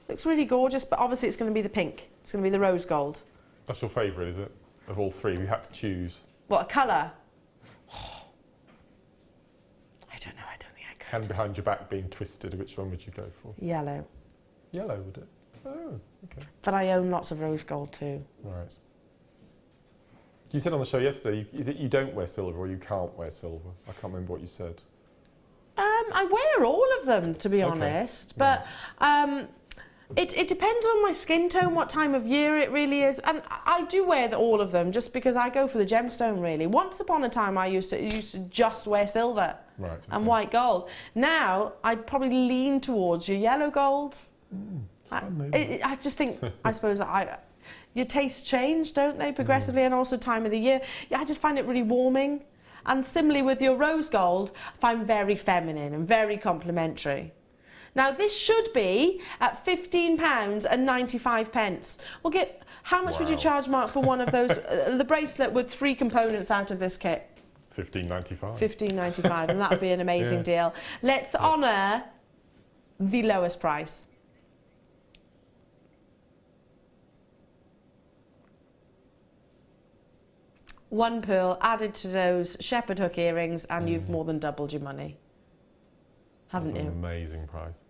Looks really gorgeous, but obviously it's going to be the pink. It's going to be the rose gold. That's your favourite, is it? Of all three, we had to choose. What, a colour? Oh, I don't know, I don't think I could. Hand behind your back being twisted, which one would you go for? Yellow. Yellow, would it? Oh, okay. But I own lots of rose gold too. Right. You said on the show yesterday, is it you don't wear silver or you can't wear silver? I can't remember what you said. I wear all of them, to be honest, but it depends on my skin tone, what time of year it really is, and I do wear all of them just because I go for the gemstone, really. Once upon a time, I used to just wear silver and white gold. Now, I'd probably lean towards your yellow golds. I just think, I suppose, your tastes change, don't they, progressively, and also time of the year. Yeah, I just find it really warming. And similarly with your rose gold, I find very feminine and very complimentary. Now this should be at £15.95. Well, how much would you charge, Mark, for one of those, the bracelet with 3 components out of this kit? £15.95. £15.95, and that would be an amazing deal. Let's honour the lowest price. One pearl added to those shepherd hook earrings, and you've more than doubled your money, haven't you? That's an amazing price.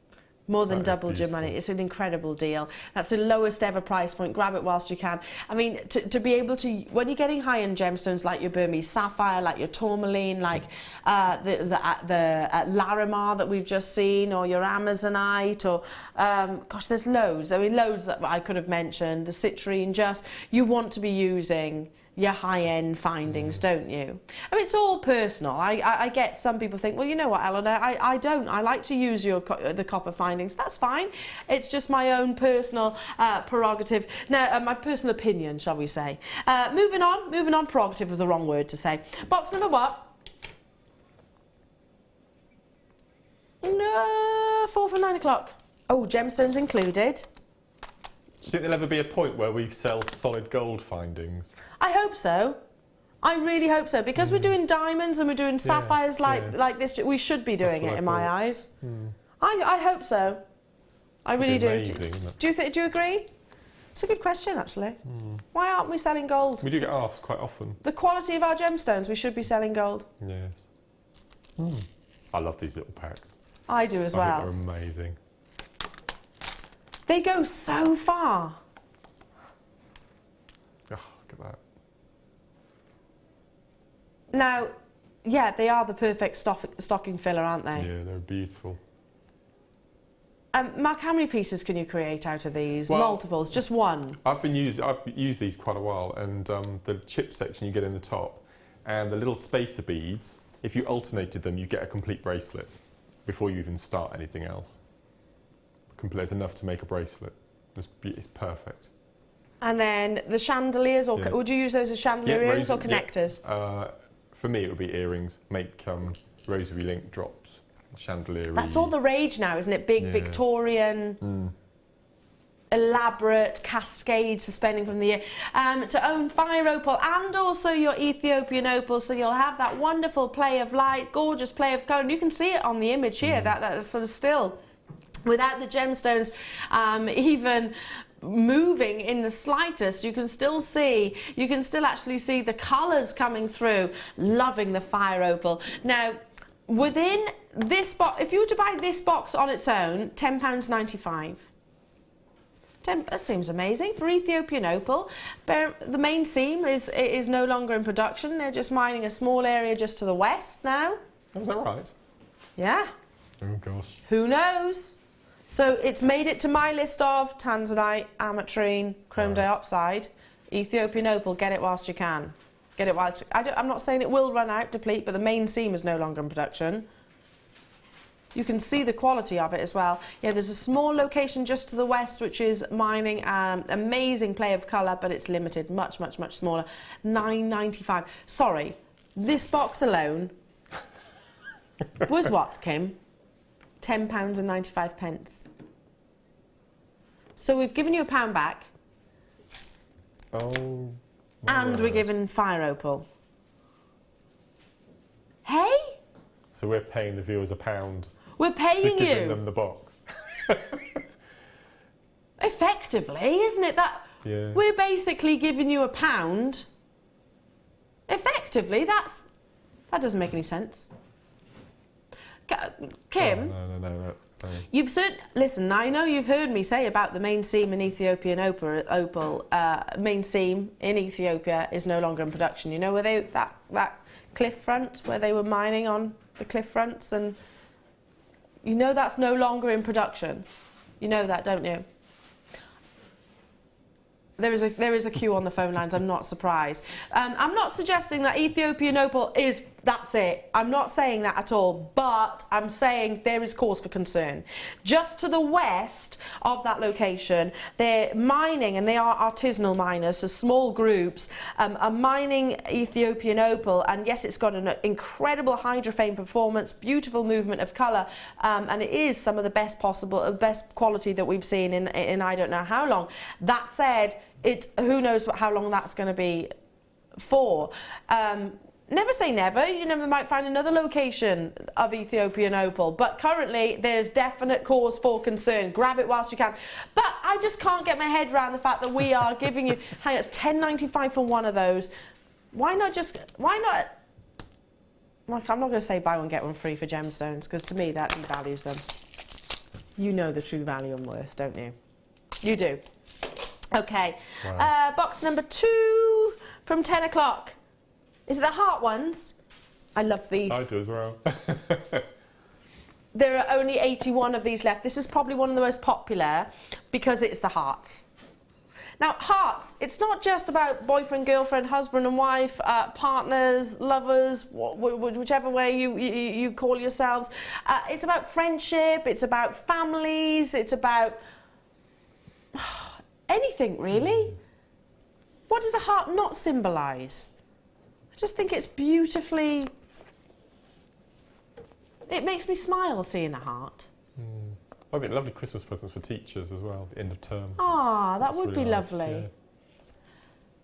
More than doubled your money. It's an incredible deal. That's the lowest ever price point. Grab it whilst you can. I mean, to be able to, when you're getting high-end gemstones like your Burmese sapphire, like your Tormalene, like the Larimar that we've just seen, or your Amazonite, or gosh, there's loads. I mean, loads that I could have mentioned. The citrine, you want to be using your high-end findings, don't you? I mean, it's all personal. I get some people think, well, you know what, Eleanor, I don't. I like to use the copper findings. That's fine. It's just my own personal prerogative. Now, my personal opinion, shall we say. Moving on. Prerogative was the wrong word to say. Box number what? No, 4 for 9 o'clock. Oh, gemstones included. Do you think there'll ever be a point where we sell solid gold findings? I hope so. I really hope so, because we're doing diamonds and we're doing sapphires like this. We should be doing it in my eyes. I hope so. I really do. Do you agree? It's a good question, actually. Why aren't we selling gold? We do get asked quite often. The quality of our gemstones, we should be selling gold. Yes. I love these little packs. I do as well. I think they're amazing. They go so far. Oh, look at that. Now, yeah, they are the perfect stocking filler, aren't they? Yeah, they're beautiful. Mark, how many pieces can you create out of these? Well, multiples, just one? I've used these quite a while, and the chip section you get in the top, and the little spacer beads, if you alternated them, you get a complete bracelet before you even start anything else. There's enough to make a bracelet. It's perfect. And then the chandeliers, or would you use those as chandelier earrings or connectors? For me, it would be earrings. Make rosary link drops, chandelier. That's all the rage now, isn't it? Big Victorian, elaborate cascade suspending from the ear. To own fire opal and also your Ethiopian opal, so you'll have that wonderful play of light, gorgeous play of colour. And you can see it on the image here. That is sort of still, without the gemstones even moving in the slightest, you can still actually see the colours coming through. Loving the fire opal. Now, within this box, if you were to buy this box on its own, £10.95. That seems amazing for Ethiopian opal. The main seam is no longer in production. They're just mining a small area just to the west now. Oh, is that right? Yeah. Oh gosh. Who knows? So it's made it to my list of tanzanite, ametrine, chrome dioxide, Ethiopian opal. Get it whilst you can. Get it whilst. I'm not saying it will run out, deplete, but the main seam is no longer in production. You can see the quality of it as well. Yeah, there's a small location just to the west which is mining. Amazing play of colour, but it's limited, much, much, much smaller. £9.95. Sorry, this box alone was what, Kim? £10.95. So we've given you £1 back. Oh. And we're giving fire opal. Hey? So we're paying the viewers £1. We're paying for giving you them the box. effectively, isn't it? That we're basically giving you £1. Effectively, that doesn't make any sense. Kim, no. you've said. Listen, I know you've heard me say about the main seam in Ethiopian opal. Main seam in Ethiopia is no longer in production. You know where that cliff front where they were mining on the cliff fronts, and you know that's no longer in production. You know that, don't you? There is a queue on the phone lines. I'm not surprised. I'm not suggesting that Ethiopian opal is, that's it. I'm not saying that at all, but I'm saying there is cause for concern. Just to the west of that location, they're mining, and they are artisanal miners, so small groups, are mining Ethiopian opal, and yes, it's got an incredible hydrophane performance, beautiful movement of colour, and it is some of the best quality that we've seen in I don't know how long. That said, who knows how long that's going to be for. Never say never. You never might find another location of Ethiopian opal, but currently there's definite cause for concern. Grab it whilst you can. But I just can't get my head around the fact that we are giving you, hang on, it's £10.95 for one of those. Why not? Like, I'm not going to say buy one get one free for gemstones, because to me that devalues them. You know the true value and worth, don't you? You do. Okay, wow. Box number 2 from 10 o'clock. Is it the heart ones? I love these. I do as well. There are only 81 of these left. This is probably one of the most popular because it's the heart. Now, hearts, it's not just about boyfriend, girlfriend, husband and wife, partners, lovers, whichever way you call yourselves. It's about friendship, it's about families, it's about anything, really. What does a heart not symbolise? I just think it's beautifully... It makes me smile seeing a heart. I mean, lovely Christmas presents for teachers as well, the end of term. Ah, that would really be nice, lovely. yeah.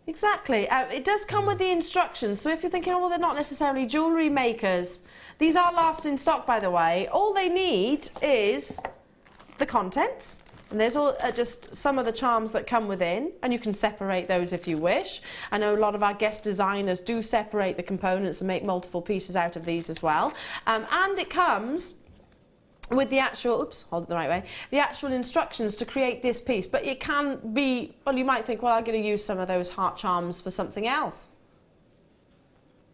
Exactly. It does come with the instructions. So if you're thinking, oh, well, they're not necessarily jewellery makers. These are last in stock, by the way. All they need is the contents. And there's all just some of the charms that come within, and you can separate those if you wish. I know a lot of our guest designers do separate the components and make multiple pieces out of these as well. And it comes with the actual, oops, hold it the right way, the actual instructions to create this piece. But it can be, well, you might think, well, I'm going to use some of those heart charms for something else.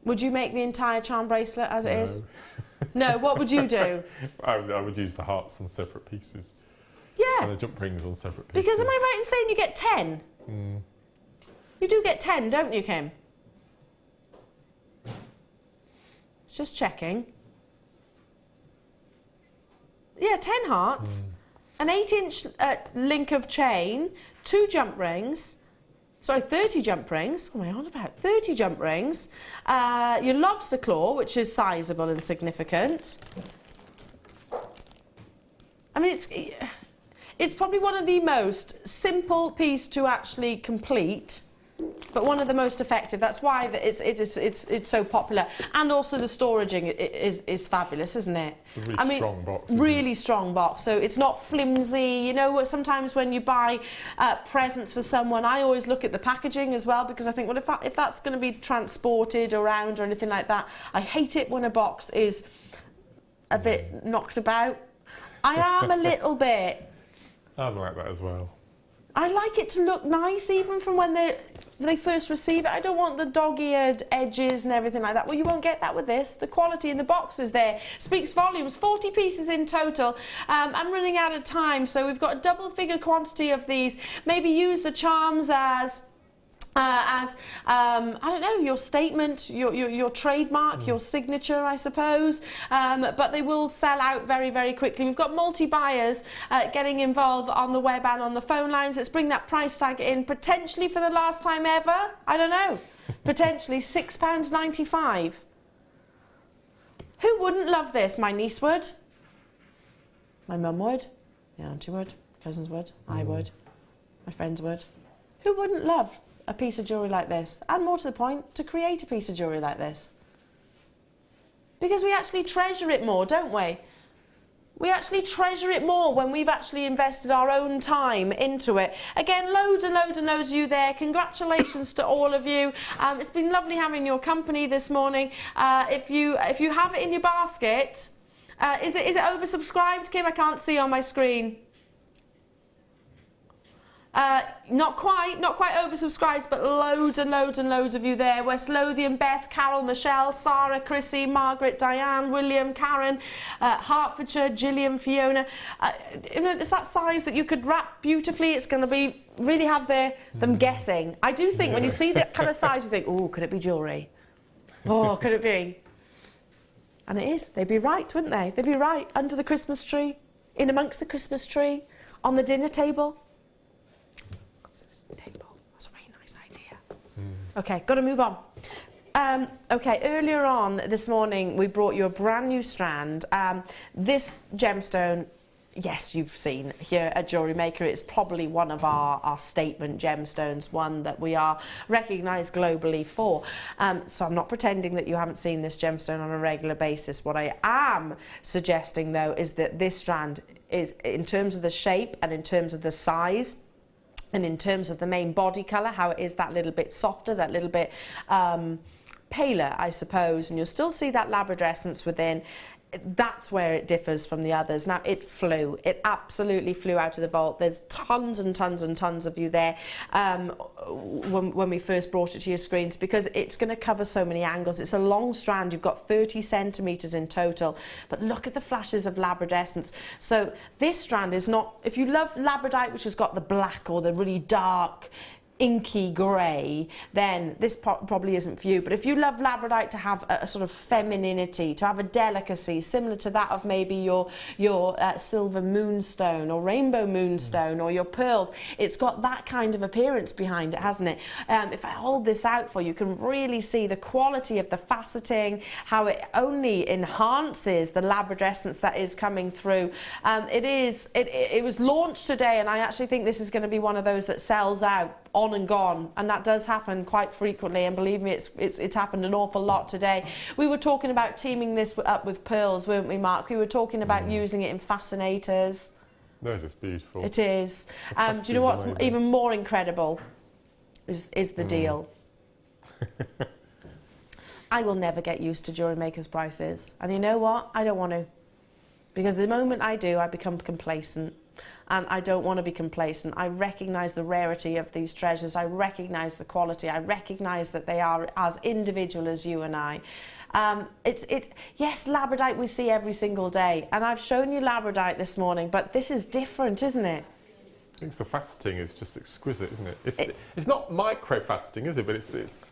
Would you make the entire charm bracelet as it is? No, what would you do? I would use the hearts on separate pieces. Yeah. And the jump rings on separate pieces. Because am I right in saying you get 10? You do get 10, don't you, Kim? It's just checking. Yeah, 10 hearts, an 8-inch link of chain, 2 jump rings, sorry, 30 jump rings, what am I on about? 30 jump rings, your lobster claw, which is sizable and significant. I mean, it's probably one of the most simple piece to actually complete, but one of the most effective. That's why it's so popular. And also the storaging is fabulous, isn't it? It's a really strong box. Really strong box. So it's not flimsy. You know, sometimes when you buy presents for someone, I always look at the packaging as well, because I think, well, if that's going to be transported around or anything like that, I hate it when a box is a bit knocked about. I am a little bit. I like that as well. I like it to look nice, even from when they first receive it. I don't want the dog-eared edges and everything like that. Well, you won't get that with this. The quality in the box is there. Speaks volumes. 40 pieces in total. I'm running out of time, so we've got a double-figure quantity of these. Maybe use the charms as I don't know, your statement, your trademark, your signature, I suppose. But they will sell out very, very quickly. We've got multi-buyers getting involved on the web and on the phone lines. Let's bring that price tag in, potentially for the last time ever. I don't know. Potentially £6.95. Who wouldn't love this? My niece would. My mum would. My auntie would. Cousins would. I would. My friends would. Who wouldn't love a piece of jewellery like this, and more to the point, to create a piece of jewellery like this? Because we actually treasure it more, don't we? We actually treasure it more when we've actually invested our own time into it. Again, loads and loads and loads of you there. Congratulations to all of you. It's been lovely having your company this morning. If you have it in your basket, is it oversubscribed, Kim? I can't see on my screen. Not quite oversubscribed, but loads and loads and loads of you there. West Lothian, Beth, Carol, Michelle, Sarah, Chrissy, Margaret, Diane, William, Karen, Hertfordshire, Gillian, Fiona. You know, it's that size that you could wrap beautifully. It's going to be really have them guessing. I do think when you see that kind of size, you think, oh, could it be jewellery? Oh, could it be? And it is. They'd be right, wouldn't they? They'd be right under the Christmas tree, in amongst the Christmas tree, on the dinner table. That's a really nice idea. Okay, got to move on. Okay, earlier on this morning we brought you a brand new strand. This gemstone, yes, you've seen here at Jewellery Maker. It's probably one of our statement gemstones, one that we are recognised globally for. So I'm not pretending that you haven't seen this gemstone on a regular basis. What I am suggesting, though, is that this strand is, in terms of the shape and in terms of the size, and in terms of the main body colour, how it is that little bit softer, that little bit paler, I suppose, and you'll still see that Labrador essence within. that's where it differs from the others. Now, it flew. It absolutely flew out of the vault. There's tons and tons and tons of you there when we first brought it to your screens, because it's going to cover so many angles. It's a long strand. You've got 30 centimetres in total. But look at the flashes of labradescence. So this strand is not... If you love labradite, which has got the black or the really dark inky grey, then this probably isn't for you. But if you love labradite to have a sort of femininity, to have a delicacy similar to that of maybe your silver moonstone or rainbow moonstone or your pearls, it's got that kind of appearance behind it, hasn't it? If I hold this out for you, you can really see the quality of the faceting, how it only enhances the labradescence that is coming through. It was launched today, and I actually think this is going to be one of those that sells out on and gone, and that does happen quite frequently, and believe me, it's happened an awful lot today. We were talking about teaming this up with pearls, weren't we, Mark? We were talking about using it in fascinators. No, it's beautiful. It is. Do you know what's even more incredible is the deal. I will never get used to Jewellery Maker's prices, and you know what? I don't want to, because the moment I do, I become complacent. And I don't want to be complacent. I recognise the rarity of these treasures. I recognise the quality. I recognise that they are as individual as you and I. Yes, labradite we see every single day. And I've shown you labradite this morning, but this is different, isn't it? I think the faceting is just exquisite, isn't it? It's not micro faceting, is it? But it's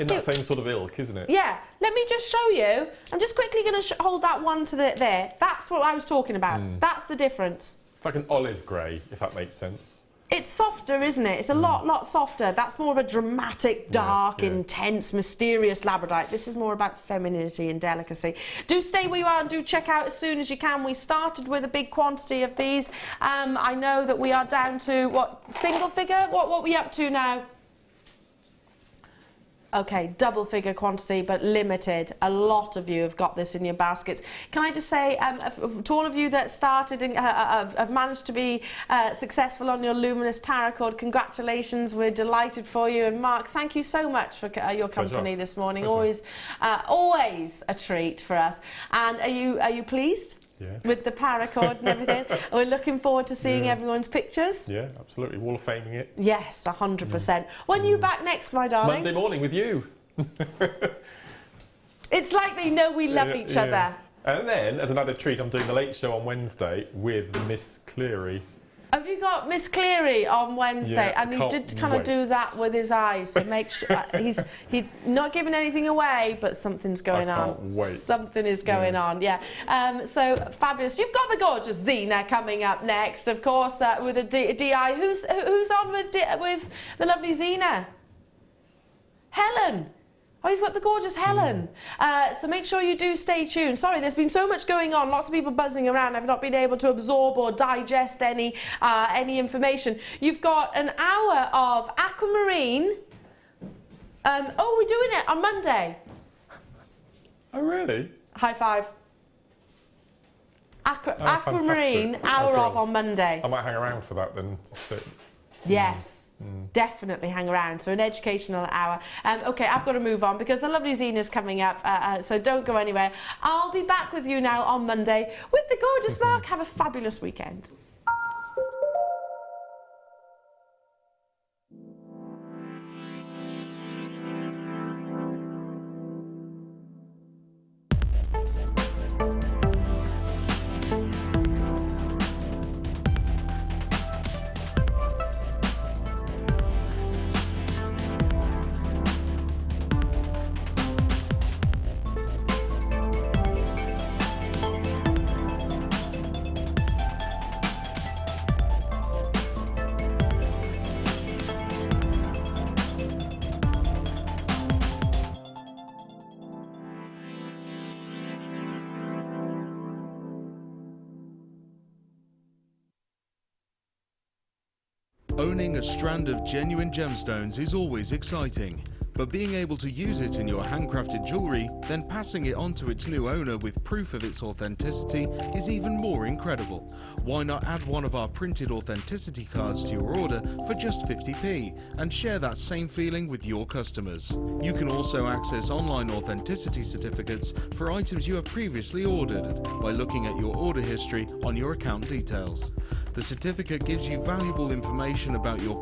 in that same sort of ilk, isn't it? Yeah. Let me just show you. I'm just quickly going to hold that one to there. That's what I was talking about. That's the difference. It's like an olive grey, if that makes sense. It's softer, isn't it? It's a lot softer. That's more of a dramatic, dark, intense, mysterious labradite. This is more about femininity and delicacy. Do stay where you are and do check out as soon as you can. We started with a big quantity of these. I know that we are down to, what, single figure? What are we up to now? Okay, double figure quantity, but limited. A lot of you have got this in your baskets. Can I just say, to all of you that started and have managed to be successful on your Luminous Paracord, congratulations, we're delighted for you. And Mark, thank you so much for your company this morning. Always a treat for us. And are you pleased? Yeah. With the paracord and everything? We're looking forward to seeing everyone's pictures. Yeah, absolutely. Wall of Faming it. Yes, 100%. When are you back next, my darling? Monday morning with you. It's like they know we love each other. And then, as an added treat, I'm doing the late show on Wednesday with Miss Cleary. Have you got Miss Cleary on Wednesday? Yeah, and he did kind of do that with his eyes, so make sure he's not giving anything away, but something's going on. Wait. Something is going on, yeah. So fabulous. You've got the gorgeous Zina coming up next, of course, with a DI. Who's on with the lovely Zina? Helen. Oh, you've got the gorgeous Helen. So make sure you do stay tuned. Sorry, there's been so much going on. Lots of people buzzing around. I've not been able to absorb or digest any information. You've got an hour of Aquamarine. Oh, we're doing it on Monday. Oh, really? High five. Aquamarine, hour of on Monday. I might hang around for that then. Yes. Definitely hang around. So an educational hour. Okay, I've got to move on because the lovely Zina's coming up, so don't go anywhere. I'll be back with you now on Monday with the gorgeous Mark. Have a fabulous weekend. Owning a strand of genuine gemstones is always exciting, But being able to use it in your handcrafted jewellery, then passing it on to its new owner with proof of its authenticity is even more incredible. Why not add one of our printed authenticity cards to your order for just 50p and share that same feeling with your customers? You can also access online authenticity certificates for items you have previously ordered by looking at your order history on your account details. The certificate gives you valuable information about your purchase